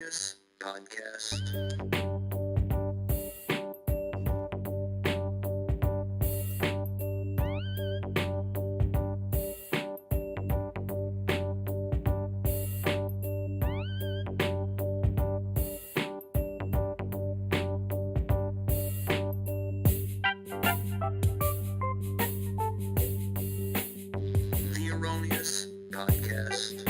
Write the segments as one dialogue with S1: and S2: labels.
S1: Erroneous Podcast. The Erroneous Podcast.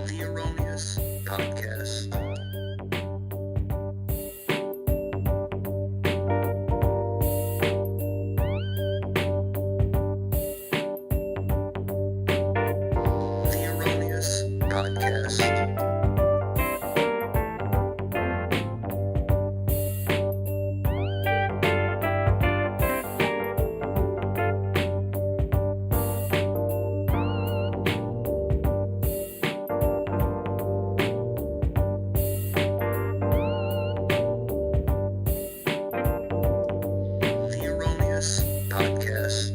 S1: The Erroneous Podcast. The Erroneous Podcast. The Erroneous Podcast.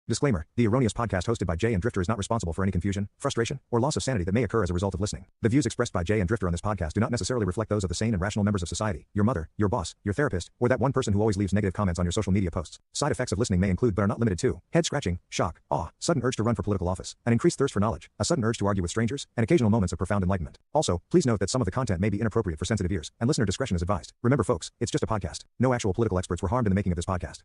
S2: Disclaimer: The Erroneous Podcast hosted by Jay and Drifter is not responsible for any confusion, frustration, or loss of sanity that may occur as a result of listening. The views expressed by Jay and Drifter on this podcast do not necessarily reflect those of the sane and rational members of society, your mother, your boss, your therapist, or that one person who always leaves negative comments on your social media posts. Side effects of listening may include but are not limited to head scratching, shock, awe, sudden urge to run for political office, an increased thirst for knowledge, a sudden urge to argue with strangers, and occasional moments of profound enlightenment. Also, please note that some of the content may be inappropriate for sensitive ears, and listener discretion is advised. Remember folks, it's just a podcast. No actual political experts were harmed in the making of this podcast.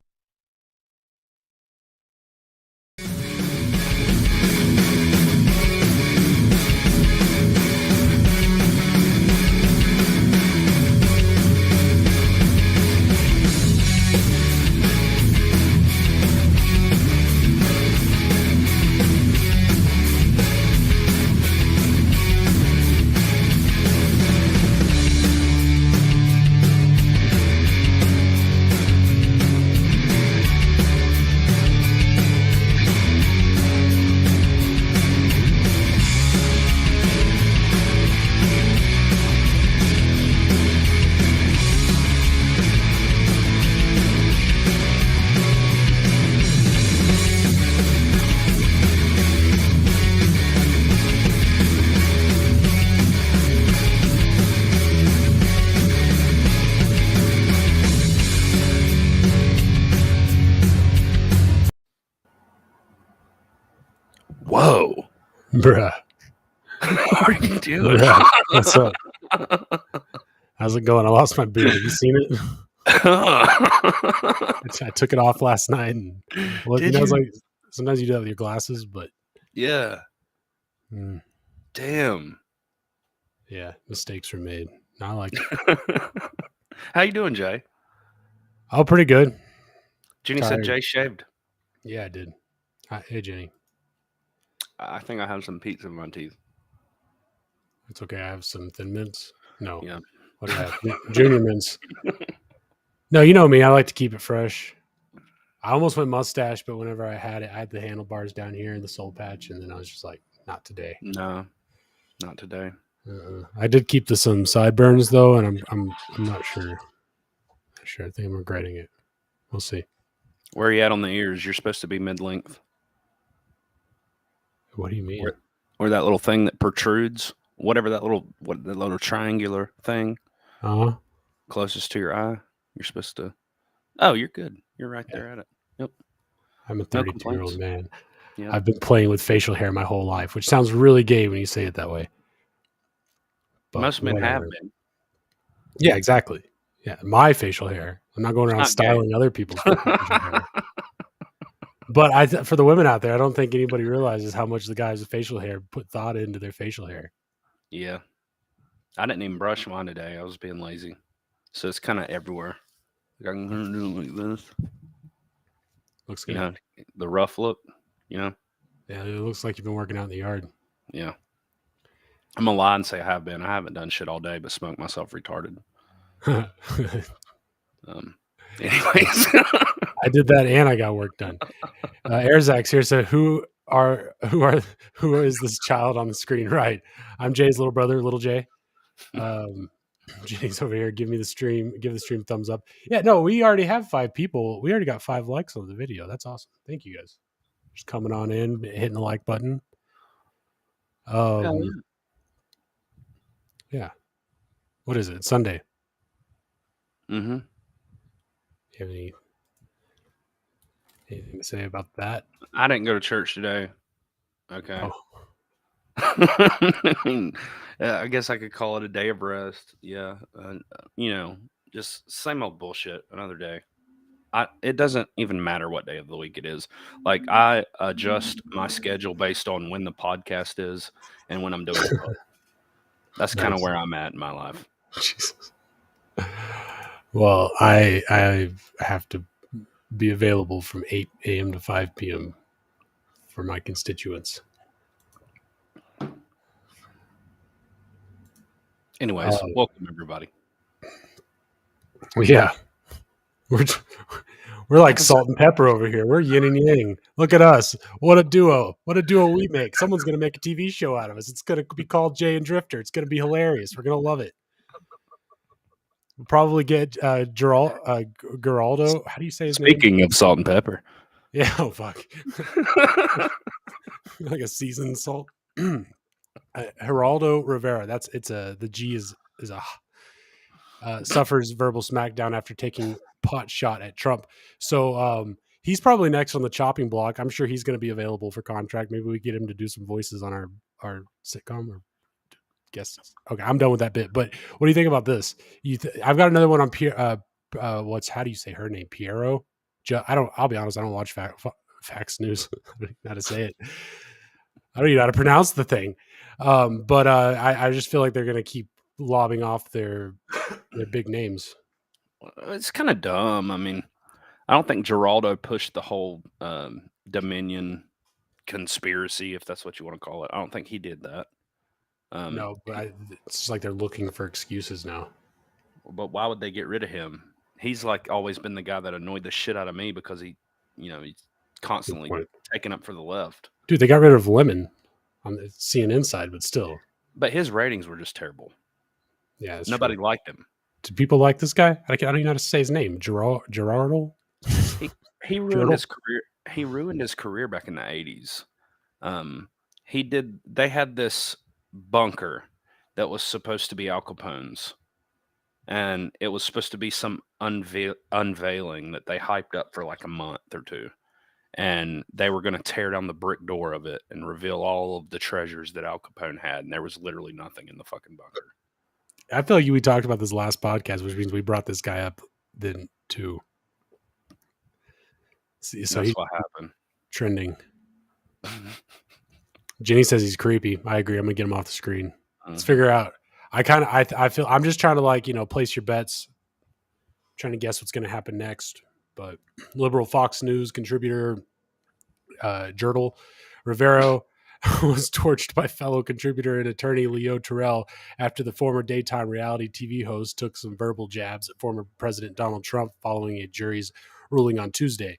S3: Whoa.
S4: Bruh.
S3: What are you doing?
S4: Bruh. What's up? How's it going? I lost my beard. Have you seen it? I took it off last night. And
S3: Did
S4: it's
S3: you?
S4: like sometimes you do that with your glasses, but
S3: Yeah.
S4: mm,
S3: Damn.
S4: yeah, mistakes were made. Not like it.
S3: How you doing, Jay?
S4: Oh, pretty good.
S3: Jenny said
S4: Tired.
S3: Jay shaved.
S4: Yeah, I did. Hey, Jenny.
S3: I think I have some pizza in my teeth.
S4: It's okay. I have some Thin Mints. No.
S3: Yeah.
S4: What do I have? Junior Mints. No, you know me. I like to keep it fresh. I almost went mustache, but whenever I had it, I had the handlebars down here and the soul patch, and then I was just like, not today.
S3: No, not today.
S4: I did keep some sideburns though, and I'm not sure. Not sure. I think I'm regretting it. We'll see.
S3: Where are you at on the ears? You're supposed to be mid-length.
S4: What do you mean?
S3: Or that little thing that protrudes. Whatever that little triangular thing
S4: Uh-huh.
S3: closest to your eye. You're supposed to. Oh, you're good. You're right there at it. Yep.
S4: I'm a
S3: No
S4: 32-year-old
S3: complaints.
S4: man.
S3: Yeah.
S4: I've been playing with facial hair my whole life, which sounds really gay when you say it that way. But
S3: Most men have
S4: whatever.
S3: been.
S4: Yeah, exactly. Yeah, my facial hair. I'm not going around
S3: not gay.
S4: styling other people's facial hair. But for the women out there, I don't think anybody realizes how much the guys with facial hair put thought into their facial hair.
S3: Yeah. I didn't even brush mine today. I was being lazy. So it's kind of everywhere. Like I can do it like this.
S4: Looks good.
S3: You know, the rough look, you know?
S4: Yeah, it looks like you've been working out in the yard.
S3: Yeah. I'm going to lie and say I have been. I haven't done shit all day but smoke myself retarded. Anyways.
S4: I did that and I got work done. Airzax here said, who is this child on the screen? Right. I'm Jay's little brother, little Jay. Jenny's over here. Give the stream a thumbs up. Yeah, no, we already have 5 people. We already got 5 likes on the video. That's awesome. Thank you guys. Just coming on in, hitting the like button. Yeah. What is it? It's Sunday.
S3: Mm-hmm.
S4: You have anything to say about that?
S3: I didn't go to church today. Okay.
S4: Oh.
S3: I guess I could call it a day of rest. Yeah. Just same old bullshit. Another day. It doesn't even matter what day of the week it is. Like, I adjust my schedule based on when the podcast is and when I'm doing it. That's kind of where I'm at in my life.
S4: Jesus. Well, I have to be available from 8 a.m. to 5 p.m. for my constituents.
S3: Anyways, welcome everybody.
S4: Yeah, we're like salt and pepper over here. We're yin and yang. Look at us. What a duo. What a duo we make. Someone's going to make a TV show out of us. It's going to be called Jay and Drifter. It's going to be hilarious. We're going to love it. We'll probably get Geraldo. How do you say his name?
S3: Speaking of salt and pepper.
S4: Yeah, oh fuck. Like a seasoned salt. Geraldo Rivera. The G is a suffers verbal smackdown after taking pot shot at Trump. So he's probably next on the chopping block. I'm sure he's going to be available for contract. Maybe we get him to do some voices on our sitcom or guests. Okay, I'm done with that bit. But what do you think about this? I've got another one on how do you say her name? Piero? I'll be honest, I don't watch Fax News. I don't know how to say it. I don't even know how to pronounce the thing. But I just feel like they're going to keep lobbing off their big names.
S3: It's kind of dumb. I mean, I don't think Geraldo pushed the whole Dominion conspiracy, if that's what you want to call it. I don't think he did that.
S4: No, but it's just like they're looking for excuses now.
S3: But why would they get rid of him? He's like always been the guy that annoyed the shit out of me because he's constantly taking up for the left. Dude,
S4: they got rid of Lemon on the CNN side, but still.
S3: But his ratings were just terrible.
S4: Yeah,
S3: nobody liked him.
S4: Do people like this guy? I don't even know how to say his name. Gerardo?
S3: He ruined his career. He ruined his career back in the 80s. They had this bunker that was supposed to be Al Capone's, and it was supposed to be some unveiling that they hyped up for like a month or two, and they were going to tear down the brick door of it and reveal all of the treasures that Al Capone had, and there was literally nothing in the fucking bunker.
S4: I feel like we talked about this last podcast, which means we brought this guy up then too. So
S3: that's what happened.
S4: Trending. Jenny says he's creepy. I agree. I'm gonna get him off the screen. Let's figure out. I feel I'm just trying to place your bets, trying to guess what's gonna happen next. But liberal Fox News contributor Jerdal Rivero was torched by fellow contributor and attorney Leo Terrell after the former daytime reality TV host took some verbal jabs at former President Donald Trump following a jury's ruling on Tuesday.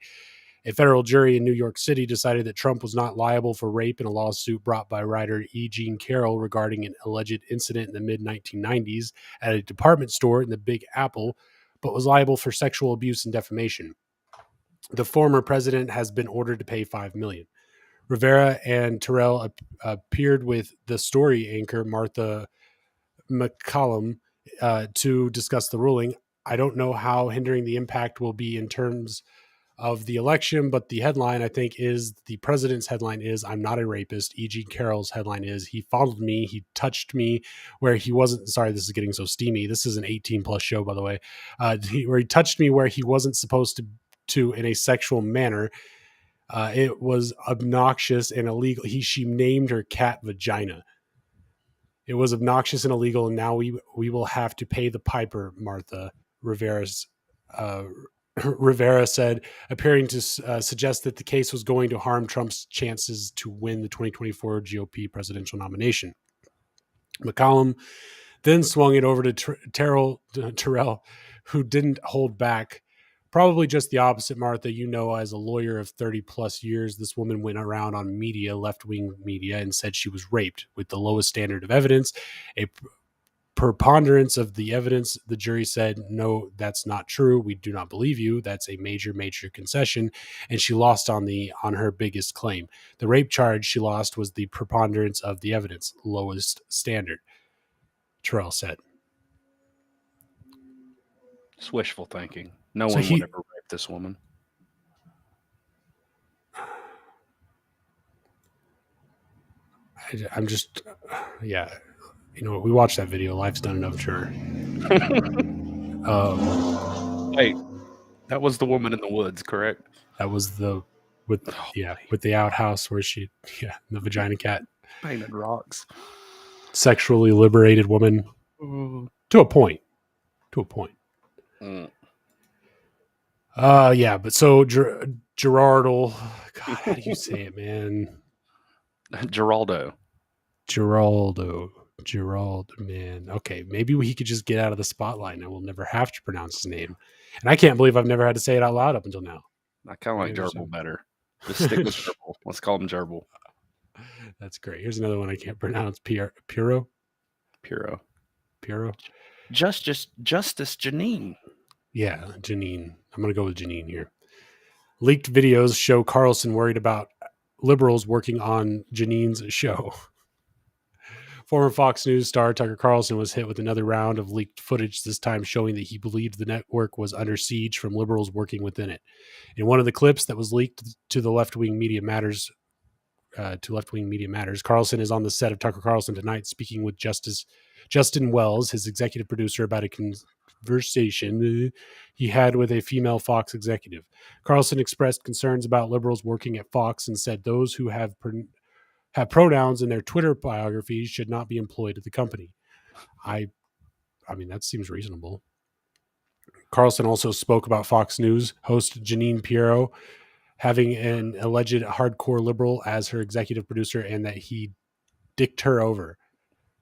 S4: A federal jury in New York City decided that Trump was not liable for rape in a lawsuit brought by writer E. Jean Carroll regarding an alleged incident in the mid-1990s at a department store in the Big Apple, but was liable for sexual abuse and defamation. The former president has been ordered to pay $5 million. Rivera and Terrell appeared with the story anchor Martha McCallum to discuss the ruling. I don't know how hindering the impact will be in terms of the election, but the headline, I think, is the president's headline is "I'm not a rapist." E.G. Carroll's headline is "He fondled me, he touched me where he wasn't." Sorry, this is getting so steamy. This is an 18+ show, by the way. Where he touched me where he wasn't supposed to in a sexual manner. It was obnoxious and illegal. She named her cat Vagina. It was obnoxious and illegal, and now we will have to pay the piper, Martha Rivera said, appearing to suggest that the case was going to harm Trump's chances to win the 2024 GOP presidential nomination. McCallum then swung it over to Terrell, who didn't hold back, Probably just the opposite, Martha. You know, as a lawyer of 30 plus years, this woman went around on media, left-wing media, and said she was raped with the lowest standard of evidence, a preponderance of the evidence. The jury said, no, that's not true. We do not believe you. That's a major, major concession. And she lost on her biggest claim. The rape charge she lost was the preponderance of the evidence, lowest standard, Terrell said.
S3: It's wishful thinking. No
S4: So
S3: one would ever rape this woman.
S4: I'm just, yeah. You know, we watched that video. Life's done enough to her.
S3: Wait, that was the woman in the woods, correct?
S4: That was with the outhouse where the vagina cat.
S3: Painted rocks.
S4: Sexually liberated woman. To a point.
S3: Mm.
S4: Yeah, but so Gerardal, God, how do you say it, man?
S3: Geraldo,
S4: man. Okay, maybe he could just get out of the spotlight and I will never have to pronounce his name. And I can't believe I've never had to say it out loud up until now.
S3: I kind of like Gerbil better. Just stick with Gerbil. Let's call him Gerbil.
S4: That's great. Here's another one I can't pronounce. Puro.
S3: Justice Janine.
S4: Yeah, Janine. I'm going to go with Janine here. Leaked videos show Carlson worried about liberals working on Janine's show. Former Fox News star Tucker Carlson was hit with another round of leaked footage, this time showing that he believed the network was under siege from liberals working within it. In one of the clips that was leaked to Left-Wing Media Matters, Carlson is on the set of Tucker Carlson Tonight speaking with Justin Wells, his executive producer, about a conversation he had with a female Fox executive. Carlson expressed concerns about liberals working at Fox and said those who have pronouns in their Twitter biographies should not be employed at the company. I mean, that seems reasonable. Carlson also spoke about Fox News host Janine Pirro having an alleged hardcore liberal as her executive producer and that he dicked her over.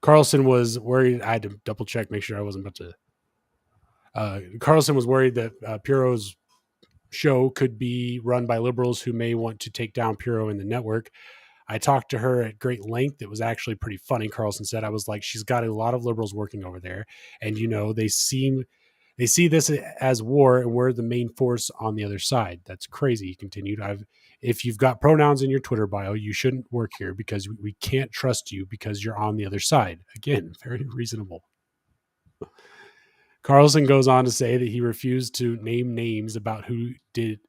S4: Carlson was worried. I had to double check, make sure I wasn't about to. Carlson was worried that Pirro's show could be run by liberals who may want to take down Pirro in the network. I talked to her at great length. It was actually pretty funny. Carlson said, I was like, she's got a lot of liberals working over there. And, you know, they see this as war and we're the main force on the other side. That's crazy. He continued. If you've got pronouns in your Twitter bio, you shouldn't work here because we can't trust you because you're on the other side. Again, very reasonable. Carlson goes on to say that he refused to name names about who did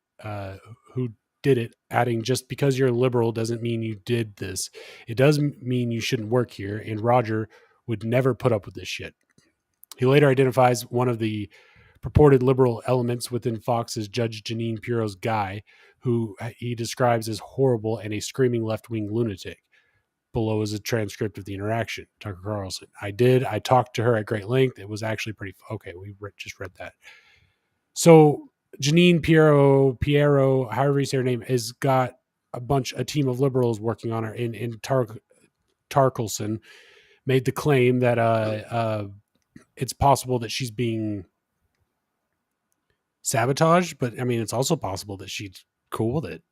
S4: it, adding, just because you're a liberal doesn't mean you did this. It does mean you shouldn't work here, and Roger would never put up with this shit. He later identifies one of the purported liberal elements within Fox as Judge Janine Pirro's guy, who he describes as horrible and a screaming left-wing lunatic. Below is a transcript of the interaction. Tucker Carlson. I talked to her at great length. It was actually pretty... Okay, we just read that. So Janine Pirro, however you say her name, has got a team of liberals working on her. In Tarkelson made the claim that it's possible that she's being sabotaged, but I mean, it's also possible that she's cool with it.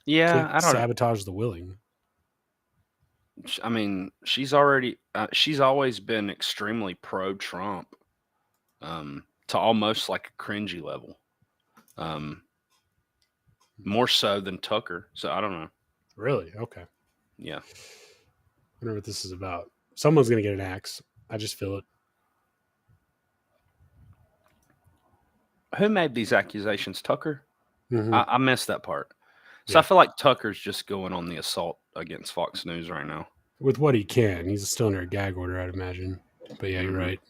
S3: Yeah, I don't
S4: sabotage the willing.
S3: I mean, she's always been extremely pro-Trump, to almost like a cringy level, more so than Tucker. So I don't know.
S4: Really? Okay.
S3: Yeah.
S4: I wonder what this is about. Someone's gonna get an axe. I just feel it.
S3: Who made these accusations? Tucker?
S4: Mm-hmm.
S3: I missed that part. So I feel like Tucker's just going on the assault against Fox News right now.
S4: With what he can. He's still under a gag order, I'd imagine. But yeah, you're right.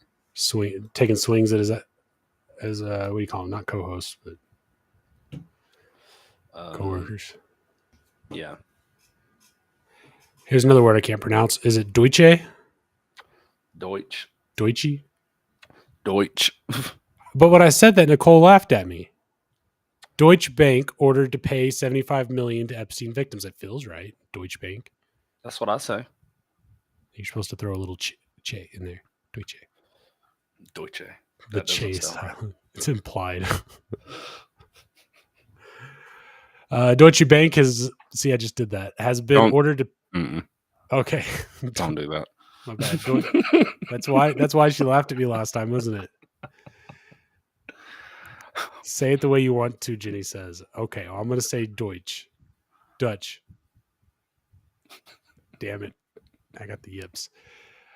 S4: Taking swings at as what do you call them? Not co-hosts, but co-workers.
S3: Yeah.
S4: Here's another word I can't pronounce. Is it Deutsche?
S3: Deutsch.
S4: Deutsche?
S3: Deutsch.
S4: But when I said that, Nicole laughed at me. Deutsche Bank ordered to pay $75 million to Epstein victims. That feels right. Deutsche Bank.
S3: That's what I say.
S4: You're supposed to throw a little che in there. Deutsche.
S3: Deutsche.
S4: The che silent. It's implied. Deutsche Bank has. See, I just did that. Has been
S3: Don't-
S4: ordered to.
S3: Mm-mm,
S4: Okay,
S3: don't do that.
S4: my bad. That's why she laughed at me last time, wasn't it? Say it the way you want to, Jenny says. Okay, well, I'm going to say Dutch. Damn it. I got the yips.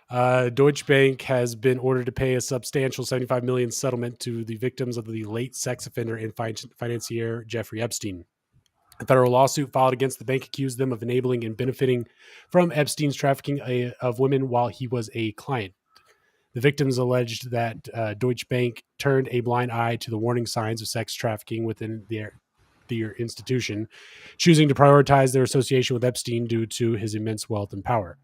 S4: Deutsche Bank has been ordered to pay a substantial $75 million settlement to the victims of the late sex offender and financier Jeffrey Epstein. A federal lawsuit filed against the bank accused them of enabling and benefiting from Epstein's trafficking of women while he was a client. The victims alleged that Deutsche Bank turned a blind eye to the warning signs of sex trafficking within their institution, choosing to prioritize their association with Epstein due to his immense wealth and power.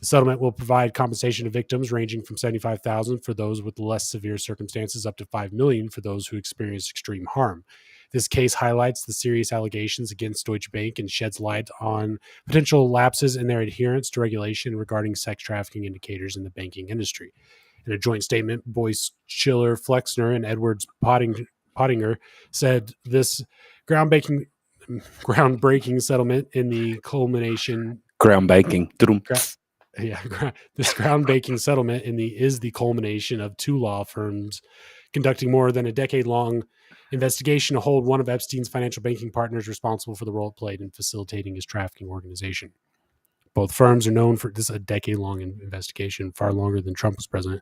S4: The settlement will provide compensation to victims ranging from $75,000 for those with less severe circumstances up to $5 million for those who experienced extreme harm. This case highlights the serious allegations against Deutsche Bank and sheds light on potential lapses in their adherence to regulation regarding sex trafficking indicators in the banking industry. In a joint statement, Boyce Schiller Flexner and Edwards Pottinger said this groundbreaking settlement in the culmination.
S3: Ground baking.
S4: This groundbreaking settlement is the culmination of two law firms conducting more than a decade-long investigation to hold one of Epstein's financial banking partners responsible for the role it played in facilitating his trafficking organization. Both firms are known for this, a decade-long investigation, far longer than Trump was president.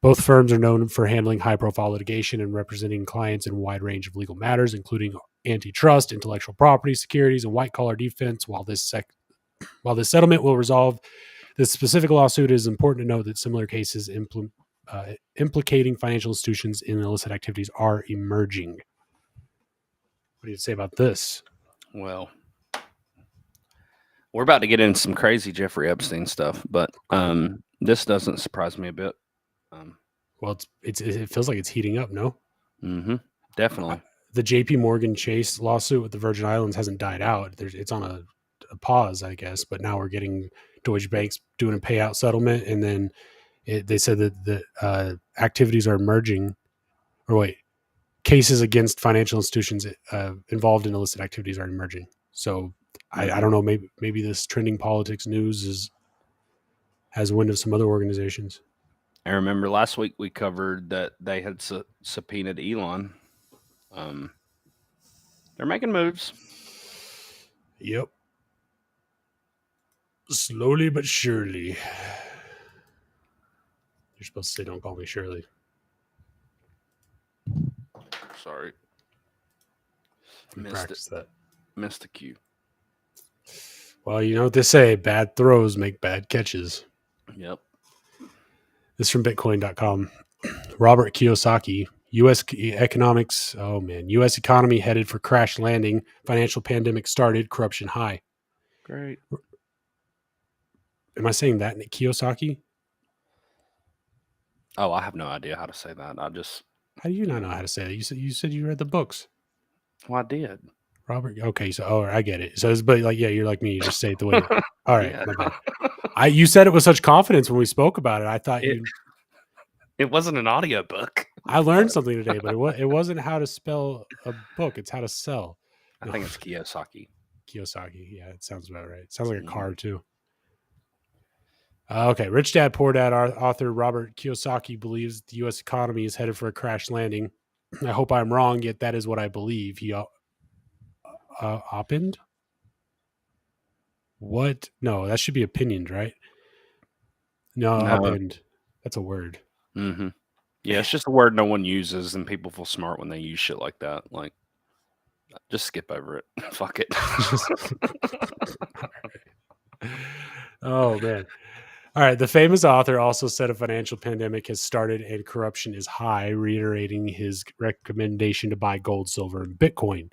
S4: Both firms are known for handling high-profile litigation and representing clients in a wide range of legal matters, including antitrust, intellectual property, securities, and white-collar defense. While this settlement will resolve this specific lawsuit, it is important to note that similar cases implicating financial institutions in illicit activities are emerging. What do you say about this?
S3: Well, we're about to get into some crazy Jeffrey Epstein stuff, but this doesn't surprise me a bit.
S4: Well, it feels like it's heating up, no?
S3: Mm-hmm, definitely.
S4: The JP Morgan Chase lawsuit with the Virgin Islands hasn't died out. It's on a pause, I guess, but now we're getting Deutsche Bank's doing a payout settlement, and then they said that the activities are emerging, cases against financial institutions involved in illicit activities are emerging. So I don't know, maybe this trending politics news has wind of some other organizations.
S3: I remember last week we covered that they had subpoenaed Elon. They're making moves.
S4: Yep. Slowly but surely. You're supposed to say, "Don't call me Shirley."
S3: Sorry.
S4: Practice that.
S3: Missed the cue.
S4: Well, you know what they say, bad throws make bad catches.
S3: Yep.
S4: This is from Bitcoin.com. Robert Kiyosaki, U.S. economics. Oh, man. U.S. economy headed for crash landing. Financial pandemic started. Corruption high.
S3: Great.
S4: Am I saying that, Kiyosaki?
S3: Oh, I have no idea how to say that.
S4: How do you not know how to say that? You said you read the books.
S3: Well, I did.
S4: Robert. Okay, so I get it. So, but like, yeah, you're like me. You just say it the way. All right,
S3: Yeah.
S4: my bad. You said it with such confidence when we spoke about it. I thought
S3: It wasn't an audiobook.
S4: I learned something today, but it wasn't how to spell a book. It's how to sell.
S3: I think it's Kiyosaki.
S4: Kiyosaki. Yeah, it sounds about right. It sounds like a car too. Okay, Rich Dad Poor Dad author Robert Kiyosaki believes the U.S. economy is headed for a crash landing. I hope I'm wrong, yet that is what I believe. He opined? What? No, that should be opinioned, right? No. Opined. That's a word.
S3: Mm-hmm. Yeah, it's just a word no one uses, and people feel smart when they use shit like that. Like, just skip over it. Fuck it.
S4: Oh, man. All right. The famous author also said a financial pandemic has started and corruption is high, reiterating his recommendation to buy gold, silver, and Bitcoin.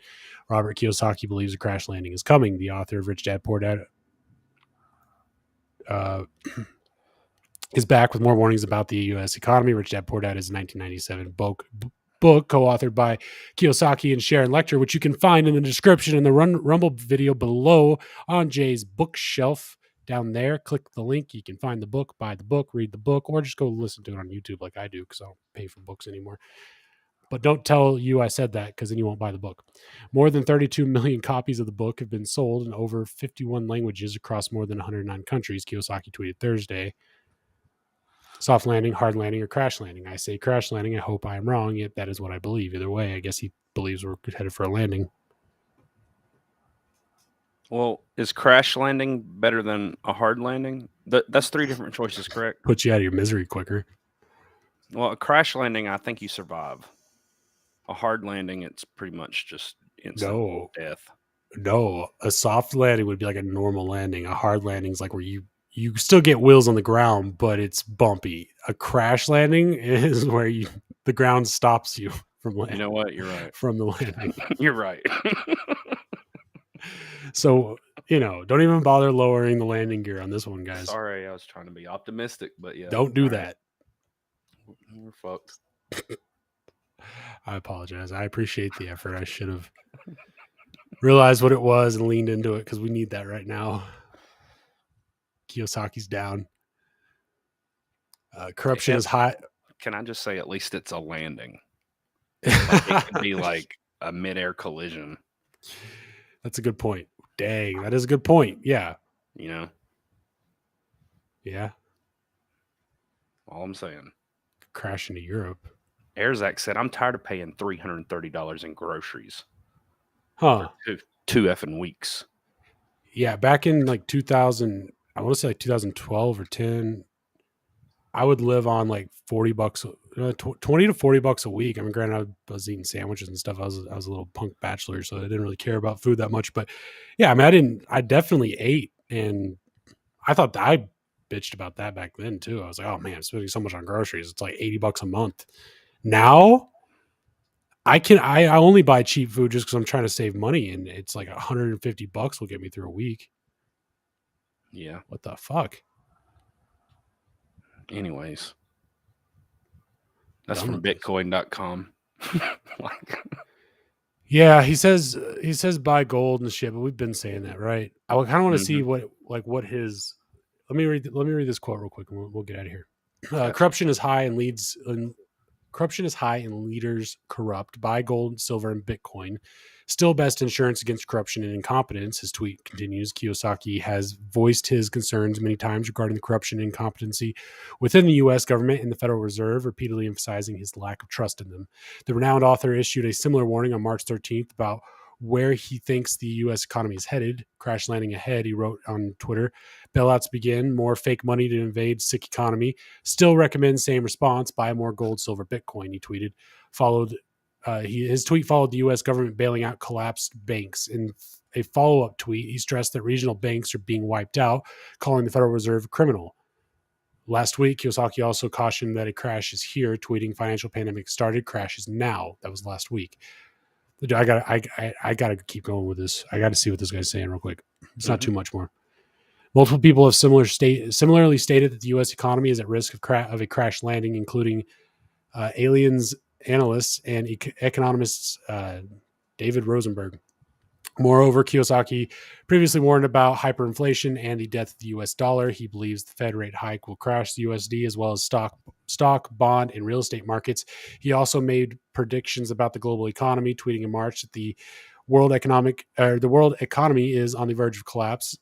S4: Robert Kiyosaki believes a crash landing is coming. The author of Rich Dad Poor Dad is back with more warnings about the U.S. economy. Rich Dad Poor Dad is a 1997 book co-authored by Kiyosaki and Sharon Lecter, which you can find in the description in the Rumble video below on Jay's bookshelf. down there. Click the link. You can find the book, buy the book, read the book, or just go listen to it on YouTube like I do because I don't pay for books anymore. But don't tell you I said that because then you won't buy the book. More than 32 million copies of the book have been sold in over 51 languages across more than 109 countries, Kiyosaki tweeted Thursday. Soft landing, hard landing, or crash landing. I say crash landing. I hope I am wrong, yet that is what I believe. Either way, I guess he believes we're headed for a landing.
S3: Well, is crash landing better than a hard landing? That's three different choices, correct?
S4: Puts you out of your misery quicker.
S3: Well, a crash landing, I think you survive. A hard landing, it's pretty much just instant death.
S4: No, a soft landing would be like a normal landing. A hard landing is like where you still get wheels on the ground, but it's bumpy. A crash landing is where the ground stops you from landing.
S3: You know what? You're right.
S4: From the landing.
S3: You're right.
S4: So, don't even bother lowering the landing gear on this one, guys.
S3: Sorry, I was trying to be optimistic, but yeah.
S4: Don't do that.
S3: We're fucked.
S4: I apologize. I appreciate the effort. I should have realized what it was and leaned into it because we need that right now. Kiyosaki's down. Corruption is high.
S3: Can I just say at least it's a landing? Like it could be like a midair collision.
S4: That's a good point. Dang, that is a good point. Yeah.
S3: Yeah. All I'm saying.
S4: Crash into Europe.
S3: Erzak said, I'm tired of paying $330 in groceries.
S4: Huh.
S3: For two effing weeks.
S4: Yeah, back in like 2000, I want to say like 2012 or 10, I would live on like $40, $20 to $40 a week. I mean, granted, I was eating sandwiches and stuff. I was a little punk bachelor, so I didn't really care about food that much. But yeah, I mean, I definitely ate, and I thought I bitched about that back then too. I was like, oh man, I'm spending so much on groceries. It's like $80 a month. Now I only buy cheap food just because I'm trying to save money, and it's like $150 will get me through a week.
S3: Yeah.
S4: What the fuck?
S3: Anyways, that's from Bitcoin.com.
S4: Yeah, he says buy gold and shit, but we've been saying that, right? I kind of want to see what his. Let me read this quote real quick, and we'll get out of here. Corruption is high and leaders corrupt. Buy gold, silver, and Bitcoin. Still best insurance against corruption and incompetence. His tweet continues. Kiyosaki has voiced his concerns many times regarding the corruption and incompetency within the U.S. government and the Federal Reserve, repeatedly emphasizing his lack of trust in them. The renowned author issued a similar warning on March 13th about where he thinks the U.S. economy is headed. Crash landing ahead, he wrote on Twitter. Bailouts begin. More fake money to invade sick economy. Still recommend same response. Buy more gold, silver, Bitcoin, he tweeted. His tweet followed the U.S. government bailing out collapsed banks. In a follow-up tweet, he stressed that regional banks are being wiped out, calling the Federal Reserve criminal. Last week, Kiyosaki also cautioned that a crash is here, tweeting financial pandemic started, crash is now. That was last week. I gotta keep going with this. I gotta see what this guy's saying real quick. It's not too much more. Multiple people have similarly stated that the U.S. economy is at risk of a crash landing, including aliens analysts and economists David Rosenberg. Moreover, Kiyosaki previously warned about hyperinflation and the death of the U.S. dollar. He believes the Fed rate hike will crash the USD as well as stock, bond, and real estate markets. He also made predictions about the global economy, tweeting in March that the world economy is on the verge of collapse.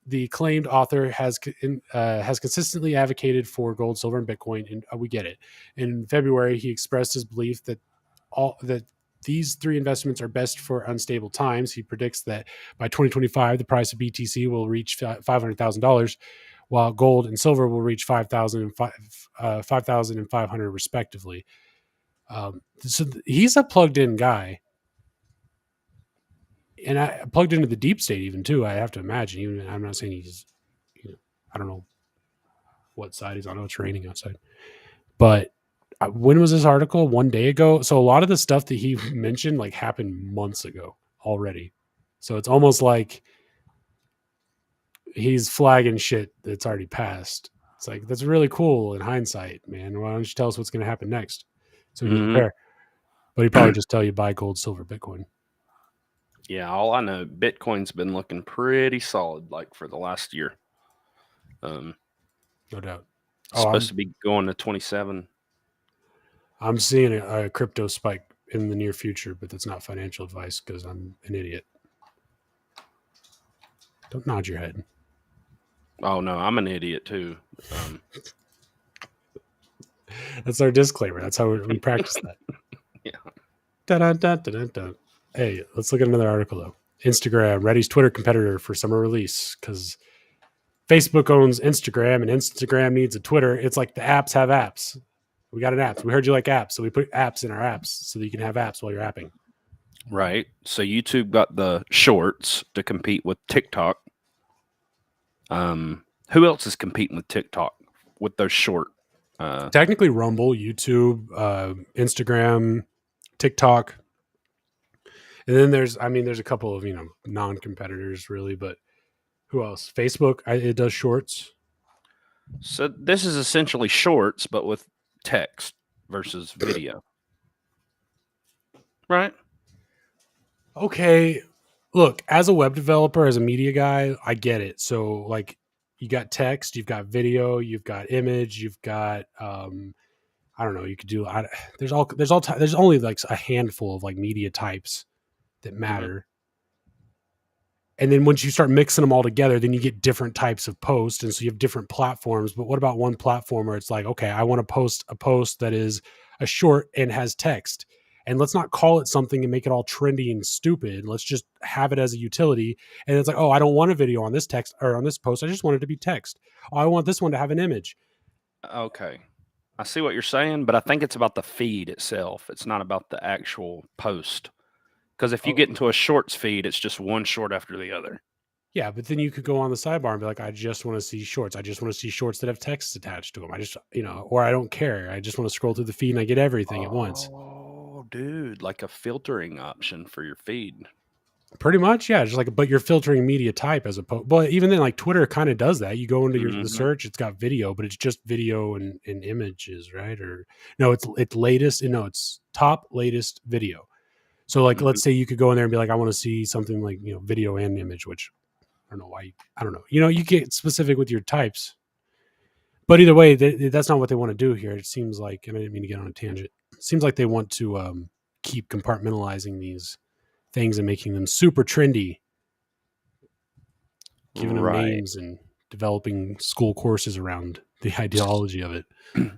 S4: The acclaimed author has consistently advocated for gold, silver, and Bitcoin, and we get it. In February, he expressed his belief that these three investments are best for unstable times. He predicts that by 2025, the price of BTC will reach $500,000, while gold and silver will reach $5,500 respectively. So he's a plugged-in guy. And I plugged into the deep state even too. I have to imagine. Even I'm not saying he's, I don't know what side he's on. I know it's raining outside. But when was this article? 1 day ago. So a lot of the stuff that he mentioned happened months ago already. So it's almost like he's flagging shit that's already passed. It's like, that's really cool in hindsight, man. Why don't you tell us what's going to happen next? So you prepare. But he'd probably just tell you buy gold, silver, Bitcoin.
S3: Yeah, all I know, Bitcoin's been looking pretty solid for the last year. Um,
S4: No doubt.
S3: it's supposed to be going to 27.
S4: I'm seeing a crypto spike in the near future, but that's not financial advice because I'm an idiot. Don't nod your head.
S3: Oh no, I'm an idiot too.
S4: That's our disclaimer. That's how we practice that.
S3: Yeah.
S4: Dun. Hey, let's look at another article though. Instagram, Ready's Twitter competitor for summer release because Facebook owns Instagram and Instagram needs a Twitter. It's like the apps have apps. We got an app. We heard you like apps, so we put apps in our apps so that you can have apps while you're apping.
S3: Right. So YouTube got the shorts to compete with TikTok. Who else is competing with TikTok with those short?
S4: Technically, Rumble, YouTube, Instagram, TikTok, and then there's a couple of non-competitors really, but who else? Facebook, it does shorts.
S3: So this is essentially shorts, but with text versus video. Right.
S4: Okay, look, as a web developer, as a media guy, I get it. So like you got text, you've got video, you've got image, you've got I don't know, you could do there's only like a handful of like media types that matter. And then once you start mixing them all together, then you get different types of posts. And so you have different platforms. But what about one platform where it's like, okay, I want to post a post that is a short and has text. And let's not call it something and make it all trendy and stupid. Let's just have it as a utility. And it's like, oh, I don't want a video on this text or on this post. I just want it to be text. Oh, I want this one to have an image.
S3: Okay. I see what you're saying, but I think it's about the feed itself. It's not about the actual post. Because if you get into a shorts feed, it's just one short after the other.
S4: Yeah, but then you could go on the sidebar and be like, I just want to see shorts. I just want to see shorts that have text attached to them. I just, or I don't care. I just want to scroll through the feed and I get everything at once.
S3: Oh, dude, like a filtering option for your feed.
S4: Pretty much, yeah. Just like, but you're filtering media type as opposed. But even then, like Twitter kind of does that. You go into the search, it's got video, but it's just video and images, right? Or no, it's latest. No, it's top latest video. So like, let's say you could go in there and be like, I want to see something like video and image, which I don't know why. I don't know. You get specific with your types, but either way, that's not what they want to do here. It seems like, and I didn't mean to get on a tangent. It seems like they want to keep compartmentalizing these things and making them super trendy, giving them names and developing school courses around the ideology of it.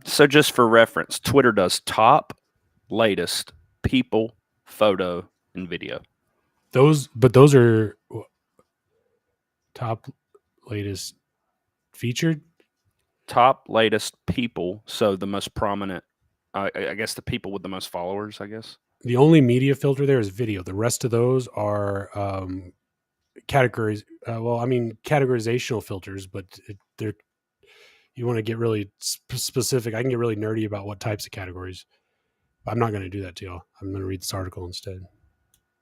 S3: So just for reference, Twitter does top, latest, people, photo, and video.
S4: Those are top, latest, featured,
S3: top, latest, people. So the most prominent, I guess the people with the most followers, I guess.
S4: The only media filter there is video. The rest of those are categories. Categorizational filters, but they're, you want to get really specific. I can get really nerdy about what types of categories. I'm not going to do that to y'all. I'm going to read this article instead.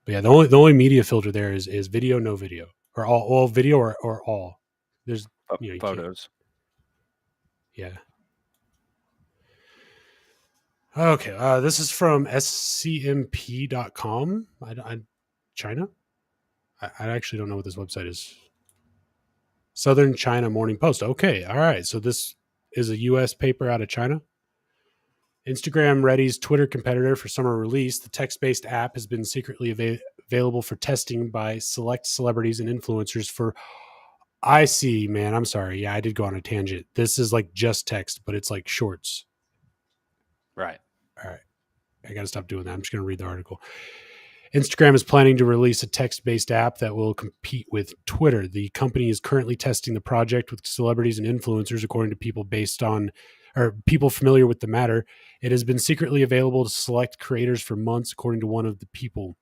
S4: But yeah, the only media filter there is video, no video, or all video or all. There's
S3: photos.
S4: Yeah. Okay. This is from scmp.com. China. I actually don't know what this website is. Southern China Morning Post. Okay. All right. So this is a U.S. paper out of China. Instagram Ready's Twitter competitor for summer release. The text-based app has been secretly available for testing by select celebrities and influencers for... I see, man. I'm sorry. Yeah, I did go on a tangent. This is like just text, but it's like shorts.
S3: Right.
S4: All right. I got to stop doing that. I'm just going to read the article. Instagram is planning to release a text-based app that will compete with Twitter. The company is currently testing the project with celebrities and influencers, according to people people familiar with the matter. It has been secretly available to select creators for months, according to one of the people.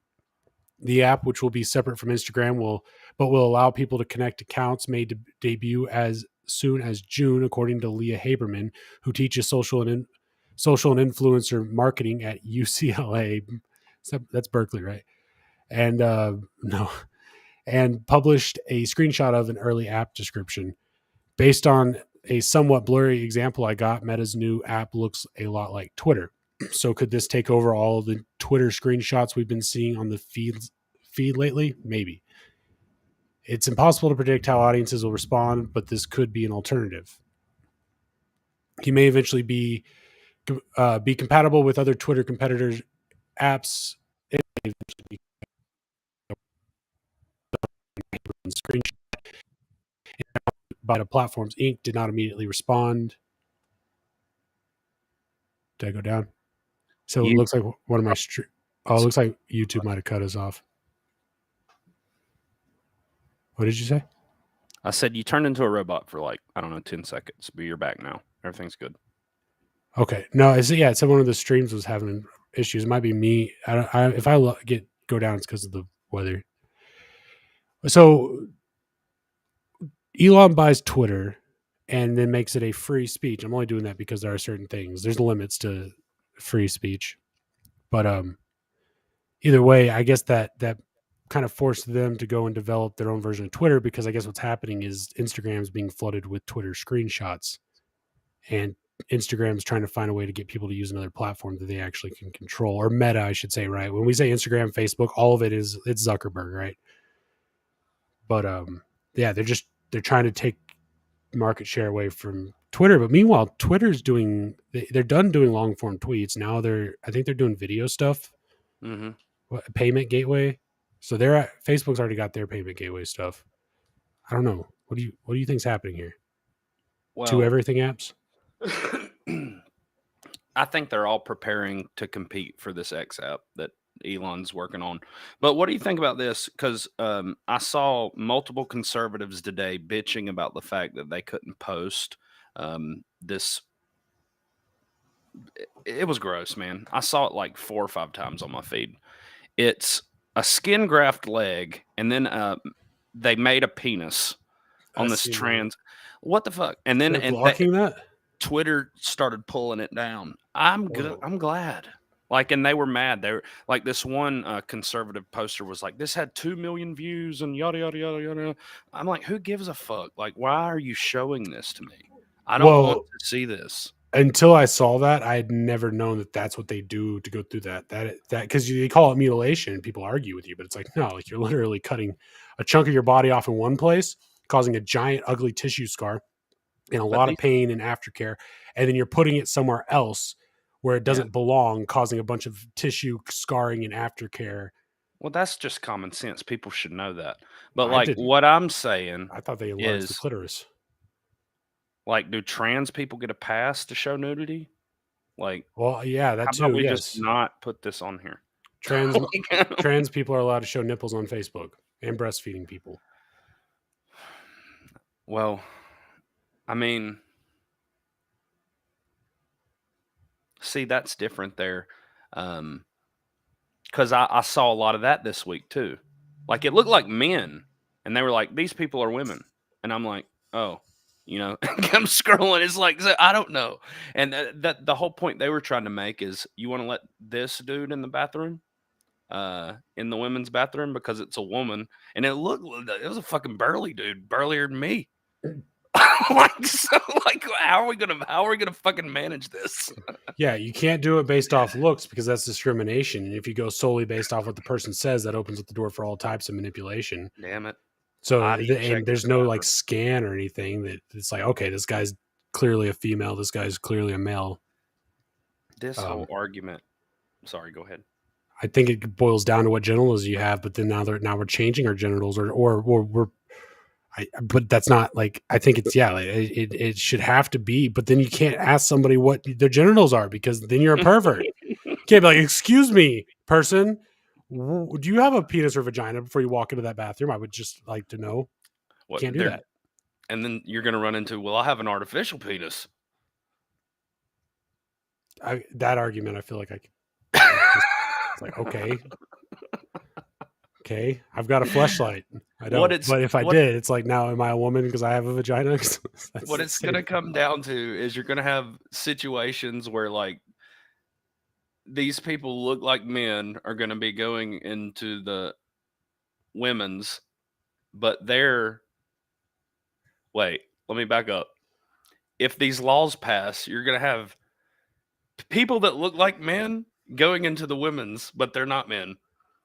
S4: The app, which will be separate from Instagram, will allow people to connect accounts, may debut as soon as June, according to Leah Haberman, who teaches social and influencer marketing at UCLA. That's Berkeley, right? And and published a screenshot of an early app description. Based on a somewhat blurry example I got, Meta's new app looks a lot like Twitter. So could this take over all the Twitter screenshots we've been seeing on the feed lately? Maybe. It's impossible to predict how audiences will respond, but this could be an alternative. He may eventually be compatible with other Twitter competitors' apps. It may eventually be screenshot. But Platforms Inc. did not immediately respond. Did I go down? So it looks like one of my it looks like YouTube might have cut us off. What did you say?
S3: I said you turned into a robot for like, I don't know, 10 seconds, but you're back now. Everything's good.
S4: Okay. No, it said one of the streams was having issues. It might be me. If I go down, it's because of the weather. So Elon buys Twitter and then makes it a free speech. I'm only doing that because there are certain things. There's limits to free speech. But either way, I guess that kind of forced them to go and develop their own version of Twitter, because I guess what's happening is Instagram's being flooded with Twitter screenshots, and Instagram's trying to find a way to get people to use another platform that they actually can control, or Meta, I should say, right? When we say Instagram, Facebook, all of it's Zuckerberg, right? But yeah, they're trying to take market share away from Twitter. But meanwhile, Twitter's they're done doing long form tweets. Now I think they're doing video stuff.
S3: Mm-hmm.
S4: Payment gateway. So Facebook's already got their payment gateway stuff. I don't know. What do you think's happening here?
S3: Well,
S4: To everything apps?
S3: I think they're all preparing to compete for this X app that Elon's working on. But what do you think about this? Because I saw multiple conservatives today bitching about the fact that they couldn't post this. It was gross, man. I saw it like 4 or 5 times on my feed. It's a skin graft leg, and then they made a penis on this trans. What the fuck? And then
S4: blocking that.
S3: Twitter started pulling it down. I'm good. I'm glad. Like, and they were mad. They were like, this one conservative poster was like, this had 2 million views and yada yada yada yada. I'm like, who gives a fuck? Like, why are you showing this to me? I don't want to see this.
S4: Until I saw that, I had never known that that's what they do to go through that because they call it mutilation and people argue with you, but it's like, no, like you're literally cutting a chunk of your body off in one place, causing a giant ugly tissue scar and a lot of pain and aftercare, and then you're putting it somewhere else where it doesn't belong, causing a bunch of tissue scarring and aftercare.
S3: Well, that's just common sense. People should know that. But what I'm saying,
S4: I thought they enlarged the clitoris.
S3: Like, do trans people get a pass to show nudity? Like,
S4: well, yeah, that too.
S3: How about we just not put this on here?
S4: Trans people are allowed to show nipples on Facebook, and breastfeeding people.
S3: Well, I mean, see, that's different there. Because I saw a lot of that this week too. Like, it looked like men, and they were like, these people are women. And I'm like, oh. You know, I'm scrolling. It's like, I don't know. And that the whole point they were trying to make is, you want to let this dude in the bathroom, in the women's bathroom, because it's a woman. And it was a fucking burly dude, burlier than me. How are we gonna fucking manage this?
S4: Yeah, you can't do it based off looks, because that's discrimination. And if you go solely based off what the person says, that opens up the door for all types of manipulation.
S3: Damn it.
S4: So, and there's no like scan or anything that it's like, okay, this guy's clearly a female, this guy's clearly a male.
S3: This whole argument. Sorry, go ahead.
S4: I think it boils down to what genitals you have, but then now we're changing our genitals, or we're. But that's not like, I think it's it should have to be, but then you can't ask somebody what their genitals are, because then you're a pervert. You can't be like, excuse me, person, do you have a penis or vagina before you walk into that bathroom? I would just like to know. Can't do that.
S3: And then you're going to run into, well, I have an artificial penis.
S4: That argument, I feel like it's like, okay, I've got a fleshlight. I don't. But if I did, it's like, now am I a woman because I have a vagina?
S3: What it's going to come down to is you're going to have situations where, like, these people look like men are going to be going into the women's, but wait, let me back up. If these laws pass, you're going to have people that look like men going into the women's, but they're not men.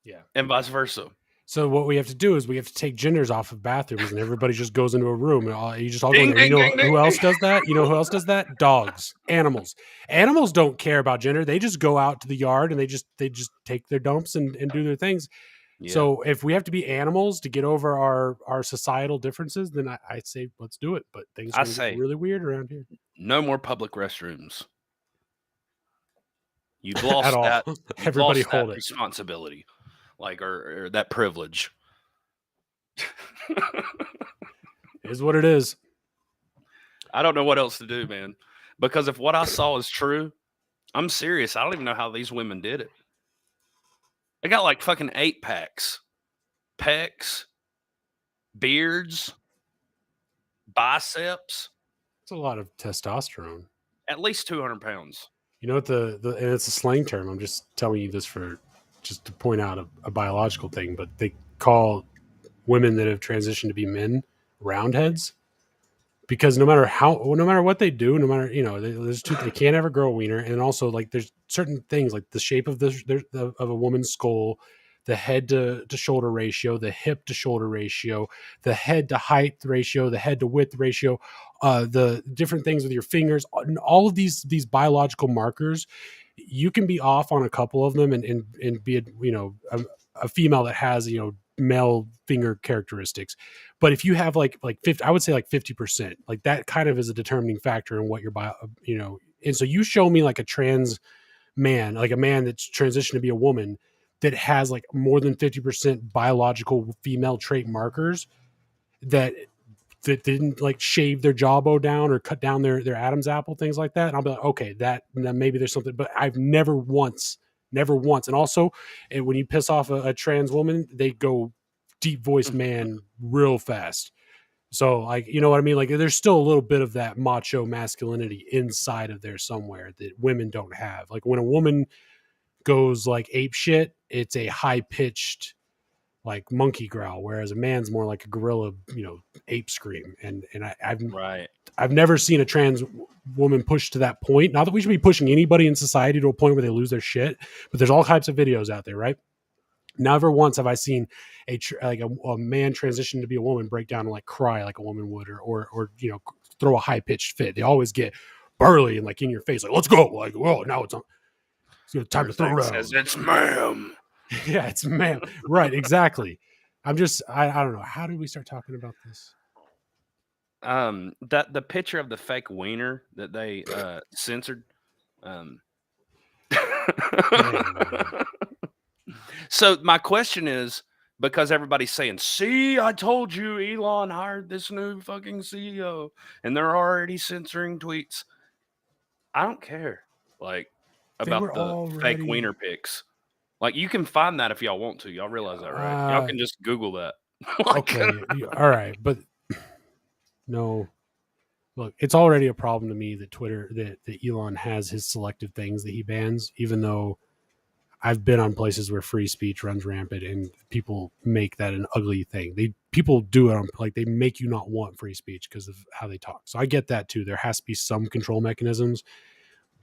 S4: Yeah.
S3: And vice versa.
S4: So what we have to do is we have to take genders off of bathrooms, and everybody just goes into a room, and you just all go in
S3: Ding,
S4: there. You
S3: ding,
S4: know
S3: ding, ding,
S4: who else
S3: ding.
S4: does that? You know who else does that? Dogs, animals. Animals don't care about gender. They just go out to the yard and they just take their dumps and do their things.
S3: Yeah.
S4: So if we have to be animals to get over our societal differences, then I'd say let's do it. But things are
S3: say-
S4: really weird around here.
S3: No more public restrooms. You've lost
S4: At all.
S3: that. You've
S4: Everybody
S3: lost that
S4: hold it.
S3: responsibility, like or that privilege.
S4: It is what it is.
S3: I don't know what else to do, man. Because if what I saw is true, I'm serious. I don't even know how these women did it. They got like fucking 8-packs, pecs, beards, biceps,
S4: It's a lot of testosterone.
S3: at least 200 pounds.
S4: You know what and it's a slang term. I'm just telling you this just to point out a biological thing, but they call women that have transitioned to be men roundheads because no matter what they do, no matter, they can't ever grow a wiener. And also like there's certain things like the shape of of a woman's skull, the head to shoulder ratio, the hip to shoulder ratio, the head to height ratio, the head to width ratio, the different things with your fingers, and all of these biological markers. You can be off on a couple of them and be a female that has male finger characteristics. But if you have like 50, I would say like 50%, like that kind of is a determining factor in what your and so you show me like a trans man, like a man that's transitioned to be a woman that has like more than 50% biological female trait markers that didn't like shave their jawbone down or cut down their Adam's apple, things like that. And I'll be like, okay, that maybe there's something, but I've never once. And also when you piss off a trans woman, they go deep voice man real fast. So like, you know what I mean? Like there's still a little bit of that macho masculinity inside of there somewhere that women don't have. Like when a woman goes like ape shit, it's a high pitched like monkey growl, whereas a man's more like a gorilla, ape scream. And I've never seen a trans woman push to that point. Not that we should be pushing anybody in society to a point where they lose their shit, but there's all types of videos out there, right? Never once have I seen a man transition to be a woman break down and like cry like a woman would, or throw a high pitched fit. They always get burly and like in your face, like let's go, like well now it's time to throw around.
S3: Says it's ma'am.
S4: Yeah, it's ma'am. Right, exactly. I don't know. How did we start talking about this?
S3: That the picture of the fake wiener that they censored. So my question is, because everybody's saying, see, I told you Elon hired this new fucking CEO and they're already censoring tweets. I don't care like about the fake wiener pics. Like you can find that if y'all want to. Y'all realize that, right? Y'all can just Google that.
S4: Okay. All right. But no, look, it's already a problem to me that that Elon has his selective things that he bans, even though I've been on places where free speech runs rampant and people make that an ugly thing. People do it on like they make you not want free speech because of how they talk. So I get that too. There has to be some control mechanisms,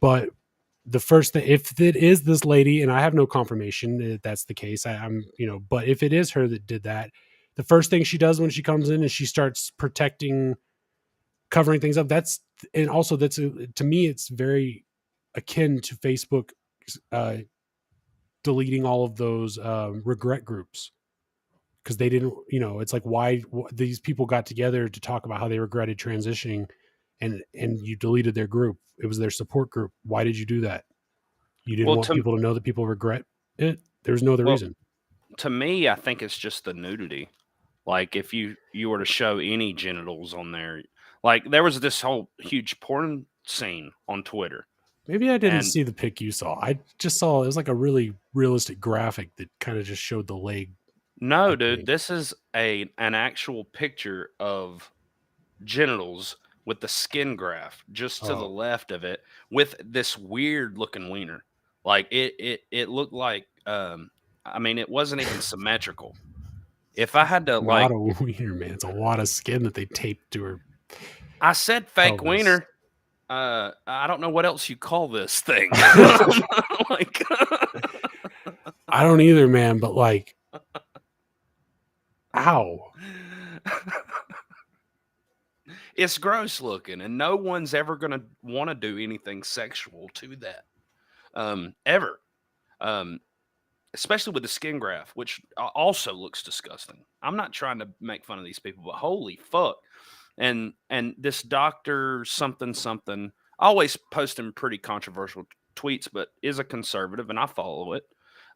S4: but the first thing, if it is this lady, and I have no confirmation that that's the case, but if it is her that did that, the first thing she does when she comes in is she starts covering things up. To me, it's very akin to Facebook, deleting all of those regret groups because they didn't, it's like why these people got together to talk about how they regretted transitioning and you deleted their group. It was their support group. Why did you do that? You didn't want people to know that people regret it? There's no other reason.
S3: To me, I think it's just the nudity. Like if you were to show any genitals on there, like there was this whole huge porn scene on Twitter.
S4: Maybe I didn't see the pic you saw. I just saw it was like a really realistic graphic that kind of just showed the leg.
S3: No, dude, this is an actual picture of genitals with the skin graft just to the left of it with this weird looking wiener. Like it looked like it wasn't even symmetrical. If I had to
S4: like a lot of wiener, man, it's a lot of skin that they taped to her.
S3: I said fake wiener. I don't know what else you call this thing.
S4: I don't either, man, but like Ow.
S3: It's gross looking, and no one's ever going to want to do anything sexual to that. Ever. Um, especially with the skin graft, which also looks disgusting. I'm not trying to make fun of these people, but holy fuck. And this doctor something something, always posting pretty controversial tweets, but is a conservative, and I follow it.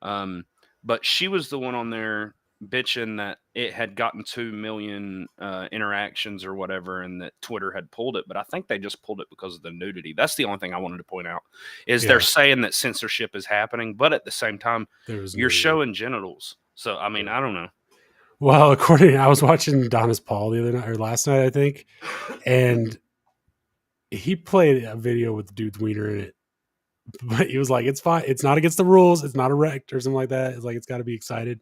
S3: But she was the one on there bitching that it had gotten 2 million interactions or whatever, and that Twitter had pulled it. But I think they just pulled it because of the nudity. That's the only thing I wanted to point out is they're saying that censorship is happening, but at the same time, you're
S4: nudity.
S3: showing genitals. So I mean, I don't know.
S4: Well, I was watching Donis Paul the other night or last night, I think, and he played a video with the dude's wiener in it. But he was like, it's fine. It's not against the rules. It's not erect or something like that. It's like, it's got to be excited.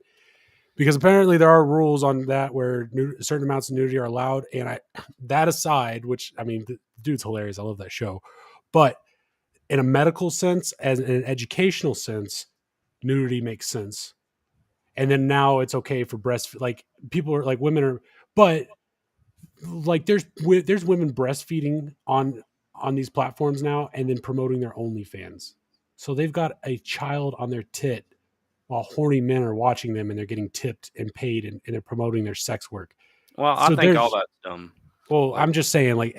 S4: Because apparently there are rules on that where certain amounts of nudity are allowed. And that aside, which, I mean, the dude's hilarious. I love that show. But in a medical sense, as in an educational sense, nudity makes sense. And then now it's okay for like people are like women are, but like there's women breastfeeding on these platforms now and then promoting their OnlyFans. So they've got a child on their tit while horny men are watching them and they're getting tipped and paid and they're promoting their sex work.
S3: Well, I think all that's dumb.
S4: Well, I'm just saying, like,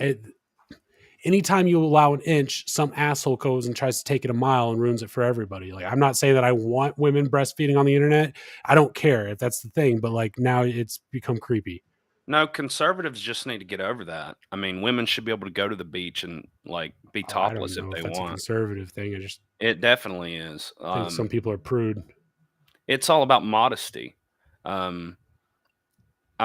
S4: anytime you allow an inch, some asshole goes and tries to take it a mile and ruins it for everybody. Like, I'm not saying that I want women breastfeeding on the internet. I don't care if that's the thing, but like now it's become creepy.
S3: No, conservatives just need to get over that. I mean, women should be able to go to the beach and like be topless if they
S4: that's
S3: want.
S4: A conservative thing.
S3: It definitely is.
S4: I think some people are prude.
S3: It's all about modesty. I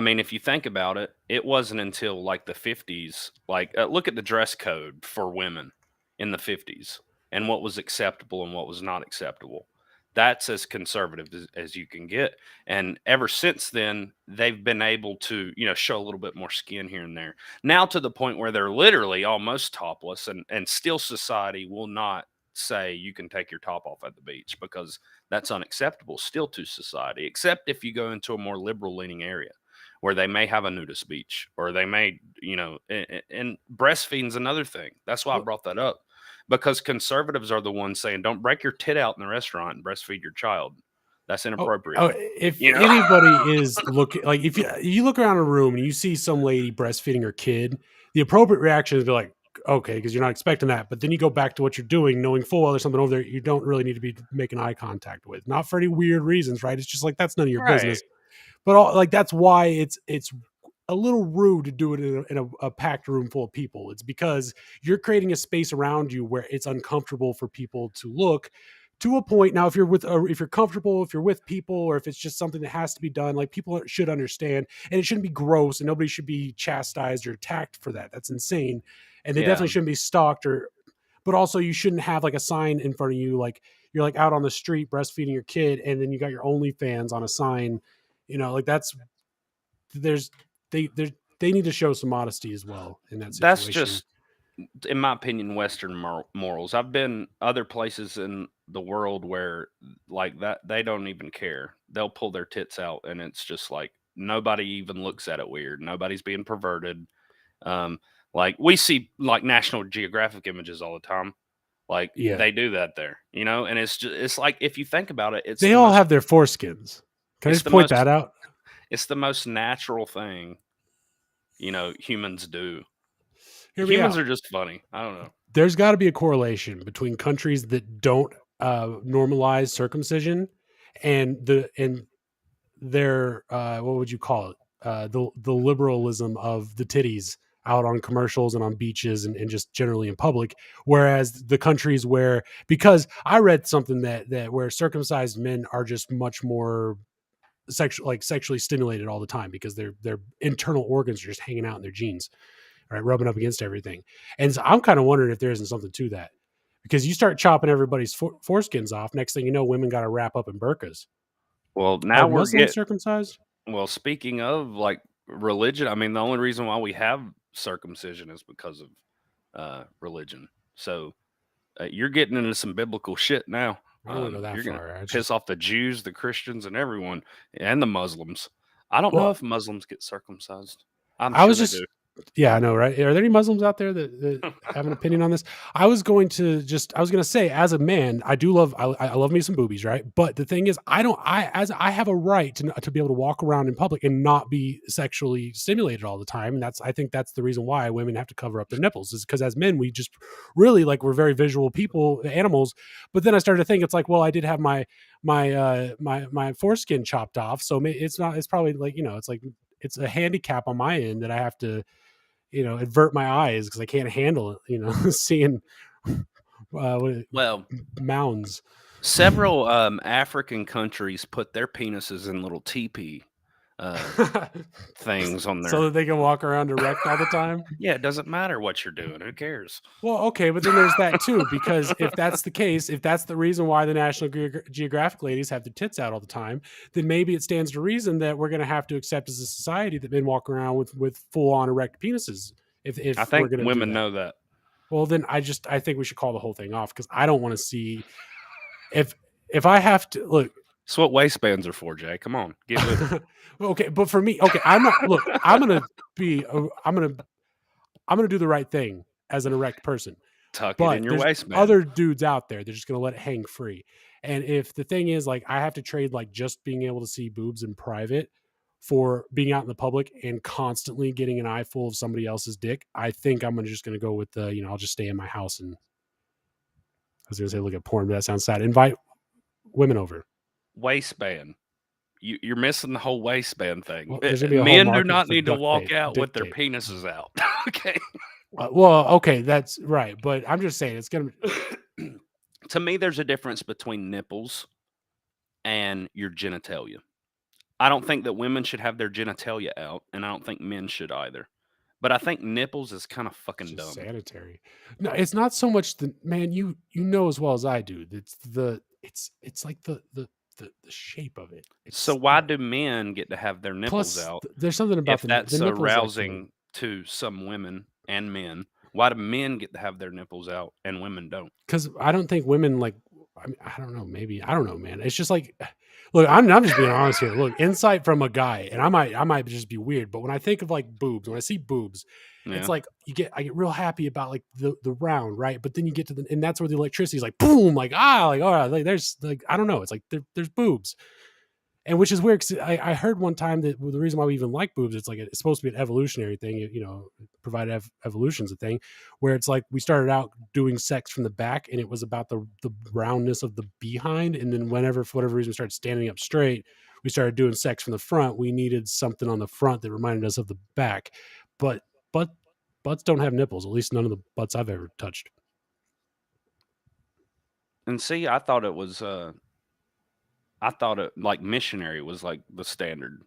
S3: mean, if you think about it, it wasn't until like the 50s, like look at the dress code for women in the 50s and what was acceptable and what was not acceptable. That's as conservative as you can get. And ever since then, they've been able to, show a little bit more skin here and there. Now to the point where they're literally almost topless, and still society will not say you can take your top off at the beach because that's unacceptable still to society, except if you go into a more liberal leaning area where they may have a nudist beach or they may, and breastfeeding's another thing. That's why I brought that up, because conservatives are the ones saying, don't break your tit out in the restaurant and breastfeed your child. That's inappropriate.
S4: If anybody is looking, like if you look around a room and you see some lady breastfeeding her kid, the appropriate reaction is to be like, okay, because you're not expecting that. But then you go back to what you're doing, knowing full well there's something over there you don't really need to be making eye contact with. Not for any weird reasons, right? It's just like, that's none of your business. But that's why it's a little rude to do it in a packed room full of people. It's because you're creating a space around you where it's uncomfortable for people to look to a point. Now, if you're comfortable, if you're with people, or if it's just something that has to be done, like people should understand, and it shouldn't be gross and nobody should be chastised or attacked for that. That's insane. And they definitely shouldn't be stalked but also you shouldn't have like a sign in front of you. Like you're like out on the street breastfeeding your kid and then you got your OnlyFans on a sign. Like they need to show some modesty as well in that situation.
S3: That's just, in my opinion, Western morals. I've been other places in the world where like that, they don't even care. They'll pull their tits out and it's just like, nobody even looks at it weird. Nobody's being perverted. Like we see like National Geographic images all the time. Like they do that there, and it's like, if you think about it,
S4: they all have their foreskins. Can I just point that out?
S3: It's the most natural thing, humans do. Humans are just funny. I don't know.
S4: There's got to be a correlation between countries that don't normalize circumcision and their what would you call it? The liberalism of the titties out on commercials and on beaches and just generally in public. Whereas the countries because I read something that where circumcised men are just much more sexually stimulated all the time because their internal organs are just hanging out in their jeans, right, rubbing up against everything. And so I'm kind of wondering if there isn't something to that, because you start chopping everybody's foreskins off. Next thing you know, women got to wrap up in burqas.
S3: Well, now we're getting
S4: circumcised.
S3: Well, speaking of like religion, I mean, the only reason why we have circumcision is because of religion. So you're getting into some biblical shit now.
S4: I don't go that
S3: you're
S4: far.
S3: Piss off the Jews, the Christians, and everyone, and the Muslims. I don't know
S4: Well,
S3: if Muslims get circumcised. I'm
S4: I
S3: sure
S4: was
S3: they
S4: just,
S3: do.
S4: yeah, I know, right? Are there any Muslims out there that have an opinion on this? I was going to say, as a man, I do love, I love me some boobies, right? But the thing is, I have a right to be able to walk around in public and not be sexually stimulated all the time. And I think that's the reason why women have to cover up their nipples, is because as men, we just really like, we're very visual people, animals. But then I started to think, it's like, well, I did have my foreskin chopped off. So it's probably like, it's a handicap on my end that I have to, avert my eyes because I can't handle it, seeing
S3: Well,
S4: mounds.
S3: several African countries put their penises in little teepee things on
S4: So
S3: there.
S4: that they can walk around erect all the time.
S3: Yeah, it doesn't matter what you're doing. Who cares?
S4: Well, okay, but then there's that too, because if that's the case, if that's the reason why the National Geographic ladies have their tits out all the time, then maybe it stands to reason that we're going to have to accept as a society that men walk around with full on erect penises. If
S3: I
S4: we're
S3: think
S4: going to
S3: women
S4: do that.
S3: know that.
S4: Well, then I think we should call the whole thing off, because I don't want to see if I have to look.
S3: That's what waistbands are for, Jay. Come on, get with it.
S4: Okay, but for me, okay, I'm not. Look, I'm gonna do the right thing as an erect person.
S3: Tuck it
S4: But
S3: in your
S4: there's
S3: waistband.
S4: other dudes out there, they're just gonna let it hang free. And if the thing is, like, I have to trade like just being able to see boobs in private for being out in the public and constantly getting an eye full of somebody else's dick, I think I'm just gonna go with the, I'll just stay in my house and, I was gonna say look at porn, but that sounds sad. Invite women over.
S3: Waistband. You're missing the whole waistband thing.
S4: Well, there's gonna be a whole
S3: Men do
S4: market
S3: not
S4: for
S3: need to
S4: duct
S3: walk
S4: tape,
S3: out with
S4: dick
S3: their
S4: tape.
S3: penises out. Okay.
S4: Well, okay, that's right, but I'm just saying it's gonna be.
S3: To me, there's a difference between nipples and your genitalia. I don't think that women should have their genitalia out, and I don't think men should either. But I think nipples is kind of fucking dumb.
S4: Sanitary. No, it's not so much the man. You know as well as I do. It's like the shape of it.
S3: So why do men get to have their nipples
S4: Plus,
S3: out?
S4: there's something about
S3: If
S4: the
S3: that's
S4: nipples,
S3: arousing to some women and men, why do men get to have their nipples out and women don't?
S4: Because I don't think women like. I mean, I don't know. Maybe I don't know, man. It's just like, look, I'm just being honest here. Look, insight from a guy, and I might just be weird, but when I think of like boobs, when I see boobs,
S3: Yeah.
S4: it's like I get real happy about like the round, right? But then you get to and that's where the electricity is like boom, like like all right, like there's like I don't know, it's like there's boobs. And which is weird, 'cause I heard one time that the reason why we even like boobs, it's like it's supposed to be an evolutionary thing, provide evolution's a thing, where it's like we started out doing sex from the back, and it was about the roundness of the behind, and then whenever for whatever reason we started standing up straight, we started doing sex from the front. We needed something on the front that reminded us of the back, but butts don't have nipples. At least none of the butts I've ever touched.
S3: And see, I thought it was like missionary was like the standard.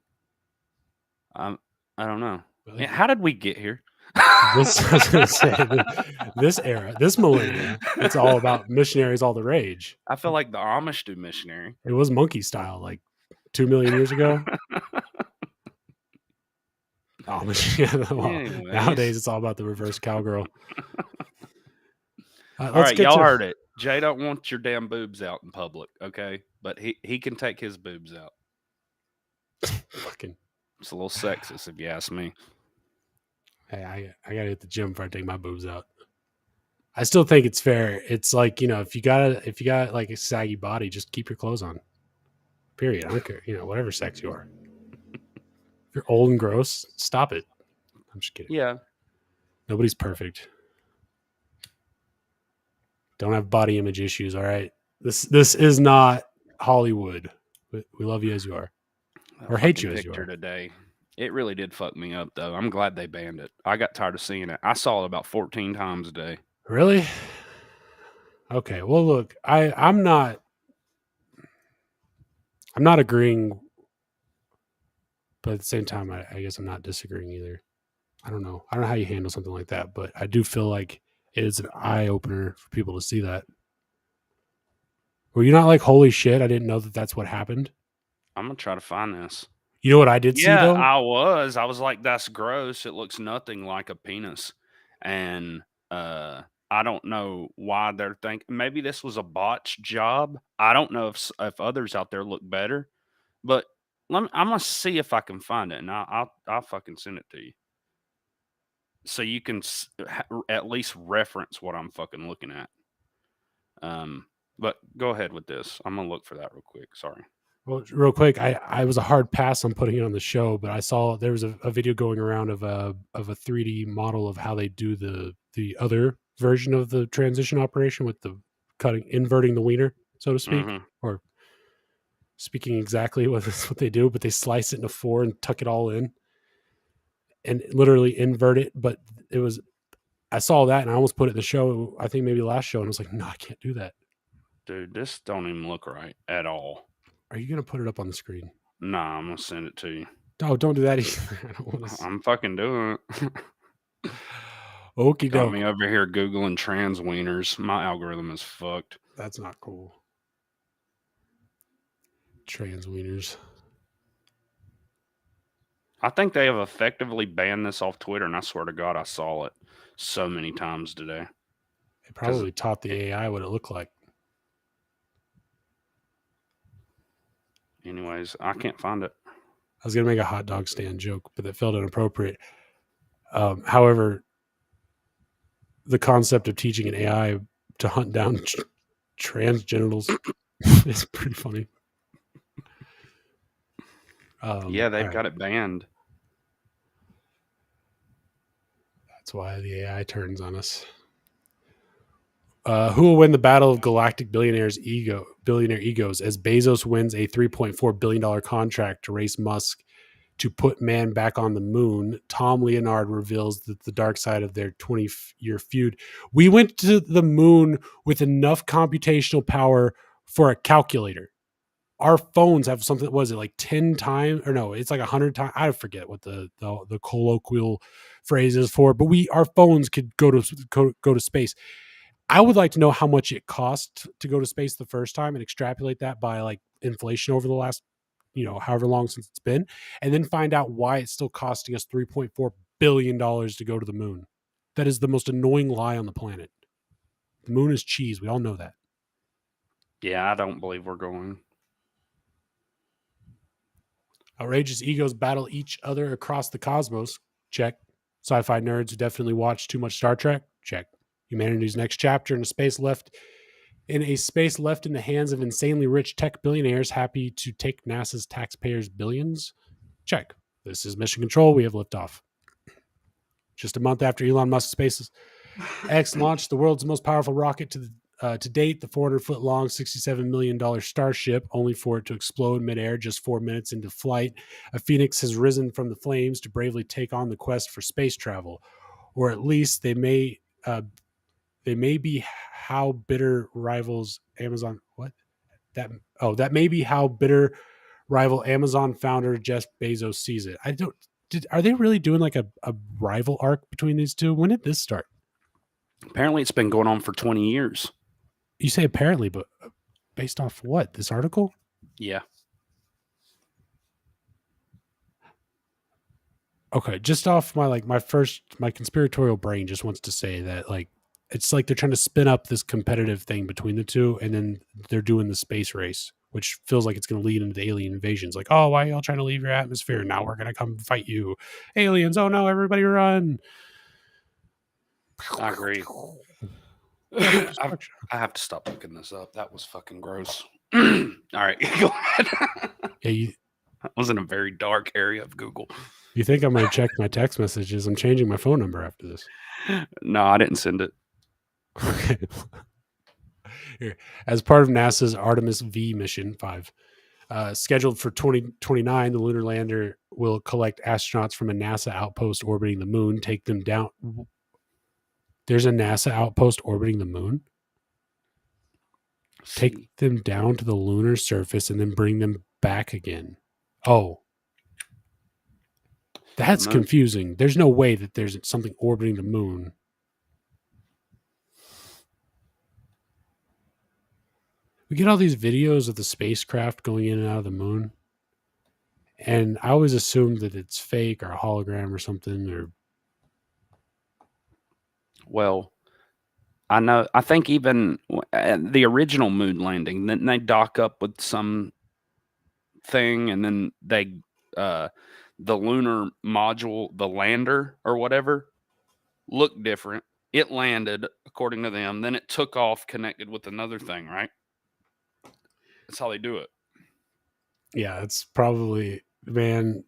S3: I don't know.
S4: Really?
S3: How did we get here?
S4: I was gonna say, this era, this millennium, it's all about missionaries, all the rage.
S3: I feel like the Amish do missionary.
S4: It was monkey style like 2 million years ago. Amish, yeah, well,
S3: Anyways.
S4: nowadays it's all about the reverse cowgirl.
S3: All right, y'all heard it. Jay don't want your damn boobs out in public, okay? But he can take his boobs out.
S4: Fucking,
S3: It's a little sexist, if you ask me.
S4: hey, I gotta hit the gym before I take my boobs out. I still think it's fair. It's like, if you got like a saggy body, just keep your clothes on. Period. I don't care. Whatever sex you are. If you're old and gross, stop it. I'm just kidding.
S3: Yeah.
S4: Nobody's perfect. Don't have body image issues. All right. This is not Hollywood. We love you as you are, or hate you as you are.
S3: Today, it really did fuck me up though. I'm glad they banned it. I got tired of seeing it. I saw it about 14 times a day.
S4: Really? Okay. Well, look, I'm not agreeing, but at the same time, I guess I'm not disagreeing either. I don't know how you handle something like that, but I do feel like it is an eye opener for people to see that. Were you not like, holy shit, I didn't know that that's what happened?
S3: I'm gonna try to find this.
S4: You know what I did see though?
S3: I was like, that's gross. It looks nothing like a penis. And I don't know why they're thinking maybe this was a botched job. I don't know if others out there look better, but I'm gonna see if I can find it, and I'll fucking send it to you, so you can at least reference what I'm fucking looking at. But go ahead with this. I'm gonna look for that real quick. Sorry.
S4: Well, real quick, I was a hard pass on putting it on the show, but I saw there was a video going around of a 3D model of how they do the other version of the transition operation with the inverting the wiener, so to speak, or speaking exactly what they do, but they slice it into 4 and tuck it all in and literally invert it. But I saw that and I almost put it in the show, I think maybe last show, and I was like, no, I can't do that.
S3: Dude, this don't even look right at all.
S4: Are you going to put it up on the screen?
S3: Nah, I'm going to send it to you.
S4: Oh, don't do that either.
S3: I'm fucking doing it.
S4: Okie
S3: Got
S4: doke.
S3: me over here Googling trans wieners. My algorithm is fucked.
S4: That's not cool. Trans wieners.
S3: I think they have effectively banned this off Twitter, and I swear to God, I saw it so many times today.
S4: They probably taught the AI what it looked like.
S3: Anyways, I can't find it.
S4: I was going to make a hot dog stand joke, but that felt inappropriate. However, the concept of teaching an AI to hunt down trans genitals is pretty funny.
S3: Yeah, they've got it banned.
S4: That's why the AI turns on us. Who will win the battle of galactic billionaire egos as Bezos wins a $3.4 billion contract to race Musk to put man back on the moon? Tom Leonard reveals that the dark side of their 20-year feud. We went to the moon with enough computational power for a calculator. Our phones have something, was it like 10 times? Or no, it's like 100 times. I forget what the colloquial phrase is for, but our phones could go to space. I would like to know how much it cost to go to space the first time and extrapolate that by like inflation over the last, however long since it's been, and then find out why it's still costing us $3.4 billion to go to the moon. That is the most annoying lie on the planet. The moon is cheese. We all know that.
S3: Yeah, I don't believe we're going.
S4: Outrageous egos battle each other across the cosmos. Check. Sci-fi nerds who definitely watch too much Star Trek. Check. Humanity's next chapter in a space left in the hands of insanely rich tech billionaires happy to take NASA's taxpayers' billions. Check. This is Mission Control. We have liftoff. Just a month after Elon Musk's SpaceX launched the world's most powerful rocket to date, the 400-foot long, $67 million Starship, only for it to explode midair just 4 minutes into flight. A phoenix has risen from the flames to bravely take on the quest for space travel, or at least they may be how bitter rivals Amazon. What? That may be how bitter rival Amazon founder Jeff Bezos sees it. Are they really doing like a rival arc between these two? When did this start?
S3: Apparently, it's been going on for 20 years.
S4: You say apparently, but based off what? This article?
S3: Yeah.
S4: Okay, just off my conspiratorial brain just wants to say that like it's like they're trying to spin up this competitive thing between the two, and then they're doing the space race, which feels like it's going to lead into the alien invasions. Like, oh, why are y'all trying to leave your atmosphere? Now we're going to come fight you. Aliens, oh no, everybody run.
S3: I agree. I have to stop looking this up. That was fucking gross. All right, go ahead.
S4: Yeah,
S3: I was in a very dark area of Google.
S4: You think I'm going to check my text messages? I'm changing my phone number after this.
S3: No, I didn't send it.
S4: Okay. Here. As part of NASA's Artemis V mission 5, scheduled for 2029, the lunar lander will collect astronauts from a NASA outpost orbiting the moon, take them down. There's a NASA outpost orbiting the moon? Take them down to the lunar surface and then bring them back again. Oh. That's confusing. There's no way that there's something orbiting the moon. We get all these videos of the spacecraft going in and out of the moon. And I always assume that it's fake or a hologram or something.
S3: Well, I think even the original moon landing, then they dock up with some thing, and then they the lunar module, the lander or whatever, looked different. It landed according to them, then it took off, connected with another thing, right? That's how they do it.
S4: Yeah, it's probably, man,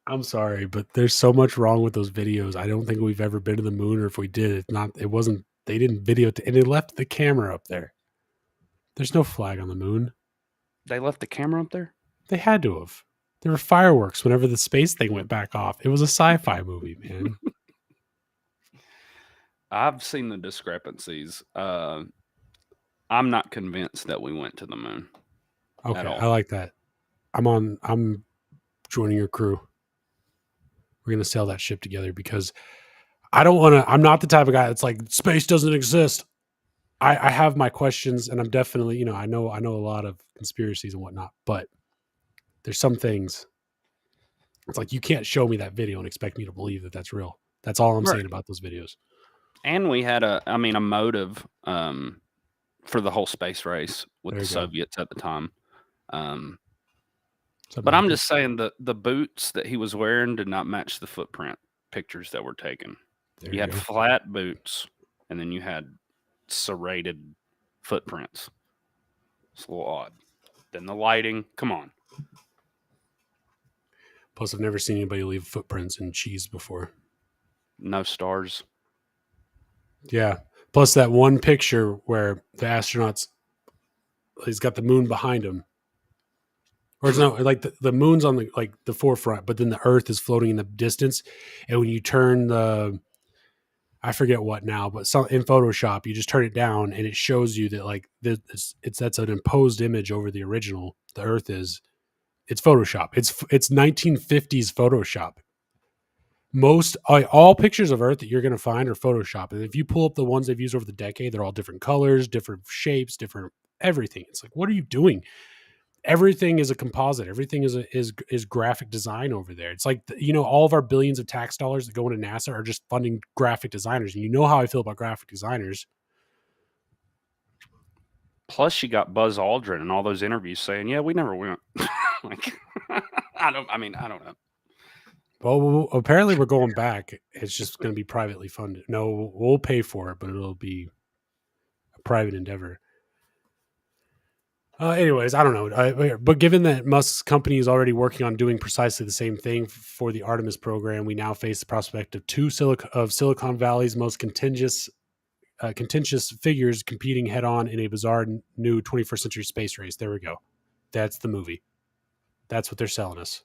S4: I'm sorry, but there's so much wrong with those videos. I don't think we've ever been to the moon, or if we did, they didn't video and they left the camera up there. There's no flag on the moon.
S3: They left the camera up there?
S4: They had to have. There were fireworks whenever the space thing went back off. It was a sci-fi movie, man.
S3: I've seen the discrepancies. I'm not convinced that we went to the moon.
S4: Okay, I like that. I'm joining your crew. We're gonna sail that ship together because I'm not the type of guy that's like, space doesn't exist. I have my questions, and I'm definitely, I know a lot of conspiracies and whatnot, but there's some things. It's like, you can't show me that video and expect me to believe that that's real. That's all I'm saying about those videos.
S3: And we had a motive for the whole space race with the Soviets at the time. But I'm just saying the boots that he was wearing did not match the footprint pictures that were taken. You had flat boots, and then you had serrated footprints. It's a little odd. Then the lighting, come on.
S4: Plus, I've never seen anybody leave footprints in cheese before.
S3: No stars.
S4: Yeah. Plus, that one picture where the astronauts, he's got the moon behind him. Or it's not like the moon's on the forefront, but then the Earth is floating in the distance. And when you turn I forget what now, but in Photoshop, you just turn it down and it shows you that that's an imposed image over the original. The Earth it's Photoshop. It's 1950s Photoshop. All pictures of Earth that you're going to find are Photoshop. And if you pull up the ones they've used over the decade, they're all different colors, different shapes, different everything. It's like, what are you doing? Everything is a composite. Everything is graphic design over there. It's like, all of our billions of tax dollars that go into NASA are just funding graphic designers. And you know how I feel about graphic designers.
S3: Plus, you got Buzz Aldrin and all those interviews saying, "Yeah, we never went." I don't know.
S4: Well, apparently we're going back. It's just going to be privately funded. No, we'll pay for it, but it'll be a private endeavor. Anyways, I don't know. But given that Musk's company is already working on doing precisely the same thing for the Artemis program, we now face the prospect of two of Silicon Valley's most contentious figures competing head-on in a bizarre new 21st century space race. There we go. That's the movie. That's what they're selling us.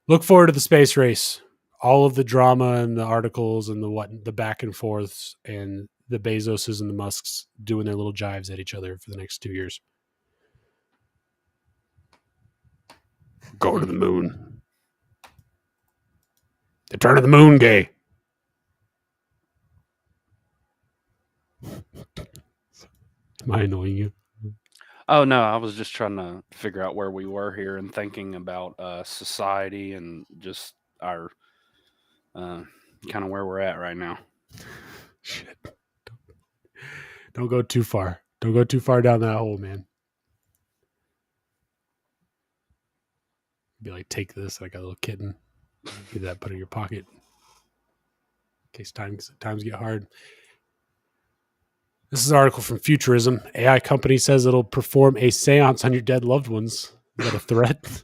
S4: Look forward to the space race. All of the drama and the articles and the back and forths and the Bezoses and the Musks doing their little jives at each other for the next 2 years. Go to the moon. The turn of the moon gay. Am I annoying you?
S3: Oh, no, I was just trying to figure out where we were here and thinking about society and just our kind of where we're at right now.
S4: Shit. Don't go too far. Don't go too far down that hole, man. Be like, take this like a little kitten. Get that, put it in your pocket. In case times get hard. This is an article from Futurism. AI company says it'll perform a seance on your dead loved ones. Is that a threat?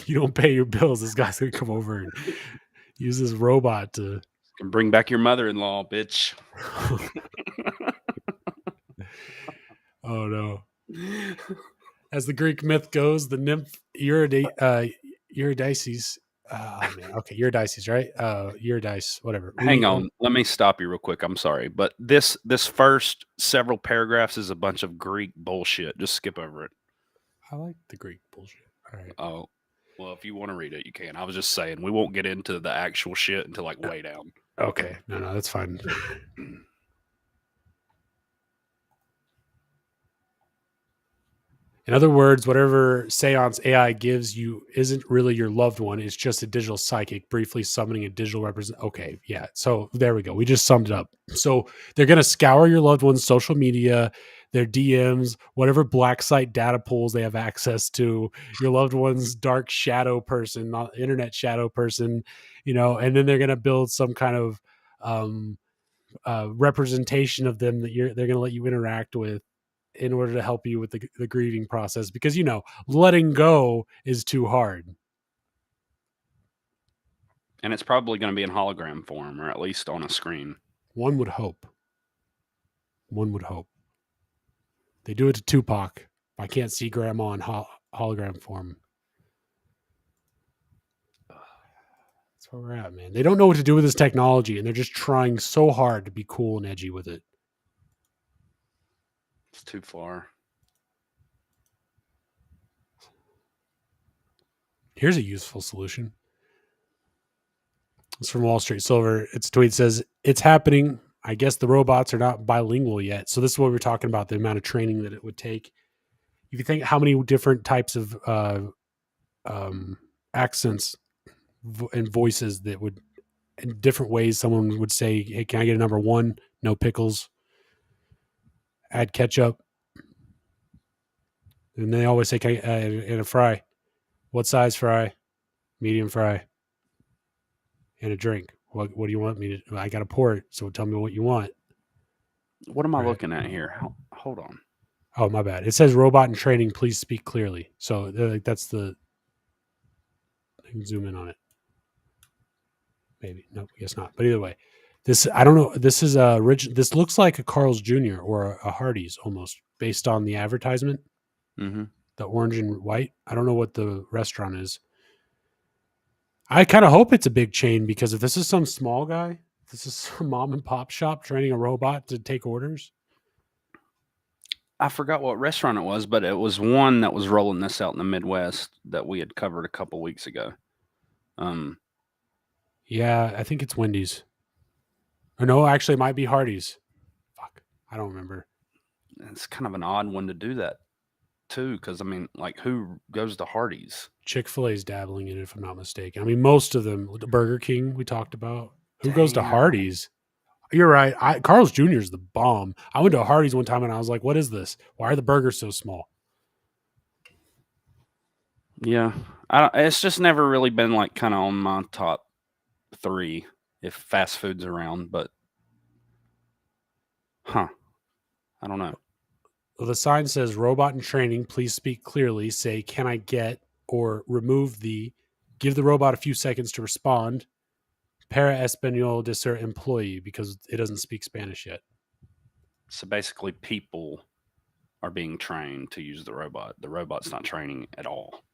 S4: You don't pay your bills, this guy's going to come over and use this robot to...
S3: Can bring back your mother-in-law, bitch.
S4: Oh, no. As the Greek myth goes, the nymph Eurydice... Oh, man. Okay, Eurydice, right? Eurydice, whatever.
S3: Hang on. Let me stop you real quick. I'm sorry. But this first several paragraphs is a bunch of Greek bullshit. Just skip over it.
S4: I like the Greek bullshit. All right.
S3: Oh, well, if you want to read it, you can. I was just saying, we won't get into the actual shit until like way down.
S4: Okay. No, that's fine. In other words, whatever seance AI gives you isn't really your loved one. It's just a digital psychic briefly summoning a digital represent. Okay, yeah. So there we go. We just summed it up. So they're going to scour your loved one's social media, their DMs, whatever black site data pools they have access to, your loved one's dark shadow person, not internet shadow person, and then they're going to build some kind of representation of them that they're going to let you interact with in order to help you with the grieving process, because letting go is too hard.
S3: And it's probably going to be in hologram form, or at least on a screen.
S4: One would hope. They do it to Tupac. I can't see grandma in hologram form. That's where we're at, man. They don't know what to do with this technology, and they're just trying so hard to be cool and edgy with it.
S3: It's too far.
S4: Here's a useful solution. It's from Wall Street Silver. Its tweet says, "It's happening. I guess the robots are not bilingual yet." So this is what we're talking about, the amount of training that it would take. If you think how many different types of accents and voices that would, in different ways, someone would say, "Hey, can I get a number 1? No pickles. Add ketchup." And they always say, "And a fry. What size fry? Medium fry. And a drink. What do you want me to? I got to pour it. So tell me what you want."
S3: What am I looking at here? Hold on.
S4: Oh, my bad. It says robot in training. Please speak clearly. So that's the. I can zoom in on it. Maybe. No, I guess not. But either way, I don't know. This is this looks like a Carl's Jr. or a Hardee's almost, based on the advertisement.
S3: Mm-hmm.
S4: The orange and white. I don't know what the restaurant is. I kind of hope it's a big chain, because if this is some small guy, this is some mom and pop shop training a robot to take orders.
S3: I forgot what restaurant it was, but it was one that was rolling this out in the Midwest that we had covered a couple weeks ago.
S4: Yeah, I think it's Wendy's. Or no, actually, it might be Hardee's. Fuck, I don't remember.
S3: It's kind of an odd one to do that too, because I mean, like, who goes to Hardee's?
S4: Chick-fil-A's dabbling in it, if I'm not mistaken. I mean, most of them. Burger King, we talked about. Who goes to Hardee's? You're right. Carl's Jr. is the bomb. I went to a Hardee's one time and I was like, "What is this? Why are the burgers so small?"
S3: Yeah, it's just never really been like kind of on my top 3 if fast food's around. But, I don't know.
S4: Well, the sign says, "Robot in training. Please speak clearly. Say, can I get or remove the? Give the robot a few seconds to respond. Para español de ser employee," because it doesn't speak Spanish yet.
S3: So basically, people are being trained to use the robot. The robot's not training at all.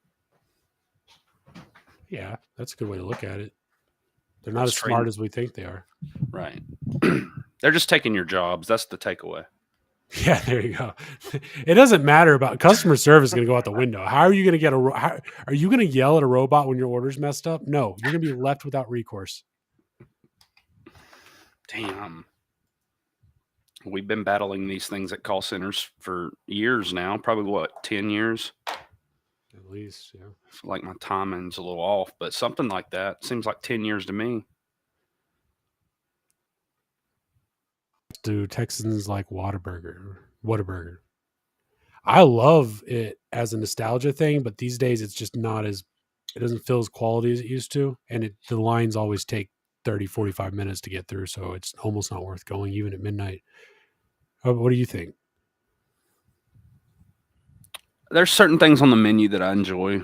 S4: Yeah, that's a good way to look at it. They're not as smart as we think they are.
S3: Right. They're just taking your jobs. That's the takeaway.
S4: Yeah, there you go. It doesn't matter about customer service. Is going to go out the window. How are you going to get are you going to yell at a robot when your order's messed up? No, you're going to be left without recourse.
S3: Damn. We've been battling these things at call centers for years now. Probably 10 years?
S4: At least, yeah.
S3: I feel like my timing's a little off, but something like that. Seems like 10 years to me.
S4: Do Texans like Whataburger? I love it as a nostalgia thing, but these days it's just not as, it doesn't feel as quality as it used to. And the lines always take 30, 45 minutes to get through. So it's almost not worth going even at midnight. What do you think?
S3: There's certain things on the menu that I enjoy,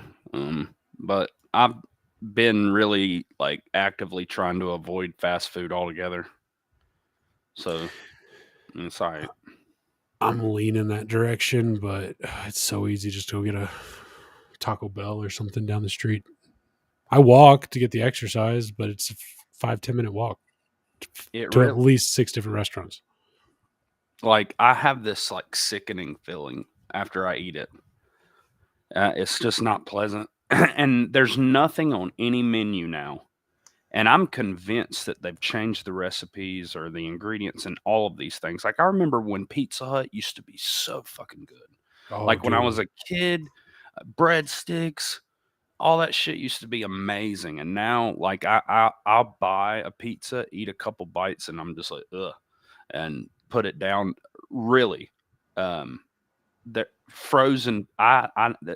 S3: but I've been really like actively trying to avoid fast food altogether. So it's all right.
S4: I'm leaning that direction, but it's so easy just to go get a Taco Bell or something down the street. I walk to get the exercise, but it's a 5-10 minute walk to at least 6 different restaurants.
S3: Like, I have this like sickening feeling after I eat it. It's just not pleasant. And there's nothing on any menu now. And I'm convinced that they've changed the recipes or the ingredients and all of these things. Like, I remember when Pizza Hut used to be so fucking good.
S4: Oh,
S3: Like when I was
S4: dude.
S3: a kid, breadsticks, all that shit used to be amazing. And now, like, I'll buy a pizza, eat a couple bites, and I'm just like, ugh, and put it down. Really, um, the frozen.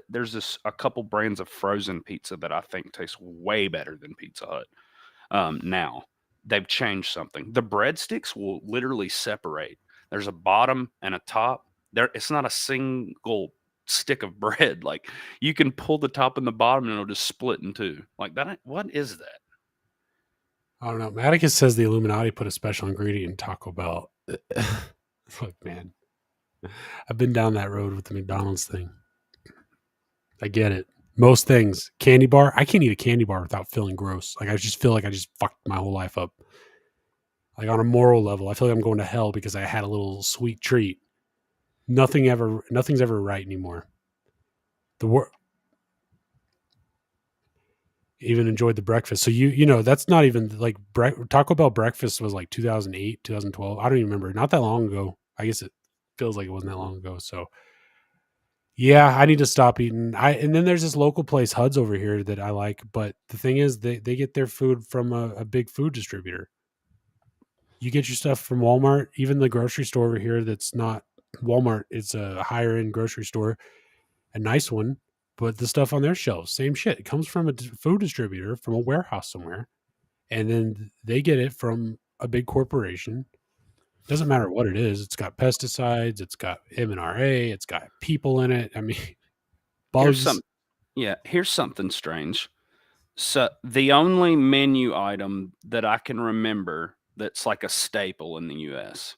S3: There's a couple brands of frozen pizza that I think taste way better than Pizza Hut. Now they've changed something. The breadsticks will literally separate. There's a bottom and a top. It's not a single stick of bread. Like you can pull the top and the bottom, and it'll just split in two. Like that. What is that?
S4: I don't know. Atticus says the Illuminati put a special ingredient in Taco Bell. Look, man, I've been down that road with the McDonald's thing. I get it. Most things, candy bar. I can't eat a candy bar without feeling gross. Like I just feel like I just fucked my whole life up. Like on a moral level, I feel like I'm going to hell because I had a little sweet treat. Nothing's ever right anymore. Even enjoyed the breakfast. So you know that's not even like Taco Bell breakfast was like 2008, 2012. I don't even remember. Not that long ago. I guess it feels like it wasn't that long ago. So yeah, I need to stop eating. And then there's this local place, Hud's over here, that I like. But the thing is, they get their food from a big food distributor. You get your stuff from Walmart, even the grocery store over here that's not Walmart. It's a higher end grocery store, a nice one. But the stuff on their shelves, same shit. It comes from a food distributor from a warehouse somewhere, and then they get it from a big corporation. Doesn't matter what it is. It's got pesticides. It's got MNRA. It's got people in it. I mean,
S3: Here's
S4: bugs.
S3: some. Yeah, here's something strange. So the only menu item that I can remember that's like a staple in the U.S.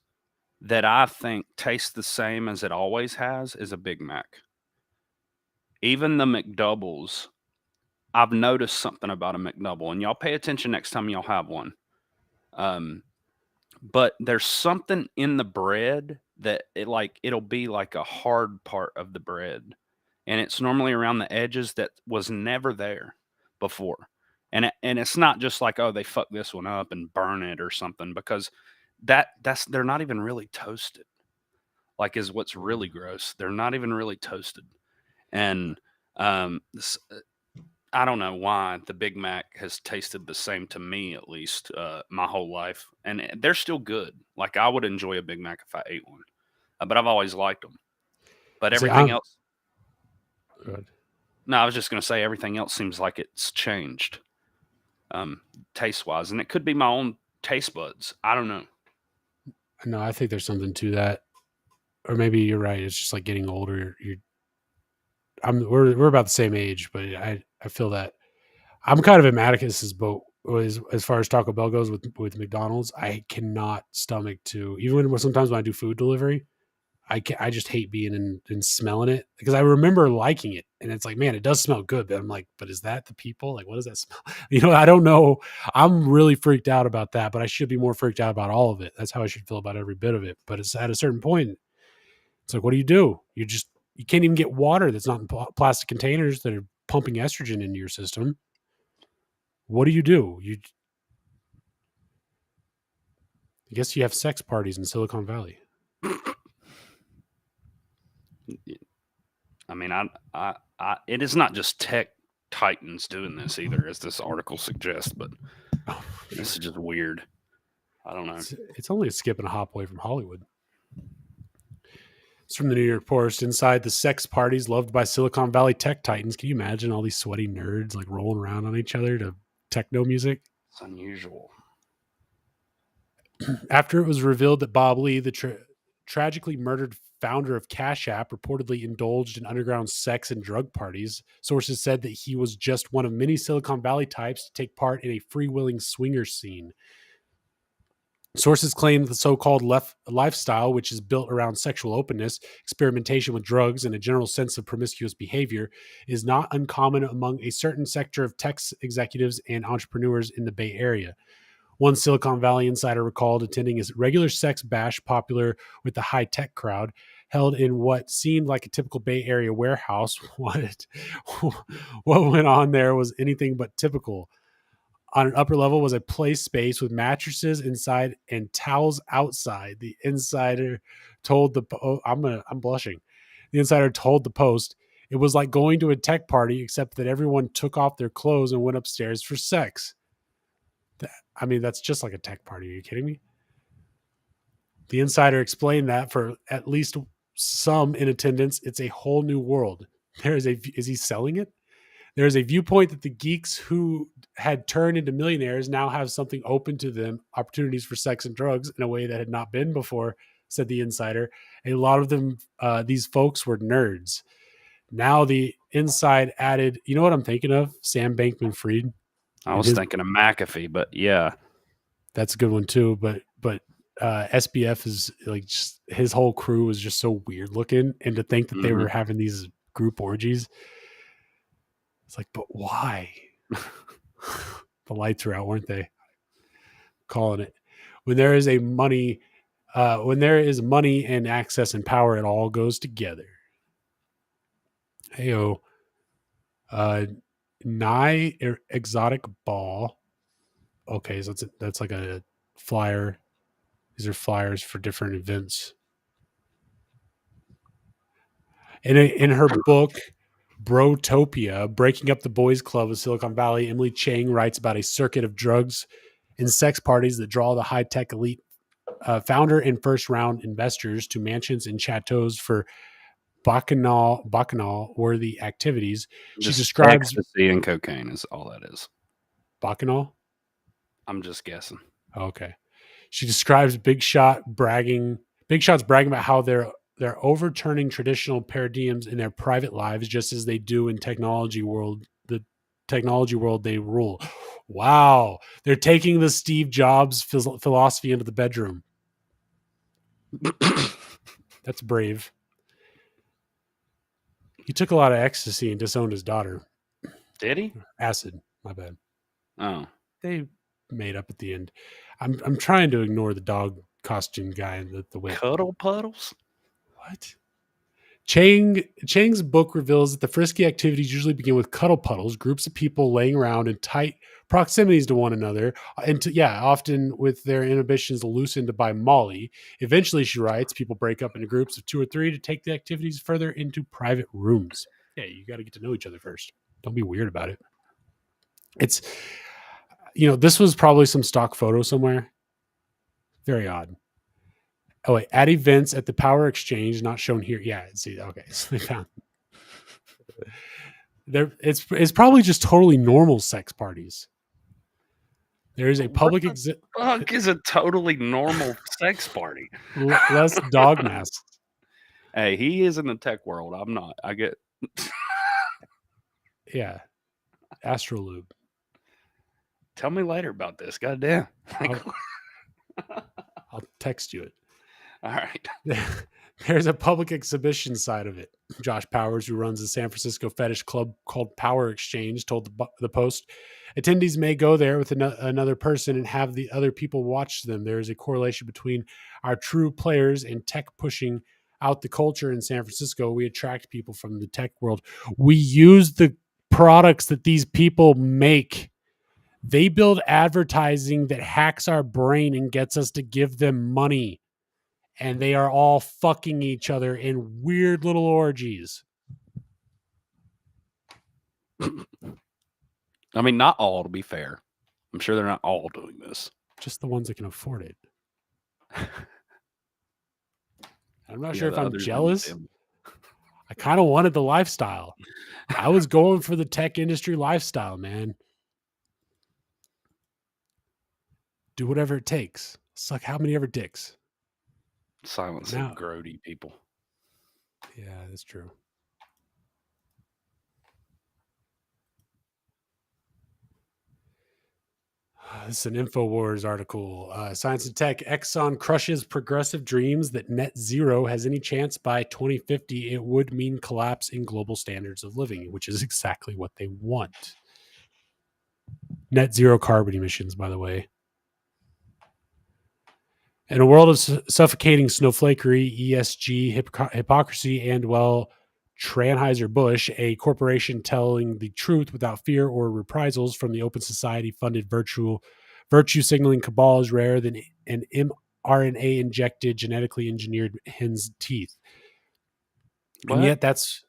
S3: that I think tastes the same as it always has is a Big Mac. Even the McDoubles, I've noticed something about a McDouble, and y'all pay attention next time y'all have one. But there's something in the bread that it'll be like a hard part of the bread, and it's normally around the edges that was never there before. And it's not just like, oh, they fucked this one up and burn it or something, because that's they're not even really toasted. Like is what's really gross. They're not even really toasted. And I don't know why the Big Mac has tasted the same to me, at least my whole life, and they're still good. Like I would enjoy a Big Mac if I ate one, but I've always liked them. But everything else,
S4: Good.
S3: no, I was just going to say everything else seems like it's changed, taste wise, and it could be my own taste buds. I don't know.
S4: No, I think there's something to that, or maybe you're right. It's just like getting older. We're about the same age, but I feel that I'm kind of in Atticus's boat as far as Taco Bell goes with McDonald's. I cannot stomach to even sometimes when I do food delivery, I just hate being and smelling it because I remember liking it and it's like, man, it does smell good, but I'm like, but is that the people? Like, what does that smell? I don't know. I'm really freaked out about that, but I should be more freaked out about all of it. That's how I should feel about every bit of it. But it's at a certain point, it's like, what do? You can't even get water that's not in plastic containers that are pumping estrogen into your system. What do? I guess you have sex parties in Silicon Valley.
S3: I mean, it is not just tech titans doing this either, as this article suggests, but this is just weird. I don't know.
S4: It's only a skip and a hop away from Hollywood. It's from the New York Post. Inside the sex parties loved by Silicon Valley tech titans. Can you imagine all these sweaty nerds like rolling around on each other to techno music?
S3: It's unusual.
S4: After it was revealed that Bob Lee, the tragically murdered founder of Cash App, reportedly indulged in underground sex and drug parties, sources said that he was just one of many Silicon Valley types to take part in a freewheeling swinger scene. Sources claim the so-called lifestyle, which is built around sexual openness, experimentation with drugs, and a general sense of promiscuous behavior, is not uncommon among a certain sector of tech executives and entrepreneurs in the Bay Area. One Silicon Valley insider recalled attending a regular sex bash popular with the high-tech crowd, held in what seemed like a typical Bay Area warehouse. What went on there was anything but typical. On an upper level was a play space with mattresses inside and towels outside. The insider told I'm blushing. The insider told the Post, "It was like going to a tech party, except that everyone took off their clothes and went upstairs for sex." I mean, that's just like a tech party. Are you kidding me? The insider explained that for at least some in attendance, it's a whole new world. Is he selling it? There is a viewpoint that the geeks who had turned into millionaires now have something open to them, opportunities for sex and drugs in a way that had not been before, said the insider. A lot of them, these folks were nerds. Now the inside added, you know what I'm thinking of? Sam Bankman-Fried.
S3: I was thinking of McAfee, but yeah.
S4: That's a good one too. But SBF is like, just, his whole crew was just so weird looking, and to think that they were having these group orgies, it's like, but why? The lights are out, weren't they? Calling it. When there is money and access and power, it all goes together. Heyo. Nye exotic ball. Okay, so that's like a flyer. These are flyers for different events. In her book, Brotopia, Breaking Up the Boys Club of Silicon Valley, Emily Chang writes about a circuit of drugs and sex parties that draw the high-tech elite founder and first-round investors to mansions and chateaus for bacchanal-worthy activities. She describes
S3: ecstasy and cocaine is all that is.
S4: Bacchanal?
S3: I'm just guessing.
S4: Okay. She describes big shots bragging about how they're overturning traditional paradigms in their private lives, just as they do in the technology world they rule. Wow. They're taking the Steve Jobs philosophy into the bedroom. That's brave. He took a lot of ecstasy and disowned his daughter.
S3: Did he?
S4: Acid. My bad.
S3: Oh.
S4: They made up at the end. I'm trying to ignore the dog costume guy, the whip.
S3: Cuddle puddles?
S4: What? Chang's book reveals that the frisky activities usually begin with cuddle puddles, groups of people laying around in tight proximities to one another, and often with their inhibitions loosened by Molly. Eventually, she writes, people break up into groups of 2 or 3 to take the activities further into private rooms. Yeah, you got to get to know each other first. Don't be weird about it. It's, this was probably some stock photo somewhere. Very odd. Oh, wait. At events at the Power Exchange, not shown here. Yeah, see, okay. So they found there. It's probably just totally normal sex parties. There is a public
S3: fuck is a totally normal sex party.
S4: Less dog masks.
S3: Hey, he is in the tech world. I'm not. I get.
S4: Yeah, Astrolube.
S3: Tell me later about this. Goddamn.
S4: I'll text you it.
S3: All right.
S4: There's a public exhibition side of it. Josh Powers, who runs the San Francisco fetish club called Power Exchange, told the Post, attendees may go there with another person and have the other people watch them. There is a correlation between our true players and tech pushing out the culture in San Francisco. We attract people from the tech world. We use the products that these people make. They build advertising that hacks our brain and gets us to give them money. And they are all fucking each other in weird little orgies.
S3: I mean, not all, to be fair. I'm sure they're not all doing this.
S4: Just the ones that can afford it. I'm not sure if I'm jealous. I kind of wanted the lifestyle. I was going for the tech industry lifestyle, man. Do whatever it takes. Suck how many ever dicks.
S3: Silence of grody people.
S4: Yeah, that's true. This is an InfoWars article. Science and Tech. Exxon crushes progressive dreams that net zero has any chance by 2050. It would mean collapse in global standards of living, which is exactly what they want. Net zero carbon emissions, by the way. In a world of suffocating snowflakery, ESG, hypocrisy, and, Tranheuser-Busch, a corporation telling the truth without fear or reprisals from the open society-funded virtue signaling cabal is rarer than an mRNA-injected, genetically engineered hen's teeth. And yet that's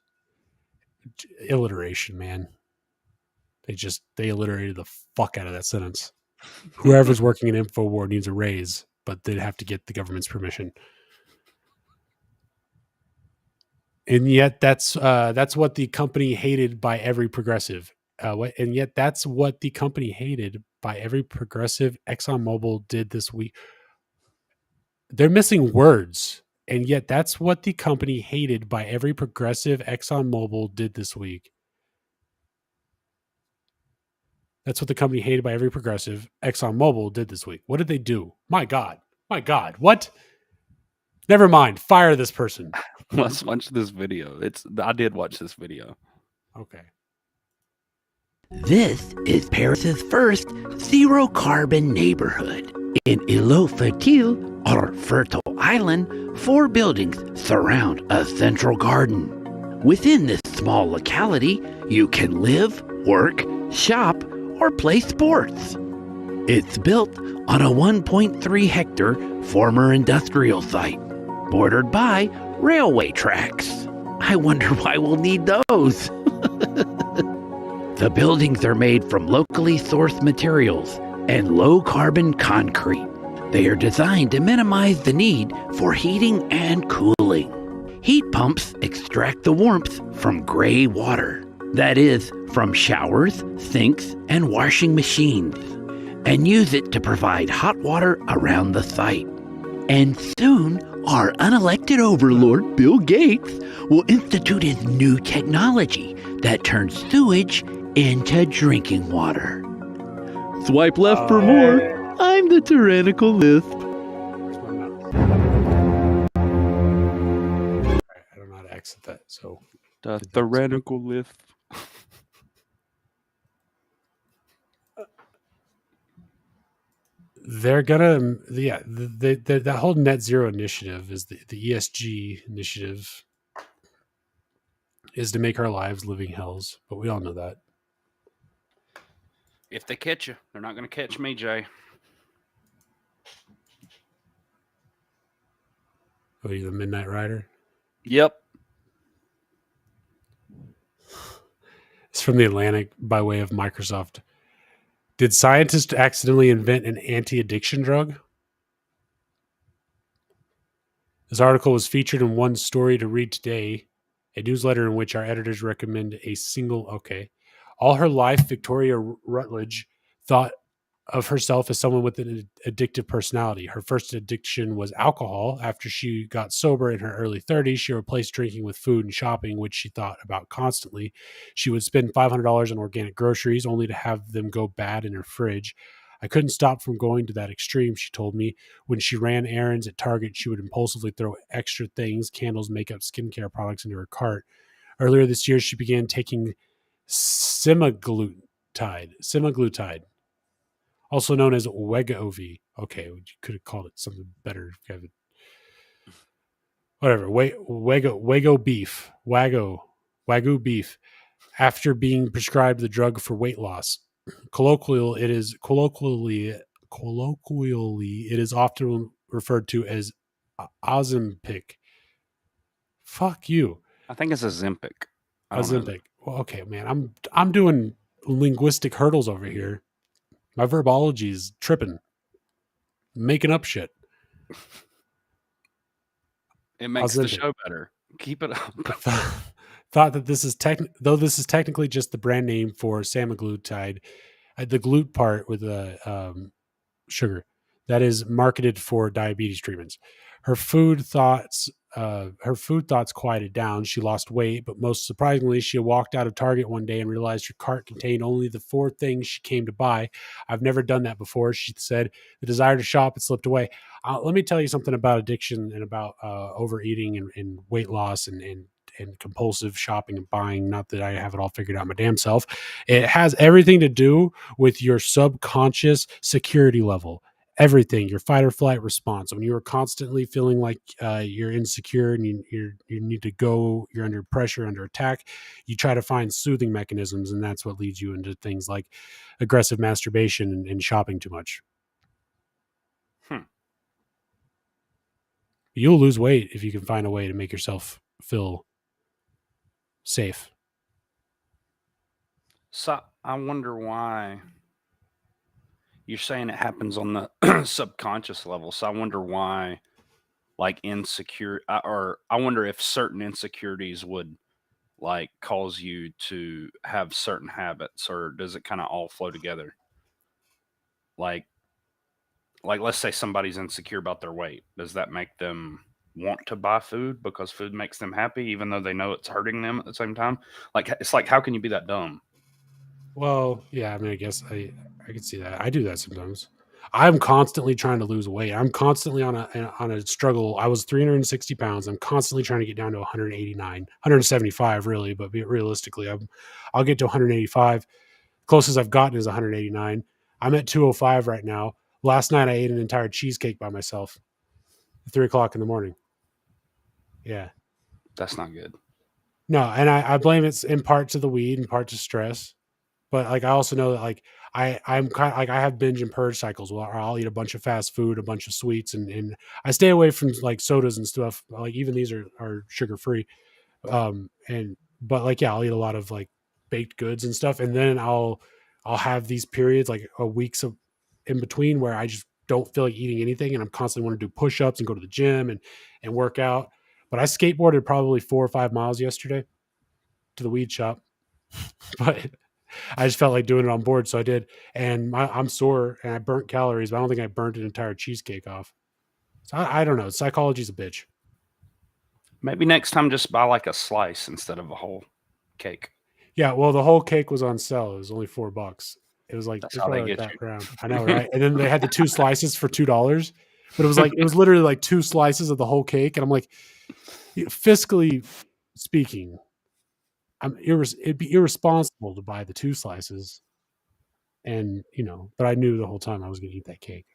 S4: alliteration, man. They alliterated the fuck out of that sentence. Whoever's working in InfoWar needs a raise, but they'd have to get the government's permission. And yet that's what the company hated by every progressive. And yet that's what the company hated by every progressive ExxonMobil did this week. They're missing words. And yet that's what the company hated by every progressive ExxonMobil did this week. That's what the company hated by every progressive ExxonMobil did this week. What did they do? My God. What? Never mind. Fire this person.
S3: Let's watch this video. I did watch this video.
S4: Okay.
S5: This is Paris's first zero-carbon neighborhood. In Îlot Fertile, or Fertile Island, 4 buildings surround a central garden. Within this small locality, you can live, work, shop, or play sports. It's built on a 1.3 hectare former industrial site, bordered by railway tracks. I wonder why we'll need those. The buildings are made from locally sourced materials and low-carbon concrete. They are designed to minimize the need for heating and cooling. Heat pumps extract the warmth from gray water. That is, from showers, sinks, and washing machines, and use it to provide hot water around the site. And soon, our unelected overlord, Bill Gates, will institute his new technology that turns sewage into drinking water. Swipe left for more. I'm the tyrannical lisp.
S4: I don't know how to exit that. So
S3: The tyrannical lift.
S4: they're gonna, that whole net zero initiative is the ESG initiative is to make our lives living hells, but we all know that.
S3: If they catch you, they're not going to catch me, Jay.
S4: Oh, you the Midnight Rider?
S3: Yep.
S4: It's from the Atlantic by way of Microsoft. Did scientists accidentally invent an anti-addiction drug? This article was featured in One Story to Read Today, a newsletter in which our editors recommend a single. Okay. All her life, Victoria Rutledge thought of herself as someone with an addictive personality. Her first addiction was alcohol. After she got sober in her early 30s, she replaced drinking with food and shopping, which she thought about constantly. She would spend $500 on organic groceries only to have them go bad in her fridge. I couldn't stop from going to that extreme, she told me. When she ran errands at Target, she would impulsively throw extra things, candles, makeup, skincare products into her cart. Earlier this year, she began taking semaglutide, also known as Wegovy. Okay, you could have called it something better. Whatever. Wagyu beef. After being prescribed the drug for weight loss, colloquially, it is often referred to as Ozempic. Fuck you.
S3: I think it's a Zempic. I don't know.
S4: Ozempic. Well, okay, man. I'm doing linguistic hurdles over here. My verbology is tripping. Making up shit.
S3: It makes the
S4: Ozempic.
S3: show better. Keep it up.
S4: Thought that this is technically just the brand name for semaglutide, the glute part with the sugar that is marketed for diabetes treatments. Her food thoughts quieted down. She lost weight, but most surprisingly, she walked out of Target one day and realized her cart contained only the 4 things she came to buy. I've never done that before, she said. The desire to shop had slipped away. Let me tell you something about addiction and about overeating and weight loss and compulsive shopping and buying. Not that I have it all figured out my damn self. It has everything to do with your subconscious security level. Everything, your fight or flight response. When you are constantly feeling like you're insecure and you need to go, you're under pressure, under attack, you try to find soothing mechanisms, and that's what leads you into things like aggressive masturbation and shopping too much. You'll lose weight if you can find a way to make yourself feel safe.
S3: So I wonder why you're saying it happens on the subconscious level. So I wonder why, like or I wonder if certain insecurities would like cause you to have certain habits, or does it kind of all flow together? Like let's say somebody's insecure about their weight. Does that make them want to buy food because food makes them happy, even though they know it's hurting them at the same time? Like, it's like, how can you be that dumb?
S4: Well, yeah, I mean, I guess I can see that. I do that sometimes. I'm constantly trying to lose weight. I'm constantly on a struggle. I was 360 pounds. I'm constantly trying to get down to 189, 175 really, but realistically, I'll get to 185. Closest I've gotten is 189. I'm at 205 right now. Last night I ate an entire cheesecake by myself at 3:00 in the morning. Yeah.
S3: That's not good.
S4: No, and I blame it in part to the weed and part to stress. But like I also know that like I'm kind of like I have binge and purge cycles where I'll eat a bunch of fast food, a bunch of sweets, and I stay away from like sodas and stuff. Like even these are sugar free. But like yeah, I'll eat a lot of like baked goods and stuff, and then I'll have these periods like a weeks of in between where I just don't feel like eating anything, and I'm constantly want to do push-ups and go to the gym and work out. But I skateboarded probably 4 or 5 miles yesterday to the weed shop, but I just felt like doing it on board, so I did. And I'm sore and I burnt calories, but I don't think I burnt an entire cheesecake off. So I don't know. Psychology's a bitch.
S3: Maybe next time just buy like a slice instead of a whole cake.
S4: Yeah, well, the whole cake was on sale. It was only $4. It was like
S3: That's
S4: it's
S3: how they
S4: probably like
S3: get
S4: that
S3: you.
S4: round. I know, right? And then they had the 2 slices for $2, but it was literally like 2 slices of the whole cake, and I'm like, fiscally speaking, it'd be irresponsible to buy the 2 slices, and but I knew the whole time I was going to eat that cake.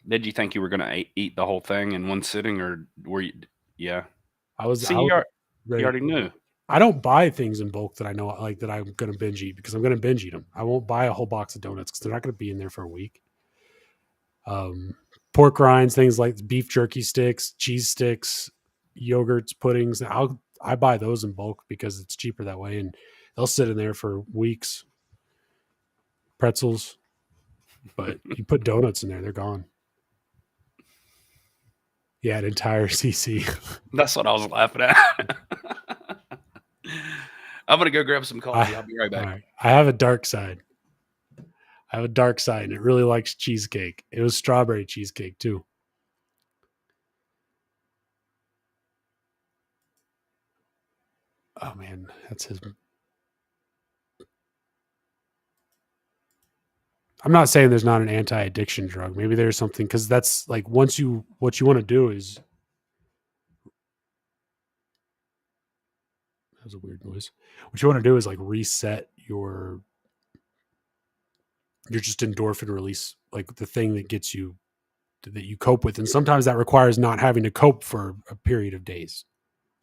S3: Did you think you were going to eat the whole thing in one sitting, or were you? Yeah.
S4: I was.
S3: See,
S4: I
S3: you
S4: was
S3: already knew.
S4: I don't buy things in bulk that I know like that I'm going to binge eat because I'm going to binge eat them. I won't buy a whole box of donuts because they're not going to be in there for a week. Pork rinds, things like beef jerky sticks, cheese sticks, yogurts, puddings. I buy those in bulk because it's cheaper that way, and they'll sit in there for weeks. Pretzels, but you put donuts in there, they're gone. Yeah, an entire CC.
S3: That's what I was laughing at. I'm going to go grab some coffee. I'll be right back.
S4: Right. I have a dark side. And it really likes cheesecake. It was strawberry cheesecake too. Oh man, that's his. I'm not saying there's not an anti-addiction drug. Maybe there's something, because that's like what you want to do is. That was a weird noise. What you want to do is like reset your just endorphin release, like the thing that gets you that you cope with, and sometimes that requires not having to cope for a period of days.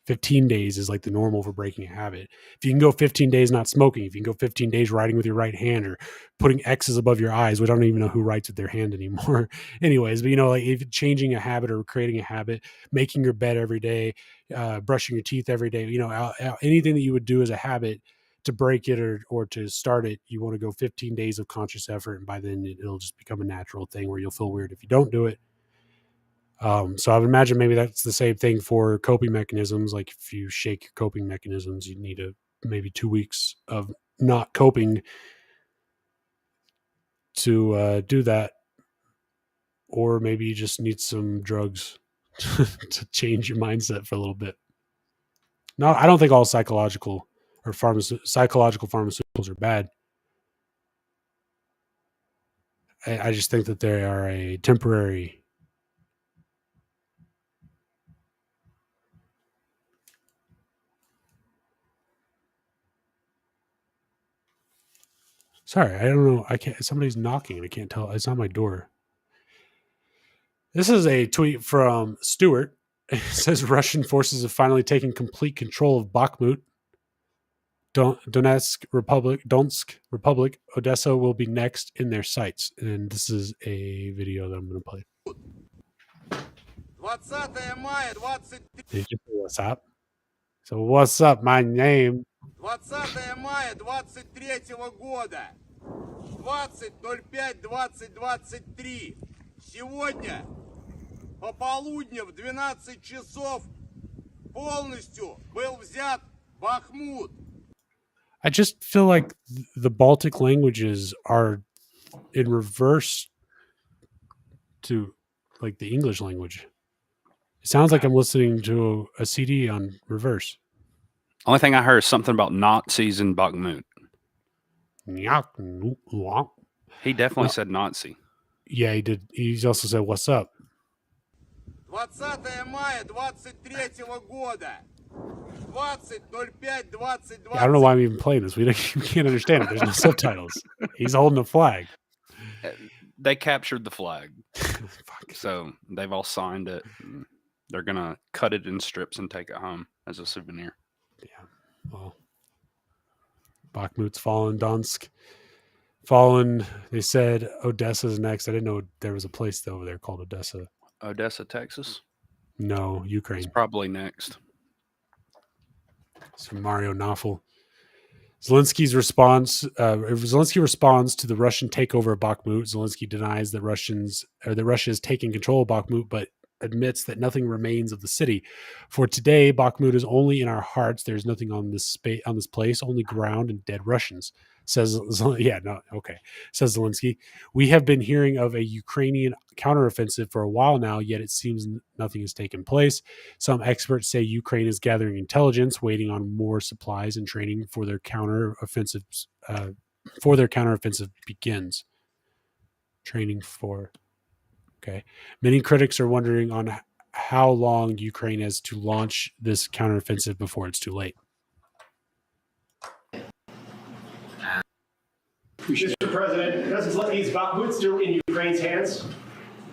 S4: 15 days is like the normal for breaking a habit. If you can go 15 days not smoking, if you can go 15 days writing with your right hand or putting X's above your eyes, which I don't even know who writes with their hand anymore. Anyways, but like if changing a habit or creating a habit, making your bed every day, brushing your teeth every day, anything that you would do as a habit to break it or to start it, you want to go 15 days of conscious effort. And by then it'll just become a natural thing where you'll feel weird if you don't do it. So I would imagine maybe that's the same thing for coping mechanisms. Like if you shake your coping mechanisms, you need maybe 2 weeks of not coping to do that. Or maybe you just need some drugs to change your mindset for a little bit. No, I don't think all psychological pharmaceuticals are bad. I just think that they are a temporary. Sorry, I don't know. I can't. Somebody's knocking and I can't tell. It's on my door. This is a tweet from Stuart. It says Russian forces have finally taken complete control of Bakhmut. Donetsk Republic, Odessa will be next in their sights. And this is a video that I'm going to play. Did you play WhatsApp? So what's up? My name.
S6: 20 мая 23 года. 20.05.2023. Сегодня пополудня в 12 часов полностью был взят Бахмут.
S4: I just feel like the Baltic languages are in reverse to like the English language. It sounds like I'm listening to a CD on reverse.
S3: Only thing I heard is something about Nazis in Bakhmut. He definitely said Nazi.
S4: Yeah, he did. He's also said, "What's up?"
S6: 20 мая 23 года. 20.05.2023.
S4: I don't know why I'm even playing this. We can't understand it. There's no subtitles. He's holding a flag.
S3: They captured the flag,
S4: Fuck.
S3: so they've all signed it. They're gonna cut it in strips and take it home as a souvenir.
S4: Yeah. Well, Bakhmut's fallen. Donsk fallen. They said Odessa's next. I didn't know there was a place over there called Odessa.
S3: Odessa, Texas.
S4: No, Ukraine.
S3: It's probably next.
S4: It's from Mario Knopfel. Zelensky responds to the Russian takeover of Bakhmut. Zelensky denies that Russia is taking control of Bakhmut, but admits that nothing remains of the city. For today, Bakhmut is only in our hearts. There's nothing on this place, only ground and dead Russians. Says Zelensky. We have been hearing of a Ukrainian counteroffensive for a while now, yet it seems nothing has taken place. Some experts say Ukraine is gathering intelligence, waiting on more supplies and training for their counteroffensive begins. Training for. Okay. Many critics are wondering on how long Ukraine has to launch this counteroffensive before it's too late.
S7: Mr. President, is Bakhmut still in Ukraine's hands?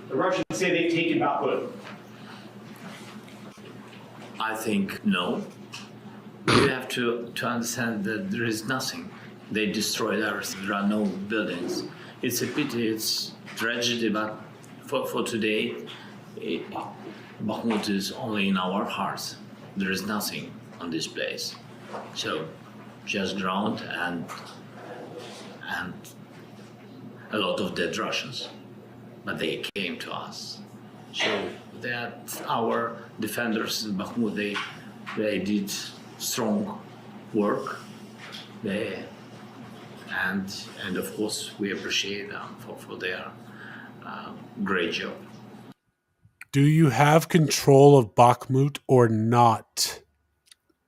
S7: The Russians say they've taken Bakhmut.
S8: I think no. You have to understand that there is nothing. They destroyed everything. There are no buildings. It's a pity, it's tragedy, but for today, Bakhmut is only in our hearts. There is nothing on this place. So, just ground and a lot of dead Russians. But they came to us. So that our defenders in Bakhmut, they did strong work. And of course we appreciate them for their great job.
S4: Do you have control of Bakhmut or not?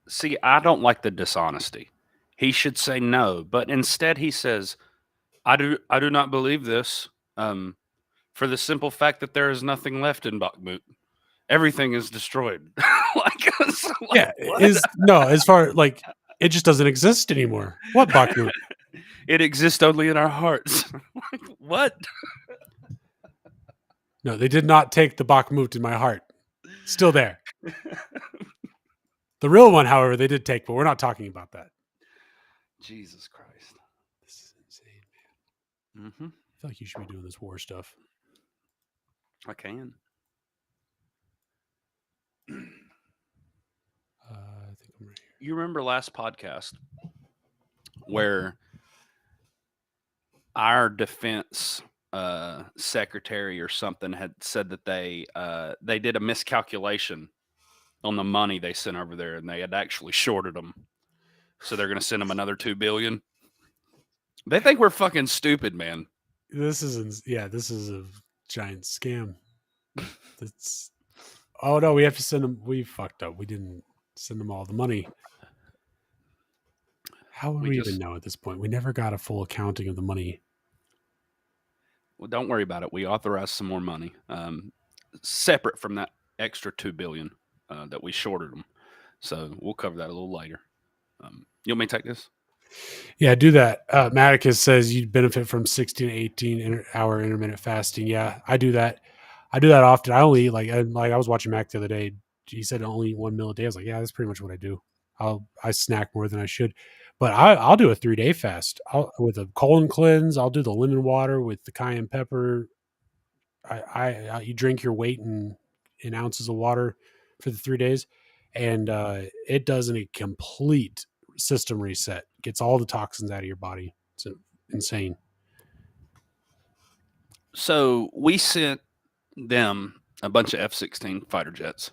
S3: See, I don't like the dishonesty. He should say no, but instead he says, I do not believe this, for the simple fact that there is nothing left in Bakhmut. Everything is destroyed.
S4: As far like it just doesn't exist anymore. What Bakhmut?
S3: It exists only in our hearts. What?
S4: No, they did not take the Bakhmut in my heart. Still there. The real one, however, they did take, but we're not talking about that.
S3: Jesus Christ.
S4: This is insane, man.
S3: Mm-hmm.
S4: I feel like you should be doing this war stuff.
S3: I can.
S4: I think I'm right here.
S3: You remember last podcast where our defense secretary or something had said that they did a miscalculation on the money they sent over there, and they had actually shorted them. So they're going to send them another $2 billion. They think we're fucking stupid, man.
S4: This is a giant scam. Oh no, we have to send them. We fucked up. We didn't send them all the money. How would we even know at this point? We never got a full accounting of the money.
S3: Well, don't worry about it. We authorized some more money, separate from that extra $2 billion that we shorted them. So we'll cover that a little later. You want me to take this?
S4: Yeah, do that. Maticus says you'd benefit from 16 to 18 hour intermittent fasting. Yeah, I do that. I do that often. I only eat I was watching Mac the other day. He said I only eat 1 meal a day. I was like, yeah, that's pretty much what I do. I snack more than I should, but I'll do a 3-day fast with a colon cleanse. I'll do the lemon water with the cayenne pepper. You drink your weight in ounces of water for the 3 days, and it does a complete system reset, gets all the toxins out of your body. It's insane.
S3: So we sent them a bunch of F-16 fighter jets.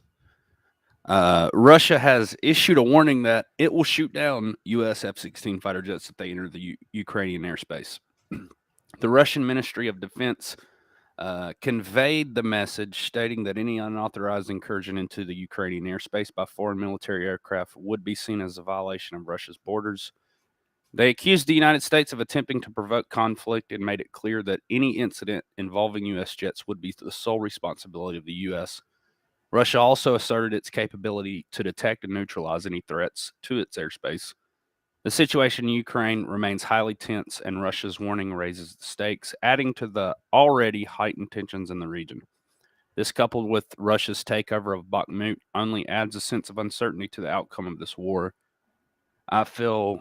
S3: Russia has issued a warning that it will shoot down U.S. F-16 fighter jets if they enter the Ukrainian airspace. The Russian Ministry of Defense conveyed the message stating that any unauthorized incursion into the Ukrainian airspace by foreign military aircraft would be seen as a violation of Russia's borders. They accused the United States of attempting to provoke conflict and made it clear that any incident involving U.S. jets would be the sole responsibility of the U.S. Russia also asserted its capability to detect and neutralize any threats to its airspace. The situation in Ukraine remains highly tense, and Russia's warning raises the stakes, adding to the already heightened tensions in the region. This, coupled with Russia's takeover of Bakhmut, only adds a sense of uncertainty to the outcome of this war. I feel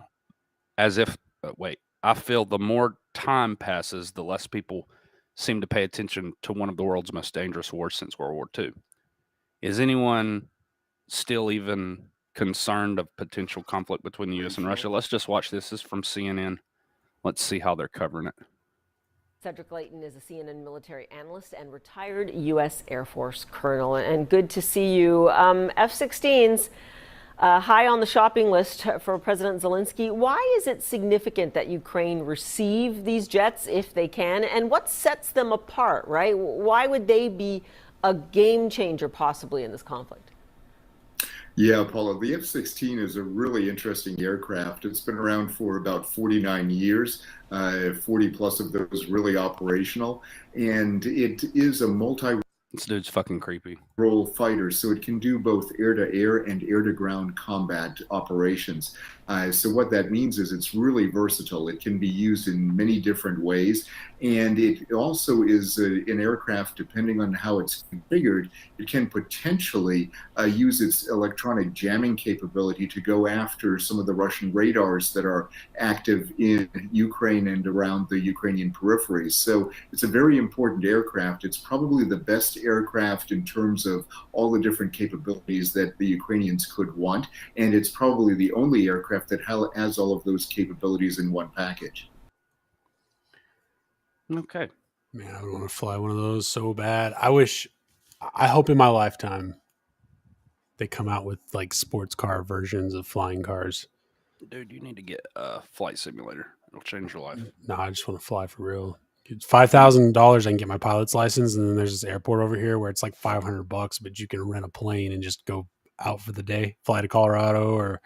S3: the more time passes, the less people seem to pay attention to one of the world's most dangerous wars since World War II. Is anyone still even concerned of potential conflict between the U.S. and Russia? Let's just watch this. This is from CNN. Let's see how they're covering it.
S9: Cedric Layton is a CNN military analyst and retired U.S. Air Force colonel. And good to see you. F-16s, high on the shopping list for President Zelensky. Why is it significant that Ukraine receive these jets if they can? And what sets them apart, right? Why would they be a game changer possibly in this conflict?
S10: Yeah, Paula, the F-16 is a really interesting aircraft. It's been around for about 49 years, 40 plus of those really operational, and it is a
S3: This dude's fucking creepy.
S10: role fighter, so it can do both air-to-air and air-to-ground combat operations. So what that means is it's really versatile. It can be used in many different ways, and it also is an aircraft, depending on how it's configured, it can potentially use its electronic jamming capability to go after some of the Russian radars that are active in Ukraine and around the Ukrainian peripheries. So it's a very important aircraft. It's probably the best aircraft in terms of all the different capabilities that the Ukrainians could want, and it's probably the only aircraft that has all of those capabilities in one package.
S3: Okay.
S4: Man, I would want to fly one of those so bad. I hope in my lifetime they come out with like sports car versions of flying cars.
S3: Dude, you need to get a flight simulator. It'll change your life.
S4: No, I just want to fly for real. $5,000, I can get my pilot's license, and then there's this airport over here where it's like $500, but you can rent a plane and just go out for the day, fly to Colorado or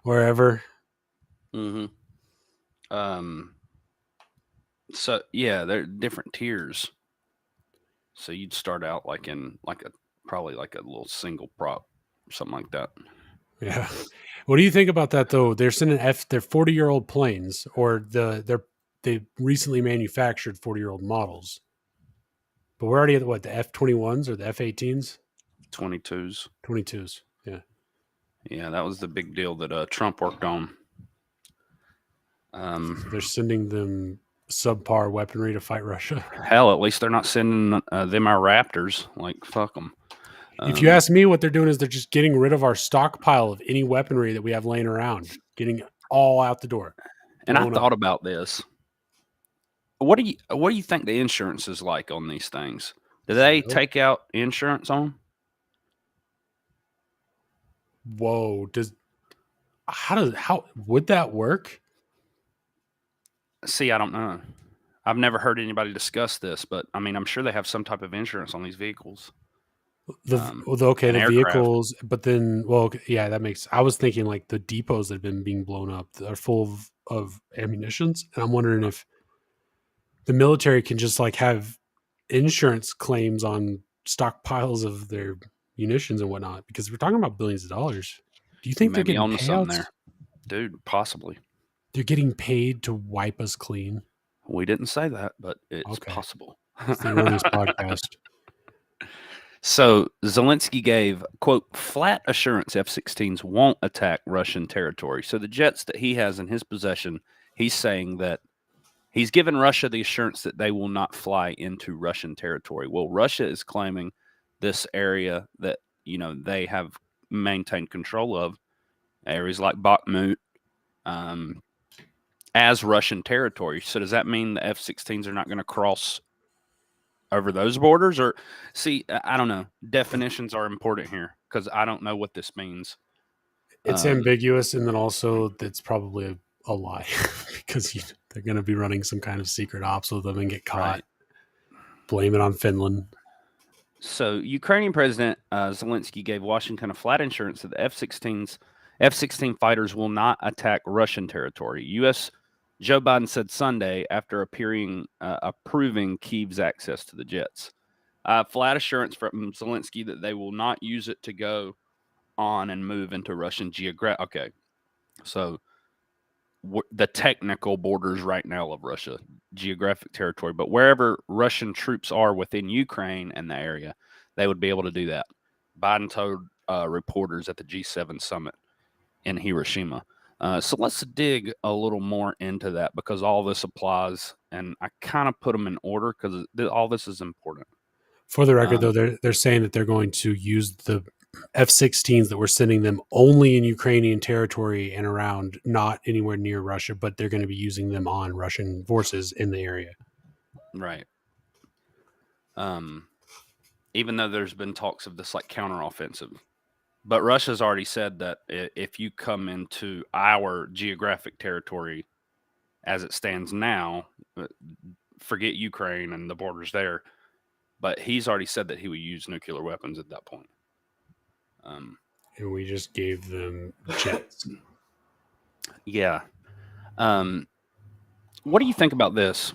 S4: wherever.
S3: Mm-hmm. So yeah, there are different tiers. So you'd start out like in probably like a little single prop, something like that.
S4: Yeah. What do you think about that though? They're sending they're 40-year-old planes, or they recently manufactured 40-year-old models. But we're already at what, the F-21s or the F-18s?
S3: 22s.
S4: 22s. Yeah.
S3: Yeah, that was the big deal that Trump worked on.
S4: So they're sending them subpar weaponry to fight Russia.
S3: Hell, at least they're not sending them our Raptors. Like, fuck them.
S4: If you ask me, what they're doing is they're just getting rid of our stockpile of any weaponry that we have laying around, getting it all out the door.
S3: And I thought about this. What do you think the insurance is like on these things? Do they take out insurance on them?
S4: Whoa! How would that work?
S3: See, I don't know. I've never heard anybody discuss this, but I mean, I'm sure they have some type of insurance on these vehicles.
S4: The vehicles, but then, that makes. I was thinking like the depots that have been being blown up are full of ammunitions, and I'm wondering if the military can just like have insurance claims on stockpiles of their munitions and whatnot, because we're talking about billions of dollars. Do you think they're getting payouts?
S3: There, dude? Possibly.
S4: They're getting paid to wipe us clean.
S3: We didn't say that, but it's possible.
S4: It's the Erroneous Podcast.
S3: So Zelensky gave, quote, flat assurance F-16s won't attack Russian territory. So the jets that he has in his possession, he's saying that he's given Russia the assurance that they will not fly into Russian territory. Well, Russia is claiming this area that, they have maintained control of, areas like Bakhmut, as Russian territory. So does that mean the F-16s are not going to cross over those borders? Or see, I don't know. Definitions are important here because I don't know what this means.
S4: It's ambiguous, and then also that's probably a lie because they're going to be running some kind of secret ops with them and get caught.
S3: Right.
S4: Blame it on Finland.
S3: So Ukrainian President Zelensky gave Washington a flat assurance that the F-16 fighters will not attack Russian territory. U.S. Joe Biden said Sunday after approving Kyiv's access to the jets. Flat assurance from Zelensky that they will not use it to go on and move into Russian geographic. Okay, so the technical borders right now of Russia, geographic territory, but wherever Russian troops are within Ukraine and the area, they would be able to do that. Biden told reporters at the G7 summit in Hiroshima. So let's dig a little more into that because all this applies, and I kind of put them in order because all this is important.
S4: For the record, though, they're saying that they're going to use the F-16s that we're sending them only in Ukrainian territory and around, not anywhere near Russia, but they're going to be using them on Russian forces in the area.
S3: Right. Even though there's been talks of this like counteroffensive, but Russia's already said that if you come into our geographic territory as it stands now, forget Ukraine and the borders there, but he's already said that he would use nuclear weapons at that point.
S4: And we just gave them jets.
S3: Yeah. What do you think about this?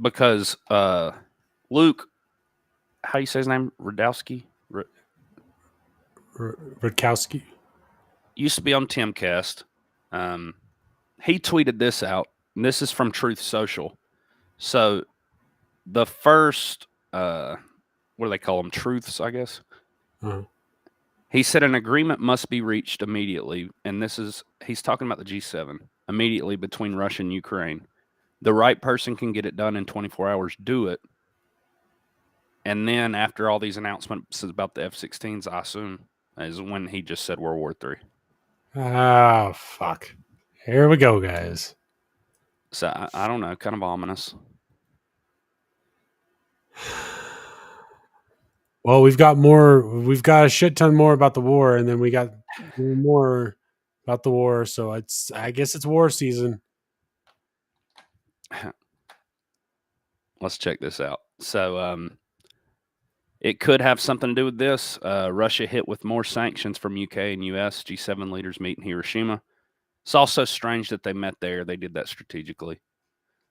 S3: Because Luke, how do you say his name? Rudkowski?
S4: Rudkowski
S3: used to be on Timcast. He tweeted this out, and this is from Truth Social. So the first, what do they call them? Truths, I guess.
S4: Uh-huh.
S3: He said an agreement must be reached immediately, and he's talking about the G7, immediately between Russia and Ukraine. The right person can get it done in 24 hours, do it. And then after all these announcements about the F-16s, I assume, is when he just said World War III.
S4: Oh, fuck. Here we go, guys.
S3: So I don't know, kind of ominous.
S4: Well, we've got a shit ton more about the war, and then we got more about the war. So I guess it's war season.
S3: Let's check this out. So it could have something to do with this. Russia hit with more sanctions from UK and US. G7 leaders meet in Hiroshima. It's also strange that they met there. They did that strategically.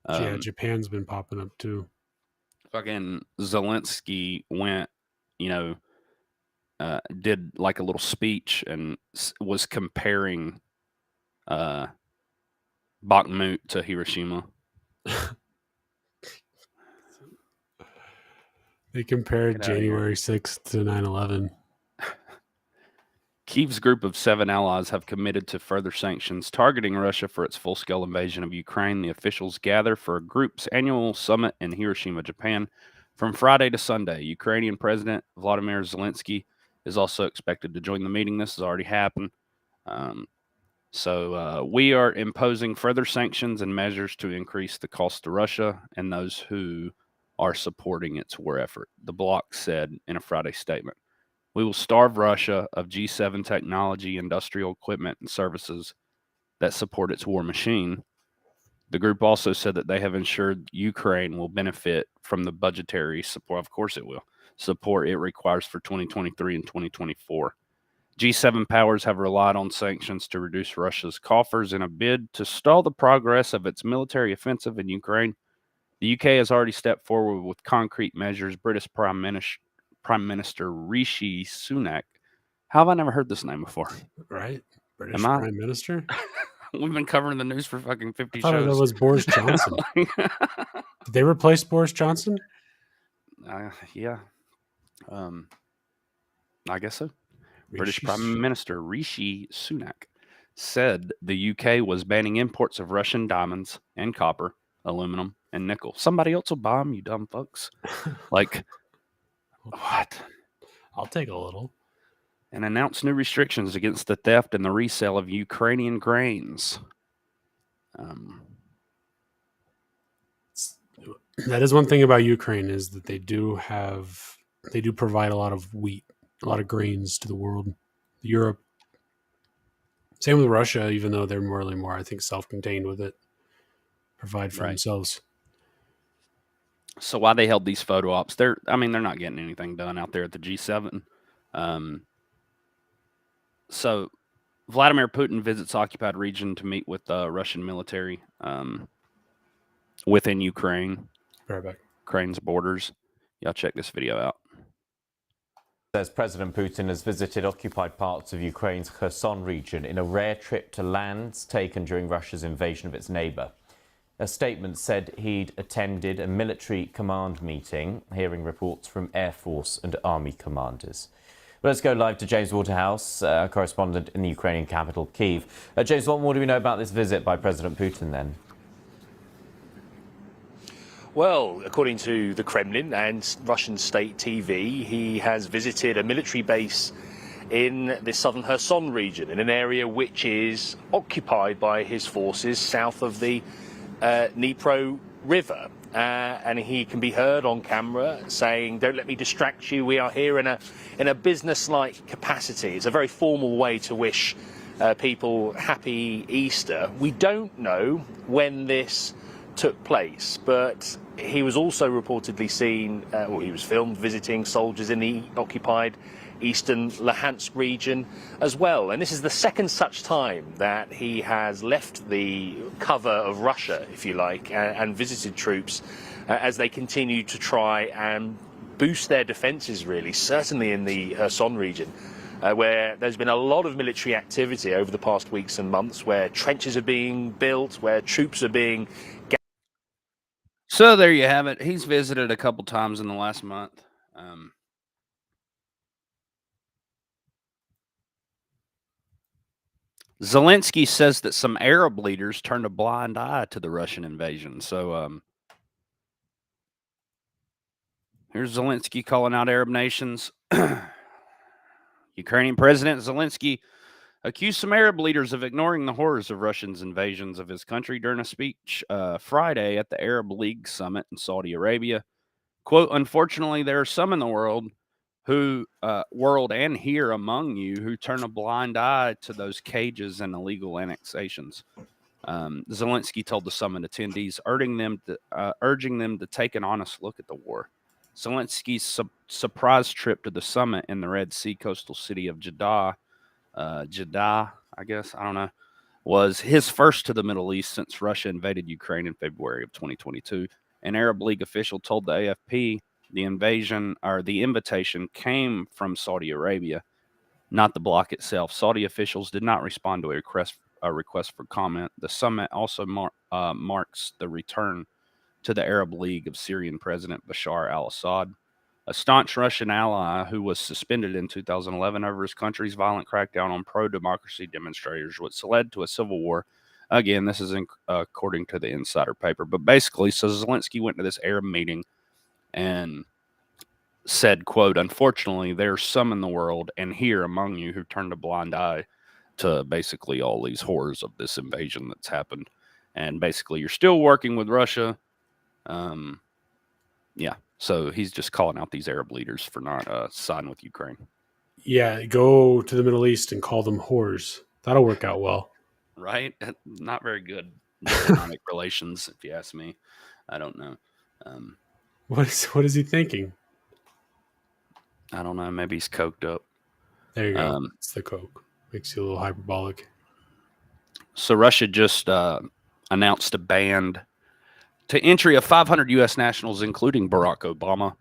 S4: Yeah, Japan's been popping up too.
S3: Fucking Zelensky went, did like a little speech and was comparing Bakhmut to Hiroshima.
S4: They compared January 6th to 9/11.
S3: Kyiv's group of 7 allies have committed to further sanctions targeting Russia for its full-scale invasion of Ukraine. The officials gather for a group's annual summit in Hiroshima, Japan, from Friday to Sunday. Ukrainian President Vladimir Zelensky is also expected to join the meeting. This has already happened. So we are imposing further sanctions and measures to increase the cost to Russia and those who are supporting its war effort, the bloc said in a Friday statement. We will starve Russia of G7 technology, industrial equipment, and services that support its war machine. The group also said that they have ensured Ukraine will benefit from the budgetary support. Of course it will. Support it requires for 2023 and 2024. G7 powers have relied on sanctions to reduce Russia's coffers in a bid to stall the progress of its military offensive in Ukraine. The UK has already stepped forward with concrete measures. British Prime Minister Rishi Sunak. How have I never heard this name before?
S4: Right? British Prime Minister?
S3: We've been covering the news for fucking 50
S4: I thought
S3: shows.
S4: that was Boris Johnson. Did they replace Boris Johnson?
S3: Yeah. I guess so. British
S4: Rishi
S3: Prime Minister Rishi Sunak said the UK was banning imports of Russian diamonds and copper, aluminum, and nickel. Somebody else will buy them, you dumb fucks. Like, what?
S4: I'll take a little.
S3: and announced new restrictions against the theft and the resale of Ukrainian grains.
S4: That is one thing about Ukraine, is that they do provide a lot of wheat, a lot of grains to the world. Europe, same with Russia, even though they're more, I think, self-contained with it, provide for themselves.
S3: So why they held these photo ops? They're not getting anything done out there at the G7. So Vladimir Putin visits occupied region to meet with the Russian military within Ukraine.
S4: Right back.
S3: Ukraine's borders. Y'all check this video out.
S11: Says President Putin has visited occupied parts of Ukraine's Kherson region in a rare trip to lands taken during Russia's invasion of its neighbor. A statement said he'd attended a military command meeting, hearing reports from Air Force and Army commanders. But let's go live to James Waterhouse, correspondent in the Ukrainian capital, Kyiv. James, what more do we know about this visit by President Putin then?
S12: Well, according to the Kremlin and Russian state TV, he has visited a military base in the southern Kherson region, in an area which is occupied by his forces south of the Dnipro River. And he can be heard on camera saying, "Don't let me distract you. We are here in a business-like capacity." It's a very formal way to wish people happy Easter. We don't know when this took place, but he was also reportedly seen, he was filmed visiting soldiers in the occupied eastern Luhansk region as well. And this is the second such time that he has left the cover of Russia, if you like, and visited troops as they continue to try and boost their defences, really, certainly in the Kherson region, where there's been a lot of military activity over the past weeks and months, where trenches are being built, where troops are being...
S3: So there you have it. He's visited a couple times in the last month. Zelensky says that some Arab leaders turned a blind eye to the Russian invasion. So here's Zelensky calling out Arab nations. Ukrainian President Zelensky accused some Arab leaders of ignoring the horrors of Russia's invasions of his country during a speech Friday at the Arab League summit in Saudi Arabia. Quote, "Unfortunately, there are some in the world and here among you who turn a blind eye to those cages and illegal annexations." Zelensky told the summit attendees, urging them to take an honest look at the war. Zelensky's surprise trip to the summit in the Red Sea coastal city of Jeddah, I guess, I don't know, was his first to the Middle East since Russia invaded Ukraine in February of 2022. An Arab League official told the AFP the invitation came from Saudi Arabia, not the bloc itself. Saudi officials did not respond to a request for comment. The summit also marks the return to the Arab League of Syrian President Bashar al-Assad, a staunch Russian ally who was suspended in 2011 over his country's violent crackdown on pro-democracy demonstrators, which led to a civil war. Again, this is according to the Insider paper. But basically, so Zelensky went to this Arab meeting and said, quote, "Unfortunately, there's some in the world and here among you who turned a blind eye to basically all these horrors of this invasion that's happened. And basically, you're still working with Russia." Yeah. So he's just calling out these Arab leaders for not siding with Ukraine.
S4: Yeah, go to the Middle East and call them whores. That'll work out well.
S3: Right? Not very good diplomatic relations, if you ask me. I don't know.
S4: What is he thinking?
S3: I don't know. Maybe he's coked up.
S4: There you go. It's the coke. Makes you a little hyperbolic.
S3: So Russia just announced a ban to entry of 500 U.S. nationals, including Barack Obama.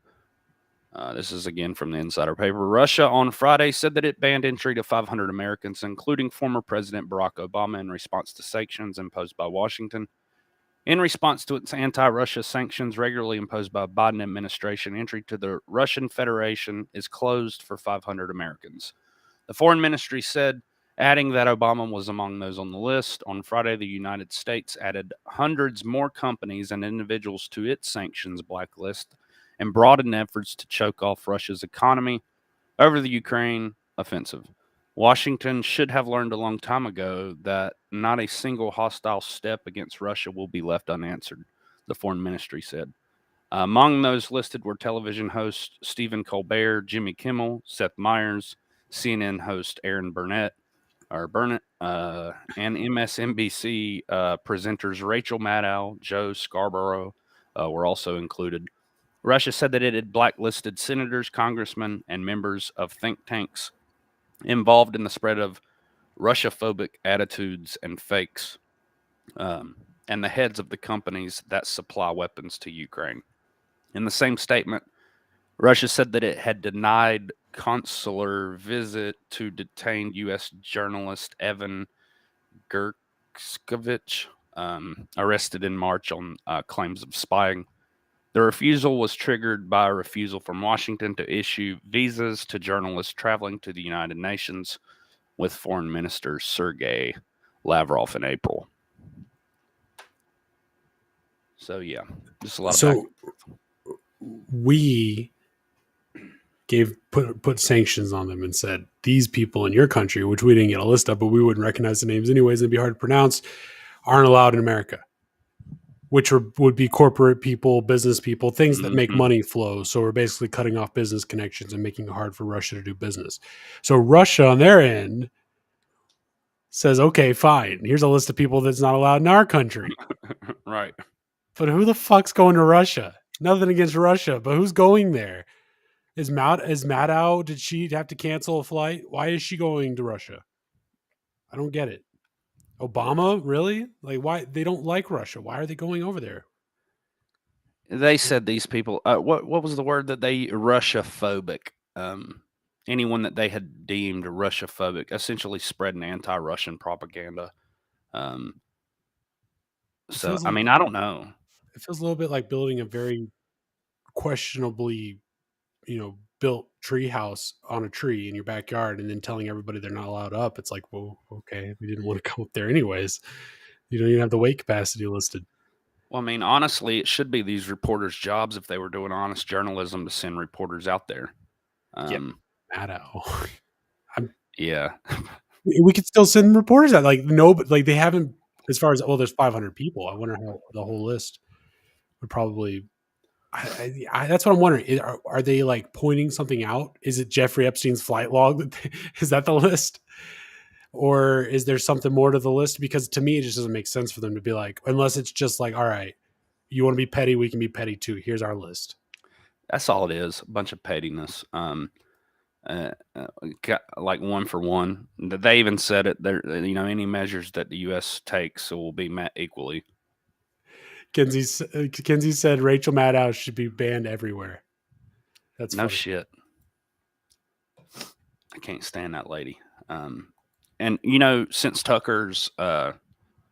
S3: This is again from the Insider paper. Russia on Friday said that it banned entry to 500 Americans, including former President Barack Obama, in response to sanctions imposed by Washington. In response to its anti-Russia sanctions regularly imposed by the Biden administration, entry to the Russian Federation is closed for 500 Americans. The Foreign Ministry said, adding that Obama was among those on the list. On Friday, the United States added hundreds more companies and individuals to its sanctions blacklist and broadened efforts to choke off Russia's economy over the Ukraine offensive. Washington should have learned a long time ago that not a single hostile step against Russia will be left unanswered, the foreign ministry said. Among those listed were television host Stephen Colbert, Jimmy Kimmel, Seth Meyers, CNN host Aaron Burnett, and MSNBC presenters Rachel Maddow, Joe Scarborough were also included. Russia said that it had blacklisted senators, congressmen, and members of think tanks involved in the spread of Russia-phobic attitudes and fakes, and the heads of the companies that supply weapons to Ukraine. In the same statement, Russia said that it had denied consular visit to detained U.S. journalist Evan Gershkovich, arrested in March on claims of spying. The refusal was triggered by a refusal from Washington to issue visas to journalists traveling to the United Nations with Foreign Minister Sergei Lavrov in April. So, yeah, just a lot of back.
S4: We put sanctions on them and said, these people in your country, which we didn't get a list of, but we wouldn't recognize the names anyways, it'd be hard to pronounce, aren't allowed in America, which would be corporate people, business people, things that make money flow. So we're basically cutting off business connections and making it hard for Russia to do business. So Russia on their end says, okay, fine, here's a list of people that's not allowed in our country.
S3: Right.
S4: But who the fuck's going to Russia? Nothing against Russia, but who's going there? Is Maddow, did she have to cancel a flight? Why is she going to Russia? I don't get it. Obama, really? Like, why? They don't like Russia. Why are they going over there?
S3: They said these people, what was the word that they, Russia-phobic. Anyone that they had deemed Russia-phobic, essentially spreading anti-Russian propaganda. So, I mean, I don't know.
S4: It feels a little bit like building a very questionably, built tree house on a tree in your backyard and then telling everybody they're not allowed up. It's like, well, okay, we didn't want to come up there anyways. You don't even have the weight capacity listed.
S3: Well, I mean, honestly, it should be these reporters' jobs if they were doing honest journalism to send reporters out there.
S4: Maddow.
S3: Yeah.
S4: We could still send reporters out. Like, no, but like they haven't, as far as, there's 500 people. I wonder how the whole list would probably, that's what I'm wondering. Are they like pointing something out? Is it Jeffrey Epstein's flight log? Is that the list? Or is there something more to the list? Because to me, it just doesn't make sense for them to be like, unless it's just like, all right, you want to be petty, we can be petty too. Here's our list.
S3: That's all it is. A bunch of pettiness. Like one for one. They even said it there, any measures that the U.S. takes will be met equally.
S4: Kenzie said Rachel Maddow should be banned everywhere. That's
S3: no
S4: funny.
S3: Shit. I can't stand that lady. And since Tucker's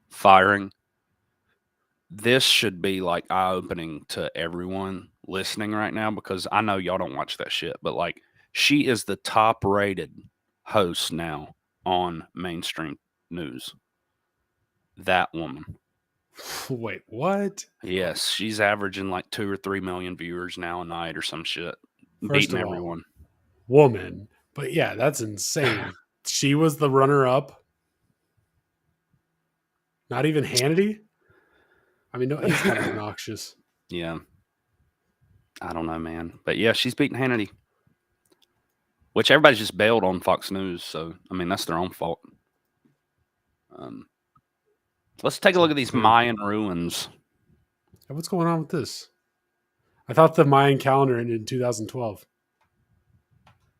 S3: firing, this should be like eye-opening to everyone listening right now, because I know y'all don't watch that shit, but like she is the top-rated host now on mainstream news. That woman.
S4: Wait, what?
S3: Yes, she's averaging like 2 or 3 million viewers now a night or some shit. Beating everyone.
S4: Woman. But yeah, that's insane. She was the runner-up. Not even Hannity? I mean, no, he's kind of obnoxious.
S3: Yeah. I don't know, man. But yeah, she's beating Hannity. Which everybody's just bailed on Fox News. So, I mean, that's their own fault. Let's take a look at these Mayan ruins.
S4: What's going on with this? I thought the Mayan calendar ended in 2012.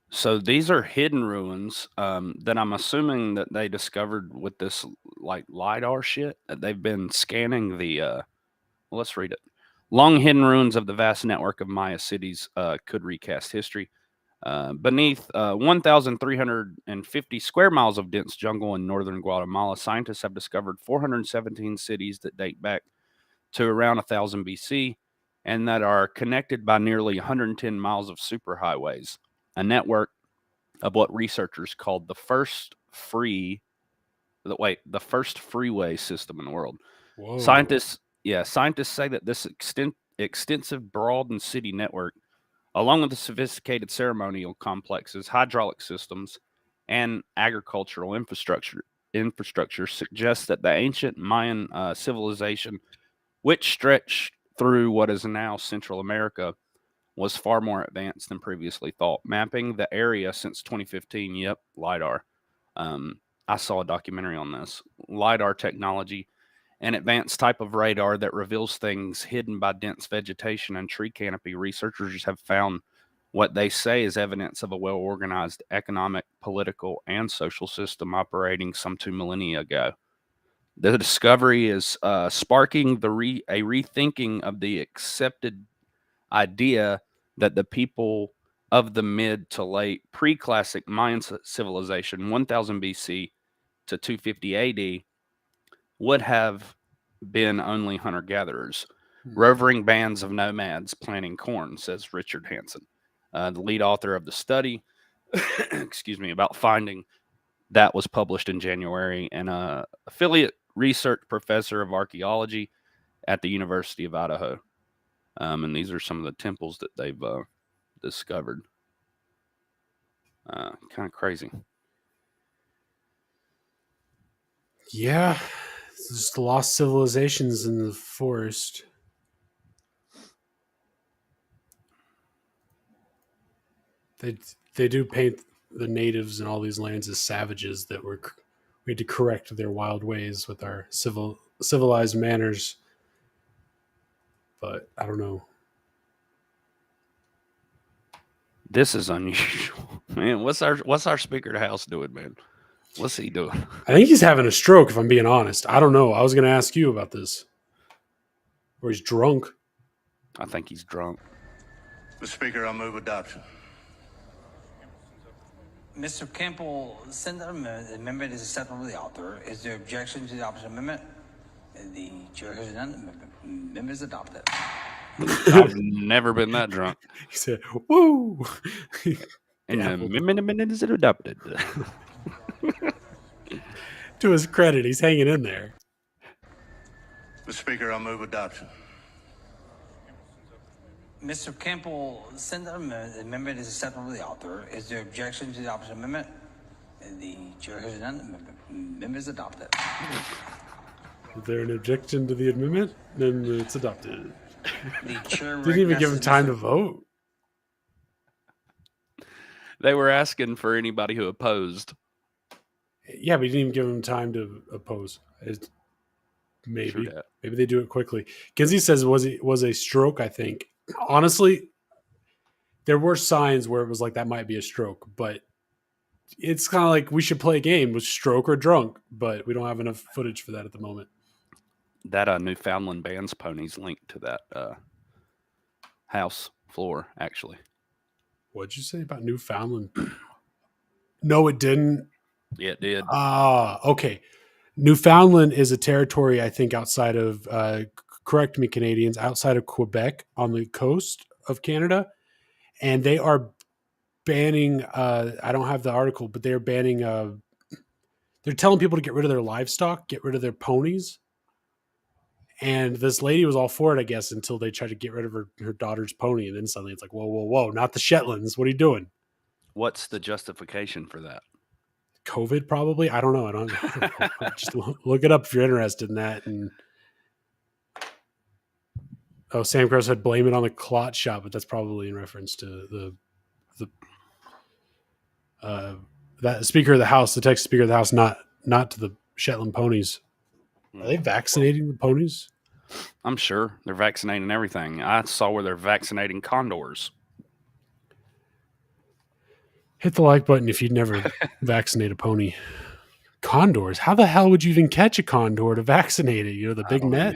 S3: So these are hidden ruins that I'm assuming that they discovered with this like LiDAR shit. They've been scanning the, let's read it. Long hidden ruins of the vast network of Maya cities could recast history. Beneath 1,350 square miles of dense jungle in northern Guatemala, scientists have discovered 417 cities that date back to around 1000 BC and that are connected by nearly 110 miles of superhighways, a network of what researchers called the first freeway system in the world.
S4: Whoa.
S3: Scientists say that this extensive, broad and city network, along with the sophisticated ceremonial complexes, hydraulic systems, and agricultural infrastructure suggests that the ancient Mayan civilization, which stretched through what is now Central America, was far more advanced than previously thought. Mapping the area since 2015, yep, LiDAR. I saw a documentary on this. LiDAR technology, an advanced type of radar that reveals things hidden by dense vegetation and tree canopy. Researchers have found what they say is evidence of a well-organized economic, political, and social system operating some 2 millennia ago. The discovery is sparking a rethinking of the accepted idea that the people of the mid to late pre-classic Mayan civilization, 1000 BC to 250 AD, would have been only hunter-gatherers, rovering bands of nomads planting corn, says Richard Hansen, the lead author of the study, about finding that was published in January, and affiliate research professor of archaeology at the University of Idaho. And these are some of the temples that they've discovered. Kind of crazy.
S4: Yeah, it's just lost civilizations in the forest. They do paint the natives in all these lands as savages that we had to correct their wild ways with our civilized manners. But I don't know.
S3: This is unusual, man. What's our Speaker of the House doing, man? What's he doing?
S4: I think he's having a stroke, if I'm being honest. I don't know. I was going to ask you about this. Or he's drunk.
S3: I think he's drunk.
S6: Mr. Speaker, I move adoption.
S13: Mr. Campbell, send the amendment is acceptable to the author. Is there objection to the opposite amendment? The chair has none. The amendment is adopted.
S3: I've never been that drunk.
S4: He said, "Woo!"
S3: And the amendment is adopted.
S4: To his credit, he's hanging in there.
S6: Mr. Speaker, I move adoption.
S13: Mr. Campbell, send the amendment is acceptable to the author. Is there objection to the opposite amendment? The chair has none. The amendment is adopted.
S4: Is there an objection to the amendment? Then it's adopted.
S13: The chair
S4: didn't even give him time to vote.
S3: They were asking for anybody who opposed.
S4: Yeah, but he didn't even give him time to oppose. Maybe they do it quickly. Kinsey says it was a stroke, I think. Honestly, there were signs where it was like that might be a stroke, but it's kind of like we should play a game with stroke or drunk, but we don't have enough footage for that at the moment.
S3: That Newfoundland band's pony's linked to that house floor, actually.
S4: What'd you say about Newfoundland? No, it didn't.
S3: Yeah, it did.
S4: Okay. Newfoundland is a territory, I think, outside of, correct me, Canadians, outside of Quebec on the coast of Canada. And they are banning, I don't have the article, but they're banning, they're telling people to get rid of their livestock, get rid of their ponies. And this lady was all for it, I guess, until they tried to get rid of her daughter's pony. And then suddenly it's like, whoa, not the Shetlands. What are you doing?
S3: What's the justification for that?
S4: COVID, probably. I don't know. I don't know. Just look it up if you're interested in that. And Sam Crow said blame it on the clot shot, but that's probably in reference to that Speaker of the House, the Texas Speaker of the House, not to the Shetland ponies. Are they vaccinating the ponies?
S3: I'm sure they're vaccinating everything. I saw where they're vaccinating condors.
S4: Hit the like button if you'd never vaccinate a pony. Condors? How the hell would you even catch a condor to vaccinate it? You know, the big net?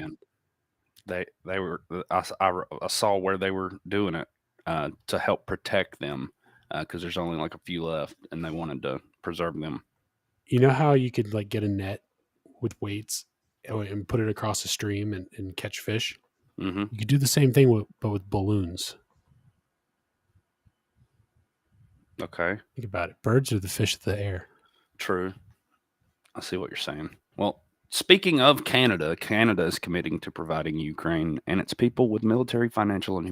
S3: They were. I saw where they were doing it to help protect them because there's only like a few left, and they wanted to preserve them.
S4: You know how you could like get a net with weights and put it across a stream and catch fish?
S3: Mm-hmm.
S4: You could do the same thing but with balloons.
S3: Okay.
S4: Think about it. Birds are the fish of the air.
S3: True. I see what you're saying. Well, speaking of Canada, Canada is committing to providing Ukraine and its people with military, financial, and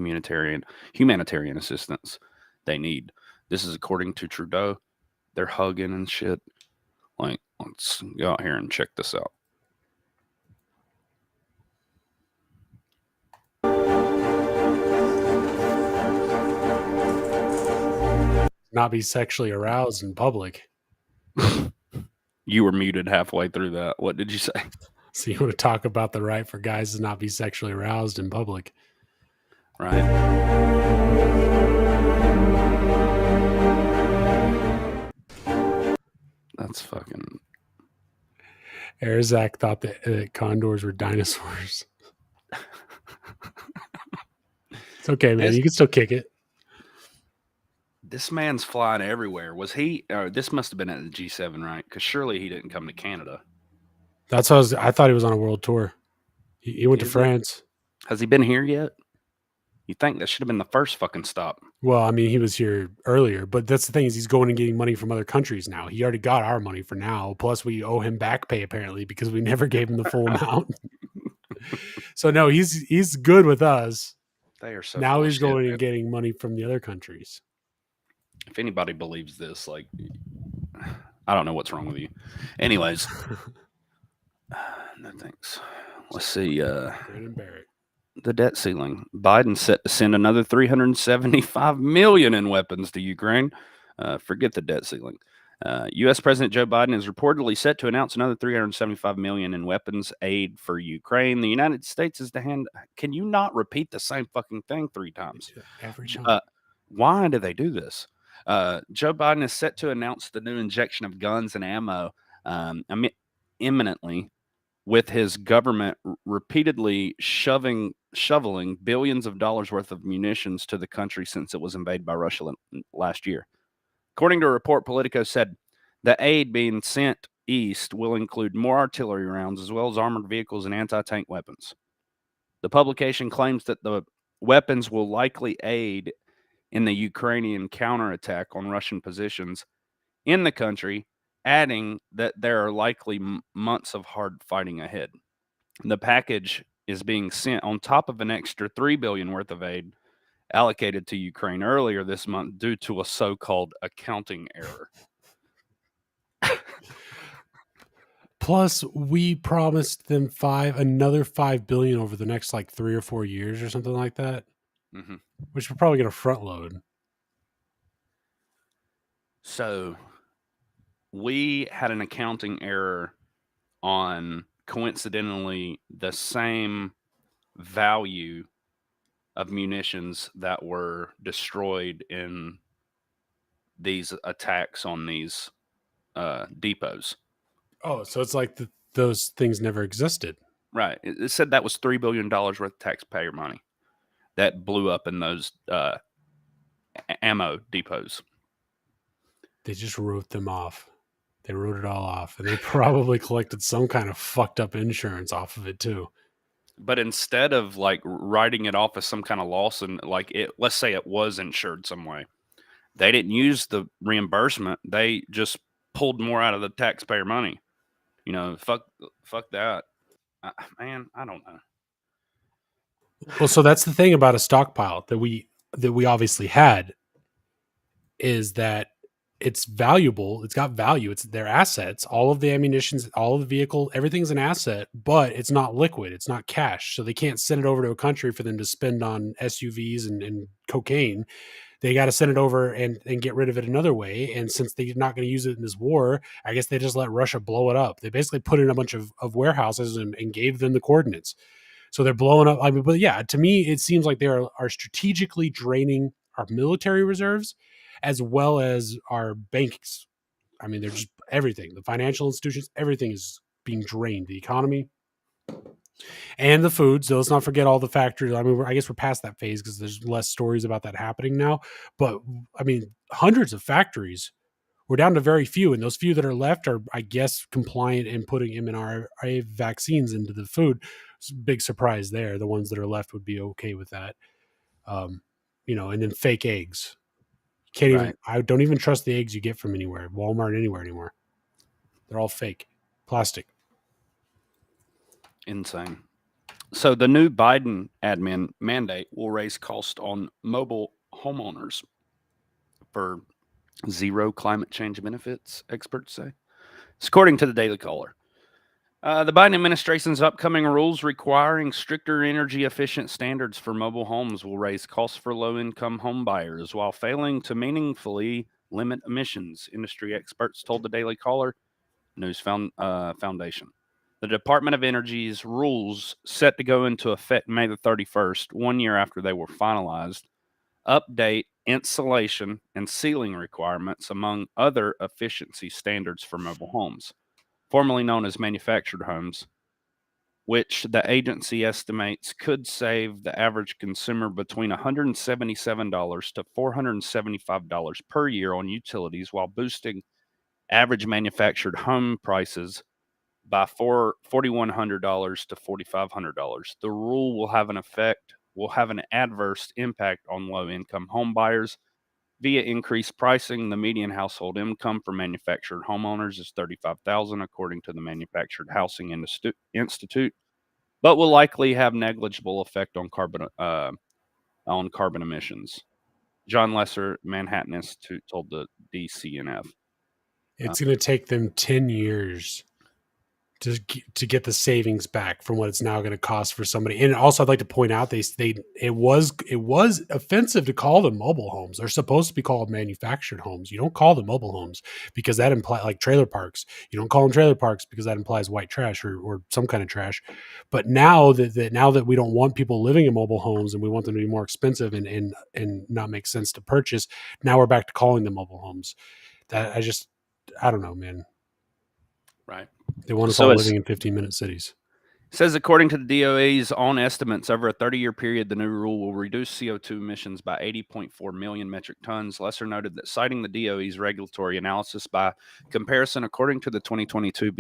S3: humanitarian assistance they need. This is according to Trudeau. They're hugging and shit. Like, let's go out here and check this out.
S4: Not be sexually aroused in public.
S3: You were muted halfway through that. What did you say?
S4: So you want to talk about the right for guys to not be sexually aroused in public.
S3: Right. That's fucking...
S4: Arzak thought that condors were dinosaurs. It's okay, man. You can still kick it.
S3: This man's flying everywhere. Was he... this must have been at the G7, right? Because surely he didn't come to Canada.
S4: That's what I thought he was on a world tour. He went to France.
S3: Has he been here yet? You think that should have been the first fucking stop.
S4: Well, I mean, he was here earlier, but that's the thing is he's going and getting money from other countries now. He already got our money for now. Plus, we owe him back pay apparently because we never gave him the full amount. So no, he's good with us.
S3: They are so
S4: now he's going
S3: shit,
S4: and getting money from the other countries.
S3: If anybody believes this, like, I don't know what's wrong with you. Anyways, no thanks. Let's see.
S4: Brandon Barrett.
S3: The debt ceiling. Biden set to send another $375 million in weapons to Ukraine. Forget the debt ceiling. U.S. President Joe Biden is reportedly set to announce another $375 million in weapons aid for Ukraine. The United States is to hand. Can you not repeat the same fucking thing 3 times?
S4: Every time.
S3: Why do they do this? Joe Biden is set to announce the new injection of guns and ammo imminently, with his government repeatedly shoveling billions of dollars worth of munitions to the country since it was invaded by Russia last year. According to a report, Politico said the aid being sent east will include more artillery rounds as well as armored vehicles and anti-tank weapons. The publication claims that the weapons will likely aid in the Ukrainian counterattack on Russian positions in the country, adding that there are likely months of hard fighting ahead. The package is being sent on top of an extra $3 billion worth of aid allocated to Ukraine earlier this month due to a so-called accounting error.
S4: Plus, we promised them another $5 billion over the next like 3 or 4 years or something like that, which we're probably going to front load.
S3: So we had an accounting error on coincidentally the same value of munitions that were destroyed in these attacks on these depots.
S4: Oh, so it's like those things never existed.
S3: Right. It said that was $3 billion worth of taxpayer money that blew up in those ammo depots.
S4: They just wrote them off. They wrote it all off, and they probably collected some kind of fucked up insurance off of it too.
S3: But instead of like writing it off as some kind of loss and like it, let's say it was insured some way, they didn't use the reimbursement. They just pulled more out of the taxpayer money. You know, fuck that. Man, I don't know.
S4: Well, so that's the thing about a stockpile that we obviously had is that it's valuable. It's got value. It's their assets. All of the ammunitions, all of the vehicle, everything's an asset, but it's not liquid. It's not cash. So they can't send it over to a country for them to spend on SUVs and cocaine. They got to send it over and get rid of it another way. And since they're not going to use it in this war, I guess they just let Russia blow it up. They basically put in a bunch of warehouses and gave them the coordinates. So they're blowing up. I mean, but yeah, to me, it seems like they are strategically draining our military reserves as well as our banks. I mean, they're just everything. The financial institutions, everything is being drained. The economy and the food. So let's not forget all the factors. I mean, I guess we're past that phase because there's less stories about that happening now. But I mean, hundreds of factories. We're down to very few, and those few that are left are, I guess, compliant in putting mRNA vaccines into the food. It's a big surprise there. The ones that are left would be okay with that. And then fake eggs. Can't even. I don't even trust the eggs you get from anywhere, Walmart, anywhere anymore. They're all fake, plastic.
S3: Insane. So the new Biden admin mandate will raise cost on mobile homeowners for Zero climate change benefits, experts say. It's according to the Daily Caller. The Biden administration's upcoming rules requiring stricter energy efficient standards for mobile homes will raise costs for low income home buyers while failing to meaningfully limit emissions, industry experts told the Daily Caller News Foundation. The Department of Energy's rules, set to go into effect May the 31st, 1 year after they were finalized, update insulation and ceiling requirements, among other efficiency standards for mobile homes, formerly known as manufactured homes, which the agency estimates could save the average consumer between $177 to $475 per year on utilities while boosting average manufactured home prices by $4,100 to $4,500. The rule will have an adverse impact on low-income home buyers via increased pricing. The median household income for manufactured homeowners is $35,000, according to the Manufactured Housing Institute, but will likely have negligible effect on carbon emissions. John Lesser, Manhattan Institute, told the DCNF.
S4: It's going to take them 10 years to get the savings back from what it's now going to cost for somebody. And also, I'd like to point out it was offensive to call them mobile homes. They're supposed to be called manufactured homes. You don't call them mobile homes because that implies, like trailer parks. You don't call them trailer parks because that implies white trash or some kind of trash. But now that we don't want people living in mobile homes and we want them to be more expensive and not make sense to purchase, now we're back to calling them mobile homes. That I don't know, man.
S3: Right.
S4: They want us all living in 15-minute cities.
S3: Says, according to the DOE's own estimates, over a 30-year period, the new rule will reduce CO2 emissions by 80.4 million metric tons. Lesser noted that, citing the DOE's regulatory analysis by comparison, according to the 2022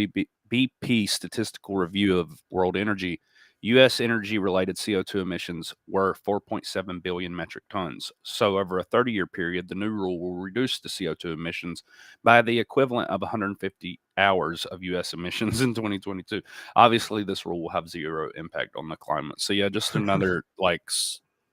S3: BP Statistical Review of World Energy, U.S. energy-related CO2 emissions were 4.7 billion metric tons. So over a 30-year period, the new rule will reduce the CO2 emissions by the equivalent of 150 hours of U.S. emissions in 2022. Obviously, this rule will have zero impact on the climate. So yeah, just another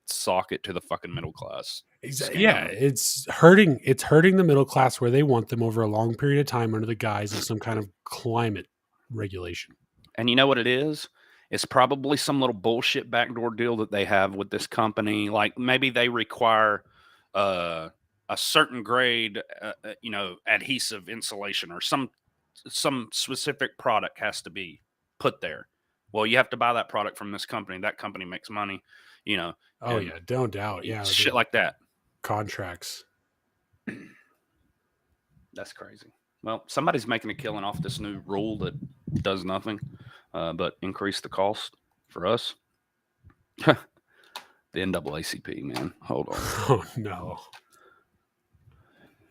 S3: socket to the fucking middle class.
S4: Exactly. Yeah, it's hurting the middle class where they want them over a long period of time under the guise of some kind of climate regulation.
S3: And you know what it is? It's probably some little bullshit backdoor deal that they have with this company. Like maybe they require a certain grade, adhesive insulation or some specific product has to be put there. Well, you have to buy that product from this company. That company makes money,
S4: Oh yeah, don't doubt. Yeah,
S3: shit like that.
S4: Contracts.
S3: That's crazy. Well, somebody's making a killing off this new rule that does nothing but increase the cost for us. The NAACP, man. Hold on.
S4: Oh no.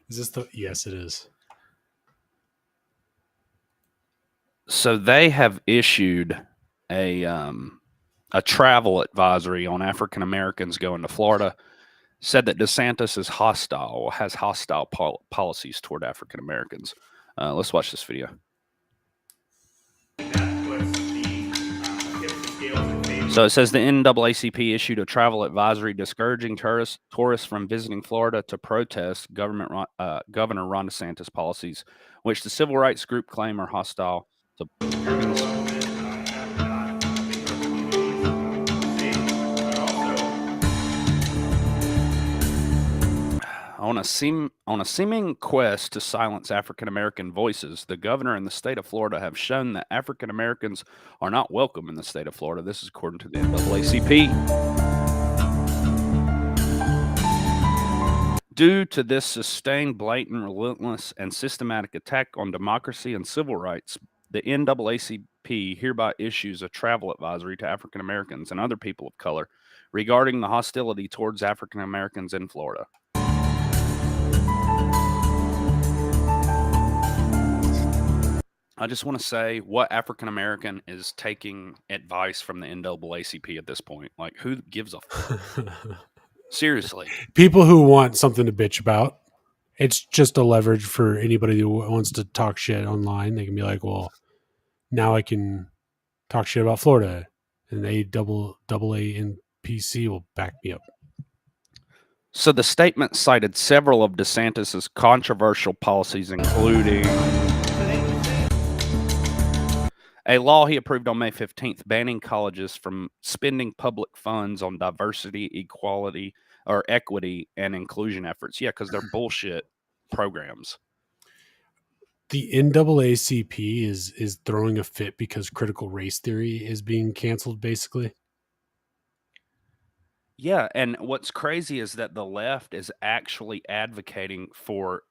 S4: Is this yes, it is.
S3: So they have issued a travel advisory on African Americans going to Florida. Said that DeSantis is has hostile policies toward African Americans. Let's watch this video. So it says the NAACP issued a travel advisory discouraging tourists from visiting Florida to protest Governor Ron DeSantis policies, which the civil rights group claim are hostile to. On a seeming quest to silence African American voices, the governor and the state of Florida have shown that African Americans are not welcome in the state of Florida. This is according to the NAACP. Due to this sustained, blatant, relentless, and systematic attack on democracy and civil rights, the NAACP hereby issues a travel advisory to African Americans and other people of color regarding the hostility towards African Americans in Florida. I just want to say, what African American is taking advice from the NAACP at this point? Like, who gives a fuck? Seriously.
S4: People who want something to bitch about. It's just a leverage for anybody who wants to talk shit online. They can be like, well, now I can talk shit about Florida, and AA and PC will back me up.
S3: So the statement cited several of DeSantis's controversial policies, including a law he approved on May 15th banning colleges from spending public funds on diversity, equality, or equity and inclusion efforts. Yeah, because they're bullshit programs.
S4: The NAACP is throwing a fit because critical race theory is being canceled, basically.
S3: Yeah, and what's crazy is that the left is actually advocating for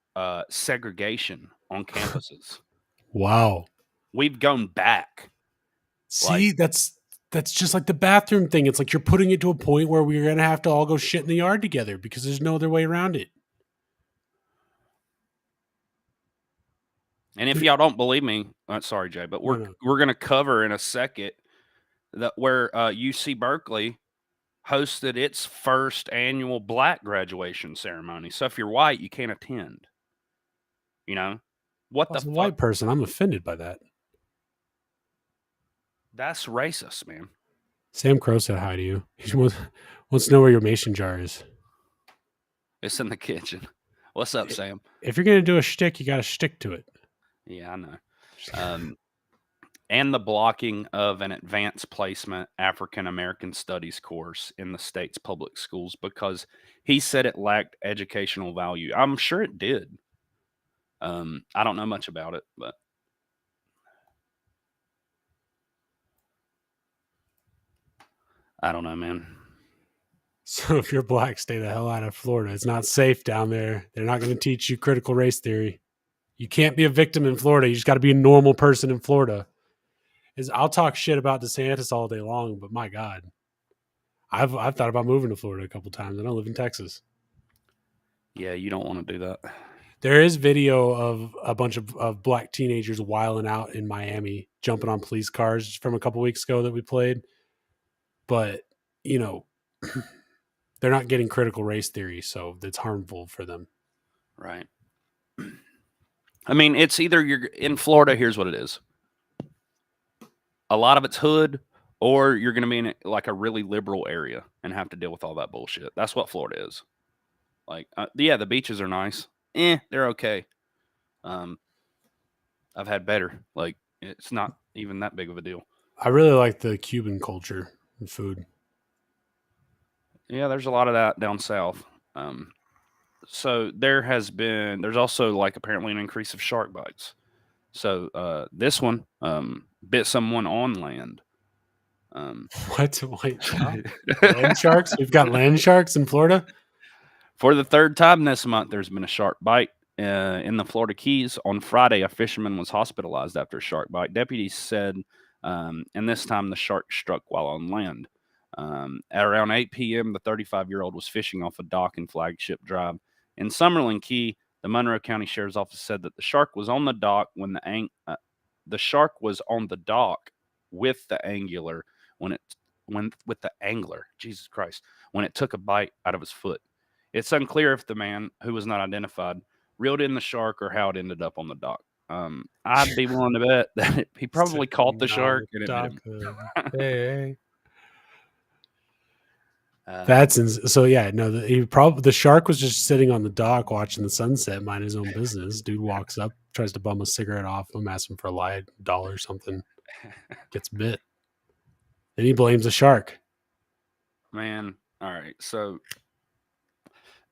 S3: segregation on campuses.
S4: Wow.
S3: We've gone back.
S4: See, that's just like the bathroom thing. It's like you're putting it to a point where we're going to have to all go shit in the yard together because there's no other way around it.
S3: And if y'all don't believe me, sorry, Jay, but we're going to cover in a second that where UC Berkeley hosted its first annual black graduation ceremony. So if you're white, you can't attend. You know what?
S4: As a white person, I'm offended by that.
S3: That's racist, man.
S4: Sam Crow said hi to you. He wants to know where your mason jar is.
S3: It's in the kitchen. What's up, Sam?
S4: If you're going to do a shtick, you got to stick to it.
S3: Yeah, I know. And the blocking of an advanced placement African American studies course in the state's public schools because he said it lacked educational value. I'm sure it did. I don't know much about it, but I don't know, man.
S4: So if you're black, stay the hell out of Florida. It's not safe down there. They're not going to teach you critical race theory. You can't be a victim in Florida. You just got to be a normal person in Florida. I'll talk shit about DeSantis all day long, but my God, I've thought about moving to Florida a couple times. I don't live in Texas.
S3: Yeah, you don't want to do that.
S4: There is video of a bunch of black teenagers wilding out in Miami, jumping on police cars from a couple weeks ago that we played. But, you know, they're not getting critical race theory, so that's harmful for them.
S3: Right. I mean, it's either you're in Florida, here's what it is. A lot of it's hood, or you're going to be in like a really liberal area and have to deal with all that bullshit. That's what Florida is. Like, yeah, the beaches are nice. They're okay. I've had better. Like, it's not even that big of a deal.
S4: I really like the Cuban culture and food.
S3: Yeah, there's a lot of that down south. So there's also like apparently an increase of shark bites. So this one bit someone on land.
S4: What? White land sharks? We've got land sharks in Florida?
S3: For the third time this month, there's been a shark bite in the Florida Keys. On Friday, a fisherman was hospitalized after a shark bite. Deputies said, and this time the shark struck while on land. At around 8 p.m., the 35-year-old was fishing off a dock in Flagship Drive. In Summerlin Key, the Monroe County Sheriff's Office said that the shark was on the dock when the shark was on the dock with the angler with the angler. Jesus Christ! When it took a bite out of his foot. It's unclear if the man, who was not identified, reeled in the shark or how it ended up on the dock. I'd be willing to bet that he probably caught the shark and it bit him.
S4: Hey. So yeah, no, the shark was just sitting on the dock watching the sunset, mind his own business. Dude walks up, tries to bum a cigarette off him, asks him for a $1 or something, gets bit. Then he blames the shark.
S3: Man, all right. So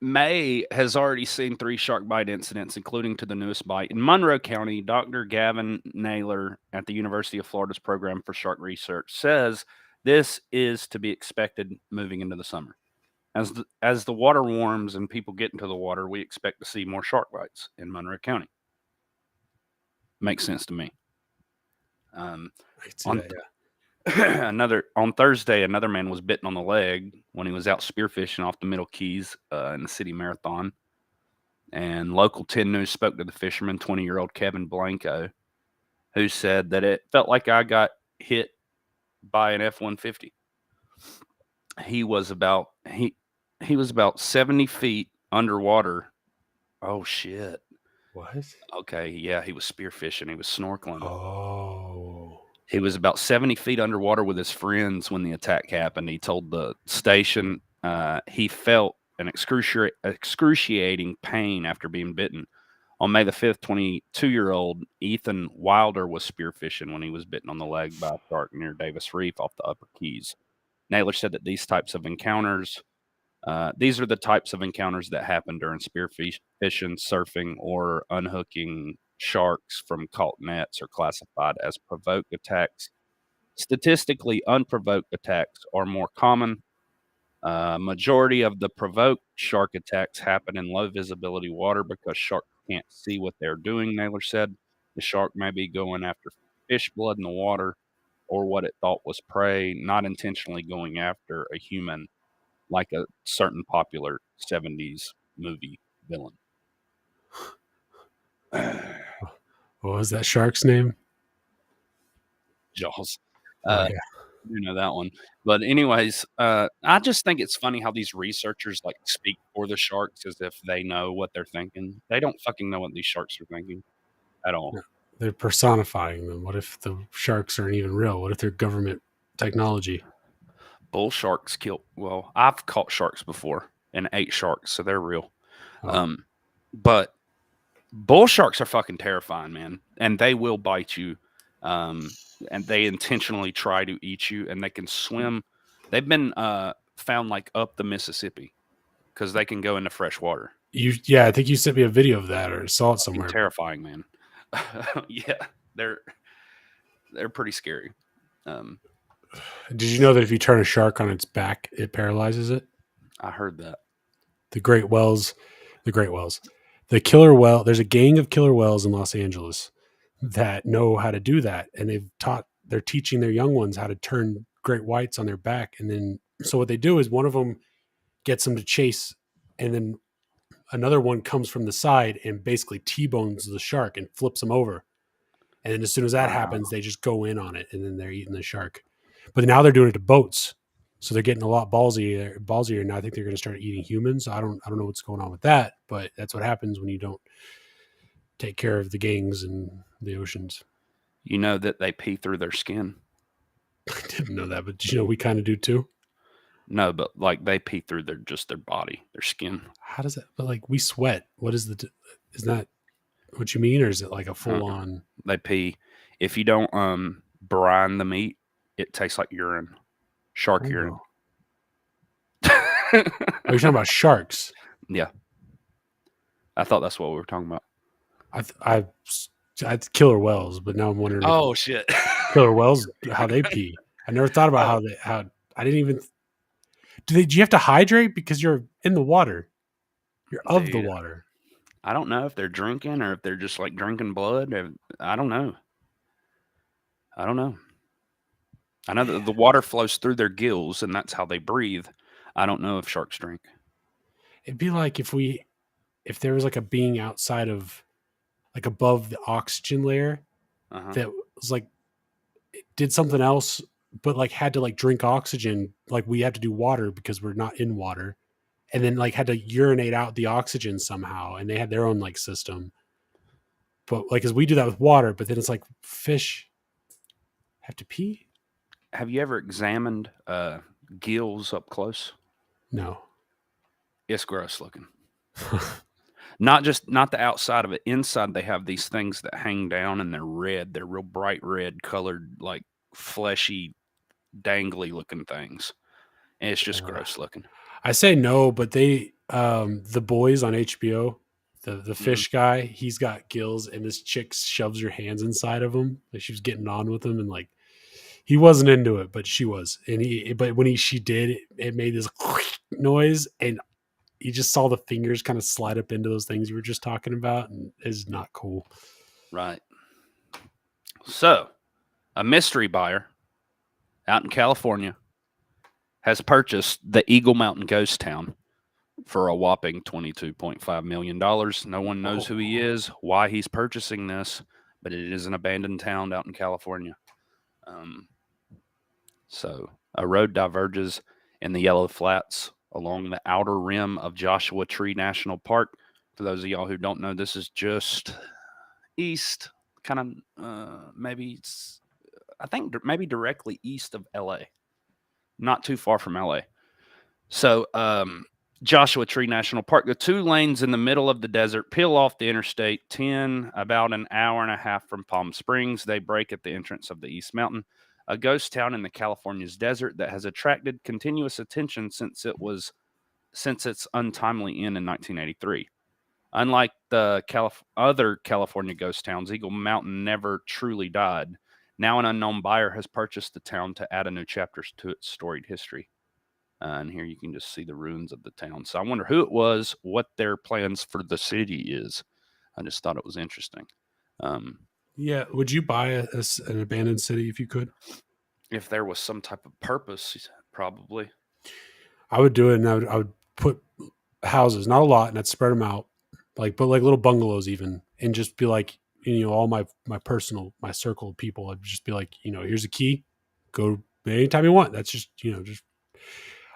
S3: May has already seen 3 shark bite incidents, including to the newest bite. In Monroe County, Dr. Gavin Naylor at the University of Florida's Program for Shark Research says this is to be expected moving into the summer. As the water warms and people get into the water, we expect to see more shark bites in Monroe County. Makes sense to me.
S4: On
S3: Thursday, another man was bitten on the leg when he was out spearfishing off the Middle Keys in the city marathon. And local 10 News spoke to the fisherman, 20-year-old Kevin Blanco, who said that it felt like I got hit by an F-150. He was about 70 feet underwater. Oh shit!
S4: What?
S3: Okay, yeah, he was spearfishing. He was snorkeling.
S4: Oh.
S3: He was about 70 feet underwater with his friends when the attack happened. He told the station he felt an excruciating pain after being bitten. On May the 5th, 22-year-old Ethan Wilder was spearfishing when he was bitten on the leg by a shark near Davis Reef off the Upper Keys. Naylor said that these are the types of encounters that happen during spearfishing, surfing, or unhooking sharks from caught nets are classified as provoked attacks. Statistically, unprovoked attacks are more common. Majority of the provoked shark attacks happen in low visibility water because sharks can't see what they're doing, Naylor said. The shark may be going after fish blood in the water or what it thought was prey, not intentionally going after a human like a certain popular 70s movie villain.
S4: What was that shark's name?
S3: Jaws.
S4: Yeah.
S3: You know that one. But anyways, I just think it's funny how these researchers like speak for the sharks as if they know what they're thinking. They don't fucking know what these sharks are thinking at all.
S4: Yeah. They're personifying them. What if the sharks aren't even real? What if they're government technology?
S3: Bull sharks kill. Well, I've caught sharks before and ate sharks, so they're real. But bull sharks are fucking terrifying, man, and they will bite you. And they intentionally try to eat you, and they can swim. They've been found like up the Mississippi because they can go into fresh water.
S4: Yeah, I think you sent me a video of that or saw it somewhere.
S3: Terrifying, man. Yeah, they're pretty scary.
S4: Did you know that if you turn a shark on its back, it paralyzes it?
S3: I heard that.
S4: The killer whale. There's a gang of killer whales in Los Angeles that know how to do that, and they're teaching their young ones how to turn great whites on their back. And then so what they do is one of them gets them to chase, and then another one comes from the side and basically T-bones the shark and flips them over. And then as soon as that happens, they just go in on it, and then they're eating the shark. But now they're doing it to boats, so they're getting a lot ballsier. Now I think they're going to start eating humans. I don't know what's going on with that, but that's what happens when you don't take care of the gangs and the oceans.
S3: You know that they pee through their skin.
S4: I didn't know that, but did you know we kind of do too?
S3: No, but like they pee through their body, their skin.
S4: How does that? But like we sweat. What is isn't that what you mean, or is it like a full on?
S3: They pee. If you don't brine the meat, it tastes like urine, shark urine.
S4: Are you talking about sharks?
S3: Yeah, I thought that's what we were talking about.
S4: I killer whales, but now I'm wondering.
S3: Oh shit,
S4: killer whales, how they pee. I never thought about how I didn't even. Do you have to hydrate because you're in the water? You're of the water.
S3: I don't know if they're drinking or if they're just like drinking blood. I don't know. I know that the water flows through their gills and that's how they breathe. I don't know if sharks drink.
S4: It'd be like if there was like a being outside of, like above the oxygen layer that was like, did something else, but like had to like drink oxygen. Like we had to do water because we're not in water, and then like had to urinate out the oxygen somehow. And they had their own like system, but like, as we do that with water, but then it's like fish have to pee.
S3: Have you ever examined gills up close?
S4: No.
S3: It's gross looking. Not the outside of it. Inside, they have these things that hang down and they're red. They're real bright red colored, like fleshy, dangly looking things. And it's just gross looking.
S4: I say no, but they, the boys on HBO, the fish guy, he's got gills, and this chick shoves her hands inside of him. Like she was getting on with him, and like he wasn't into it, but she was. And but when she did, it made this noise, and you just saw the fingers kind of slide up into those things you were just talking about, and it's not cool.
S3: Right. So, a mystery buyer out in California has purchased the Eagle Mountain ghost town for a whopping $22.5 million. No one knows who he is, why he's purchasing this, but it is an abandoned town out in California. So, a road diverges in the Yellow Flats along the outer rim of Joshua Tree National Park. For those of y'all who don't know, this is just east, kind of maybe directly east of LA, not too far from LA. So Joshua Tree National Park. The 2 lanes in the middle of the desert peel off the Interstate 10 about an hour and a half from Palm Springs. They break at the entrance of the East Mountain, a ghost town in the California's desert that has attracted continuous attention since its untimely end in 1983. Unlike the other California ghost towns, Eagle Mountain never truly died. Now an unknown buyer has purchased the town to add a new chapter to its storied history. And here you can just see the ruins of the town. So I wonder who it was, what their plans for the city is. I just thought it was interesting.
S4: Yeah. Would you buy an abandoned city if you could?
S3: If there was some type of purpose, probably.
S4: I would do it, and I would put houses, not a lot, and I'd spread them out, put little bungalows even, and just be like, all my circle of people. I'd just be like, here's a key, go anytime you want. That's just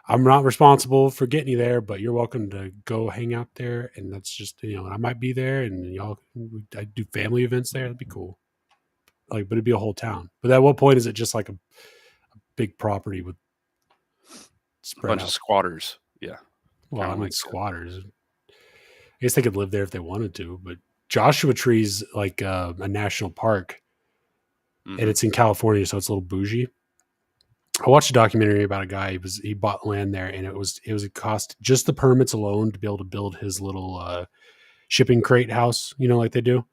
S4: I'm not responsible for getting you there, but you're welcome to go hang out there. And that's just, I might be there, and I do family events there. That'd be cool. But it'd be a whole town. But at what point is it just like a big property with
S3: a bunch of squatters? Yeah.
S4: Well, I mean, squatters. I guess they could live there if they wanted to, but Joshua Tree's like a national park, and it's in California, so it's a little bougie. I watched a documentary about a guy. He bought land there, and it cost just the permits alone to be able to build his little shipping crate house. Like they do,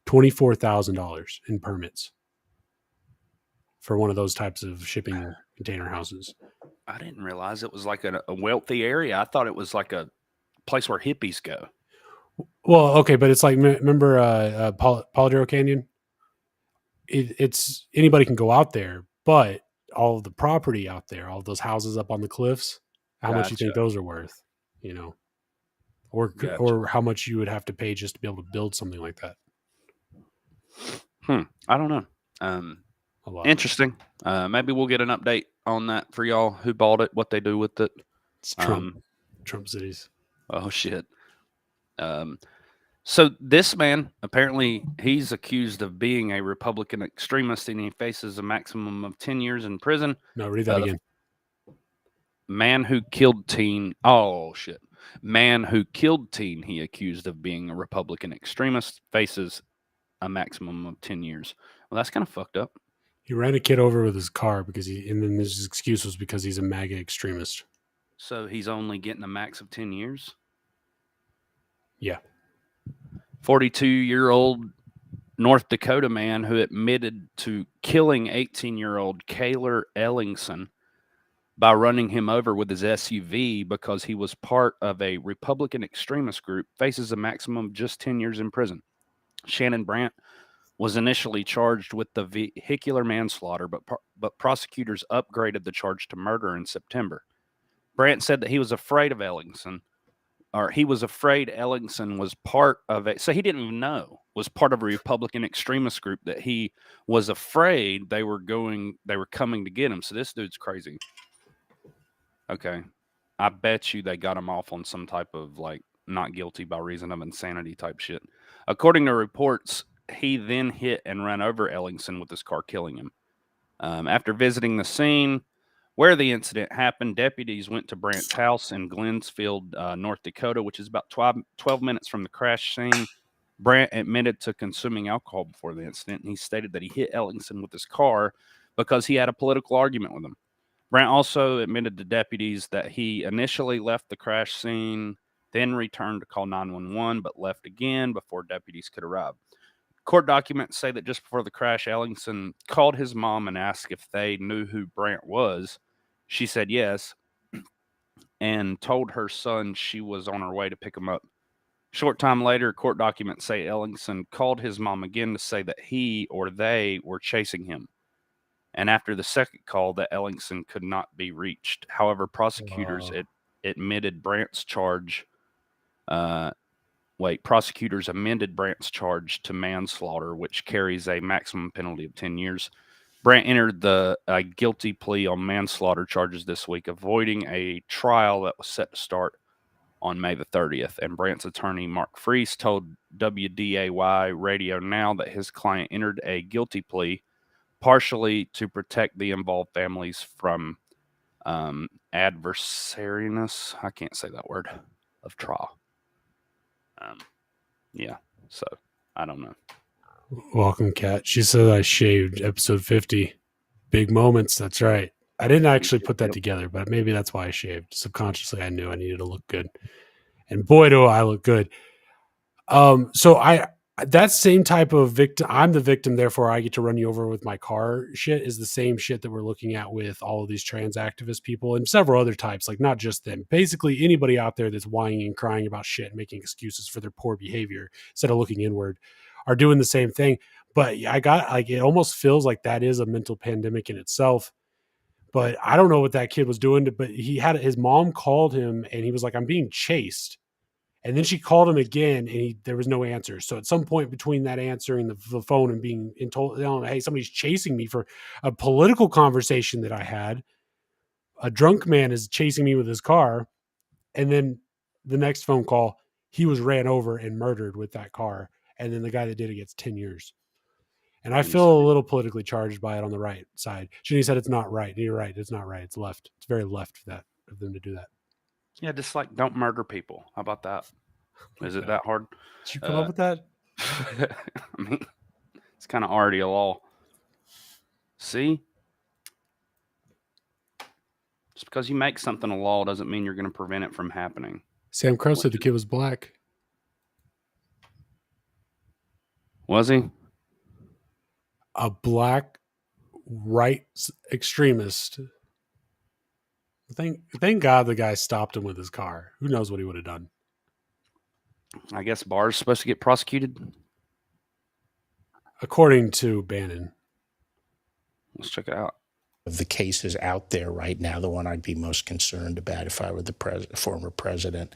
S4: $24,000 in permits for one of those types of shipping container houses.
S3: I didn't realize it was like a wealthy area. I thought it was like a place where hippies go.
S4: Well, okay, but it's like, remember Polidoro Canyon? It's anybody can go out there, but all of the property out there, all those houses up on the cliffs, how much you think those are worth, or how much you would have to pay just to be able to build something like that.
S3: I don't know. Interesting. Maybe we'll get an update on that for y'all. Who bought it? What they do with it?
S4: It's Trump cities.
S3: Oh shit. So this man, apparently he's accused of being a Republican extremist, and he faces a maximum of 10 years in prison.
S4: No, read that again.
S3: Man who killed teen. Oh shit. Man who killed teen, he accused of being a Republican extremist, faces a maximum of 10 years. Well, that's kind of fucked up.
S4: He ran a kid over with his car and then his excuse was because he's a MAGA extremist.
S3: So he's only getting a max of 10 years?
S4: Yeah.
S3: 42-year-old North Dakota man who admitted to killing 18-year-old Kaylor Ellingson by running him over with his SUV because he was part of a Republican extremist group faces a maximum of just 10 years in prison. Shannon Brandt was initially charged with the vehicular manslaughter, but prosecutors upgraded the charge to murder in September. Brandt said that he was afraid of Ellingson, or he was afraid Ellingson was part of so he didn't even know, was part of a Republican extremist group, that he was afraid they were coming to get him. So this dude's crazy. Okay. I bet you they got him off on some type of not guilty by reason of insanity type shit. According to reports, he then hit and ran over Ellingson with his car, killing him. After visiting the scene where the incident happened, deputies went to Brandt's house in Glensfield, North Dakota, which is about 12 minutes from the crash scene. Brandt admitted to consuming alcohol before the incident, and he stated that he hit Ellingson with his car because he had a political argument with him. Brandt also admitted to deputies that he initially left the crash scene, then returned to call 911, but left again before deputies could arrive. Court documents say that just before the crash, Ellingson called his mom and asked if they knew who Brandt was. She said yes, and told her son she was on her way to pick him up. Short time later, court documents say Ellingson called his mom again to say that he or they were chasing him. And after the second call, that Ellingson could not be reached. However, prosecutors admitted Brandt's charge. Prosecutors amended Brandt's charge to manslaughter, which carries a maximum penalty of 10 years. Brandt entered the guilty plea on manslaughter charges this week, avoiding a trial that was set to start on May the 30th. And Brandt's attorney, Mark Freese, told WDAY Radio Now that his client entered a guilty plea partially to protect the involved families from adversariness. I can't say that word of trial. Yeah, so I don't know.
S4: Welcome, Kat. She said I shaved episode 50. Big moments. That's right. I didn't actually put that together, but maybe that's why I shaved. Subconsciously, I knew I needed to look good. And boy, do I look good. So that same type of victim, I'm the victim, therefore I get to run you over with my car shit, is the same shit that we're looking at with all of these trans activist people and several other types, like not just them. Basically, anybody out there that's whining and crying about shit and making excuses for their poor behavior instead of looking inward are doing the same thing. But it almost feels like that is a mental pandemic in itself. But I don't know what that kid was doing, but his mom called him and he was like, I'm being chased. And then she called him again, and there was no answer. So at some point between that answering the phone and being told, hey, somebody's chasing me for a political conversation that I had, a drunk man is chasing me with his car. And then the next phone call, he was ran over and murdered with that car. And then the guy that did it gets 10 years. And I feel a little politically charged by it on the right side. Ginny said it's not right. And you're right. It's not right. It's left. It's very left of them to do that.
S3: Yeah, just like don't murder people. How about that? Is it that hard?
S4: Did you come up with that?
S3: I mean, it's kind of already a law. See? Just because you make something a law doesn't mean you're going to prevent it from happening.
S4: Sam Crow said the kid was black.
S3: Was he?
S4: A black right extremist. Thank God the guy stopped him with his car. Who knows what he would have done?
S3: I guess Barr's supposed to get prosecuted.
S4: According to Bannon.
S3: Let's check it out.
S14: Of the cases out there right now, the one I'd be most concerned about if I were the former president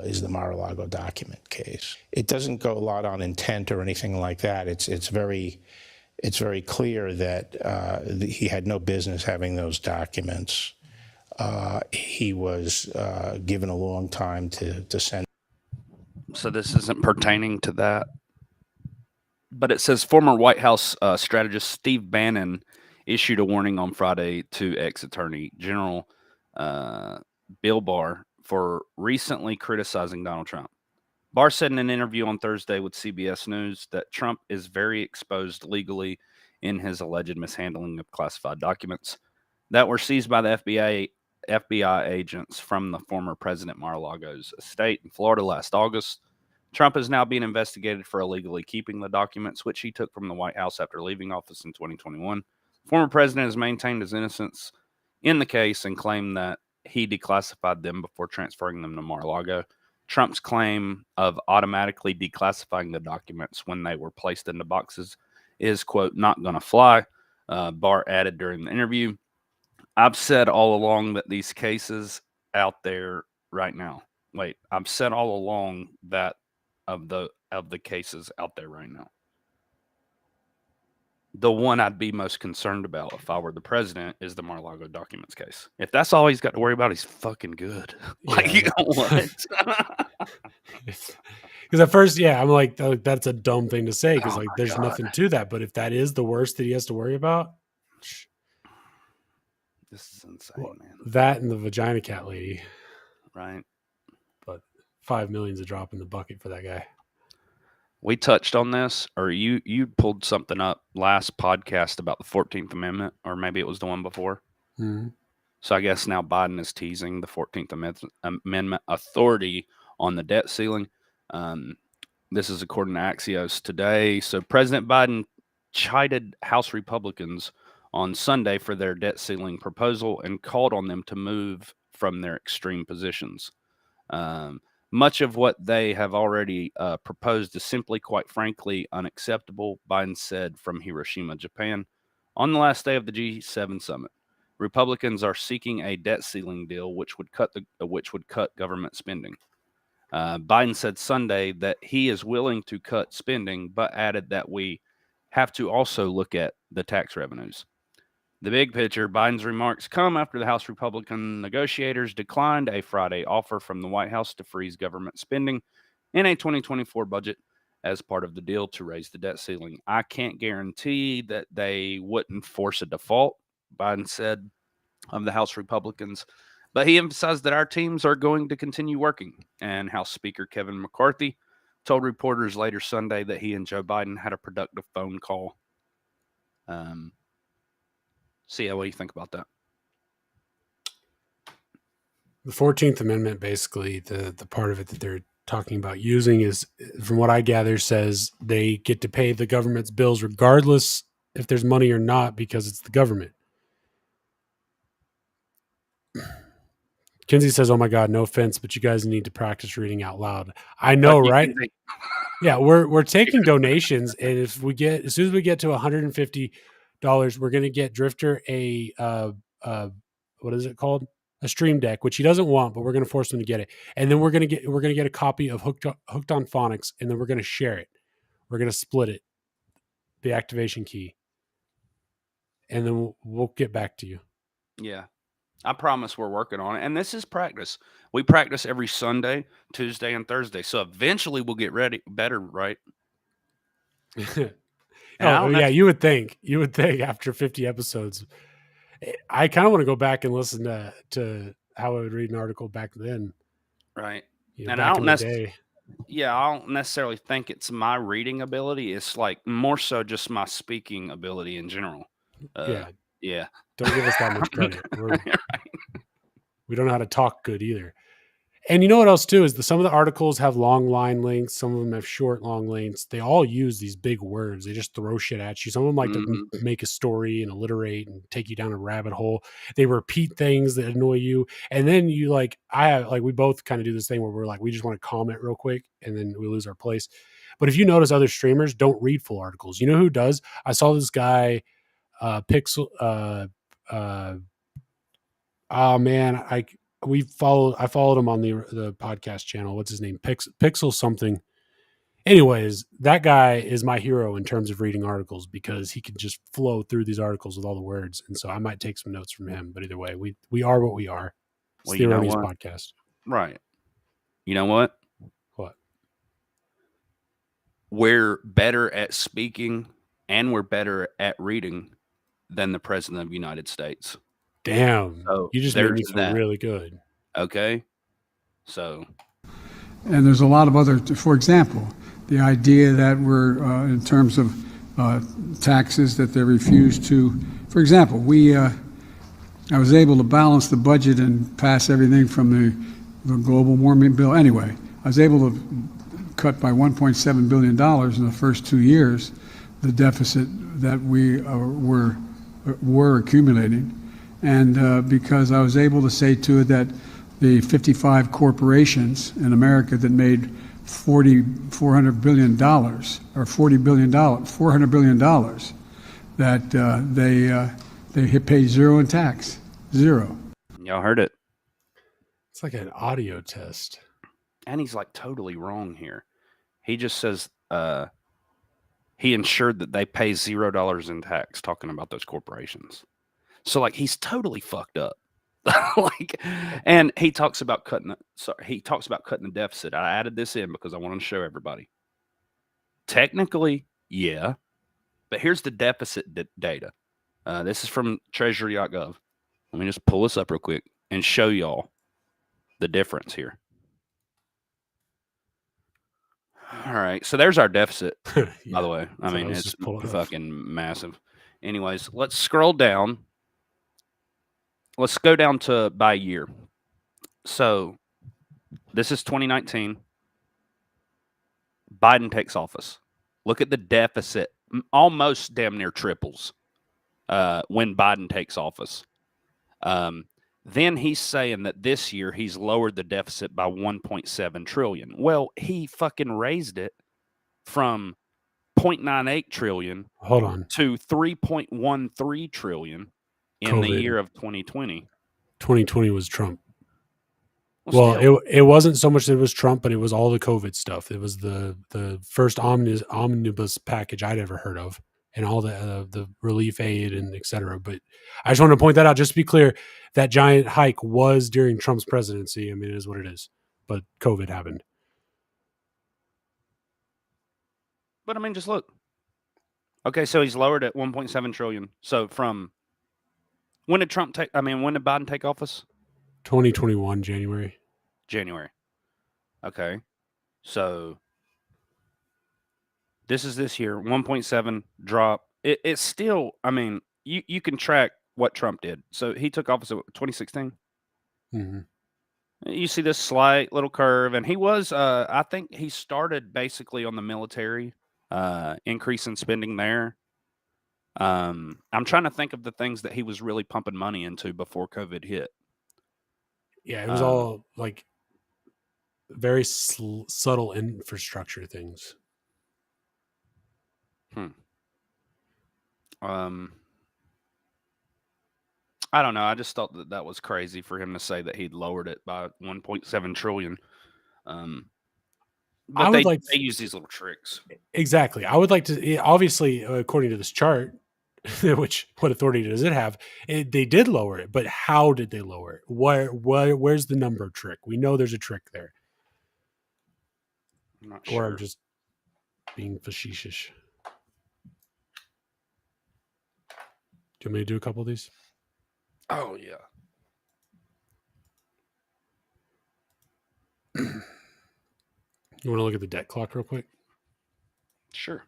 S14: is the Mar-a-Lago document case. It doesn't go a lot on intent or anything like that. It's very clear that he had no business having those documents. He was given a long time to send.
S3: So this isn't pertaining to that. But it says former White House strategist Steve Bannon issued a warning on Friday to ex-attorney general Bill Barr for recently criticizing Donald Trump. Barr said in an interview on Thursday with CBS News that Trump is very exposed legally in his alleged mishandling of classified documents that were seized by the FBI agents from the former President Mar-a-Lago's estate in Florida last August. Trump is now being investigated for illegally keeping the documents, which he took from the White House after leaving office in 2021. The former president has maintained his innocence in the case and claimed that he declassified them before transferring them to Mar-a-Lago. Trump's claim of automatically declassifying the documents when they were placed into boxes is, quote, not going to fly. Barr added during the interview, I've said all along that these cases out there right now. I've said all along that of the cases out there right now. The one I'd be most concerned about if I were the president is the Mar-a-Lago documents case. If that's all he's got to worry about, he's fucking good. You know what?
S4: Because at first, I'm like, that's a dumb thing to say because there's nothing to that. But if that is the worst that he has to worry about,
S3: this is insane, man.
S4: That and the vagina cat lady,
S3: right?
S4: But $5 million's a drop in the bucket for that guy.
S3: We touched on this, or you pulled something up last podcast about the 14th Amendment, or maybe it was the one before.
S4: Mm-hmm.
S3: So I guess now Biden is teasing the 14th Amendment authority on the debt ceiling. This is according to Axios today. So President Biden chided House Republicans on Sunday for their debt ceiling proposal and called on them to move from their extreme positions. Much of what they have already proposed is simply, quite frankly, unacceptable, Biden said from Hiroshima, Japan, on the last day of the G7 summit. Republicans are seeking a debt ceiling deal which would cut government spending. Biden said Sunday that he is willing to cut spending, but added that we have to also look at the tax revenues. The big picture, Biden's remarks come after the House Republican negotiators declined a Friday offer from the White House to freeze government spending in a 2024 budget as part of the deal to raise the debt ceiling. I can't guarantee that they wouldn't force a default, Biden said. of the House Republicans. But he emphasized that our teams are going to continue working. And House Speaker Kevin McCarthy told reporters later Sunday that he and Joe Biden had a productive phone call. See, what do you think about that?
S4: The 14th Amendment, basically, the part of it that they're talking about using is, from what I gather, says they get to pay the government's bills regardless if there's money or not, because it's the government. Kinsey says, "Oh my God, no offense, but you guys need to practice reading out loud." I know, right? Yeah, we're taking donations, and as soon as we get to $150, we're going to get Drifter a what is it called? A Stream Deck, which he doesn't want, but we're going to force him to get it. And then we're going to get a copy of Hooked on Phonics, and then we're going to share it. We're going to split it, the activation key, and then we'll get back to you.
S3: Yeah. I promise we're working on it. And this is practice. We practice every Sunday, Tuesday, and Thursday. So eventually we'll get better, right?
S4: Yeah, you would think after 50 episodes. I kind of want to go back and listen to how I would read an article back then.
S3: Right.
S4: And I don't
S3: necessarily think it's my reading ability. It's like more so just my speaking ability in general. Yeah.
S4: Don't give us that much credit. We don't know how to talk good either. And you know what else too is some of the articles have long line links. Some of them have short, long links. They all use these big words. They just throw shit at you. Some of them like to make a story and alliterate and take you down a rabbit hole. They repeat things that annoy you. And then you we both kind of do this thing where we're like, we just want to comment real quick and then we lose our place. But if you notice, other streamers don't read full articles. You know who does? I saw this guy, Pixel, oh man, I followed him on the podcast channel. What's his name? Pixel something. Anyways, that guy is my hero in terms of reading articles because he can just flow through these articles with all the words. And so I might take some notes from him. But either way, we are what we are. It's the Erroneous Podcast.
S3: Right. You know what?
S4: What?
S3: We're better at speaking and we're better at reading than the President of the United States.
S4: Damn.
S3: So
S4: you just made me feel really good.
S3: Okay. So.
S15: And there's a lot of other, for example, the idea that we're, in terms of taxes, that they refuse to, for example, I was able to balance the budget and pass everything from the global warming bill. Anyway, I was able to cut by $1.7 billion in the first 2 years the deficit that we were accumulating. And because I was able to say to it that the 55 corporations in America that made $400 billion, or $400 billion, that they pay zero in tax. Zero.
S3: Y'all heard it.
S4: It's like an audio test.
S3: And he's like totally wrong here. He just says he ensured that they pay $0 in tax, talking about those corporations. So like he's totally fucked up. And he talks about cutting the deficit. I added this in because I wanted to show everybody. Technically, yeah, but here's the deficit data. This is from treasury.gov. Let me just pull this up real quick and show y'all the difference here. All right, so there's our deficit, by the way. I mean, it's fucking massive. Anyways, let's scroll down. Let's go down to by year. So this is 2019. Biden takes office. Look at the deficit. Almost damn near triples when Biden takes office. Then he's saying that this year he's lowered the deficit by 1.7 trillion. Well, he fucking raised it from 0.98 trillion to 3.13 trillion in
S4: COVID.
S3: The year of 2020.
S4: 2020 was Trump. Well, it wasn't so much that it was Trump, but it was all the COVID stuff. It was the first omnibus package I'd ever heard of, and all the relief aid and et cetera. But I just want to point that out, just to be clear, that giant hike was during Trump's presidency. I mean, it is what it is, but COVID happened.
S3: But I mean, just look. Okay, so he's lowered at 1.7 trillion. So from When did Biden take office?
S4: 2021 January.
S3: January. Okay. So this is this year, 1.7 drop. It's still, you can track what Trump did. So he took office in 2016.
S4: Mm-hmm.
S3: You see this slight little curve, and he was, I think he started basically on the military, increase in spending there. I'm trying to think of the things that he was really pumping money into before COVID hit.
S4: Yeah, it was all like very subtle infrastructure things.
S3: I don't know. I just thought that was crazy for him to say that he'd lowered it by 1.7 trillion. But they use these little tricks.
S4: Exactly. I would like to, obviously, according to this chart, which what authority does it have? They did lower it, but how did they lower it? Where's the number trick? We know there's a trick there.
S3: I'm not
S4: Or
S3: sure.
S4: I'm just being facetious. Do you want me to do a couple of these?
S3: Oh, yeah.
S4: You want to look at the debt clock real quick?
S3: Sure.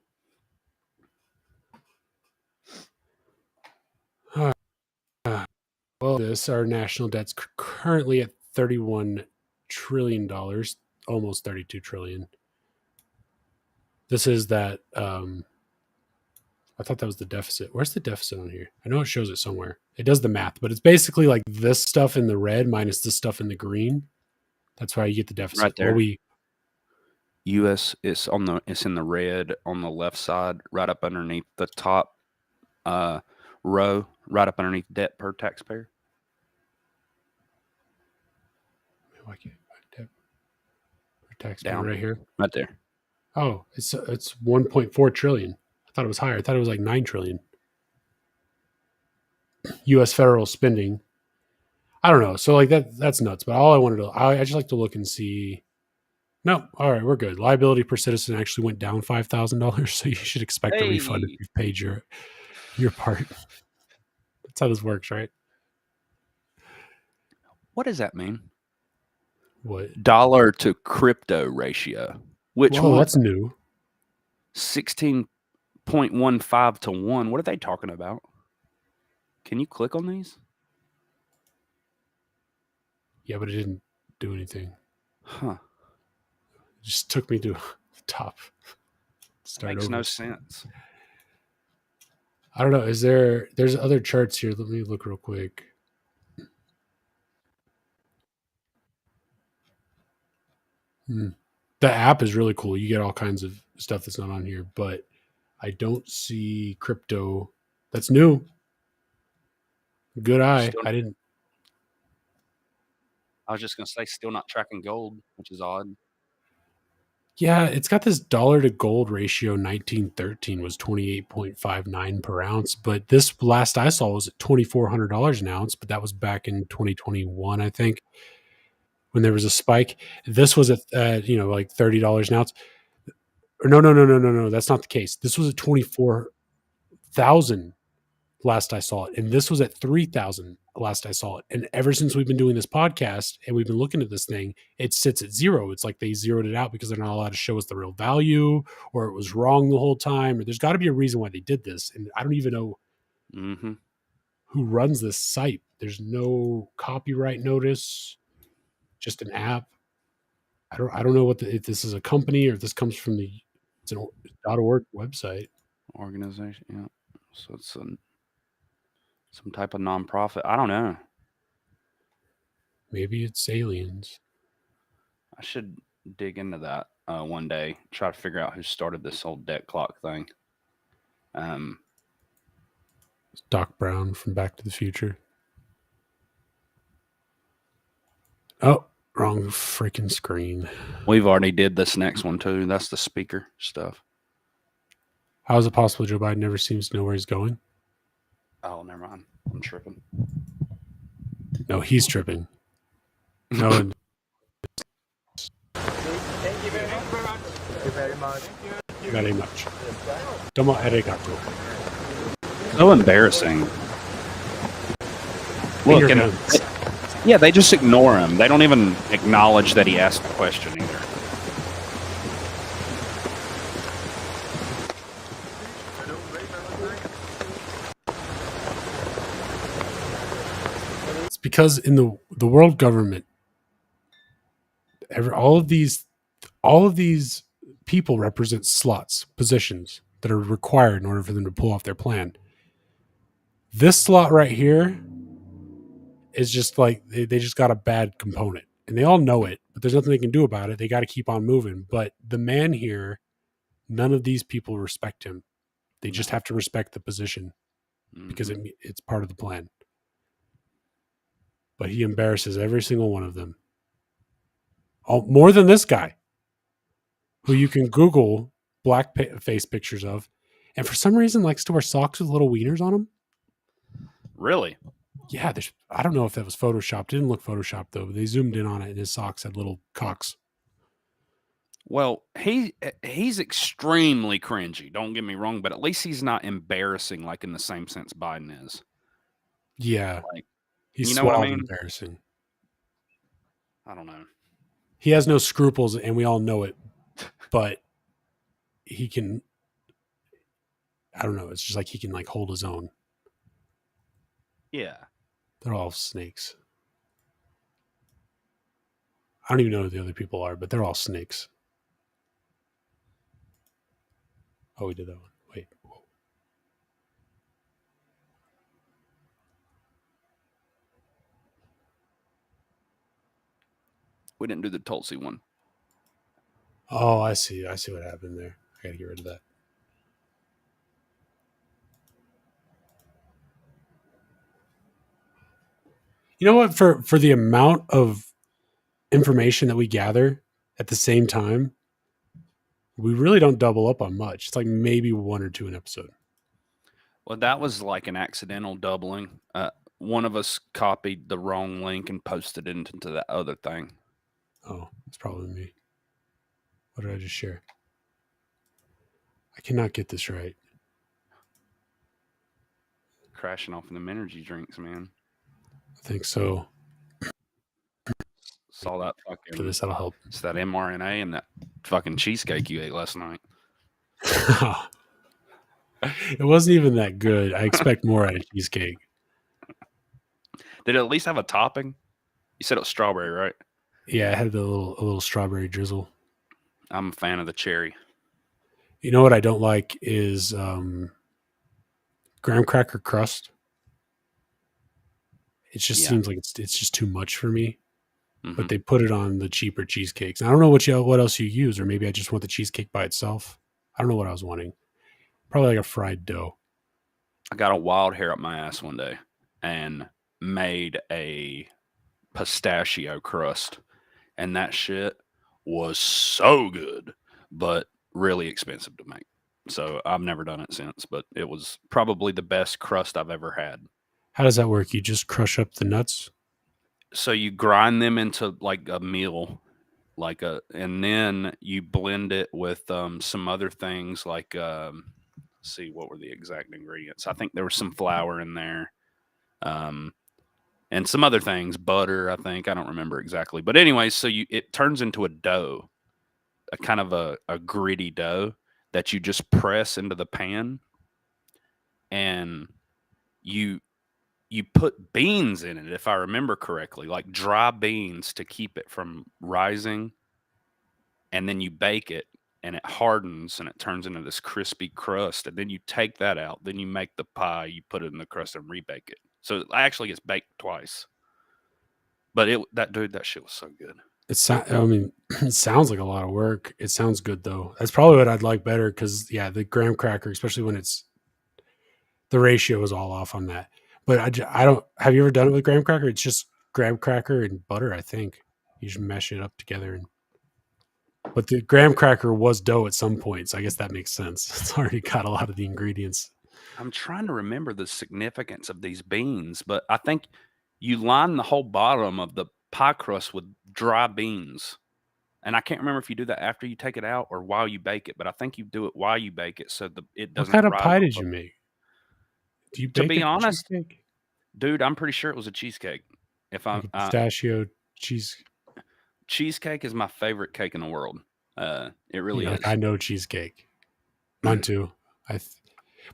S4: Our national debt's currently at $31 trillion, almost $32 trillion. This is that, I thought that was the deficit. Where's the deficit on here? I know it shows it somewhere. It does the math, but it's basically like this stuff in the red minus this stuff in the green. That's why you get the deficit.
S3: Right there. U.S. it's in the red on the left side, right up underneath the top row, right up underneath debt per taxpayer.
S4: Debt per taxpayer
S3: Down.
S4: right here.
S3: Right there.
S4: Oh, it's 1.4 trillion. I thought it was higher. I thought it was like 9 trillion. U.S. federal spending. I don't know. So like that's nuts. But all I wanted to, I just like to look and see. No, all right, we're good. Liability per citizen actually went down $5,000, so you should expect a refund if you've paid your part. That's how this works, right?
S3: What does that mean?
S4: What?
S3: Dollar to crypto ratio. Which one?
S4: That's new.
S3: 16.15 to 1. What are they talking about? Can you click on these?
S4: Yeah, but it didn't do anything.
S3: Huh.
S4: It just took me to the top.
S3: Makes no sense.
S4: I don't know. There's other charts here. Let me look real quick. The app is really cool. You get all kinds of stuff that's not on here, but I don't see crypto. That's new. Good eye. I
S3: was just going to say, still not tracking gold, which is odd.
S4: Yeah, it's got this dollar to gold ratio. 1913 was 28.59 per ounce, but this last I saw was at $2,400 an ounce, but that was back in 2021, I think, when there was a spike. This was at like $30 an ounce. Or no, that's not the case. This was at 24,000 last I saw it, and this was at 3,000 last I saw it. And ever since we've been doing this podcast and we've been looking at this thing, it sits at zero. It's like they zeroed it out because they're not allowed to show us the real value, or it was wrong the whole time, or there's got to be a reason why they did this. And I don't even know who runs this site. There's no copyright notice, just an app. I don't know if this is a company or if this comes from it's an .org website.
S3: Organization, yeah. So it's some type of nonprofit. I don't know.
S4: Maybe it's aliens.
S3: I should dig into that one day. Try to figure out who started this whole debt clock thing.
S4: It's Doc Brown from Back to the Future. Oh, wrong freaking screen.
S3: We've already did this next one too. That's the speaker stuff.
S4: How is it possible Joe Biden never seems to know where he's going?
S3: Oh, never mind. I'm tripping.
S4: No, he's tripping. No.
S16: Thank you very much. Thank you very much.
S4: Very much. Domo arigato.
S3: So embarrassing. Look,
S4: Finger
S3: and
S4: guns.
S3: yeah, they just ignore him. They don't even acknowledge that he asked the question either.
S4: It's because in the world government, all of these people represent slots, positions that are required in order for them to pull off their plan. This slot right here is just like they just got a bad component, and they all know it, but there's nothing they can do about it. They got to keep on moving. But the man here, none of these people respect him. They just have to respect the position because it's part of the plan. But he embarrasses every single one of them. More than this guy, who you can Google black face pictures of, and for some reason likes to wear socks with little wieners on them.
S3: Really?
S4: Yeah, I don't know if that was photoshopped. It didn't look photoshopped though. But they zoomed in on it, and his socks had little cocks.
S3: Well, he's extremely cringy. Don't get me wrong, but at least he's not embarrassing like in the same sense Biden is.
S4: Yeah,
S3: like,
S4: he's
S3: you know what I
S4: suave
S3: mean?
S4: embarrassing.
S3: I don't know.
S4: He has no scruples, and we all know it. But he can. I don't know. It's just like he can like hold his own.
S3: Yeah.
S4: They're all snakes. I don't even know who the other people are, but they're all snakes. Oh, we did that one. Wait. Whoa.
S3: We didn't do the Tulsi one.
S4: Oh, I see. I see what happened there. I gotta get rid of that. You know what? For the amount of information that we gather at the same time, we really don't double up on much. It's like maybe one or two an episode.
S3: Well, that was like an accidental doubling. One of us copied the wrong link and posted it into that other thing.
S4: Oh, it's probably me. What did I just share? I cannot get this right.
S3: Crashing off in them energy drinks, man.
S4: I think so.
S3: Saw that fucking.
S4: For this, that'll help.
S3: It's that mRNA and that fucking cheesecake you ate last night.
S4: It wasn't even that good. I expect more out of cheesecake.
S3: Did it at least have a topping? You said it was strawberry, right?
S4: Yeah, it had a little strawberry drizzle.
S3: I'm a fan of the cherry.
S4: You know what I don't like is graham cracker crust. It just seems like it's just too much for me. Mm-hmm. But they put it on the cheaper cheesecakes. And I don't know what else you use, or maybe I just want the cheesecake by itself. I don't know what I was wanting. Probably like a fried dough.
S3: I got a wild hair up my ass one day and made a pistachio crust, and that shit was so good, but really expensive to make. So I've never done it since, but it was probably the best crust I've ever had.
S4: How does that work? You just crush up the nuts?
S3: So you grind them into like a meal, and then you blend it with some other things like, let's see, what were the exact ingredients? I think there was some flour in there, and some other things, butter, I think. I don't remember exactly. But anyway, so it turns into a dough, a kind of a gritty dough that you just press into the pan, and you put beans in it, if I remember correctly, like dry beans to keep it from rising, and then you bake it, and it hardens, and it turns into this crispy crust, and then you take that out, then you make the pie, you put it in the crust, and rebake it. So it actually gets baked twice. But that shit was so good.
S4: It sounds like a lot of work. It sounds good though. That's probably what I'd like better because the graham cracker, especially when the ratio is all off on that. But I don't. Have you ever done it with graham cracker? It's just graham cracker and butter. I think you just mesh it up together. But the graham cracker was dough at some point, so I guess that makes sense. It's already got a lot of the ingredients.
S3: I'm trying to remember the significance of these beans, but I think you line the whole bottom of the pie crust with dry beans. And I can't remember if you do that after you take it out or while you bake it, but I think you do it while you bake it so it doesn't.
S4: What kind of pie did you make? Do you bake
S3: to be honest, Dude, I'm pretty sure it was a cheesecake. If I'm
S4: Like pistachio cheese.
S3: Cheesecake is my favorite cake in the world. It really
S4: You know,
S3: is.
S4: I know cheesecake. Mine too.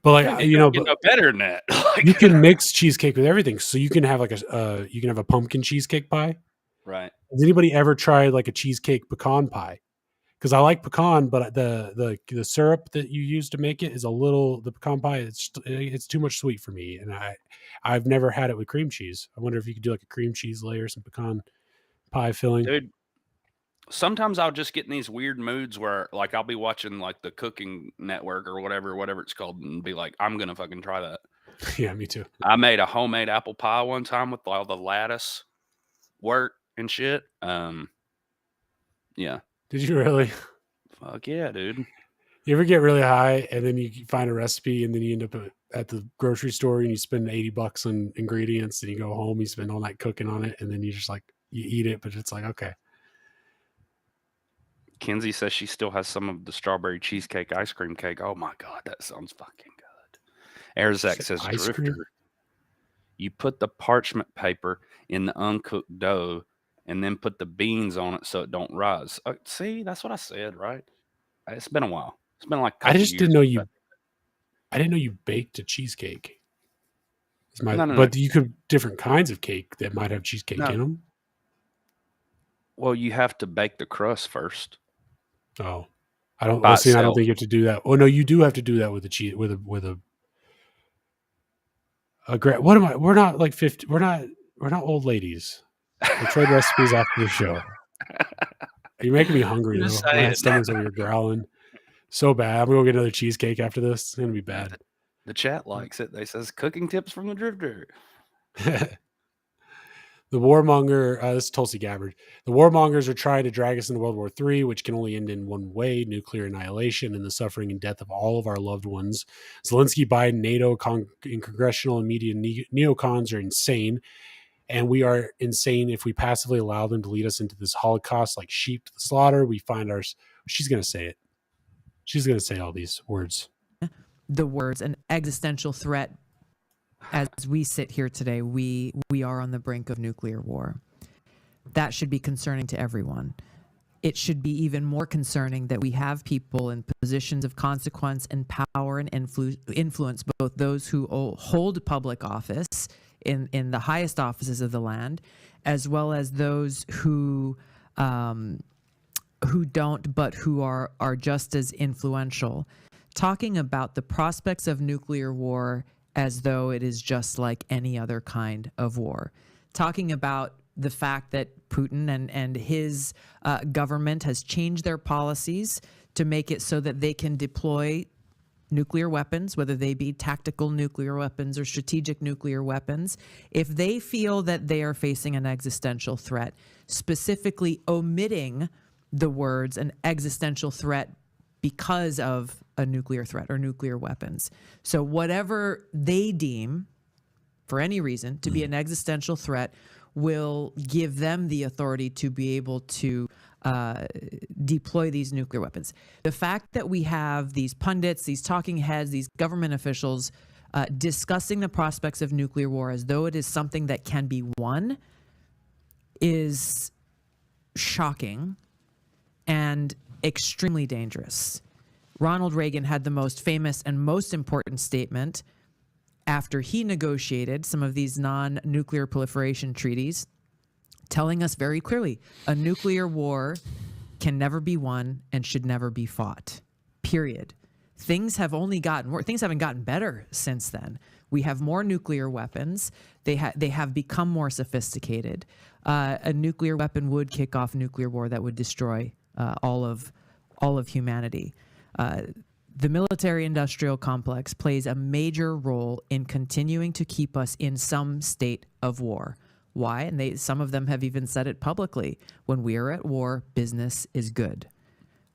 S4: But like
S3: God,
S4: you know,
S3: you know better than that.
S4: you can mix cheesecake with everything. So you can have like you can have a pumpkin cheesecake pie.
S3: Right.
S4: Has anybody ever tried like a cheesecake pecan pie? Because I like pecan, but the syrup that you use to make it is the pecan pie. It's too much sweet for me, and I've never had it with cream cheese. I wonder if you could do like a cream cheese layer, some pecan pie filling.
S3: Dude, sometimes I'll just get in these weird moods where like I'll be watching like the Cooking Network or whatever it's called and be like, I'm gonna fucking try that.
S4: Yeah, me too.
S3: I made a homemade apple pie one time with all the lattice work and shit. Yeah.
S4: Did you really?
S3: Fuck yeah, dude.
S4: You ever get really high and then you find a recipe and then you end up at the grocery store and you spend $80 on ingredients and you go home, you spend all night cooking on it, and then you just like you eat it, but it's like, okay.
S3: Kenzie says she still has some of the strawberry cheesecake ice cream cake. Oh my god, that sounds fucking good. Erzak says,
S4: ice
S3: Drifter,
S4: cream?
S3: you put the parchment paper in the uncooked dough and then put the beans on it so it don't rise. See, that's what I said, right? It's been a while. It's been like a
S4: I
S3: couple
S4: just
S3: years.
S4: didn't know you. I didn't know you baked a cheesecake.
S3: No.
S4: But you could different kinds of cake that might have cheesecake in them.
S3: Well, you have to bake the crust first.
S4: Oh, I don't.
S3: By
S4: Well, see, I don't
S3: itself.
S4: think you have to do that. Oh no, you do have to do that with a cheese with a. What am I? We're not like 50. We're not old ladies. We trade recipes after the show. You're making me hungry though.
S3: Just
S4: My
S3: saying.
S4: stomach's over here growling so bad. I'm gonna go get another cheesecake after this. It's gonna be bad.
S3: The chat likes it. They says cooking tips from the Drifter.
S4: The warmonger, this is Tulsi Gabbard. The warmongers are trying to drag us into World War III, which can only end in one way: nuclear annihilation and the suffering and death of all of our loved ones. Zelensky, Biden, NATO, and congressional and media neocons are insane. And we are insane if we passively allow them to lead us into this Holocaust like sheep to the slaughter. We find she's going to say it. She's going to say all these words.
S17: The words, an existential threat. As we sit here today, we are on the brink of nuclear war. That should be concerning to everyone. It should be even more concerning that we have people in positions of consequence and power and influence, both those who hold public office in the highest offices of the land, as well as those who don't, but who are just as influential, talking about the prospects of nuclear war as though it is just like any other kind of war, talking about the fact that Putin and his government has changed their policies to make it so that they can deploy nuclear weapons, whether they be tactical nuclear weapons or strategic nuclear weapons, if they feel that they are facing an existential threat, specifically omitting the words an existential threat because of a nuclear threat or nuclear weapons. So whatever they deem, for any reason, to be an existential threat will give them the authority to be able to deploy these nuclear weapons. The fact that we have these pundits, these talking heads, these government officials discussing the prospects of nuclear war as though it is something that can be won is shocking and extremely dangerous. Ronald Reagan had the most famous and most important statement after he negotiated some of these non-nuclear proliferation treaties, telling us very clearly a nuclear war can never be won and should never be fought, period. Things have only gotten worse. Things haven't gotten better since then. We have more nuclear weapons. They have become more sophisticated. A nuclear weapon would kick off nuclear war that would destroy all of humanity. The military-industrial complex plays a major role in continuing to keep us in some state of war. Why? And some of them have even said it publicly. When we are at war, business is good.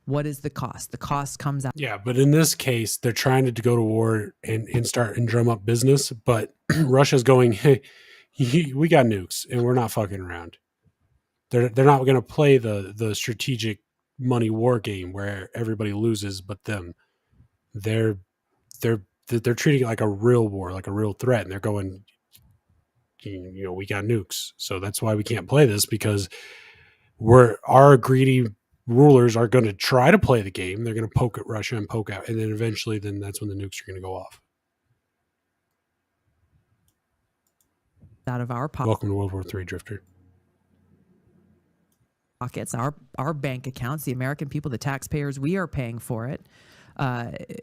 S17: What is the cost? The cost comes out.
S4: Yeah, but in this case, they're trying to go to war and start and drum up business. But Russia's going, hey, we got nukes and we're not fucking around. They're not going to play the strategic money war game where everybody loses but them. They're treating it like a real war, like a real threat, and they're going, we got nukes, so that's why we can't play this, because our greedy rulers are going to try to play the game. They're going to poke at Russia and poke out, and then eventually, that's when the nukes are going to go off.
S17: Out of our
S4: Welcome to World War III, Drifter.
S17: pockets, our bank accounts, the American people, the taxpayers, we are paying for it,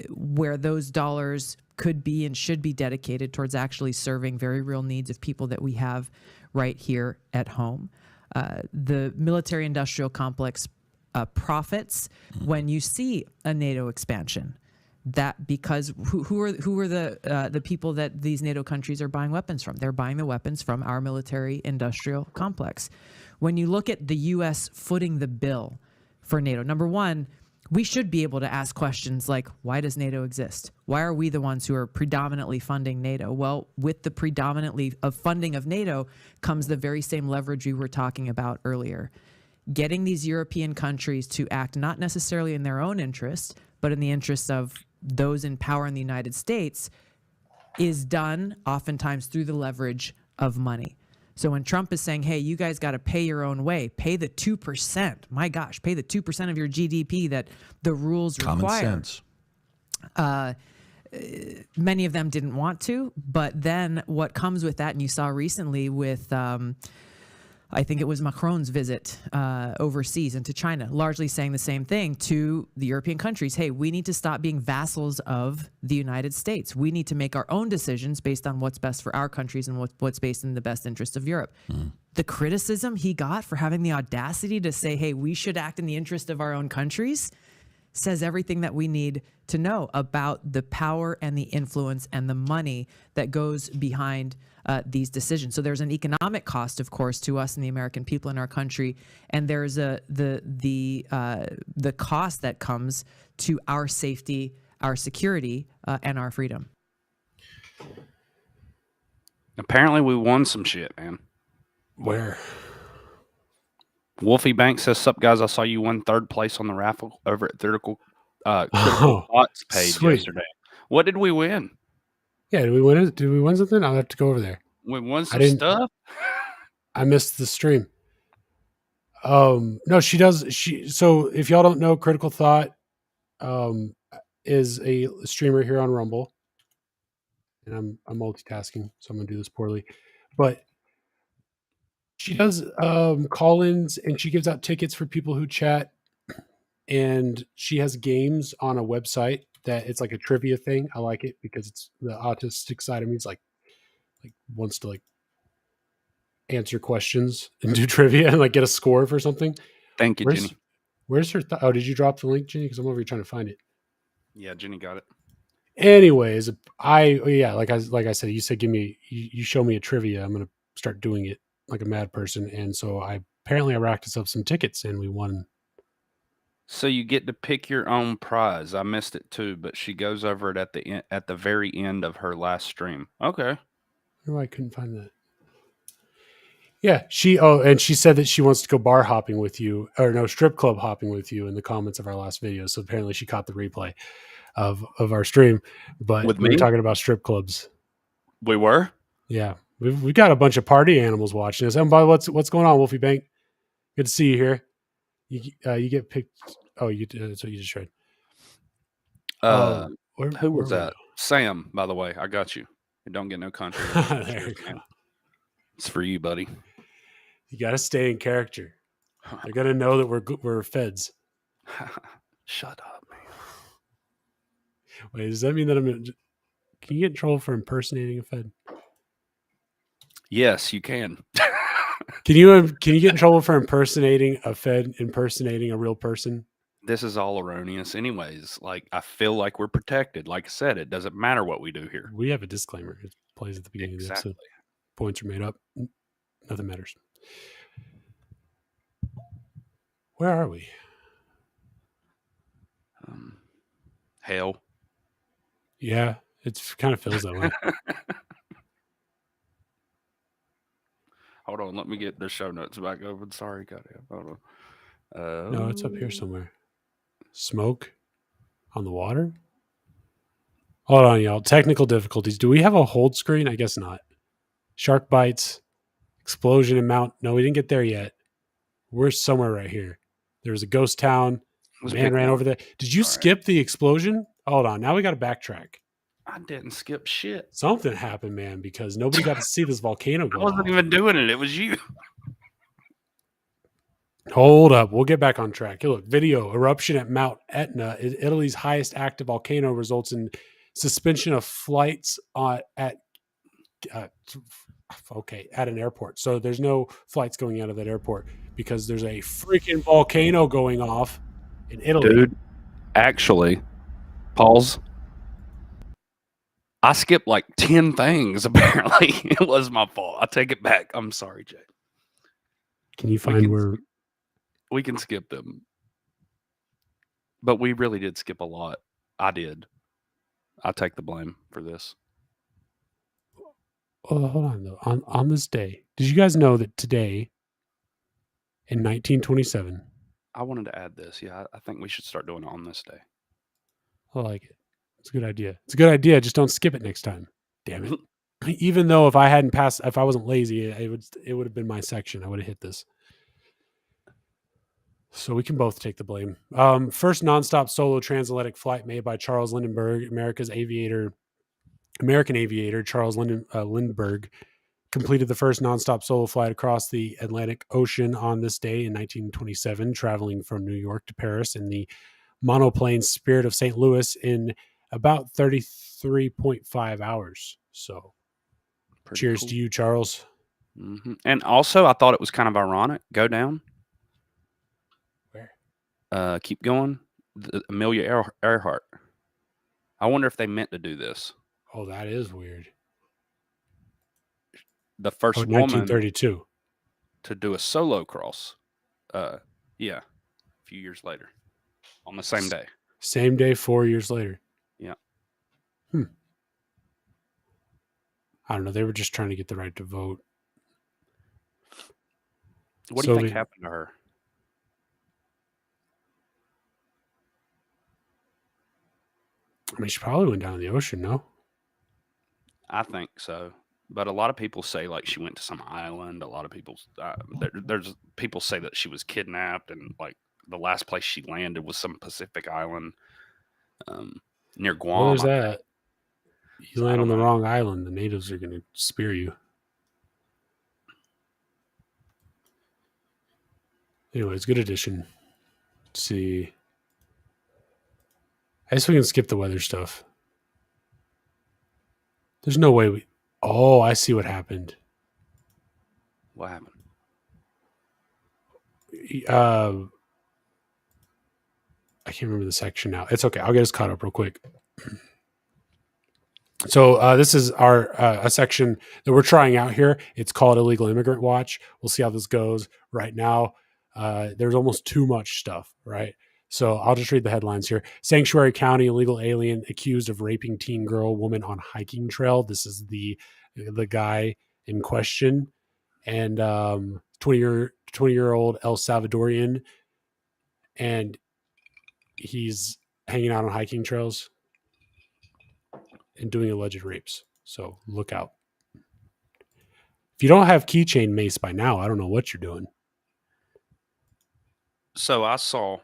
S17: where those dollars could be and should be dedicated towards actually serving very real needs of people that we have right here at home. The military-industrial complex profits when you see a NATO expansion. That because who are the people that these NATO countries are buying weapons from? They're buying the weapons from our military-industrial complex. When you look at the U.S. footing the bill for NATO, number one, we should be able to ask questions like, why does NATO exist? Why are we the ones who are predominantly funding NATO? Well, with the predominantly of funding of NATO comes the very same leverage we were talking about earlier. Getting these European countries to act not necessarily in their own interest, but in the interests of those in power in the United States is done oftentimes through the leverage of money. So when Trump is saying, hey, you guys got to pay your own way, pay the 2%, my gosh, pay the 2% of your GDP that the rules require.
S18: Common sense.
S17: Many of them didn't want to, but then what comes with that, and you saw recently with, I think it was Macron's visit overseas into China, largely saying the same thing to the European countries. Hey, we need to stop being vassals of the United States. We need to make our own decisions based on what's best for our countries and what's based in the best interest of Europe. The criticism he got for having the audacity to say, hey, we should act in the interest of our own countries says everything that we need to know about the power and the influence and the money that goes behind these decisions. So there's an economic cost, of course, to us and the American people in our country, and there's the cost that comes to our safety, our security, and our freedom.
S3: Apparently, we won some shit, man.
S4: Where?
S3: Wolfie Banks says, "Sup guys, I saw you won third place on the raffle over at Critical Thoughts page yesterday. What did we win?
S4: Yeah, did we win it? Did we win something? I'll have to go over there.
S3: We won some stuff.
S4: I missed the stream. No, she does. So if y'all don't know, Critical Thought is a streamer here on Rumble, and I'm multitasking, so I'm gonna do this poorly, but she does call-ins, and she gives out tickets for people who chat, and she has games on a website that it's like a trivia thing. I like it because it's the autistic side of me. It's like wants to answer questions and do trivia and get a score for something.
S3: Thank you, Jenny.
S4: Where's her? Oh, did you drop the link, Jenny? Because I'm over here trying to find it.
S3: Yeah, Jenny got it.
S4: Anyways, like I said, you said you show me a trivia. I'm gonna start doing it like a mad person, and so I racked us up some tickets and we won.
S3: So you get to pick your own prize. I missed it too, but she goes over it at the very end of her last stream. Okay.
S4: I couldn't find that. Yeah, she said that she wants to go bar hopping with you, or no, strip club hopping with you in the comments of our last video. So apparently she caught the replay of our stream, but we were talking about strip clubs.
S3: We were?
S4: Yeah. We got a bunch of party animals watching us. And by what's going on, Wolfie Bank? Good to see you here. You get picked. Oh, that's what you just tried.
S3: Who was that? Sam, by the way. I got you. Don't get no country.
S4: There you go.
S3: It's for you, buddy.
S4: You got to stay in character. They're gonna know that we're feds.
S3: Shut up, man.
S4: Wait, does that mean that can you get in trouble for impersonating a fed?
S3: Yes, you can.
S4: Can you get in trouble for impersonating a fed, impersonating a real person?
S3: This is all erroneous anyways. I feel like we're protected. Like I said, it doesn't matter what we do here.
S4: We have a disclaimer. It plays at the beginning of the episode. Points are made up. Nothing matters. Where are we?
S3: Hell.
S4: Yeah, it kind of feels that way.
S3: Hold on, let me get the show notes back open. Sorry, goddamn. Hold on.
S4: No, it's up here somewhere. Smoke on the water? Hold on, y'all. Technical difficulties. Do we have a hold screen? I guess not. Shark bites, explosion in Mount. No, we didn't get there yet. We're somewhere right here. There was a ghost town. Man ran over there. Did you skip the explosion? Hold on. Now we got to backtrack.
S3: I didn't skip shit.
S4: Something happened, man, because nobody got to see this volcano go
S3: I wasn't even doing it. It was you.
S4: Hold up. We'll get back on track. Hey, look, video. Eruption at Mount Etna, Italy's highest active volcano, results in suspension of flights at an airport. So there's no flights going out of that airport because there's a freaking volcano going off in Italy.
S3: Dude, actually, pause. I skipped like 10 things, apparently. It was my fault. I take it back. I'm sorry, Jay.
S4: Can you find where...
S3: We can skip them. But we really did skip a lot. I did. I take the blame for this.
S4: Oh, hold on, though. On this day, did you guys know that today, in 1927...
S3: I wanted to add this. Yeah, I think we should start doing it on this day.
S4: I like it. It's a good idea. It's a good idea. Just don't skip it next time. Damn it. Even though if I wasn't lazy, it would have been my section. I would have hit this. So we can both take the blame. First nonstop solo transatlantic flight made by Charles Lindbergh, American aviator Charles Lindbergh completed the first nonstop solo flight across the Atlantic Ocean on this day in 1927, traveling from New York to Paris in the monoplane Spirit of St. Louis in about 33.5 hours. So
S3: Pretty
S4: cheers
S3: cool.
S4: to you, Charles.
S3: Mm-hmm. And also, I thought it was kind of ironic. Go down.
S4: Where?
S3: Keep going. Amelia Earhart. I wonder if they meant to do this.
S4: Oh, that is weird.
S3: The first woman
S4: 1932
S3: to do a solo cross. A few years later. On the same day.
S4: Same day, 4 years later.
S3: Yeah.
S4: I don't know. They were just trying to get the right to vote.
S3: What do you think happened to her?
S4: I mean, she probably went down in the ocean, no?
S3: I think so. But a lot of people say like she went to some island. A lot of people, there's people say that she was kidnapped, and like the last place she landed was some Pacific island near Guam.
S4: Where's that? You land on the wrong island, the natives are going to spear you. Anyways, good addition. Let's see. I guess we can skip the weather stuff. There's no way we... Oh, I see what happened.
S3: What happened?
S4: I can't remember the section now. It's okay. I'll get us caught up real quick. So this is our a section that we're trying out here. It's called Illegal Immigrant Watch. We'll see how this goes. Right now, there's almost too much stuff, right? So I'll just read the headlines here. Sanctuary County, illegal alien accused of raping teen girl woman on hiking trail. This is the guy in question. And 20-year-old El Salvadorian. And he's hanging out on hiking trails and doing alleged rapes. So look out. If you don't have keychain mace by now, I don't know what you're doing.
S3: So I saw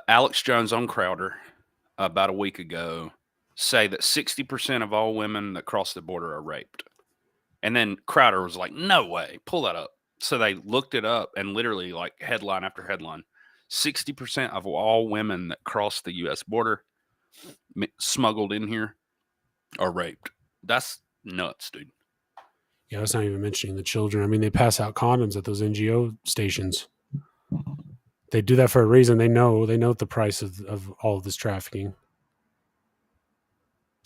S3: Alex Jones on Crowder about a week ago say that 60% of all women that cross the border are raped. And then Crowder was like, no way, pull that up. So they looked it up, and literally like headline after headline, 60% of all women that cross the U.S. border smuggled in here are raped. That's nuts, dude.
S4: Yeah, that's not even mentioning the children. I mean, they pass out condoms at those NGO stations. They do that for a reason. They know the price of all of this trafficking.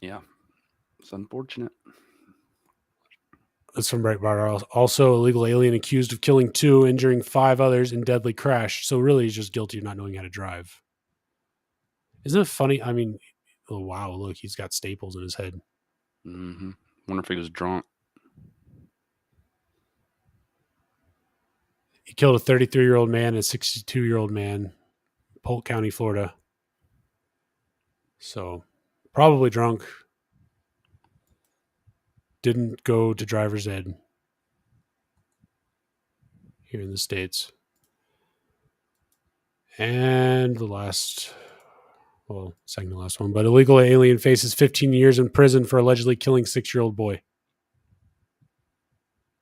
S3: Yeah, it's unfortunate.
S4: That's from Breitbart. Also, illegal alien accused of killing 2, injuring 5 others in deadly crash. So really, he's just guilty of not knowing how to drive. Isn't it funny? I mean, oh, wow, look, he's got staples in his head.
S3: Mm-hmm. Wonder if he was drunk.
S4: He killed a 33-year-old man and a 62-year-old man, Polk County, Florida. So, probably drunk. didn't go to driver's ed here in the States. And the last, well, second to last one, but illegal alien faces 15 years in prison for allegedly killing 6-year-old boy.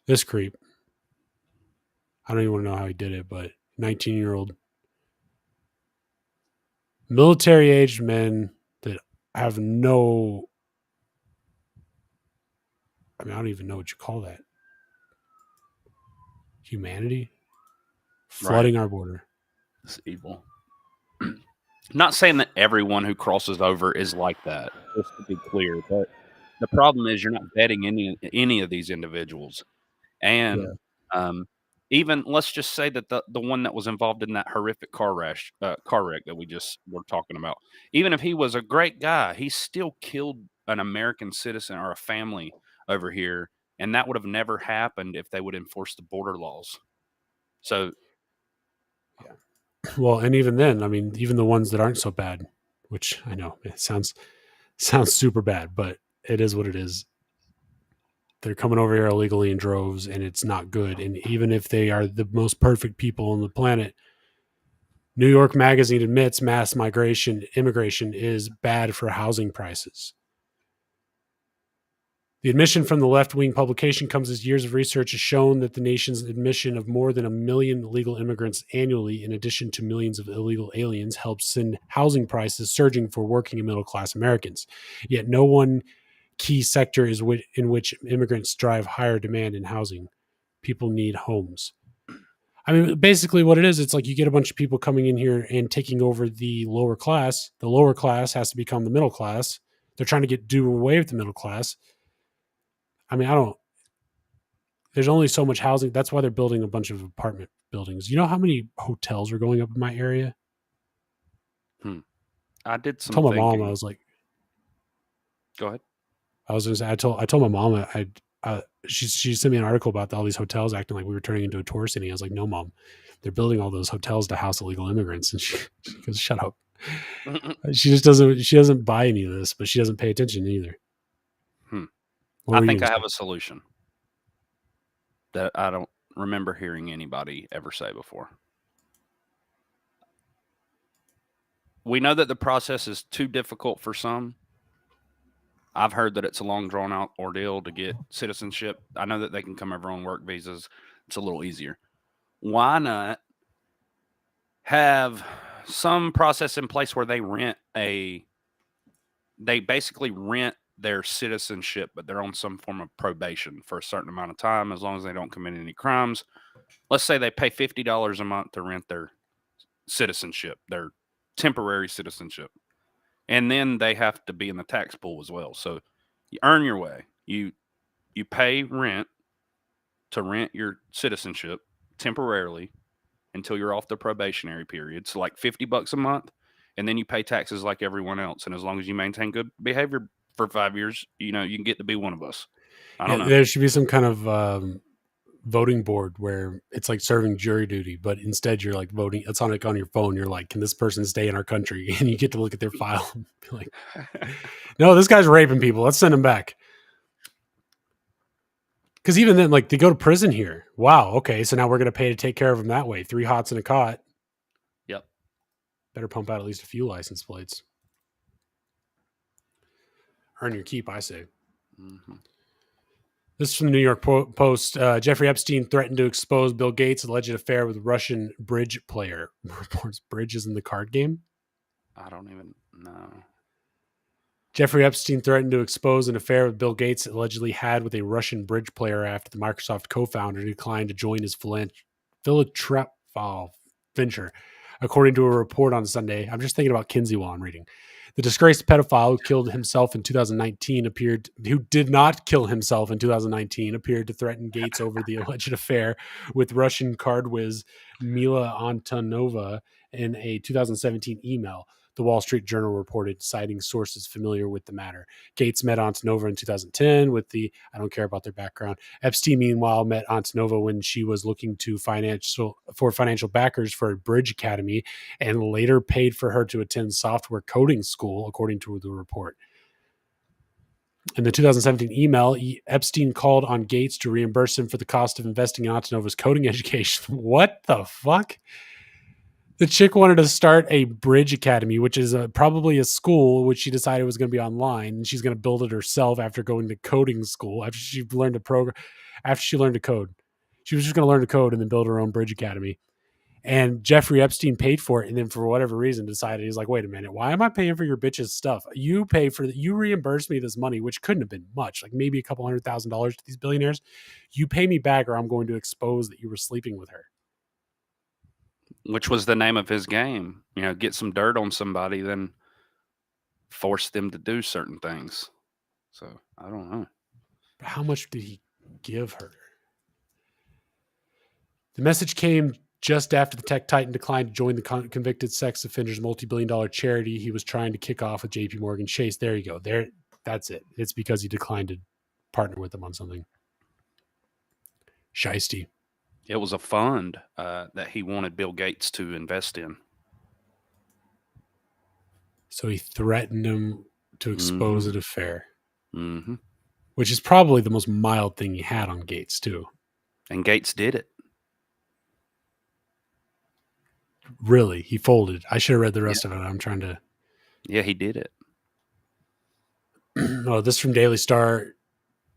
S4: This creep. I don't even want to know how he did it, but 19-year-old military-aged men that have no, I mean, I don't even know what you call that. Humanity? Flooding our border.
S3: It's evil. Not saying that everyone who crosses over is like that, just to be clear, but the problem is you're not vetting any of these individuals. And even let's just say that the one that was involved in that horrific car wreck that we just were talking about, even if he was a great guy, he still killed an American citizen or a family over here, and that would have never happened if they would enforce the border laws. So,
S4: well, and even then, I mean, even the ones that aren't so bad, which I know it sounds super bad, but it is what it is. They're coming over here illegally in droves, and it's not good. And even if they are the most perfect people on the planet, New York Magazine admits mass immigration is bad for housing prices. The admission from the left-wing publication comes as years of research has shown that the nation's admission of more than 1 million illegal immigrants annually, in addition to millions of illegal aliens, helps send housing prices surging for working and middle-class Americans. Yet no one key sector is in which immigrants drive higher demand in housing. People need homes. I mean, basically what it is, it's like you get a bunch of people coming in here and taking over the lower class. The lower class has to become the middle class. They're trying to do away with the middle class. I mean, there's only so much housing. That's why they're building a bunch of apartment buildings. You know how many hotels are going up in my area?
S3: I did some
S4: I told my
S3: thinking.
S4: mom, I was like,
S3: go ahead.
S4: I was going to say, I told my mom, she sent me an article about all these hotels acting like we were turning into a tourist city. I was like, no, Mom, they're building all those hotels to house illegal immigrants. And she goes, shut up. She doesn't buy any of this, but she doesn't pay attention either.
S3: I think I have a solution that I don't remember hearing anybody ever say before. We know that the process is too difficult for some. I've heard that it's a long, drawn-out ordeal to get citizenship. I know that they can come over on work visas. It's a little easier. Why not have some process in place where they basically rent their citizenship, but they're on some form of probation for a certain amount of time, as long as they don't commit any crimes. Let's say they pay $50 a month to rent their citizenship, their temporary citizenship. And then they have to be in the tax pool as well. So you earn your way. You pay rent to rent your citizenship temporarily until you're off the probationary period. So like $50 a month, and then you pay taxes like everyone else. And as long as you maintain good behavior for 5 years, you can get to be one of us. I don't know.
S4: There should be some kind of voting board where it's like serving jury duty, but instead you're like voting. It's on your phone. You're like, can this person stay in our country? And you get to look at their file and be like, no, this guy's raping people. Let's send him back. Because even then, like, they go to prison here. Wow. Okay. So now we're going to pay to take care of them that way. 3 hots and a cot.
S3: Yep.
S4: Better pump out at least a few license plates. Earn your keep, I say.
S3: Mm-hmm.
S4: This is from the New York Post. Jeffrey Epstein threatened to expose Bill Gates' alleged affair with Russian bridge player. Reports bridge is in the card game?
S3: I don't even know.
S4: Jeffrey Epstein threatened to expose an affair with Bill Gates allegedly had with a Russian bridge player after the Microsoft co-founder declined to join his philanthropic venture, according to a report on Sunday. I'm just thinking about Kinsey while I'm reading. The disgraced pedophile who did not kill himself in 2019 appeared to threaten Gates over the alleged affair with Russian card whiz Mila Antonova in a 2017 email. The Wall Street Journal reported, citing sources familiar with the matter. Gates met Antonova in 2010 with I don't care about their background. Epstein, meanwhile, met Antonova when she was looking for financial backers for a bridge academy and later paid for her to attend software coding school, according to the report. In the 2017 email, Epstein called on Gates to reimburse him for the cost of investing in Antonova's coding education. What the fuck? The chick wanted to start a bridge academy, which is probably a school, which she decided was going to be online, and she's going to build it herself after going to coding school. After she learned to program, after she learned to code, she was just going to learn to code and then build her own bridge academy. And Jeffrey Epstein paid for it, and then for whatever reason decided, he's like, wait a minute, why am I paying for your bitch's stuff? You reimburse me this money, which couldn't have been much, like maybe a couple $100,000 to these billionaires. You pay me back, or I'm going to expose that you were sleeping with her.
S3: Which was the name of his game. Get some dirt on somebody, then force them to do certain things. So I don't know.
S4: How much did he give her? The message came just after the tech titan declined to join the convicted sex offender's multi-billion-dollar charity he was trying to kick off with JP Morgan Chase. There you go. That's it. It's because he declined to partner with them on something. Shiesty.
S3: It was a fund that he wanted Bill Gates to invest in.
S4: So he threatened him to expose an affair.
S3: Mm-hmm.
S4: Which is probably the most mild thing he had on Gates, too.
S3: And Gates did it.
S4: Really? He folded. I should have read the rest of it. I'm trying to...
S3: Yeah, he did it.
S4: Oh, this from Daily Star.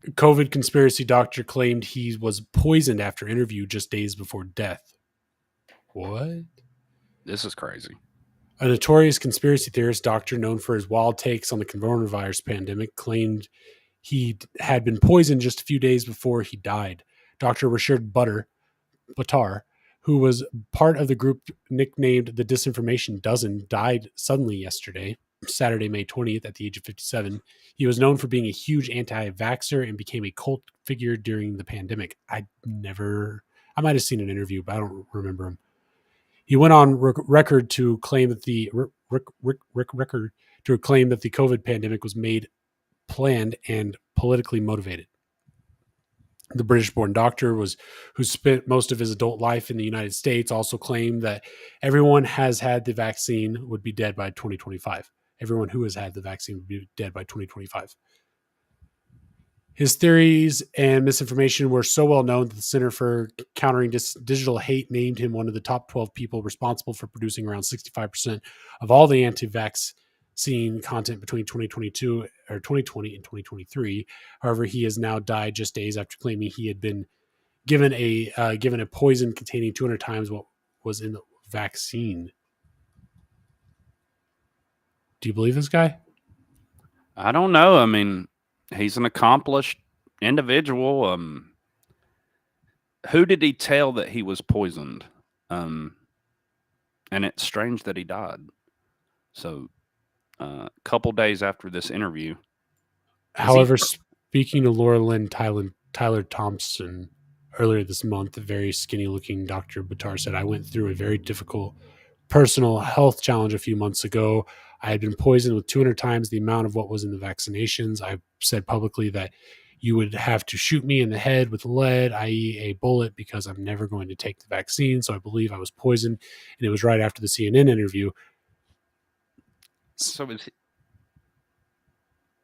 S4: COVID conspiracy doctor claimed he was poisoned after interview just days before death. What?
S3: This is crazy.
S4: A notorious conspiracy theorist doctor known for his wild takes on the coronavirus pandemic claimed he had been poisoned just a few days before he died. Dr. Rashid Buttar, who was part of the group nicknamed the Disinformation Dozen, died suddenly yesterday, Saturday, May 20th, at the age of 57. He was known for being a huge anti-vaxxer and became a cult figure during the pandemic. I might have seen an interview, but I don't remember him. He went on record to claim that the COVID pandemic was planned and politically motivated. The British-born doctor who spent most of his adult life in the United States also claimed that everyone has had the vaccine would be dead by 2025. Everyone who has had the vaccine would be dead by 2025. His theories and misinformation were so well known that the Center for Countering Digital Hate named him one of the top 12 people responsible for producing around 65% of all the anti-vaccine content between 2020 and 2023. However, he has now died just days after claiming he had been given a poison containing 200 times what was in the vaccine. Do you believe this guy?
S3: I don't know. I mean, he's an accomplished individual. Who did he tell that he was poisoned? And it's strange that he died. So, a couple days after this interview.
S4: However, speaking to Laura Lynn Tyler Thompson earlier this month, a very skinny-looking Dr. Buttar said, I went through a very difficult personal health challenge a few months ago. I had been poisoned with 200 times the amount of what was in the vaccinations. I said publicly that you would have to shoot me in the head with lead, i.e. a bullet, because I'm never going to take the vaccine. So I believe I was poisoned. And it was right after the CNN interview.
S3: So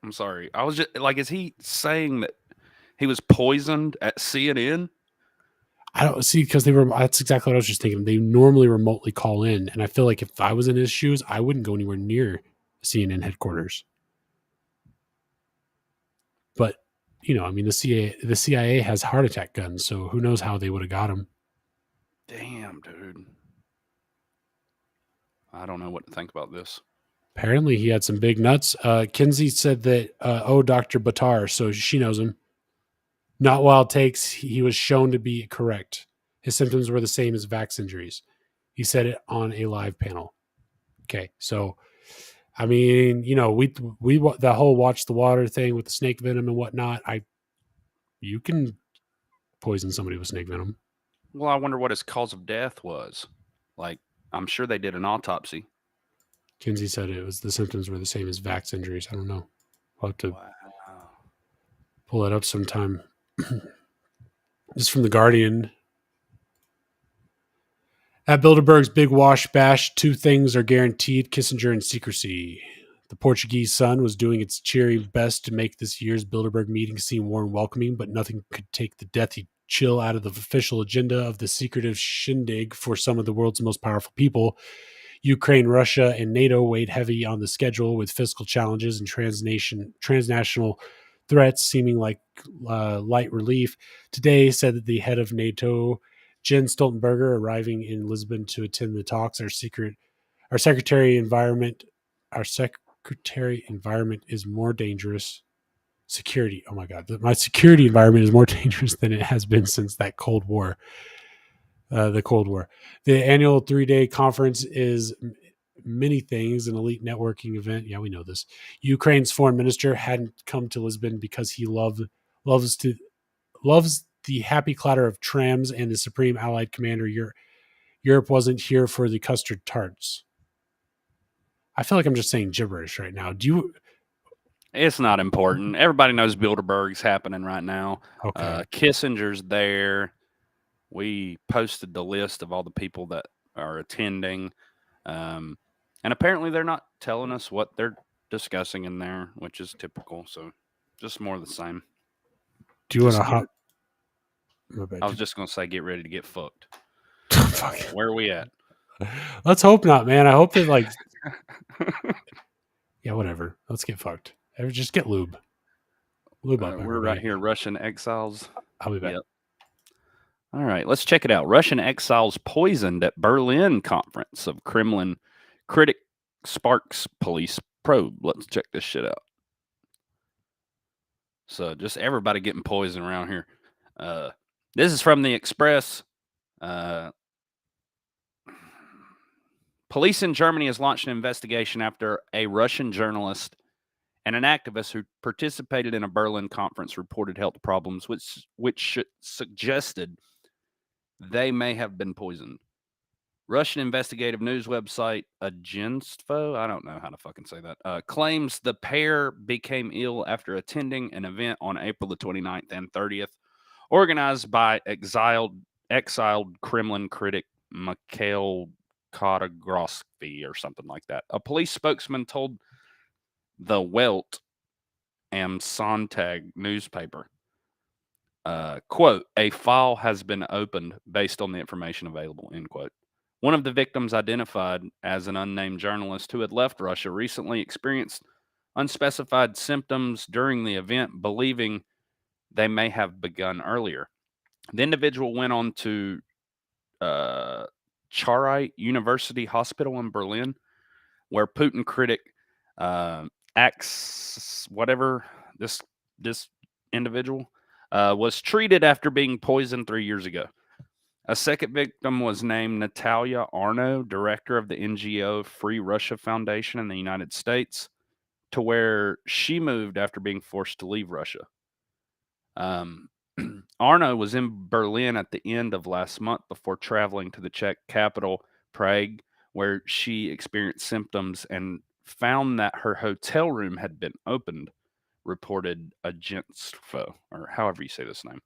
S3: I'm sorry. I was just like, is he saying that he was poisoned at CNN?
S4: I don't see, because that's exactly what I was just thinking. They normally remotely call in. And I feel like if I was in his shoes, I wouldn't go anywhere near CNN headquarters. But, I mean, the CIA has heart attack guns. So who knows how they would have got him.
S3: Damn, dude. I don't know what to think about this.
S4: Apparently he had some big nuts. Kinsey said that, Dr. Buttar, so she knows him. Not wild takes. He was shown to be correct. His symptoms were the same as vax injuries. He said it on a live panel. Okay, so, I mean, we the whole watch the water thing with the snake venom and whatnot. You can poison somebody with snake venom.
S3: Well, I wonder what his cause of death was. Like, I'm sure they did an autopsy.
S4: Kinsey said the symptoms were the same as vax injuries. I don't know. I'll have to pull it up sometime. This is from The Guardian. At Bilderberg's Big Wash Bash, two things are guaranteed: Kissinger and secrecy. The Portuguese Sun was doing its cheery best to make this year's Bilderberg meeting seem warm and welcoming, but nothing could take the deathy chill out of the official agenda of the secretive shindig for some of the world's most powerful people. Ukraine, Russia, and NATO weighed heavy on the schedule, with fiscal challenges and transnational threats seeming like light relief. Today, said that the head of NATO, Jens Stoltenberg, arriving in Lisbon to attend the talks. Our secretary environment is more dangerous. Security. Oh my God. My security environment is more dangerous than it has been since that Cold War. The Cold War. The annual 3-day conference is many things, an elite networking event. Yeah, we know this. Ukraine's foreign minister hadn't come to Lisbon because he loves the happy clatter of trams and the supreme allied commander. Europe wasn't here for the custard tarts. I feel like I'm just saying gibberish right now.
S3: It's not important. Everybody knows Bilderberg's happening right now.
S4: Okay.
S3: Kissinger's there. We posted the list of all the people that are attending. And apparently they're not telling us what they're discussing in there, which is typical. So just more of the same.
S4: Do you want to hop?
S3: I was just going to say, get ready to get fucked. Where are we at?
S4: Let's hope not, man. I hope that yeah, whatever. Let's get fucked. Just get lube. Lube up.
S3: We're right here, Russian exiles.
S4: I'll be back.
S3: Yep. All right, let's check it out. Russian exiles poisoned at Berlin conference of Kremlin critic sparks police probe. Let's check this shit out. So just everybody getting poisoned around here. This is from the Express. Police in Germany has launched an investigation after a Russian journalist and an activist who participated in a Berlin conference reported health problems, which suggested they may have been poisoned. Russian investigative news website Agentstvo, I don't know how to fucking say that, claims the pair became ill after attending an event on April the 29th and 30th, organized by exiled Kremlin critic Mikhail Khodorkovsky or something like that. A police spokesman told the Welt am Sonntag newspaper, quote, a file has been opened based on the information available, end quote. One of the victims, identified as an unnamed journalist who had left Russia, recently experienced unspecified symptoms during the event, believing they may have begun earlier. The individual went on to Charite University Hospital in Berlin, where Putin critic this individual was treated after being poisoned 3 years ago. A second victim was named Natalia Arno, director of the NGO Free Russia Foundation in the United States, to where she moved after being forced to leave Russia. Arno was in Berlin at the end of last month before traveling to the Czech capital, Prague, where she experienced symptoms and found that her hotel room had been opened, reported Agentstvo, or however you say this name.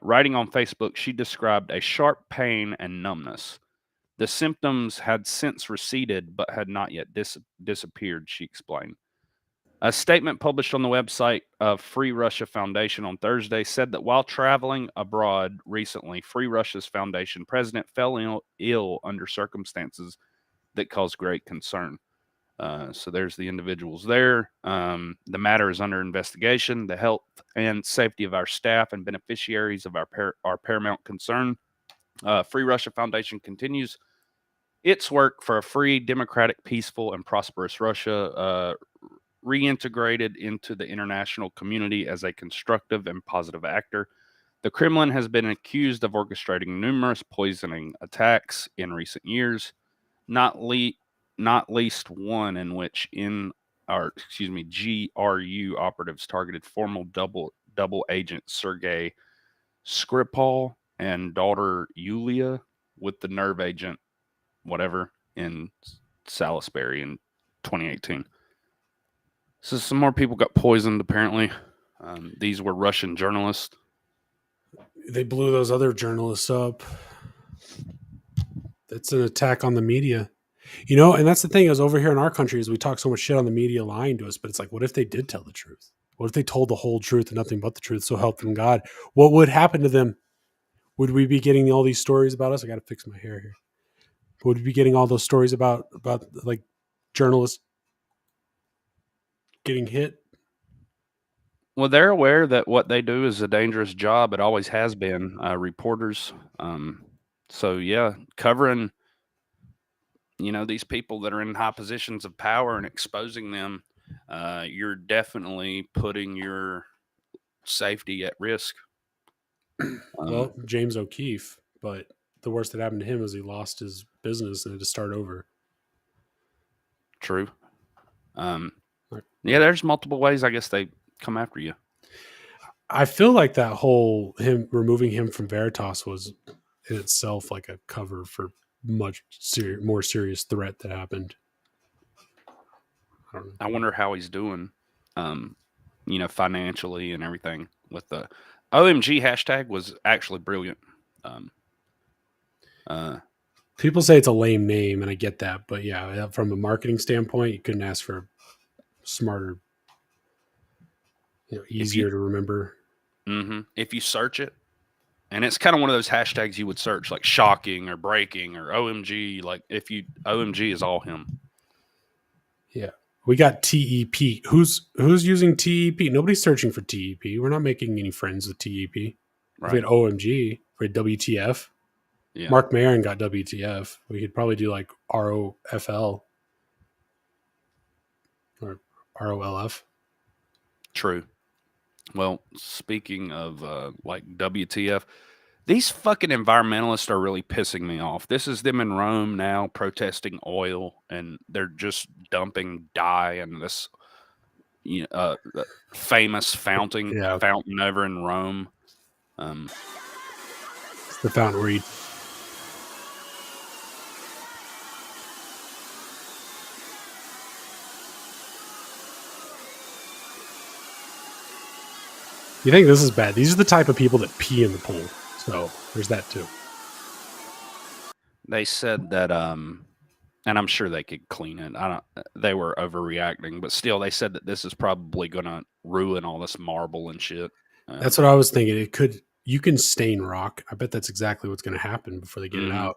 S3: Writing on Facebook, she described a sharp pain and numbness. The symptoms had since receded, but had not yet disappeared, she explained. A statement published on the website of Free Russia Foundation on Thursday said that while traveling abroad recently, Free Russia's foundation president fell ill under circumstances that caused great concern. So there's the individuals there. The matter is under investigation. The health and safety of our staff and beneficiaries of our paramount concern. Free Russia Foundation continues its work for a free, democratic, peaceful, and prosperous Russia, reintegrated into the international community as a constructive and positive actor. The Kremlin has been accused of orchestrating numerous poisoning attacks in recent years, not least one in which GRU operatives targeted former double agent Sergei Skripal and daughter Yulia with the nerve agent whatever in Salisbury in 2018. So some more people got poisoned, apparently. These were Russian journalists.
S4: They blew those other journalists up. That's an attack on the media. And that's the thing is over here in our country is we talk so much shit on the media lying to us, but it's like, what if they did tell the truth? What if they told the whole truth and nothing but the truth? So help them God. What would happen to them? Would we be getting all these stories about us? I got to fix my hair here. Would we be getting all those stories about like journalists getting hit?
S3: Well, they're aware that what they do is a dangerous job. It always has been. Reporters. So yeah, covering, these people that are in high positions of power and exposing them, you're definitely putting your safety at risk.
S4: Well, James O'Keefe, but the worst that happened to him is he lost his business and had to start over.
S3: True. Yeah, there's multiple ways I guess they come after you.
S4: I feel like that whole him removing him from Veritas was in itself like a cover for much more serious threat that happened. I don't know.
S3: I wonder how he's doing, financially and everything. With the OMG hashtag was actually brilliant.
S4: People say it's a lame name, and I get that, but yeah, from a marketing standpoint, you couldn't ask for a smarter, easier to remember.
S3: Mm-hmm. If you search it, and it's kind of one of those hashtags you would search, like shocking or breaking or OMG. Like OMG is all him.
S4: Yeah, we got TEP. Who's using TEP? Nobody's searching for TEP. We're not making any friends with TEP. Right. If we had OMG, we had WTF. Yeah. Mark Maron got WTF. We could probably do like ROFL or ROLF.
S3: True. Well, speaking of like WTF, these fucking environmentalists are really pissing me off. This is them in Rome now protesting oil, and they're just dumping dye in this famous fountain over in Rome.
S4: It's the fountain where you... You think this is bad? These are the type of people that pee in the pool. So there's that too.
S3: They said that, and I'm sure they could clean it. They were overreacting, but still, they said that this is probably going to ruin all this marble and shit.
S4: That's what I was thinking. You can stain rock. I bet that's exactly what's going to happen before they get it out.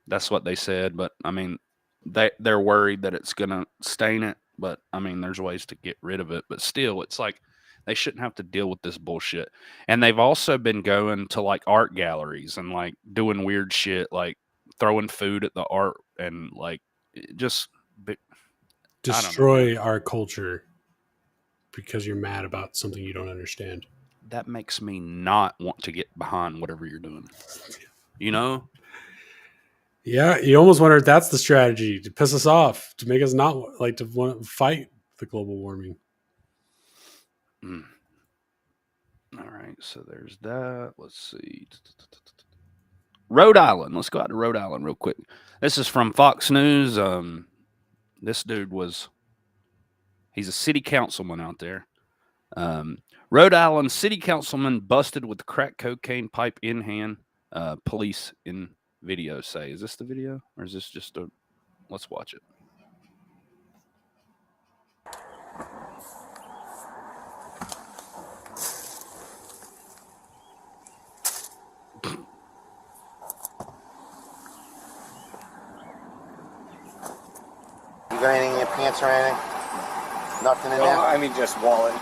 S3: That's what they said, but I mean, they're worried that it's going to stain it. But I mean, there's ways to get rid of it. But still, it's like, they shouldn't have to deal with this bullshit. And they've also been going to like art galleries and like doing weird shit, like throwing food at the art and like just
S4: destroy our culture because you're mad about something you don't understand.
S3: That makes me not want to get behind whatever you're doing.
S4: Yeah, you almost wonder if that's the strategy to piss us off, to make us not like to want to fight the global warming.
S3: All right, so there's that. Let's see. Rhode Island. Let's go out to Rhode Island real quick. This is from Fox News. This dude he's a city councilman out there. Rhode Island city councilman busted with crack cocaine pipe in hand. Police in video say. Is this the video? Or is this just let's watch it.
S19: You got anything in your pants or anything? Nothing in there?
S16: I mean, just wallet.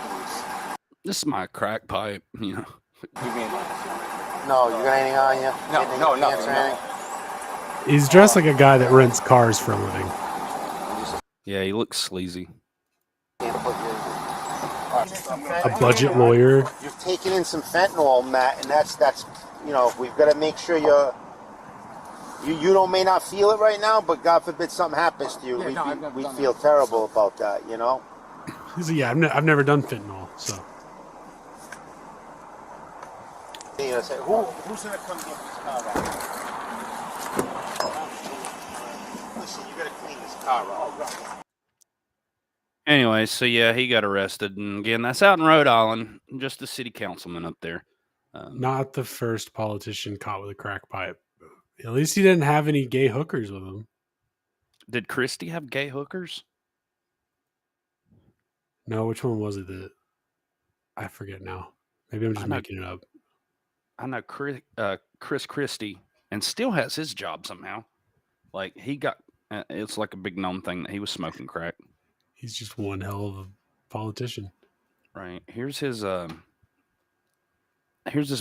S3: This is my crack pipe,
S16: You mean?
S19: No, you got anything on you?
S16: No, nothing. No.
S4: He's dressed like a guy that rents cars for a living.
S3: Yeah, he looks sleazy.
S4: A budget lawyer.
S19: You've taken in some fentanyl, Matt, and that's we've got to make sure you may not feel it right now, but God forbid something happens to you. We feel terrible about that,
S4: He's like, yeah, I've never done fentanyl, so.
S19: Say, who's gonna come get this car out? Listen, you gotta clean this car out.
S3: Anyway, so yeah, he got arrested, and again, that's out in Rhode Island. Just a city councilman up there.
S4: Not the first politician caught with a crack pipe. At least he didn't have any gay hookers with him.
S3: Did Christie have gay hookers?
S4: No, which one was it that I forget now? Maybe I'm just making it up.
S3: I know Chris Christie, and still has his job somehow. Like he got, it's like a big known thing that he was smoking crack.
S4: He's just one hell of a politician.
S3: Right. Here's his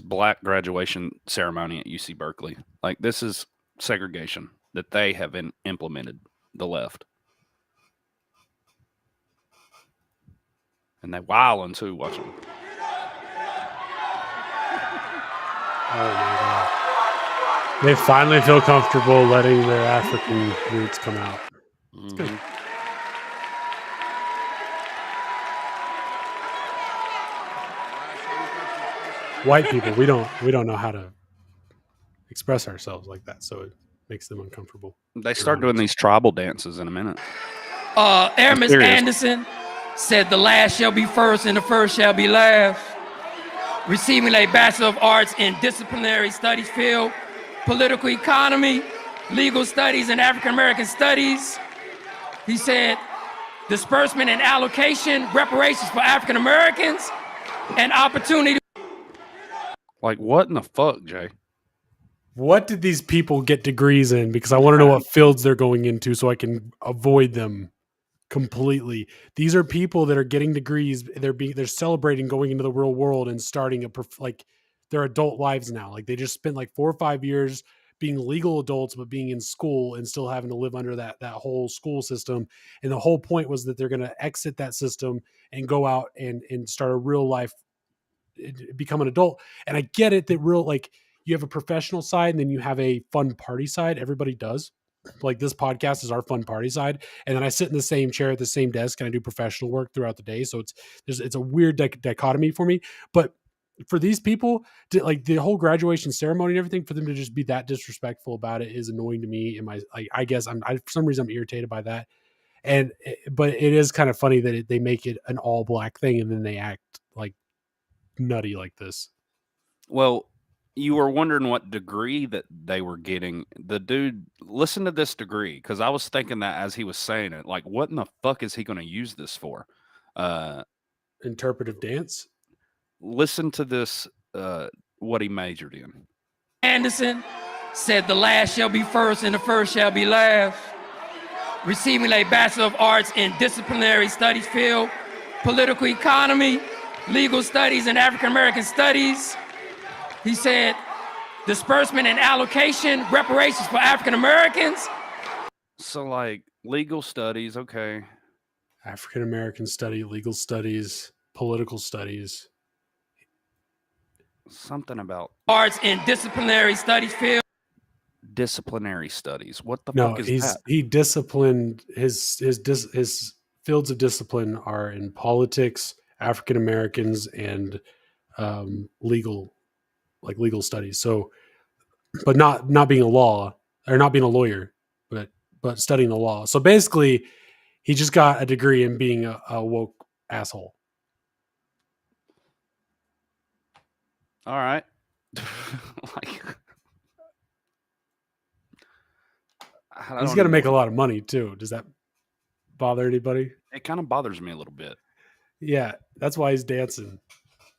S3: black graduation ceremony at UC Berkeley. Like this is segregation that they have implemented, the left. And they wildin' too, watch them.
S4: Oh my God. They finally feel comfortable letting their African roots come out. It's good. White people, we don't know how to express ourselves like that, so it makes them uncomfortable.
S3: They start doing these tribal dances in a minute.
S20: Aramis Anderson said the last shall be first and the first shall be last. Receiving a Bachelor of Arts in Disciplinary Studies field, Political Economy, Legal Studies, and African American Studies. He said disbursement and allocation, reparations for African Americans, and opportunity.
S3: Like, what in the fuck, Jay?
S4: What did these people get degrees in? Because I want to know what fields they're going into so I can avoid them completely. These are people that are getting degrees. They're celebrating going into the real world and starting their adult lives now. Like they just spent like 4 or 5 years being legal adults, but being in school and still having to live under that whole school system. And the whole point was that they're going to exit that system and go out and start a real life, become an adult. And I get it that you have a professional side and then you have a fun party side. Everybody does. Like this podcast is our fun party side. And then I sit in the same chair at the same desk and I do professional work throughout the day. So it's a weird dichotomy for me. But for these people, like the whole graduation ceremony and everything, for them to just be that disrespectful about it is annoying to me. And I guess for some reason I'm irritated by that. But it is kind of funny that they make it an all black thing and then they act like nutty like this.
S3: Well, you were wondering what degree that they were getting. The dude, listen to this degree, because I was thinking that as he was saying it, like, what in the fuck is he going to use this for?
S4: Interpretive dance?
S3: Listen to this, what he majored in.
S20: Anderson said the last shall be first and the first shall be last. Receiving a Bachelor of Arts in Disciplinary Studies field, Political Economy, Legal Studies, and African American Studies. He said disbursement and allocation, reparations for African Americans.
S3: So like legal studies, okay.
S4: African American study, legal studies, political studies.
S3: Something about
S20: arts in disciplinary studies field.
S3: Disciplinary studies. What the
S4: No,
S3: fuck is that?
S4: He disciplined his fields of discipline are in politics, African Americans, and legal studies. So, but not being a lawyer, but studying the law. So basically, he just got a degree in being a woke asshole.
S3: All right.
S4: He's got to make a lot of money too. Does that bother anybody?
S3: It kind of bothers me a little bit.
S4: Yeah, that's why he's dancing.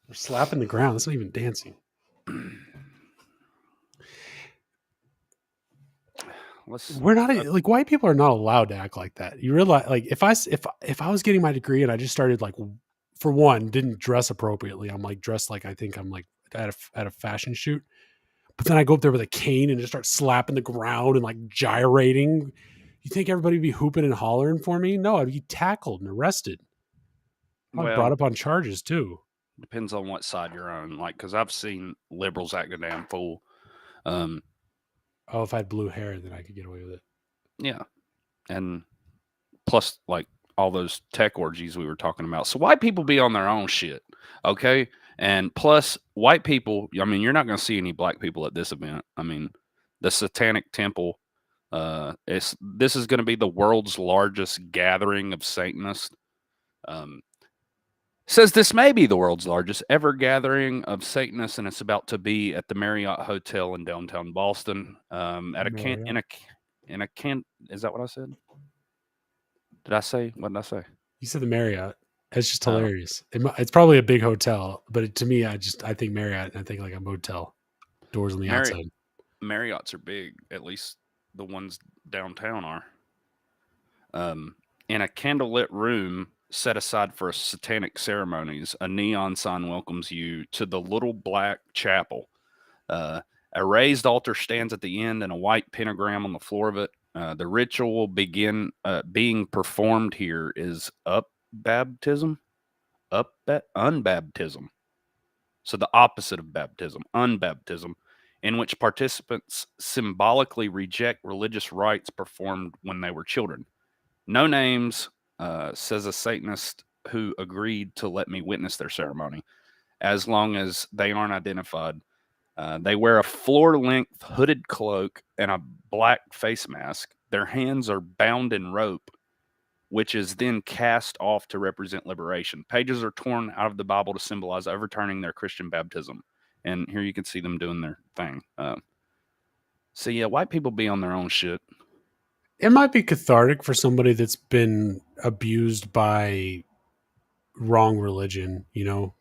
S4: They're slapping the ground. That's not even dancing. We're not like white people are not allowed to act like that. You realize, like, if I was getting my degree and I just started, like, for one, didn't dress appropriately. I'm like dressed like I think I'm like at a fashion shoot. But then I go up there with a cane and just start slapping the ground and like gyrating. You think everybody would be hooping and hollering for me? No, I'd be tackled and arrested. I was brought up on charges too.
S3: Depends on what side you're on. Like, because I've seen liberals act a damn fool.
S4: If I had blue hair, then I could get away with it.
S3: Yeah. And plus, like, all those tech orgies we were talking about. So white people be on their own shit, okay? And plus, white people, I mean, you're not going to see any black people at this event. I mean, the Satanic Temple, this is going to be the world's largest gathering of Satanists. Says this may be the world's largest ever gathering of Satanists, and it's about to be at the Marriott Hotel in downtown Boston. Is that what I said? Did I say? What did I say?
S4: You said the Marriott. It's just
S3: Oh.
S4: hilarious. It's probably a big hotel, but to me, I think Marriott, and I think like a motel, doors on the outside.
S3: Marriotts are big. At least the ones downtown are. In a candlelit room set aside for satanic ceremonies, a neon sign welcomes you to the little black chapel. A raised altar stands at the end and a white pentagram on the floor of it. The ritual will begin being performed here is unbaptism. So the opposite of baptism, unbaptism, in which participants symbolically reject religious rites performed when they were children. No names, says a Satanist who agreed to let me witness their ceremony, as long as they aren't identified. They wear a floor-length hooded cloak and a black face mask. Their hands are bound in rope, which is then cast off to represent liberation. Pages are torn out of the Bible to symbolize overturning their Christian baptism. And here you can see them doing their thing. So yeah, white people be on their own shit.
S4: It might be cathartic for somebody that's been abused by wrong religion, you know.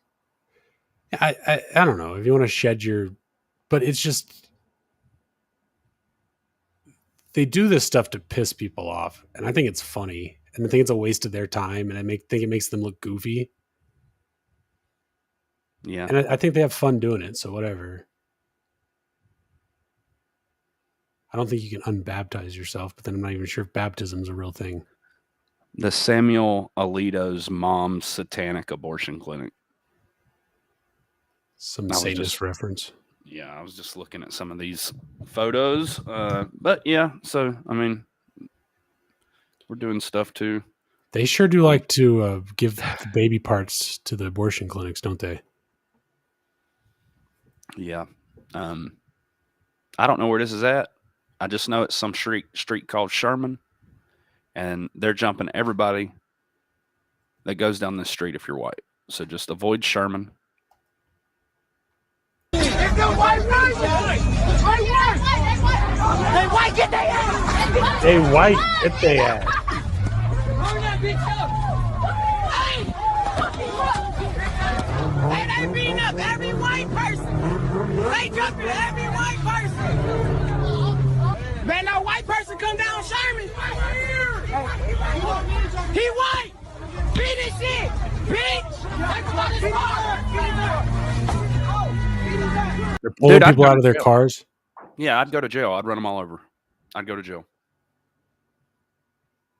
S4: I don't know if you want to shed your, but it's just they do this stuff to piss people off, and I think it's funny, and I think it's a waste of their time, and think it makes them look goofy.
S3: Yeah,
S4: and I think they have fun doing it, so whatever. I don't think you can unbaptize yourself, but then I'm not even sure if baptism's a real thing.
S3: The Samuel Alito's mom's satanic abortion clinic.
S4: Some Satanist reference.
S3: Yeah, I was just looking at some of these photos. But yeah, so, I mean, we're doing stuff too.
S4: They sure do like to give the baby parts to the abortion clinics, don't they?
S3: Yeah. I don't know where this is at. I just know it's some street called Sherman, and they're jumping everybody that goes down this street if you're white. So just avoid Sherman.
S16: It's the white person! They white, get their ass!
S4: They white, get their ass.
S16: Hey, they beating up every white person! They jumping every white person! Man, no white person come down Sherman! He white! Beat his shit! Bitch!
S4: They're pulling people out of their cars.
S3: Yeah, I'd go to jail. I'd run them all over. I'd go to jail.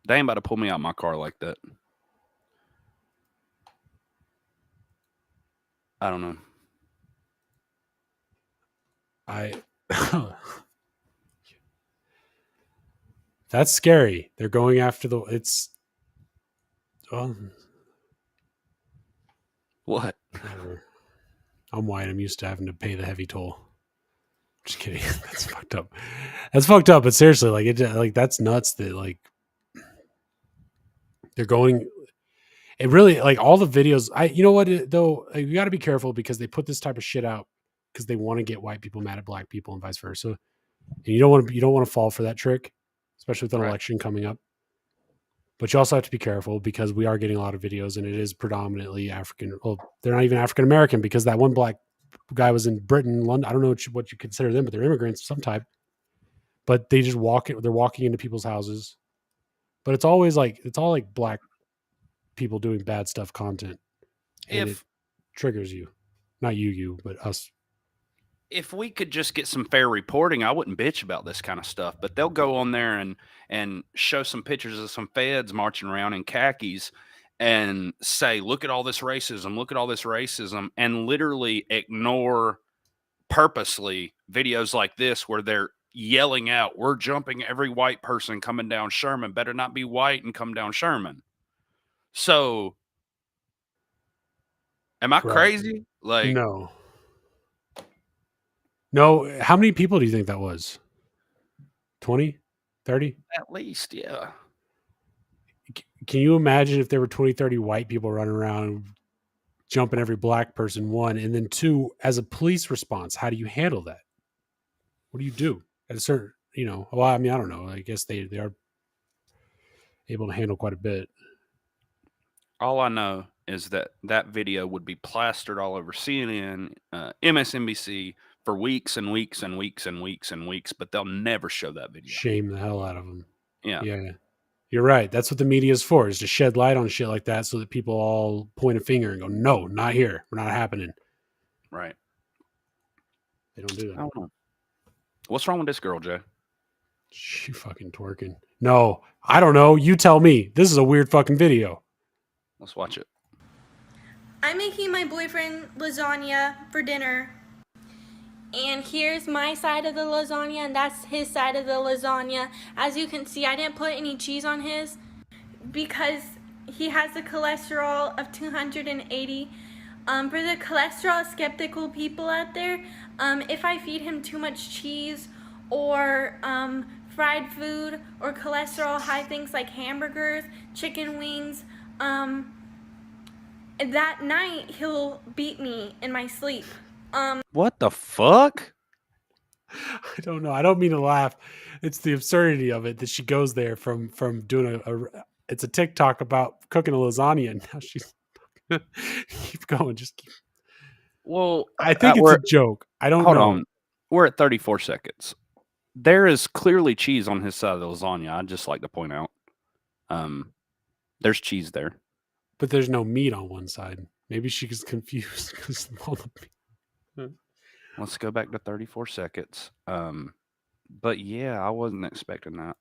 S3: They ain't about to pull me out of my car like that. I don't know.
S4: That's scary. They're going after
S3: What?
S4: I'm white. I'm used to having to pay the heavy toll. Just kidding. That's fucked up. That's fucked up. But seriously, like that's nuts. That like they're going. It really like all the videos. You know what though? You got to be careful because they put this type of shit out because they want to get white people mad at black people and vice versa. And you don't want to fall for that trick, especially with an election coming up. But you also have to be careful because we are getting a lot of videos and it is predominantly African. Well, they're not even African American because that one black guy was in Britain, London. I don't know what you consider them, but they're immigrants of some type. But they just they're walking into people's houses. But it's all like black people doing bad stuff content. And it triggers you. Not you, but us.
S3: If we could just get some fair reporting, I wouldn't bitch about this kind of stuff. But they'll go on there and show some pictures of some feds marching around in khakis and say, look at all this racism, and literally ignore purposely videos like this where they're yelling out, we're jumping every white person coming down Sherman. Better not be white and come down Sherman. So, am I crazy? Like,
S4: No, how many people do you think that was? 20? 30?
S3: At least, yeah.
S4: Can you imagine if there were 20, 30 white people running around jumping every black person, one, and then two, as a police response, how do you handle that? What do you do? At a certain, well, I mean, I don't know. I guess they are. able to handle quite a bit.
S3: All I know is that video would be plastered all over CNN, MSNBC for weeks and weeks and weeks and weeks and weeks, but they'll never show that video.
S4: Shame the hell out of them.
S3: Yeah.
S4: You're right. That's what the media is for, is to shed light on shit like that so that people all point a finger and go, no, not here. We're not happening.
S3: Right.
S4: They don't do that.
S3: I don't know. What's wrong with this girl, Jay?
S4: She fucking twerking. No, I don't know. You tell me. This is a weird fucking video.
S3: Let's watch it.
S21: I'm making my boyfriend lasagna for dinner. And here's my side of the lasagna, and that's his side of the lasagna. As you can see, I didn't put any cheese on his because he has a cholesterol of 280. For the cholesterol skeptical people out there, if I feed him too much cheese or fried food or cholesterol high things like hamburgers, chicken wings, that night he'll beat me in my sleep.
S3: What the fuck?
S4: I don't know. I don't mean to laugh. It's the absurdity of it that she goes there from doing it's a TikTok about cooking a lasagna, and now she's keep going. Just keep.
S3: Well,
S4: I think it's a joke. I don't know.
S3: Hold on. We're at 34 seconds. There is clearly cheese on his side of the lasagna. I'd just like to point out. There's cheese there.
S4: But there's no meat on one side. Maybe she gets confused because of all the meat.
S3: Let's go back to 34 seconds. But yeah, I wasn't expecting that.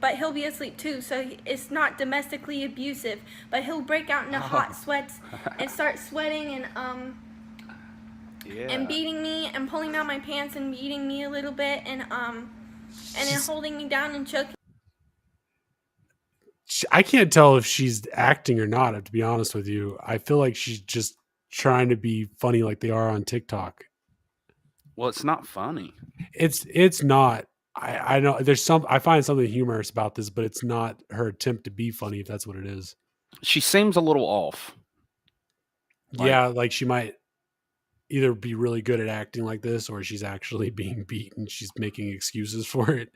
S21: But he'll be asleep too, so it's not domestically abusive. But he'll break out into hot sweats and start sweating and beating me and pulling down my pants and beating me a little bit and then holding me down and choking.
S4: I can't tell if she's acting or not, to be honest with you. I feel like she's just trying to be funny like they are on TikTok.
S3: Well, it's not funny.
S4: It's not. I know I find something humorous about this, but it's not her attempt to be funny, if that's what it is.
S3: She seems a little off.
S4: Yeah, like she might either be really good at acting like this, or she's actually being beaten. She's making excuses for it.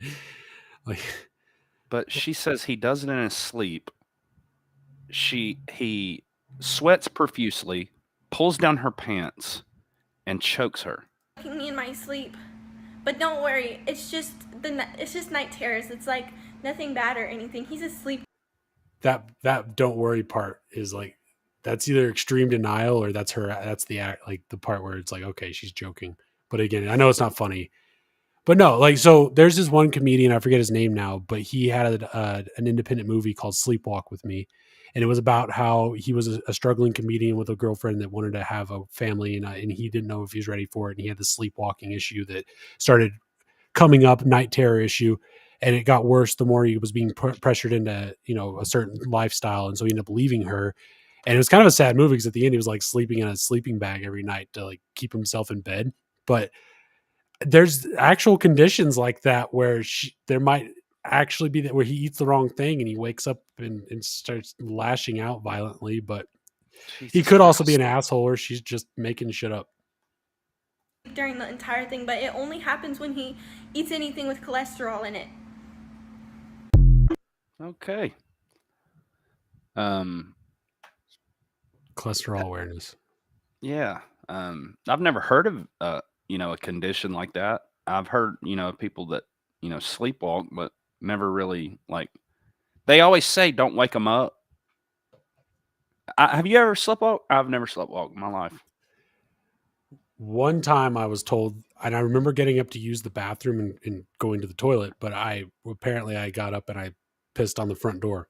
S3: But she says he does it in his sleep. He sweats profusely, pulls down her pants, and chokes her.
S21: Choking me in my sleep. But don't worry, it's just night terrors. It's like nothing bad or anything. He's asleep.
S4: That don't worry part is like, that's either extreme denial or that's the act, like the part where it's like, okay, she's joking. But again, I know it's not funny. But no, like, so there's this one comedian, I forget his name now, but he had an independent movie called Sleepwalk with Me. And it was about how he was a struggling comedian with a girlfriend that wanted to have a family, and he didn't know if he was ready for it. And he had this sleepwalking issue that started coming up, night terror issue. And it got worse the more he was being pressured into, a certain lifestyle. And so he ended up leaving her. And it was kind of a sad movie because at the end he was like sleeping in a sleeping bag every night to like keep himself in bed. But there's actual conditions like that where there might actually be that where he eats the wrong thing and he wakes up and starts lashing out violently. But he could also be an asshole, or she's just making shit up
S21: During the entire thing, but it only happens when he eats anything with cholesterol in it.
S3: Okay.
S4: Cholesterol awareness.
S3: Yeah. I've never heard of a condition like that. I've heard, people that, sleepwalk, but never really they always say don't wake them up. Have you ever sleepwalk? I've never sleepwalked in my life.
S4: One time I was told, and I remember getting up to use the bathroom and going to the toilet, but I got up and I pissed on the front door.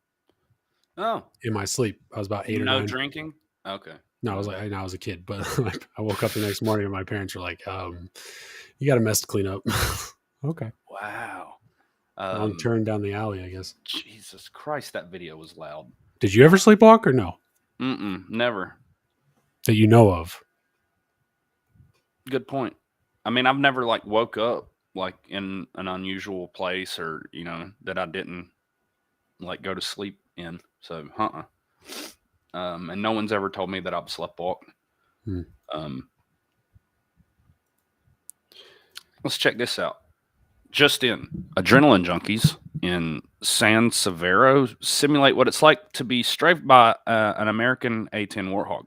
S3: Oh.
S4: In my sleep. I was about 8 or 9.
S3: No drinking? Okay.
S4: No, I was a kid, but I woke up the next morning and my parents were like, you got a mess to clean up. Okay.
S3: Wow.
S4: I'll turn down the alley, I guess.
S3: Jesus Christ, that video was loud.
S4: Did you ever sleepwalk or no?
S3: Never.
S4: That you know of?
S3: Good point. I mean, I've never woke up in an unusual place or, that I didn't go to sleep in. So, and no one's ever told me that I've sleepwalked. Let's check this out. Just in, adrenaline junkies in San Severo simulate what it's like to be strafed by an American A-10 Warthog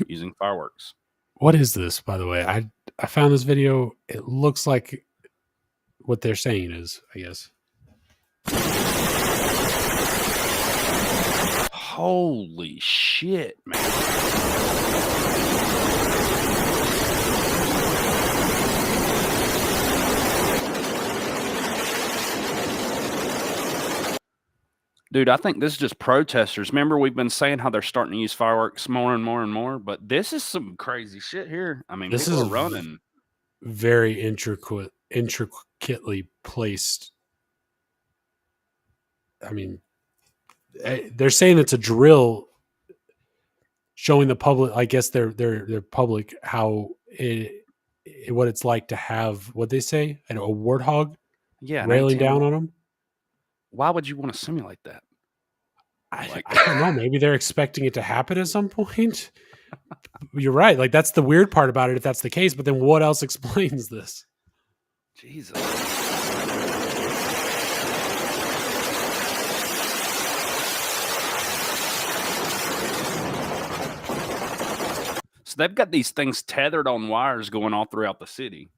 S3: using fireworks.
S4: What is this, by the way? I found this video. It looks like what they're saying is, I guess.
S3: Holy shit, man. Dude, I think this is just protesters. Remember, we've been saying how they're starting to use fireworks more and more and more, but this is some crazy shit here. I mean,
S4: This
S3: people
S4: is
S3: are running.
S4: Very intricately placed. I mean, they're saying it's a drill showing the public, I guess their public, how what it's like to have, what they say, a warthog railing down on them.
S3: Why would you want to simulate that?
S4: I don't know. Maybe they're expecting it to happen at some point. You're right. Like, that's the weird part about it, if that's the case. But then what else explains this?
S3: Jesus. So they've got these things tethered on wires going all throughout the city.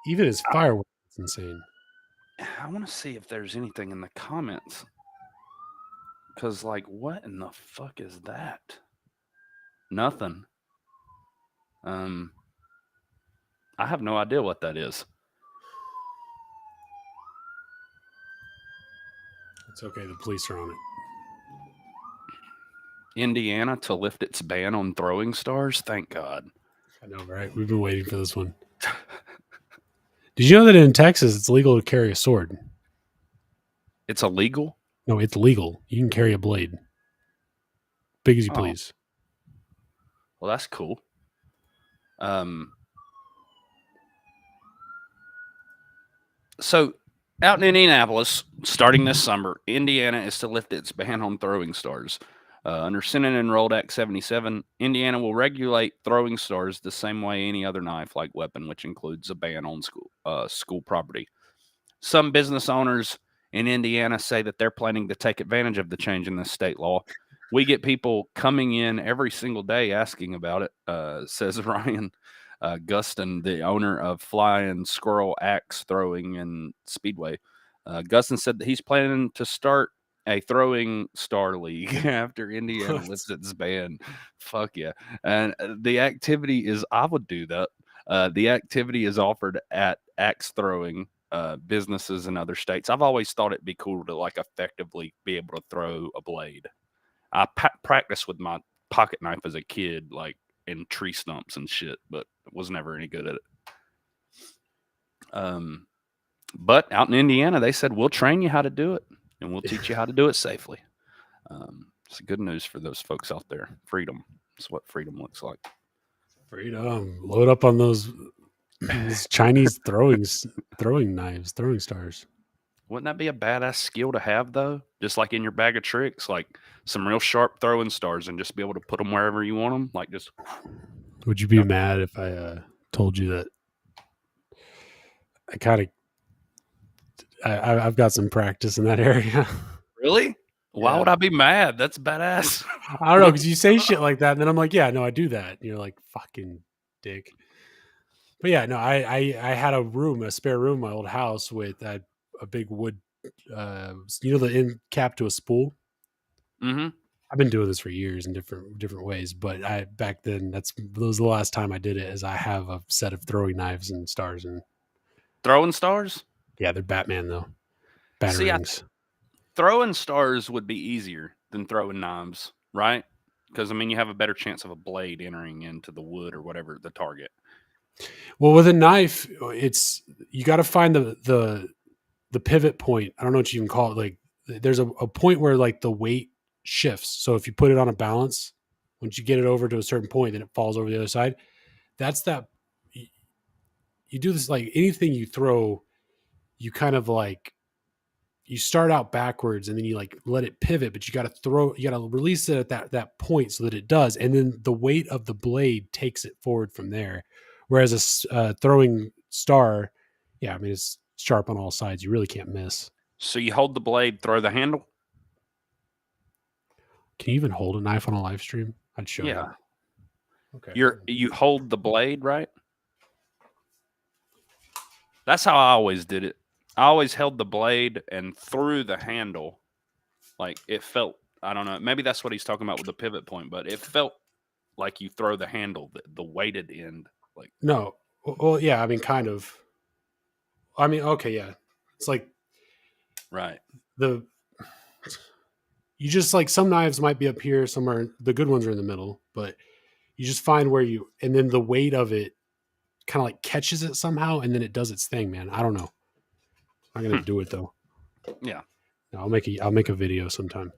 S4: Even his fireworks, it's insane.
S3: I want to see if there's anything in the comments. Because, like, what in the fuck is that? Nothing. I have no idea what that is.
S4: It's okay. The police are on it.
S3: Indiana to lift its ban on throwing stars? Thank God.
S4: I know, right? We've been waiting for this one. Did you know that in Texas it's legal to carry a sword?
S3: It's illegal?
S4: No, it's legal. You can carry a blade. Big as you please.
S3: Well, that's cool. So, out in Indianapolis, starting this summer, Indiana is to lift its ban on throwing stars. Under Senate Enrolled Act 77, Indiana will regulate throwing stars the same way any other knife-like weapon, which includes a ban on school property. Some business owners in Indiana say that they're planning to take advantage of the change in this state law. We get people coming in every single day asking about it, says Ryan Guston, the owner of Flying Squirrel Axe Throwing and Speedway. Guston said that he's planning to start a throwing star league after Indiana lifts its ban. Fuck yeah. And the activity is, I would do that. The activity is offered at axe throwing businesses in other states. I've always thought it'd be cool to, like, effectively be able to throw a blade. I practiced with my pocket knife as a kid, like in tree stumps and shit, but was never any good at it. But out in Indiana, they said, we'll train you how to do it. And we'll teach you how to do it safely. It's good news for those folks out there. Freedom. That's what freedom looks like.
S4: Freedom. Load up on those Chinese throwing knives, throwing stars.
S3: Wouldn't that be a badass skill to have, though? Just like in your bag of tricks, like some real sharp throwing stars and just be able to put them wherever you want them. Like, just.
S4: Would you be mad if I told you that I kind of I've got some practice in that area?
S3: Really? Why would I be mad? That's badass.
S4: I don't know, because you say shit like that, and then I'm like, yeah, no, I do that. And you're like, fucking dick. But yeah, no, I had a spare room in my old house with a big wood, the end cap to a spool.
S3: Mm-hmm.
S4: I've been doing this for years in different ways, but back then that was the last time I did it. Is I have a set of throwing knives and stars and
S3: throwing stars.
S4: Yeah, they're Batman though. Batarangs.
S3: Throwing stars would be easier than throwing knives, right? Because, I mean, you have a better chance of a blade entering into the wood or whatever the target.
S4: Well, with a knife, you got to find the pivot point. I don't know what you even call it. Like there's a point where like the weight shifts. So if you put it on a balance, once you get it over to a certain point, then it falls over the other side. That's that. You do this like anything you throw, you kind of like, you start out backwards and then you like let it pivot, but you got to release it at that point so that it does. And then the weight of the blade takes it forward from there. Whereas a throwing star, yeah, I mean, it's sharp on all sides. You really can't miss.
S3: So you hold the blade, throw the handle.
S4: Can you even hold a knife on a live stream? I'd show you.
S3: Yeah.
S4: Okay.
S3: You hold the blade, right? That's how I always did it. I always held the blade and threw the handle. Like it felt, I don't know, maybe that's what he's talking about with the pivot point, but it felt like you throw the handle, the weighted end. Like
S4: no. Well, yeah, I mean, kind of. I mean, okay, yeah. It's like
S3: right.
S4: You just like some knives might be up here, some are the good ones are in the middle, but you just find where and then the weight of it kind of like catches it somehow, and then it does its thing, man. I don't know. I'm gonna do it though.
S3: Yeah.
S4: No, I'll make a video sometime.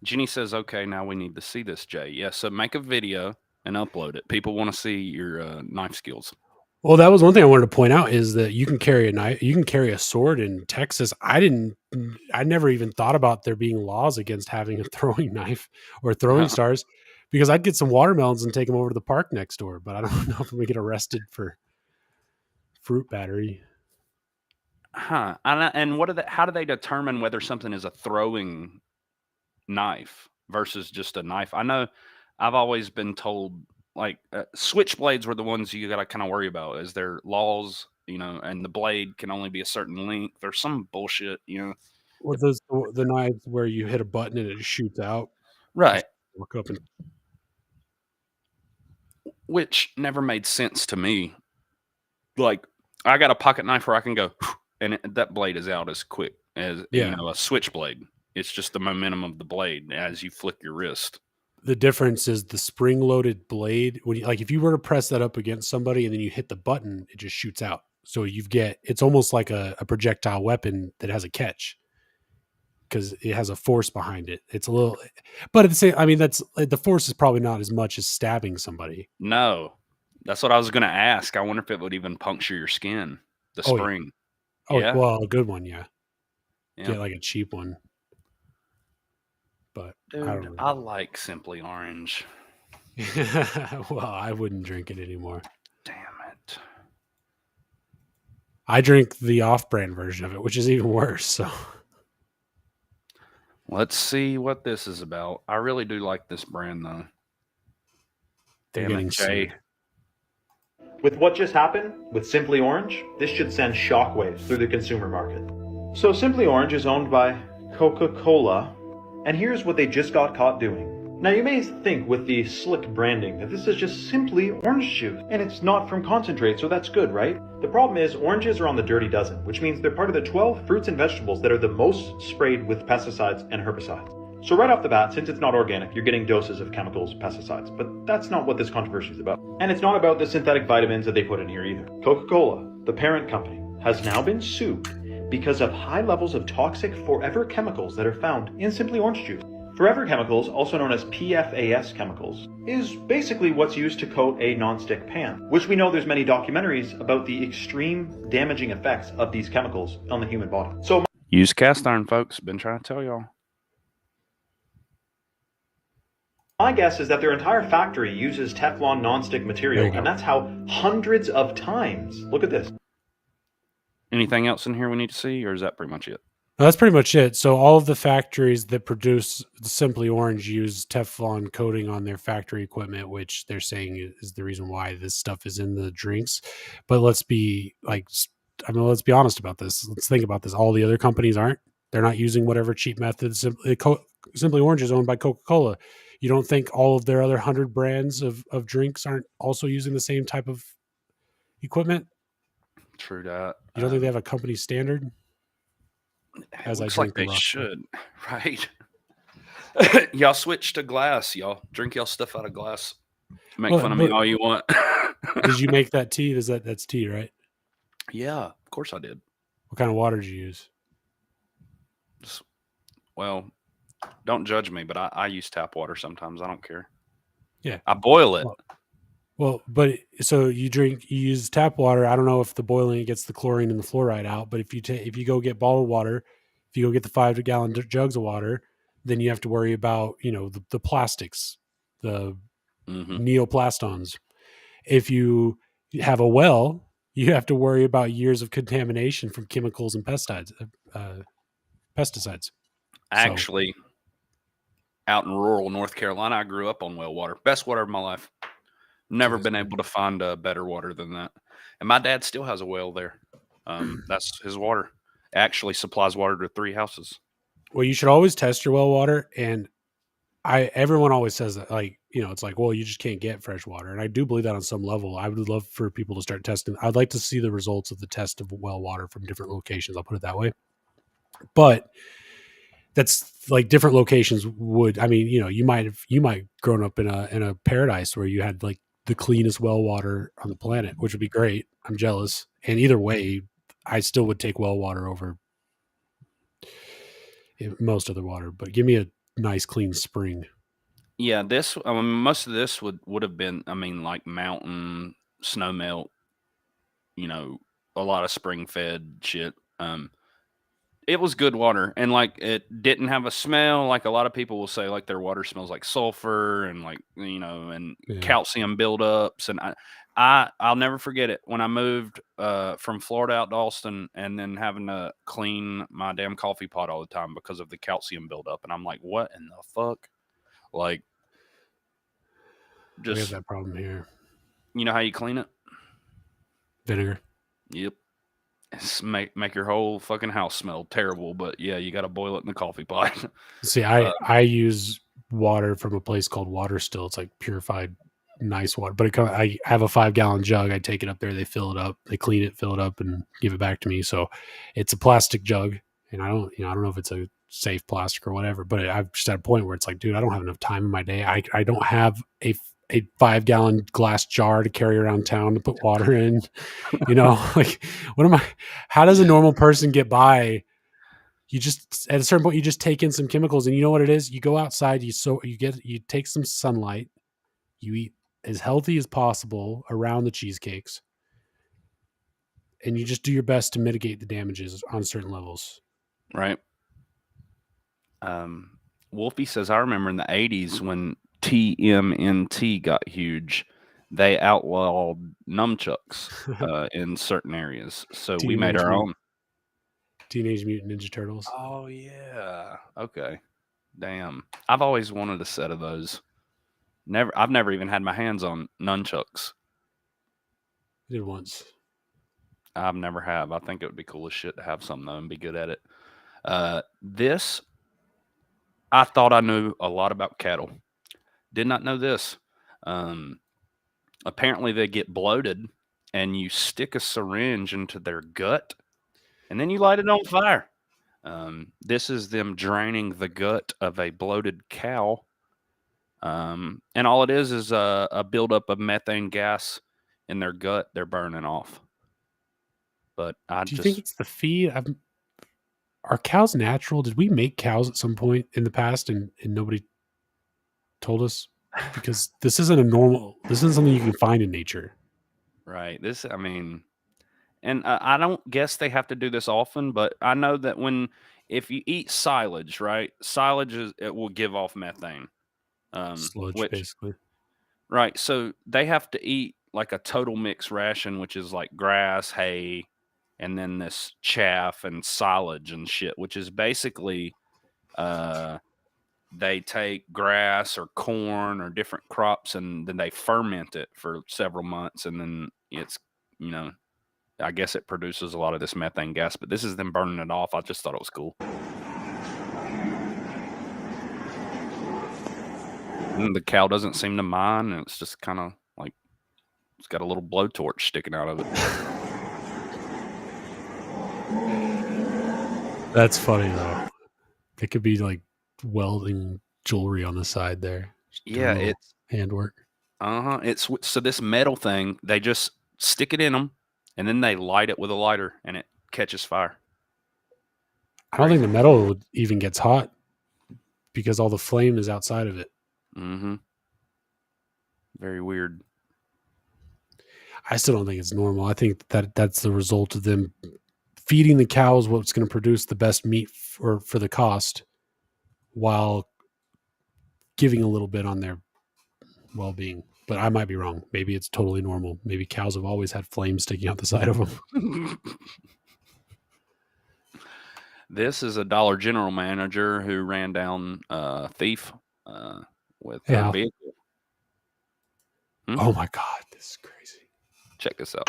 S3: Ginny says, "Okay, now we need to see this, Jay." Yeah, so make a video and upload it. People want to see your knife skills.
S4: Well, that was one thing I wanted to point out is that you can carry a knife, you can carry a sword in Texas. I never even thought about there being laws against having a throwing knife or throwing stars, because I'd get some watermelons and take them over to the park next door. But I don't know if we get arrested for fruit battery.
S3: Huh. And how do they determine whether something is a throwing knife versus just a knife? I know I've always been told like switchblades were the ones you got to kind of worry about. Is there laws, and the blade can only be a certain length or some bullshit,
S4: Or the knives where you hit a button and it shoots out.
S3: Right.
S4: Look up and.
S3: Which never made sense to me. Like I got a pocket knife where I can go and that blade is out as quick as a switchblade. It's just the momentum of the blade as you flick your wrist.
S4: The difference is the spring-loaded blade. If you were to press that up against somebody and then you hit the button, it just shoots out. So it's almost like a projectile weapon that has a catch because it has a force behind it. It's a little, but at the same, I mean, the force is probably not as much as stabbing somebody.
S3: No, that's what I was going to ask. I wonder if it would even puncture your skin. The spring.
S4: Yeah. Well, a good one, yeah.
S3: Yeah.
S4: Get like a cheap one. But
S3: dude, I like Simply Orange.
S4: Well, I wouldn't drink it anymore.
S3: Damn it.
S4: I drink the off-brand version of it, which is even worse. So
S3: let's see what this is about. I really do like this brand, though. Damn it, Jay.
S1: With what just happened with Simply Orange, this should send shockwaves through the consumer market. So Simply Orange is owned by Coca-Cola, and here's what they just got caught doing. Now you may think with the slick branding that this is just simply orange juice, and it's not from concentrate, so that's good, right? The problem is oranges are on the dirty dozen, which means they're part of the 12 fruits and vegetables that are the most sprayed with pesticides and herbicides. So right off the bat, since it's not organic, you're getting doses of chemicals, pesticides, but that's not what this controversy is about. And it's not about the synthetic vitamins that they put in here either. Coca-Cola, the parent company, has now been sued because of high levels of toxic forever chemicals that are found in Simply Orange juice. Forever chemicals, also known as PFAS chemicals, is basically what's used to coat a non-stick pan, which we know there's many documentaries about the extreme damaging effects of these chemicals on the human body. So
S3: use cast iron, folks. Been trying to tell y'all.
S1: my guess is that their entire factory uses Teflon non-stick material, and that's how hundreds of times, look at this.
S3: Anything else in here we need to see, or is that pretty much it?
S4: No, that's pretty much it. So all of the factories that produce Simply Orange use Teflon coating on their factory equipment, which they're saying is the reason why this stuff is in the drinks. But let's be honest about this. Let's think about this. All the other companies aren't. They're not using whatever cheap methods. Simply Orange is owned by Coca-Cola. You don't think all of their other 100 brands of drinks aren't also using the same type of equipment?
S3: True that.
S4: You don't think they have a company standard?
S3: It looks like they should, right? Y'all switch to glass, y'all. Drink y'all stuff out of glass. Make fun of me all you want.
S4: Did you make that tea? That's tea, right?
S3: Yeah, of course I did.
S4: What kind of water did you use?
S3: Well, don't judge me, but I use tap water sometimes. I don't care.
S4: Yeah.
S3: I boil it.
S4: Well, but so you use tap water. I don't know if the boiling gets the chlorine and the fluoride out, but if you go get bottled water, if you go get the 5-gallon jugs of water, then you have to worry about, the plastics, the neoplastons. If you have a well, you have to worry about years of contamination from chemicals and pesticides.
S3: Actually, out in rural North Carolina, I grew up on well water. Best water of my life. Never been able to find a better water than that. And my dad still has a well there. That's his water. Actually supplies water to 3 houses.
S4: Well, you should always test your well water. And everyone always says that, it's like, well, you just can't get fresh water. And I do believe that on some level. I would love for people to start testing. I'd like to see the results of the test of well water from different locations. I'll put it that way. But that's like different locations would, you might grown up in a paradise where you had like the cleanest well water on the planet, which would be great. I'm jealous. And either way, I still would take well water over most other water, but give me a nice clean spring.
S3: Yeah, most of this would have been, like mountain snow melt, a lot of spring fed shit. It was good water, and like it didn't have a smell. Like a lot of people will say, like their water smells like sulfur and like and calcium buildups. And I'll never forget it when I moved from Florida out to Austin, and then having to clean my damn coffee pot all the time because of the calcium buildup. And I'm like, what in the fuck? Like,
S4: we have that problem here.
S3: You know how you clean it?
S4: Vinegar.
S3: Yep. Make your whole fucking house smell terrible, but yeah, you got to boil it in the coffee pot.
S4: See, I use water from a place called Water Still. It's like purified, nice water. But I have a 5-gallon jug. I take it up there. They fill it up. They clean it, fill it up, and give it back to me. So it's a plastic jug, and I don't know if it's a safe plastic or whatever. But I've just at a point where it's like, dude, I don't have enough time in my day. I don't have a 5-gallon glass jar to carry around town to put water in, like how does a normal person get by? You just, at a certain point, you just take in some chemicals, and you know what it is? You go outside, you take some sunlight, you eat as healthy as possible around the cheesecakes, and you just do your best to mitigate the damages on certain levels.
S3: Right. Wolfie says, I remember in the 80s when TMNT got huge, they outlawed nunchucks in certain areas. So we made our own.
S4: Teenage Mutant Ninja Turtles.
S3: Oh, yeah. Okay. Damn. I've always wanted a set of those. I've never even had my hands on nunchucks.
S4: I did once.
S3: I've never have. I think it would be cool as shit to have some, though, and be good at it. This, I thought I knew a lot about cattle. Did not know this. Apparently they get bloated, and you stick a syringe into their gut, and then you light it on fire. This is them draining the gut of a bloated cow. And all it is a buildup of methane gas in their gut they're burning off. But
S4: Do you think it's the feed? Are cows natural? Did we make cows at some point in the past and nobody told us? Because this isn't something you can find in nature.
S3: Right. And I don't guess they have to do this often, but I know that if you eat silage, right? Silage it will give off methane.
S4: Sludge, basically.
S3: Right. So they have to eat like a total mix ration, which is like grass, hay, and then this chaff and silage and shit, which is basically they take grass or corn or different crops, and then they ferment it for several months, and then it's, I guess it produces a lot of this methane gas, but this is them burning it off. I just thought it was cool. And the cow doesn't seem to mind, and it's just kind of like it's got a little blowtorch sticking out of it.
S4: That's funny, though. It could be like welding jewelry on the side there.
S3: Yeah, it's
S4: handwork.
S3: It's so this metal thing, they just stick it in them, and then they light it with a lighter, and it catches fire.
S4: I don't think the metal even gets hot because all the flame is outside of it.
S3: Mm-hmm. Very weird.
S4: I still don't think it's normal. I think that's the result of them feeding the cows what's going to produce the best meat for the cost, while giving a little bit on their well-being. But I might be wrong. Maybe it's totally normal. Maybe cows have always had flames sticking out the side of them.
S3: This is a Dollar General manager who ran down a thief with a vehicle.
S4: Oh my God, this is crazy.
S3: Check this out.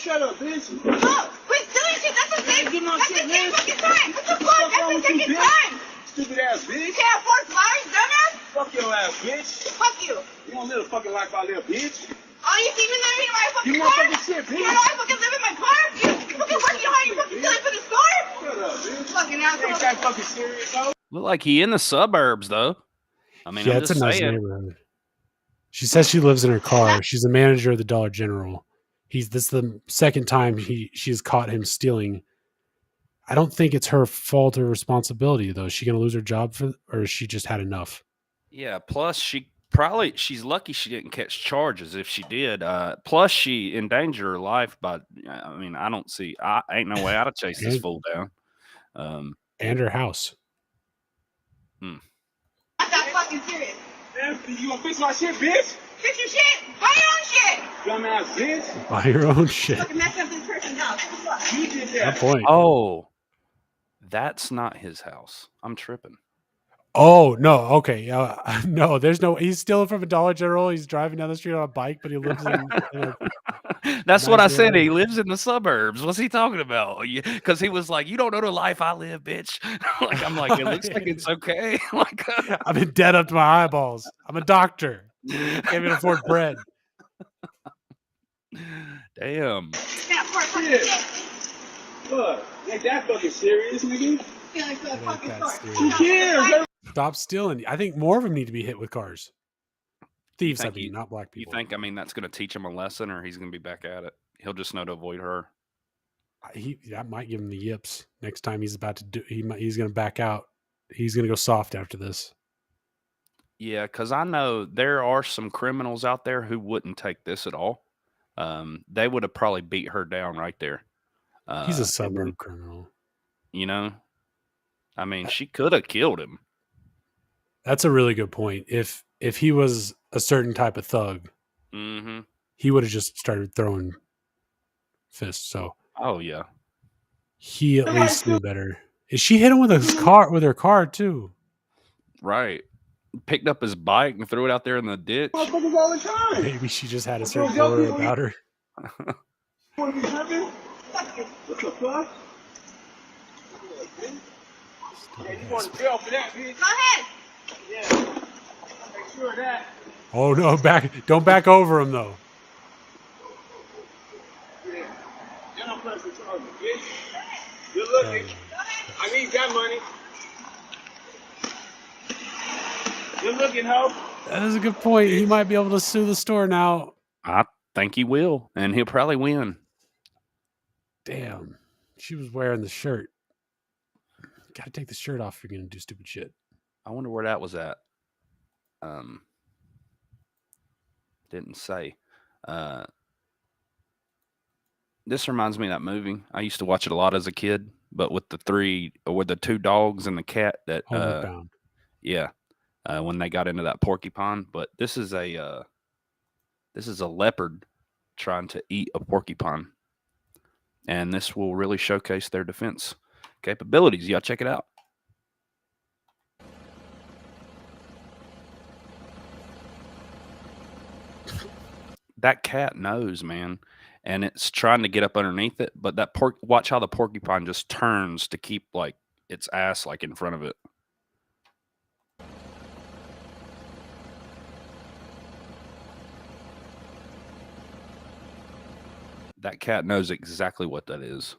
S16: Shut up, bitch. Look, quit doing shit. That's the same. That's the same fucking time. What the fuck? That's the second time.
S2: Stupid ass bitch.
S16: You can't afford flowers, dumbass.
S2: Fuck your ass, bitch.
S16: Fuck you.
S2: You don't live a fucking life out there, bitch.
S16: Oh, you see me living in my fucking
S2: You
S16: car?
S2: motherfucking shit, bitch.
S16: You know I fucking live in my car? You fucking working hard. You fucking stealing for the store?
S2: Shut up, bitch.
S16: Fucking asshole.
S2: Ain't that fucking serious, though?
S3: Look like he in the suburbs, though. I mean,
S4: Yeah,
S3: I'm
S4: it's a
S3: just
S4: nice
S3: saying.
S4: neighborhood. She says she lives in her car. She's a manager of the Dollar General. This is the second time she's caught him stealing. I don't think it's her fault or responsibility, though. Is she going to lose her job or has she just had enough?
S3: Yeah. Plus, she's lucky she didn't catch charges. If she did, plus she endangered her life by. I mean, I ain't no way I'd have chased this fool down.
S4: And her house.
S16: Not that fucking serious.
S2: You gonna fix my shit, bitch?
S16: Fix your shit. Buy your own shit.
S2: Dumbass bitch.
S4: Buy your own shit.
S16: Fucking mess up this person's house. What the fuck?
S2: You did
S4: Good
S2: that.
S4: point.
S3: Oh, that's not his house. I'm tripping.
S4: Oh, no. Okay. No, he's stealing from a Dollar General. He's driving down the street on a bike, but he lives in
S3: That's what I said.
S4: area.
S3: He lives in the suburbs. What's he talking about? Because he was like, "You don't know the life I live, bitch." I'm like, it looks like it's okay. Like,
S4: I'm in debt up to my eyeballs. I'm a doctor. Can't even afford bread.
S3: damn.
S16: Can't afford fucking
S2: Shit.
S16: shit.
S2: Look, ain't that fucking serious, nigga?
S16: Feeling for the fucking
S4: that's
S16: store.
S2: Who cares?
S4: Stop stealing. I think more of them need to be hit with cars. Thieves,
S3: Thank you.
S4: not black
S3: You
S4: people.
S3: think? I mean, that's going to teach him a lesson, or he's going to be back at it. He'll just know to avoid her.
S4: That might give him the yips next time he's about to do. He's going to back out. He's going to go soft after this.
S3: Yeah, because I know there are some criminals out there who wouldn't take this at all. They would have probably beat her down right there.
S4: He's a suburb criminal.
S3: You know, I mean, she could have killed him.
S4: That's a really good point. If he was a certain type of thug,
S3: Mm-hmm.
S4: he would have just started throwing fists. So,
S3: oh yeah,
S4: he at least knew better. Is she hit him with her car too?
S3: Right. Picked up his bike and threw it out there in the ditch.
S2: Motherfuckers all the time.
S4: Maybe she just had a certain aura about her.
S2: What are you having? What the fuck? Yeah, you going to jail for that, bitch.
S16: Go ahead.
S2: Yeah. Make sure of that.
S4: Oh no! Don't back over him though.
S2: Yeah. You're not pressing charges, bitch. Good looking. I need that money. Good looking, hoe.
S4: That is a good point. He might be able to sue the store now.
S3: I think he will, and he'll probably win.
S4: Damn, she was wearing the shirt. Got to take the shirt off if you're gonna do stupid shit.
S3: I wonder where that was at. Didn't say. This reminds me of that movie. I used to watch it a lot as a kid, but with the two dogs and the cat that
S4: Homeward Bound.
S3: Yeah. When they got into that porcupine, but this is a leopard trying to eat a porcupine, and this will really showcase their defense capabilities. Y'all check it out. That cat knows, man, and it's trying to get up underneath it, but watch how the porcupine just turns to keep like its ass like in front of it. That cat knows exactly what that is.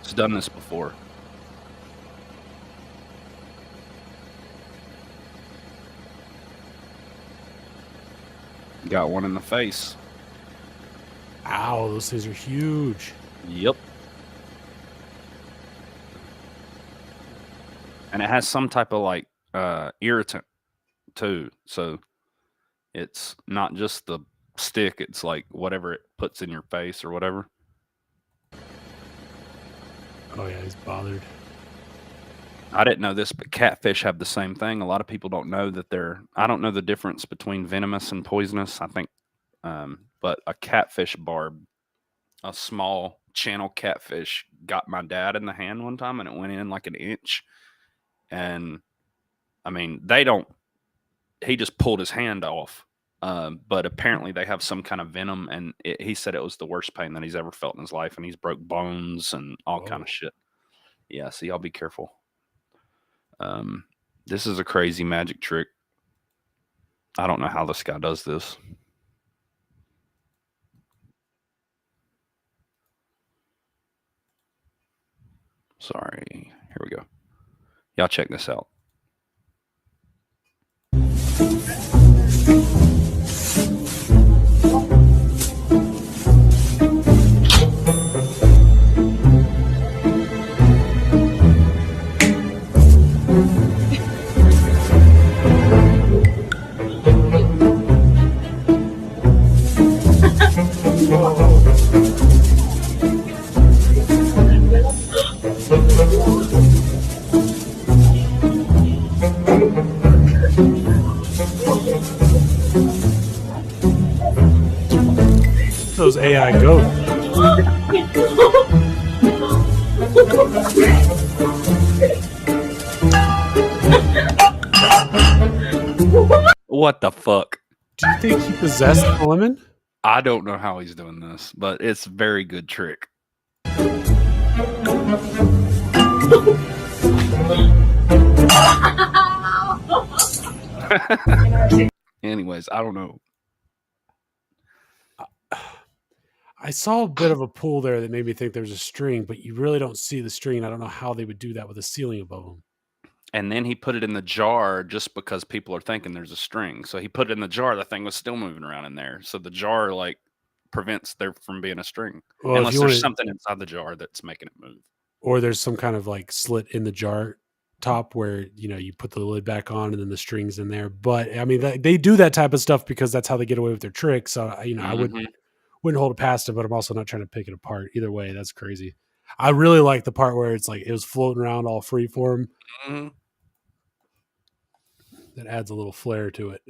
S3: It's done this before. Got one in the face.
S4: Ow, those things are huge.
S3: Yep. And it has some type of like irritant too. So it's not just the stick, it's like whatever it puts in your face or whatever.
S4: Oh yeah, he's bothered.
S3: I didn't know this, but catfish have the same thing. A lot of people don't know that I don't know the difference between venomous and poisonous, I think. But a catfish barb, a small channel catfish, got my dad in the hand one time, and it went in like an inch. And I mean, he just pulled his hand off. But apparently they have some kind of venom, and he said it was the worst pain that he's ever felt in his life, and he's broke bones and all kind of shit. Yeah, so y'all be careful. This is a crazy magic trick. I don't know how this guy does this. Sorry. Here we go. Y'all check this out.
S4: Those AI goats.
S3: What the fuck?
S4: Do you think he possessed the woman?
S3: I don't know how he's doing this, but it's a very good trick. Anyways, I don't know.
S4: I saw a bit of a pool there that made me think there's a string, but you really don't see the string. I don't know how they would do that with a ceiling above them.
S3: And then he put it in the jar just because people are thinking there's a string. So he put it in the jar. The thing was still moving around in there. So the jar like prevents there from being a string.
S4: Well,
S3: unless there's something inside the jar that's making it move.
S4: Or there's some kind of like slit in the jar top where, you put the lid back on and then the string's in there. But I mean, they do that type of stuff because that's how they get away with their tricks. So, I wouldn't hold it past it, but I'm also not trying to pick it apart. Either way, that's crazy. I really like the part where it's like it was floating around all freeform.
S3: Mm-hmm.
S4: That adds a little flair to it.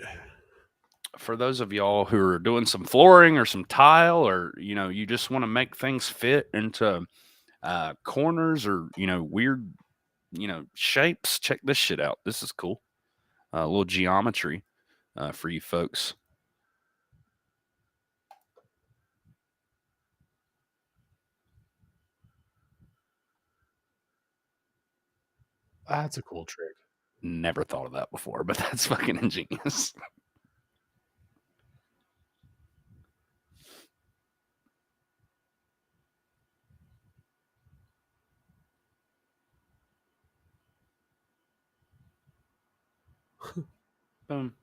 S3: For those of y'all who are doing some flooring or some tile, or you just want to make things fit into corners or weird shapes, check this shit out. This is cool. A little geometry for you folks.
S4: That's a cool trick.
S3: Never thought of that before, but that's fucking ingenious. Boom.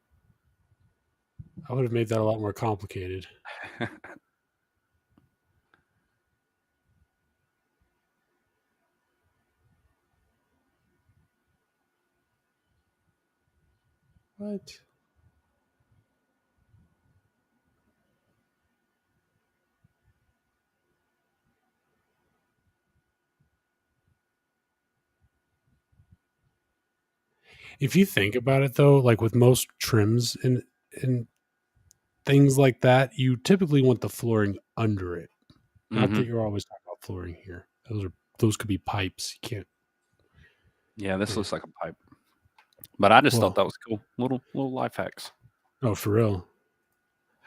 S4: I would have made that a lot more complicated. What? If you think about it, though, like with most trims and things like that, you typically want the flooring under it. Not that you're always talking about flooring here. Those could be pipes. You can't.
S3: Yeah, this looks like a pipe. But I just thought that was cool. Little life hacks.
S4: Oh, for real.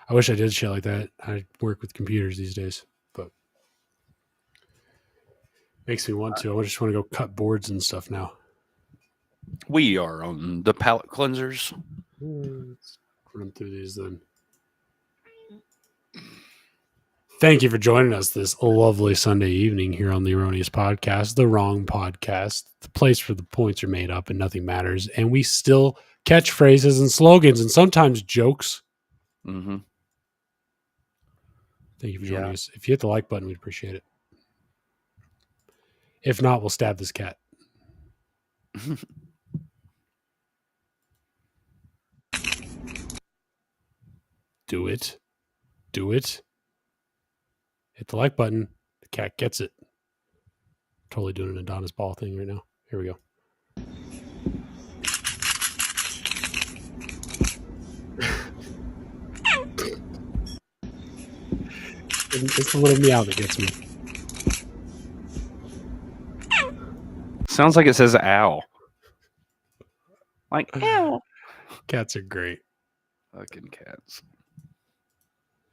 S4: I wish I did shit like that. I work with computers these days, but makes me want to. I just want to go cut boards and stuff now.
S3: We are on the palette cleansers.
S4: Let's run through these then. Thank you for joining us this lovely Sunday evening here on the Erroneous Podcast, the wrong podcast, the place where the points are made up and nothing matters. And we still catch phrases and slogans and sometimes jokes.
S3: Mm-hmm.
S4: Thank you for joining us. If you hit the like button, we'd appreciate it. If not, we'll stab this cat. Do it. Do it. Hit the like button. The cat gets it. Totally doing an Adonis ball thing right now. Here we go. It's the little meow that gets me.
S3: Sounds like it says ow. Like, ow.
S4: Cats are great.
S3: Fucking cats.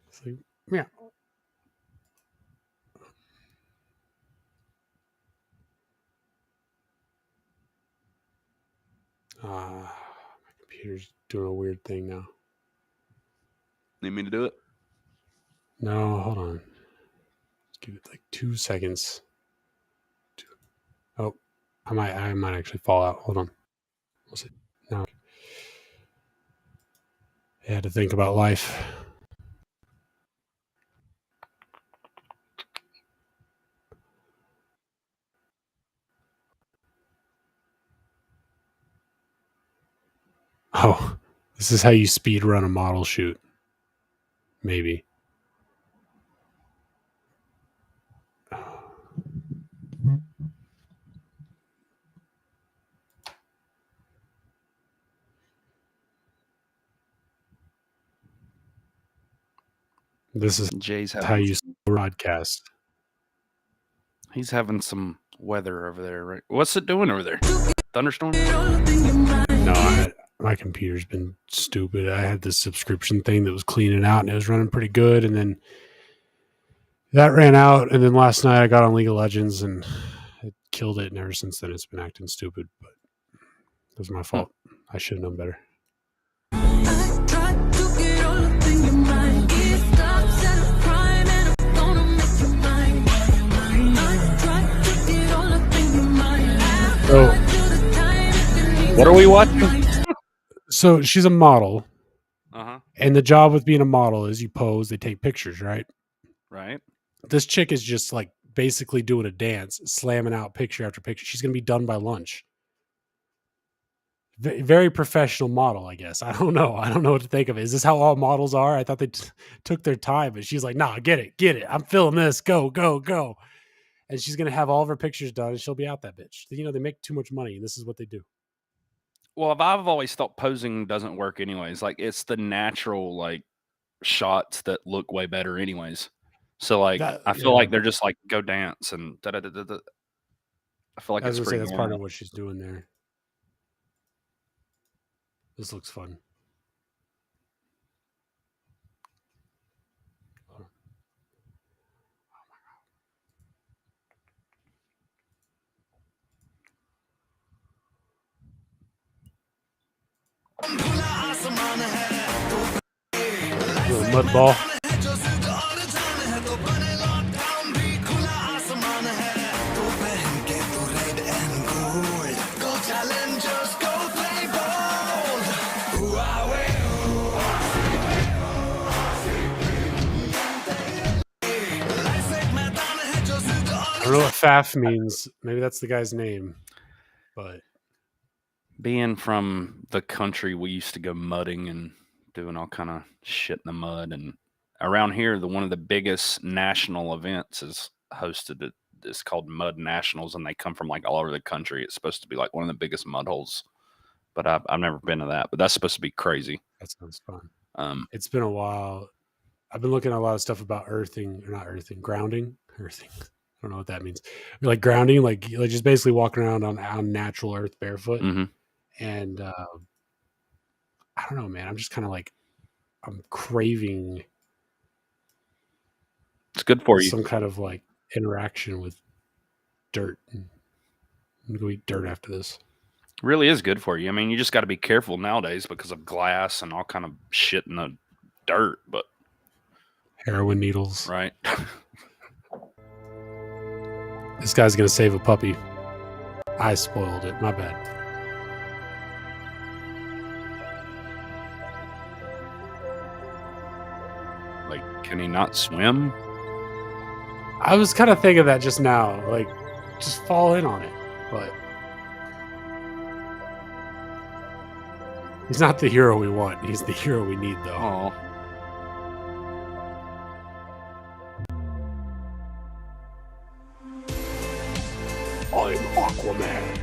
S4: It's like, meow. My computer's doing a weird thing now.
S3: Need me to do it?
S4: No, hold on. Let's give it like 2 seconds. Oh, I might actually fall out. Hold on. We'll see. No. I had to think about life. Oh, this is how you speed run a model shoot. Maybe. This is
S3: Jay's
S4: how you broadcast.
S3: He's having some weather over there, right? What's it doing over there? Thunderstorm?
S4: No, my computer's been stupid. I had this subscription thing that was cleaning out and it was running pretty good. And then that ran out. And then last night I got on League of Legends and it killed it. And ever since then it's been acting stupid. But it was my fault. I should have known better. So,
S3: what are we watching?
S4: So she's a model.
S3: Uh-huh.
S4: And the job with being a model is you pose, they take pictures, right?
S3: Right.
S4: This chick is just like basically doing a dance, slamming out picture after picture. She's going to be done by lunch. Very professional model, I guess. I don't know. I don't know what to think of it. Is this how all models are? I thought they took their time, but she's like, nah, get it. I'm feeling this. Go. And she's going to have all of her pictures done and she'll be out that bitch. You know, they make too much money and this is what they do.
S3: Well, I've always thought posing doesn't work anyways. Like, it's the natural, like, shots that look way better anyways. So, like, I feel like they're just like, go dance and da-da-da-da-da. I feel like
S4: I was
S3: it's
S4: going to say
S3: pretty
S4: that's part
S3: normal.
S4: of what she's doing there. This looks fun. Little mud ball. I don't know what faff means. Maybe that's the guy's name. But
S3: being from the country, we used to go mudding and doing all kind of shit in the mud. And around here, one of the biggest national events is hosted. It's called Mud Nationals, and they come from like all over the country. It's supposed to be like one of the biggest mud holes. But I've never been to that. But that's supposed to be crazy.
S4: That sounds fun. It's been a while. I've been looking at a lot of stuff about grounding. I don't know what that means. Like grounding, like just basically walking around on natural earth barefoot.
S3: Mm-hmm.
S4: And I don't know, man. I'm just kind of like, I'm craving.
S3: It's good for you.
S4: Some kind of like interaction with dirt. I'm gonna go eat dirt after this.
S3: Really is good for you. I mean, you just got to be careful nowadays because of glass and all kind of shit in the dirt. But
S4: Heroin needles.
S3: Right.
S4: This guy's going to save a puppy. I spoiled it. My bad.
S3: Like, can he not swim?
S4: I was kind of thinking that just now. Like, just fall in on it. But he's not the hero we want. He's the hero we need, though.
S3: Oh.
S4: I'm Aquaman.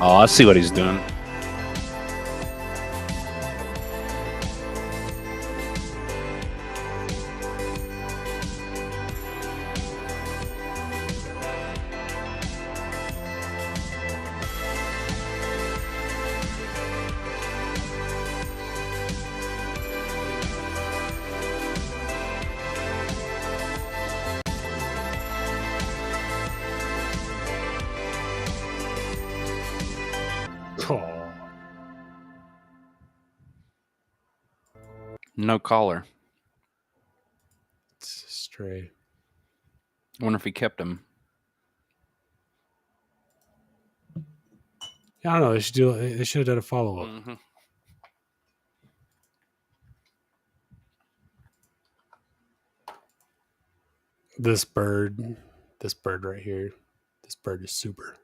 S3: Oh, I see what he's doing.
S4: Oh.
S3: No collar.
S4: It's a stray.
S3: I wonder if he kept him.
S4: I don't know. They should have done a follow up.
S3: Mm-hmm.
S4: This bird right here. This bird is super.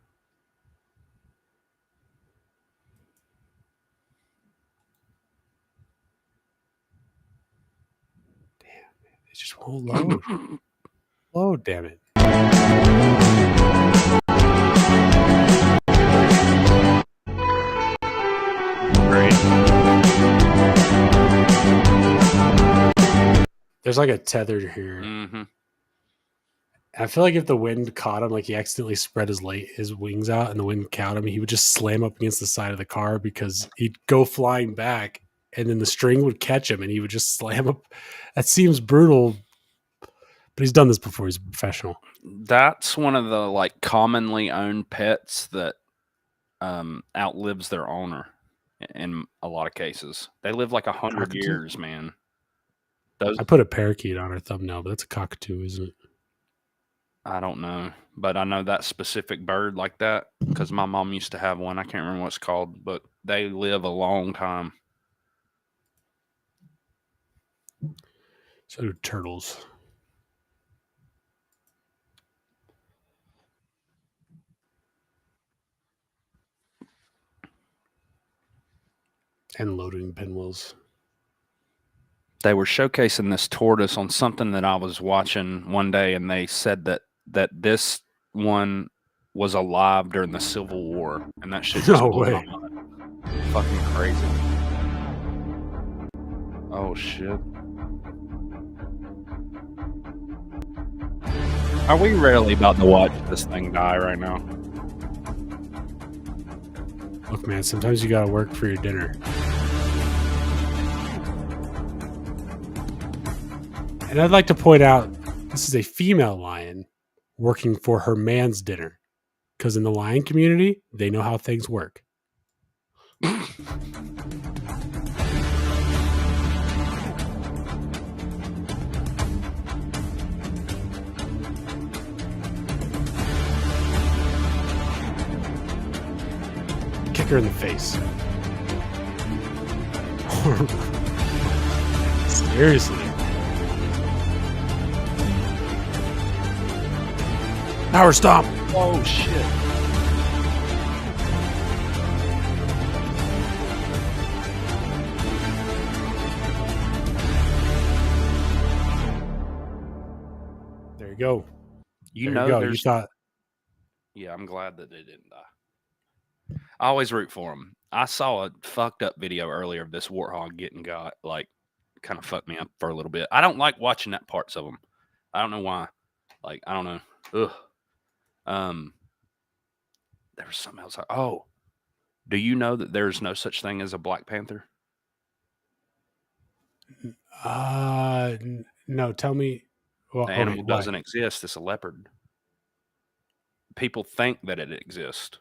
S4: It just won't load. Load, damn it.
S3: Great.
S4: There's like a tether here.
S3: Mm-hmm.
S4: I feel like if the wind caught him, like he accidentally spread his wings out and the wind caught him, he would just slam up against the side of the car because he'd go flying back and then the string would catch him and he would just slam up. That seems brutal, but he's done this before. He's a professional.
S3: That's one of the like commonly owned pets that outlives their owner in a lot of cases. They live like 100 years, man.
S4: I put a parakeet on our thumbnail, but that's a cockatoo, isn't it?
S3: I don't know, but I know that specific bird like that because my mom used to have one. I can't remember what it's called, but they live a long time.
S4: So do turtles. And loading pinwheels.
S3: They were showcasing this tortoise on something that I was watching one day, and they said that this one was alive during the Civil War, and that shit just
S4: No
S3: blew
S4: way.
S3: my mind. Fucking crazy. Oh shit. Are we really about to watch this thing die right now?
S4: Look, man, sometimes you gotta work for your dinner. And I'd like to point out, this is a female lion working for her man's dinner. Because in the lion community, they know how things work. Kick her in the face. Seriously. Power stomp.
S3: Oh shit.
S4: There you go.
S3: You
S4: There
S3: know,
S4: you go. You
S3: there's.
S4: thought,
S3: Yeah, I'm glad that they didn't die. I always root for them. I saw a fucked up video earlier of this warthog getting got. Like, kind of fucked me up for a little bit. I don't like watching that parts of them. I don't know why. Like, I don't know. Ugh. There was something else. Oh, do you know that there's no such thing as a Black Panther?
S4: no, tell me. Well,
S3: The
S4: okay,
S3: animal
S4: why?
S3: doesn't exist. It's a leopard. People think that it exists,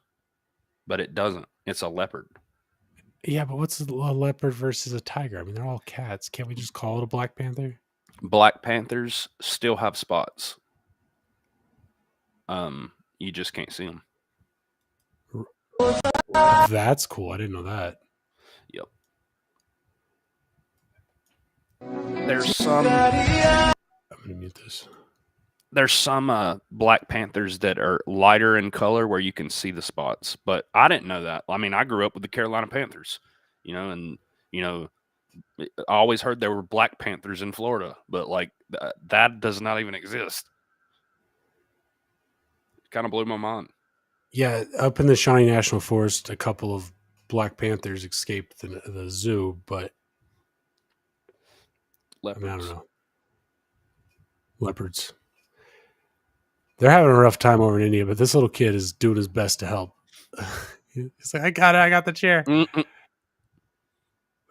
S3: but it doesn't. It's a leopard.
S4: Yeah, but what's a leopard versus a tiger? I mean, they're all cats. Can't we just call it a black panther?
S3: Black panthers still have spots. You just can't see them.
S4: That's cool. I didn't know that.
S3: Yep. There's some.
S4: I'm gonna mute this.
S3: There's some Black Panthers that are lighter in color where you can see the spots, but I didn't know that. I mean, I grew up with the Carolina Panthers, and I always heard there were Black Panthers in Florida, but like that does not even exist. It kind of blew my mind.
S4: Yeah, up in the Shawnee National Forest, a couple of Black Panthers escaped the zoo, but I don't know. Leopards. They're having a rough time over in India, but this little kid is doing his best to help. He's like, I got it. I got the chair.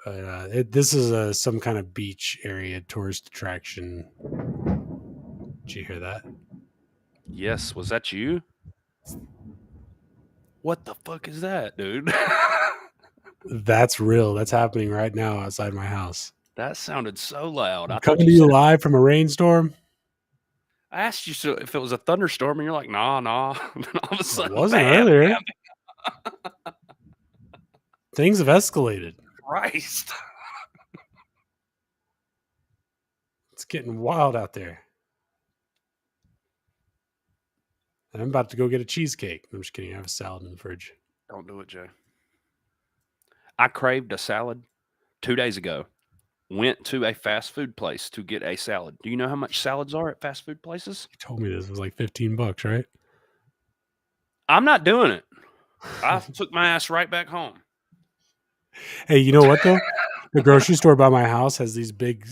S4: But this is some kind of beach area, tourist attraction. Did you hear that?
S3: Yes. Was that you? What the fuck is that, dude?
S4: That's real. That's happening right now outside my house.
S3: That sounded so loud.
S4: I'm coming to you live from a rainstorm.
S3: I asked you if it was a thunderstorm, and you're like, nah. And all of a sudden,
S4: It wasn't
S3: bam,
S4: earlier.
S3: bam.
S4: Things have escalated.
S3: Christ.
S4: It's getting wild out there. I'm about to go get a cheesecake. I'm just kidding. I have a salad in the fridge.
S3: Don't do it, Jay. I craved a salad 2 days ago. Went to a fast food place to get a salad. Do you know how much salads are at fast food places?
S4: You told me this was like $15, right?
S3: I'm not doing it. I took my ass right back home.
S4: Hey, you know what though? The grocery store by my house has these big,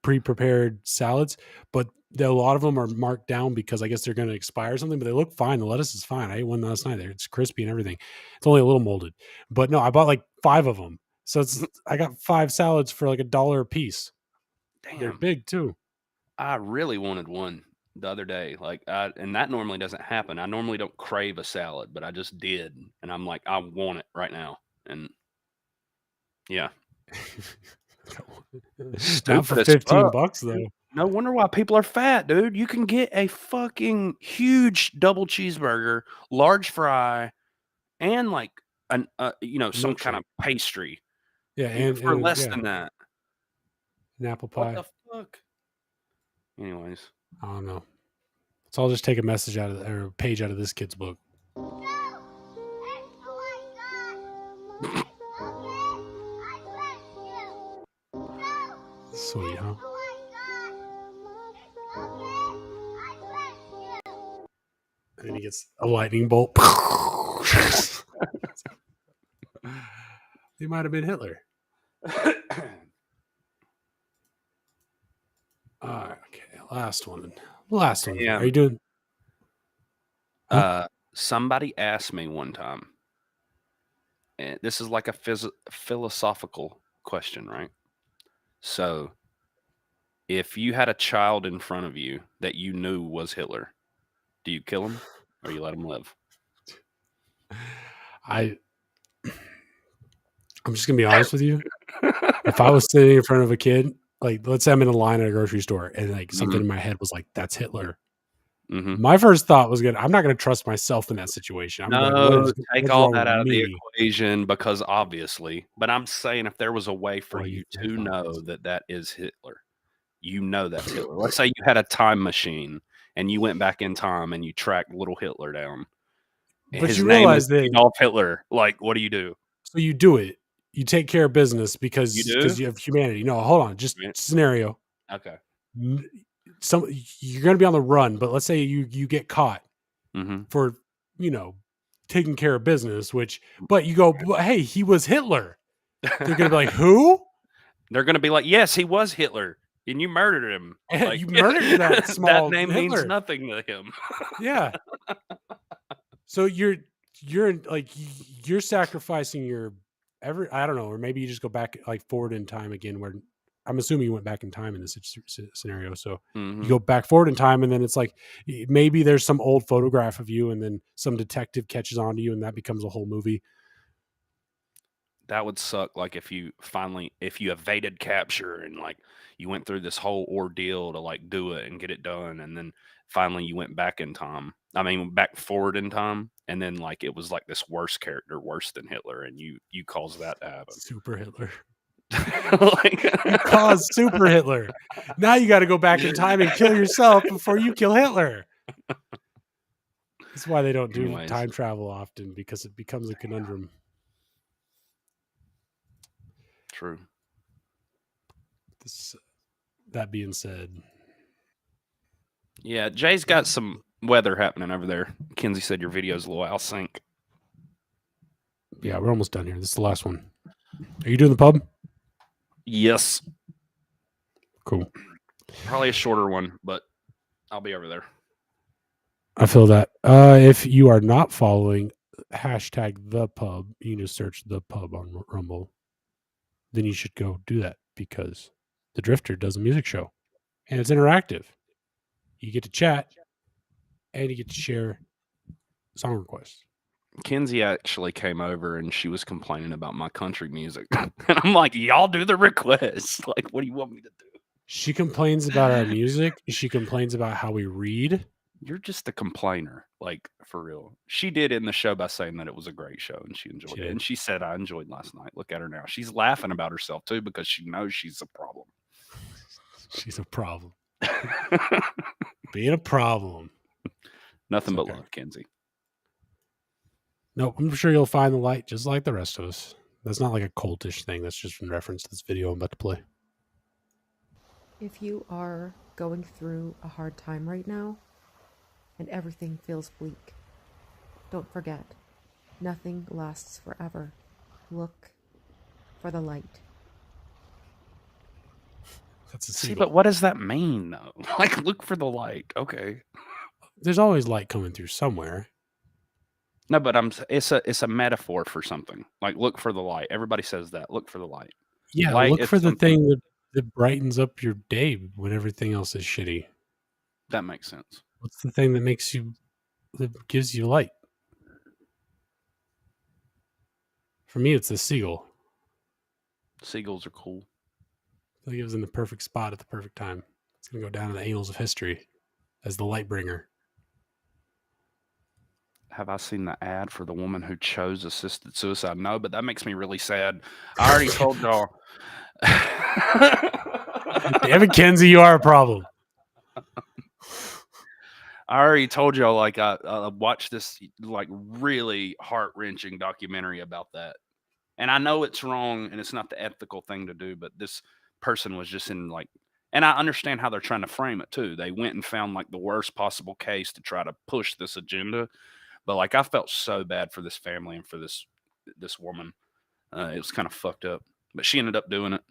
S4: pre-prepared salads, but a lot of them are marked down because I guess they're going to expire or something, but they look fine. The lettuce is fine. I ate one last night. It's crispy and everything. It's only a little molded. But no, I bought like 5 of them. So I got 5 salads for like $1 a piece.
S3: Damn.
S4: They're big too.
S3: I really wanted one the other day. And that normally doesn't happen. I normally don't crave a salad, but I just did. And I'm like, I want it right now. And yeah.
S4: Not for $15 though.
S3: No wonder why people are fat, dude. You can get a fucking huge double cheeseburger, large fry, and like some kind of pastry.
S4: Yeah, and
S3: for less than that.
S4: An apple pie.
S3: What the fuck? Anyways,
S4: I don't know. So I'll just take a message out of or a page out of this kid's book. Sweet, huh? And then he gets a lightning bolt. He might have been Hitler. Okay, last one.
S3: Yeah.
S4: Are you doing?
S3: Somebody asked me one time, and this is like a philosophical question, right? So, if you had a child in front of you that you knew was Hitler, do you kill him or you let him live?
S4: I'm just gonna be honest with you. If I was sitting in front of a kid, like let's say I'm in a line at a grocery store and like something in my head was like, that's Hitler. My first thought was I'm not gonna trust myself in that situation.
S3: Take all that out of the equation because obviously, but I'm saying if there was a way for you to know that is Hitler, that's Hitler. Let's say you had a time machine and you went back in time and you tracked little Hitler down.
S4: But
S3: his
S4: you
S3: name
S4: realize
S3: is
S4: that
S3: Adolf Hitler. Like, what do you do?
S4: So you do it. You take care of business because you have humanity. No, hold on. Just scenario.
S3: Okay.
S4: You're going to be on the run, but let's say you get caught for taking care of business. But you go, hey, he was Hitler. They're going to be like, who?
S3: They're going to be like, yes, he was Hitler, and you murdered him. Like,
S4: you murdered that small
S3: that name
S4: Hitler.
S3: means nothing to him.
S4: Yeah. So you're sacrificing your I don't know, or maybe you just go back like forward in time again. Where I'm assuming you went back in time in this scenario. So you go back forward in time, and then it's like maybe there's some old photograph of you, and then some detective catches on to you, and that becomes a whole movie.
S3: that would suck. Like if you evaded capture and like you went through this whole ordeal to like do it and get it done, and then finally you went back in time. I mean, back forward in time, and then like it was like this worse character, worse than Hitler, and you caused that to happen.
S4: Super Hitler.
S3: Like,
S4: you caused Super Hitler. Now you got to go back in time and kill yourself before you kill Hitler. That's why they don't do time travel often, because it becomes a conundrum.
S3: True.
S4: That being said,
S3: yeah, Jay's got some weather happening over there. Kenzie said your video's a little out of sync.
S4: Yeah, we're almost done here. This is the last one. Are you doing the pub?
S3: Yes.
S4: Cool.
S3: Probably a shorter one, but I'll be over there.
S4: I feel that. If you are not following #thepub, you can just search the pub on Rumble. Then you should go do that, because the Drifter does a music show and it's interactive. You get to chat and you get to share song requests.
S3: Kenzie actually came over and she was complaining about my country music. And I'm like, y'all do the requests. Like, what do you want me to do?
S4: She complains about our music. She complains about how we read.
S3: You're just a complainer, like, for real. She did end the show by saying that it was a great show and she enjoyed it. And she said, I enjoyed last night. Look at her now. She's laughing about herself, too, because she knows she's a problem.
S4: She's a problem. Being a problem.
S3: Nothing but love, Kenzie.
S4: Nope, I'm sure you'll find the light just like the rest of us. That's not like a cultish thing. That's just in reference to this video I'm about to play.
S5: If you are going through a hard time right now and everything feels bleak, don't forget, nothing lasts forever. Look for the light.
S4: That's a
S3: See, but what does that mean, though? Like, look for the light. Okay.
S4: There's always light coming through somewhere.
S3: No, but it's a metaphor for something. Like, look for the light. Everybody says that. Look for the light.
S4: Yeah,
S3: light
S4: look
S3: is
S4: for the
S3: something
S4: thing that brightens up your day when everything else is shitty.
S3: that makes sense.
S4: What's the thing that gives you light? For me, it's the seagull.
S3: Seagulls are cool.
S4: I think it was in the perfect spot at the perfect time. It's going to go down in the annals of history as the light bringer.
S3: Have I seen the ad for the woman who chose assisted suicide? No, but that makes me really sad. I already told y'all.
S4: Damn it, Kenzie, you are a problem.
S3: I already told y'all, like, I watched this, like, really heart-wrenching documentary about that. And I know it's wrong and it's not the ethical thing to do, but this person was just in, like, and I understand how they're trying to frame it, too. They went and found, like, the worst possible case to try to push this agenda. But, like, I felt so bad for this family and for this woman. It was kind of fucked up. But she ended up doing it.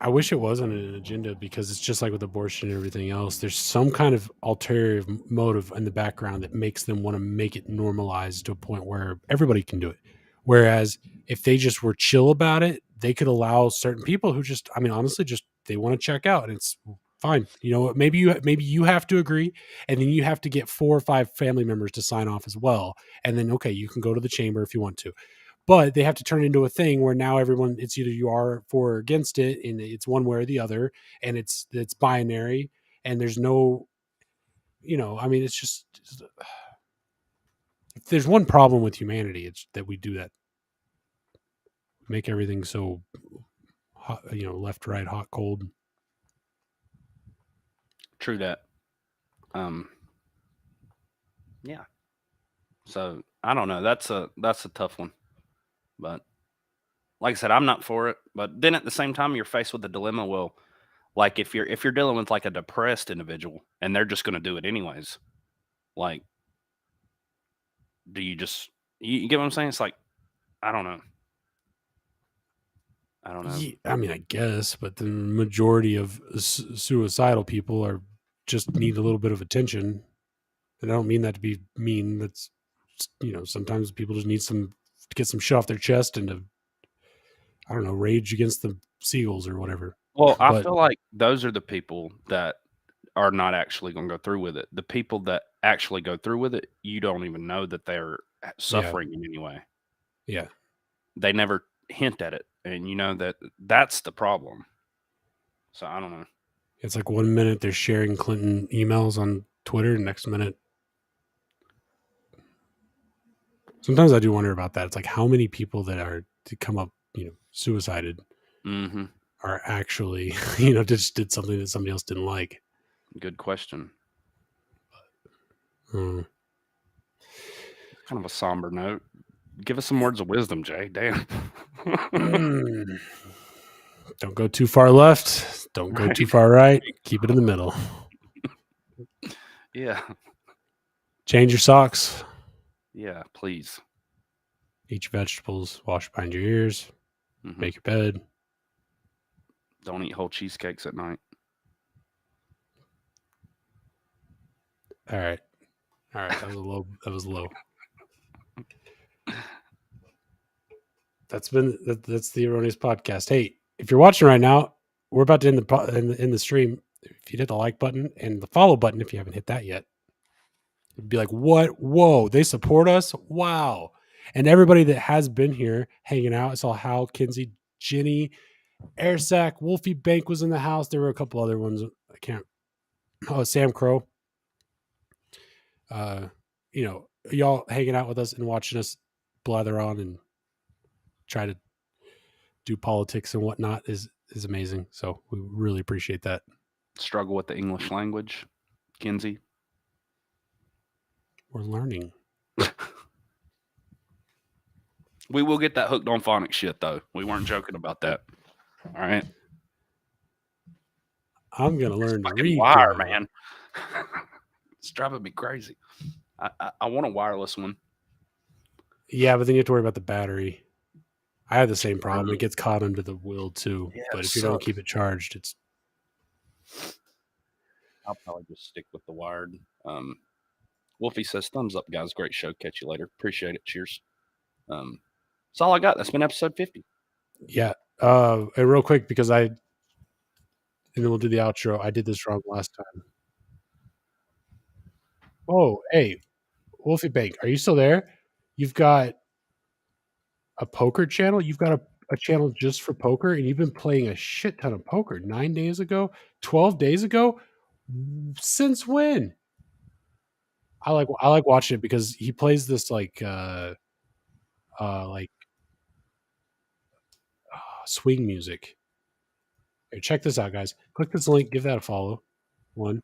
S4: I wish it wasn't an agenda, because it's just like with abortion and everything else. There's some kind of ulterior motive in the background that makes them want to make it normalized to a point where everybody can do it. Whereas if they just were chill about it, they could allow certain people who just, I mean, honestly, just they want to check out, and it's fine. You know, maybe you have to agree, and then you have to get 4 or 5 family members to sign off as well. And then, okay, you can go to the chamber if you want to. But they have to turn it into a thing where now everyone, it's either you are for or against it, and it's one way or the other, and it's binary, and there's no, you know, I mean, it's just if there's one problem with humanity, it's that we do that. Make everything so hot, you know, left, right, hot, cold.
S3: True that. Yeah. So I don't know. That's a tough one. But like I said, I'm not for it. But then at the same time, you're faced with the dilemma. Well, like if you're dealing with like a depressed individual and they're just going to do it anyways, like, do you just you get what I'm saying? It's like, I don't know.
S4: Yeah, I mean, I guess, but the majority of suicidal people just need a little bit of attention. And I don't mean that to be mean. That's, you know, sometimes people just need to get some shit off their chest and to, I don't know, rage against the seagulls or whatever.
S3: Well, I feel like those are the people that are not actually going to go through with it. The people that actually go through with it, you don't even know that they're suffering in any way.
S4: Yeah.
S3: they never hint at it. And you know that's the problem. So I don't know.
S4: It's like 1 minute they're sharing Clinton emails on Twitter, next minute. Sometimes I do wonder about that. It's like how many people that are to come up, suicided are actually, just did something that somebody else didn't like.
S3: Good question. Kind of a somber note. Give us some words of wisdom, Jay. Damn.
S4: Don't go too far left. Don't go too far right. Keep it in the middle.
S3: Yeah.
S4: Change your socks.
S3: Yeah, please.
S4: Eat your vegetables. Wash behind your ears. Make your bed.
S3: Don't eat whole cheesecakes at night.
S4: All right. That was low. That's the Erroneous Podcast. Hey, if you're watching right now, we're about to end the stream. If you hit the like button and the follow button, if you haven't hit that yet, it'd be like, what? Whoa, they support us. Wow. And everybody that has been here hanging out. I saw Hal, Kinsey, Ginny, Airsack, Wolfie Bank was in the house. There were a couple other ones. I can't. Oh, Sam Crow. Y'all hanging out with us and watching us blather on and try to do politics and whatnot is amazing. So we really appreciate that.
S3: Struggle with the English language, Kinsey.
S4: We're learning.
S3: We will get that hooked on phonics shit, though. We weren't joking about that. All right.
S4: I'm gonna learn to read.
S3: Wire, man. It's driving me crazy. I want a wireless one.
S4: Yeah, but then you have to worry about the battery. I have the same problem. It gets caught under the wheel too.
S3: Yeah,
S4: but if you don't keep it charged, it's.
S3: I'll probably just stick with the wired. Wolfie says, "Thumbs up, guys. Great show. Catch you later. Appreciate it. Cheers." That's all I got. That's been episode 50.
S4: Yeah. And real quick, because and then we'll do the outro. I did this wrong last time. Oh, hey, Wolfie Bank, are you still there? You've got a poker channel. You've got a channel just for poker, and you've been playing a shit ton of poker 9 days ago, 12 days ago. Since when? I like watching it because he plays this swing music. Here, check this out, guys. Click this link, give that a follow. One,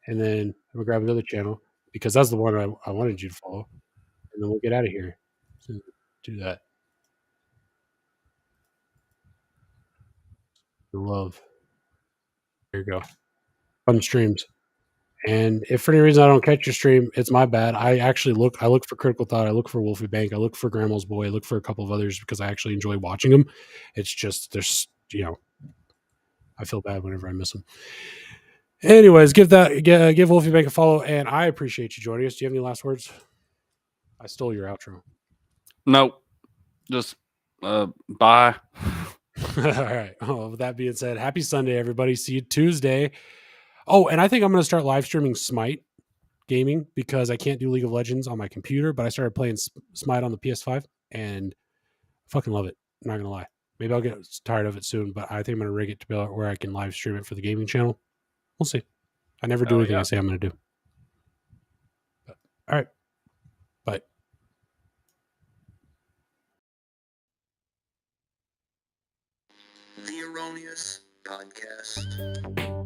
S4: and then I'm gonna grab another channel because that's the one I wanted you to follow, and then we'll get out of here. So do that. Love. There you go. Fun streams. And if for any reason I don't catch your stream, it's my bad. I look for Critical Thought. I look for Wolfie Bank. I look for Grandma's Boy. I look for a couple of others because I actually enjoy watching them. It's just, I feel bad whenever I miss them. Anyways, give Wolfie Bank a follow, and I appreciate you joining us. Do you have any last words? I stole your outro.
S3: Nope. Just bye.
S4: All right. Oh, with that being said, happy Sunday, everybody. See you Tuesday. Oh, and I think I'm going to start live streaming Smite gaming because I can't do League of Legends on my computer, but I started playing Smite on the PS5 and I fucking love it. I'm not going to lie. Maybe I'll get tired of it soon, but I think I'm going to rig it to where I can live stream it for the gaming channel. We'll see. I never do anything I say I'm going to do. But, all right. Bye.
S7: The Erroneous Podcast.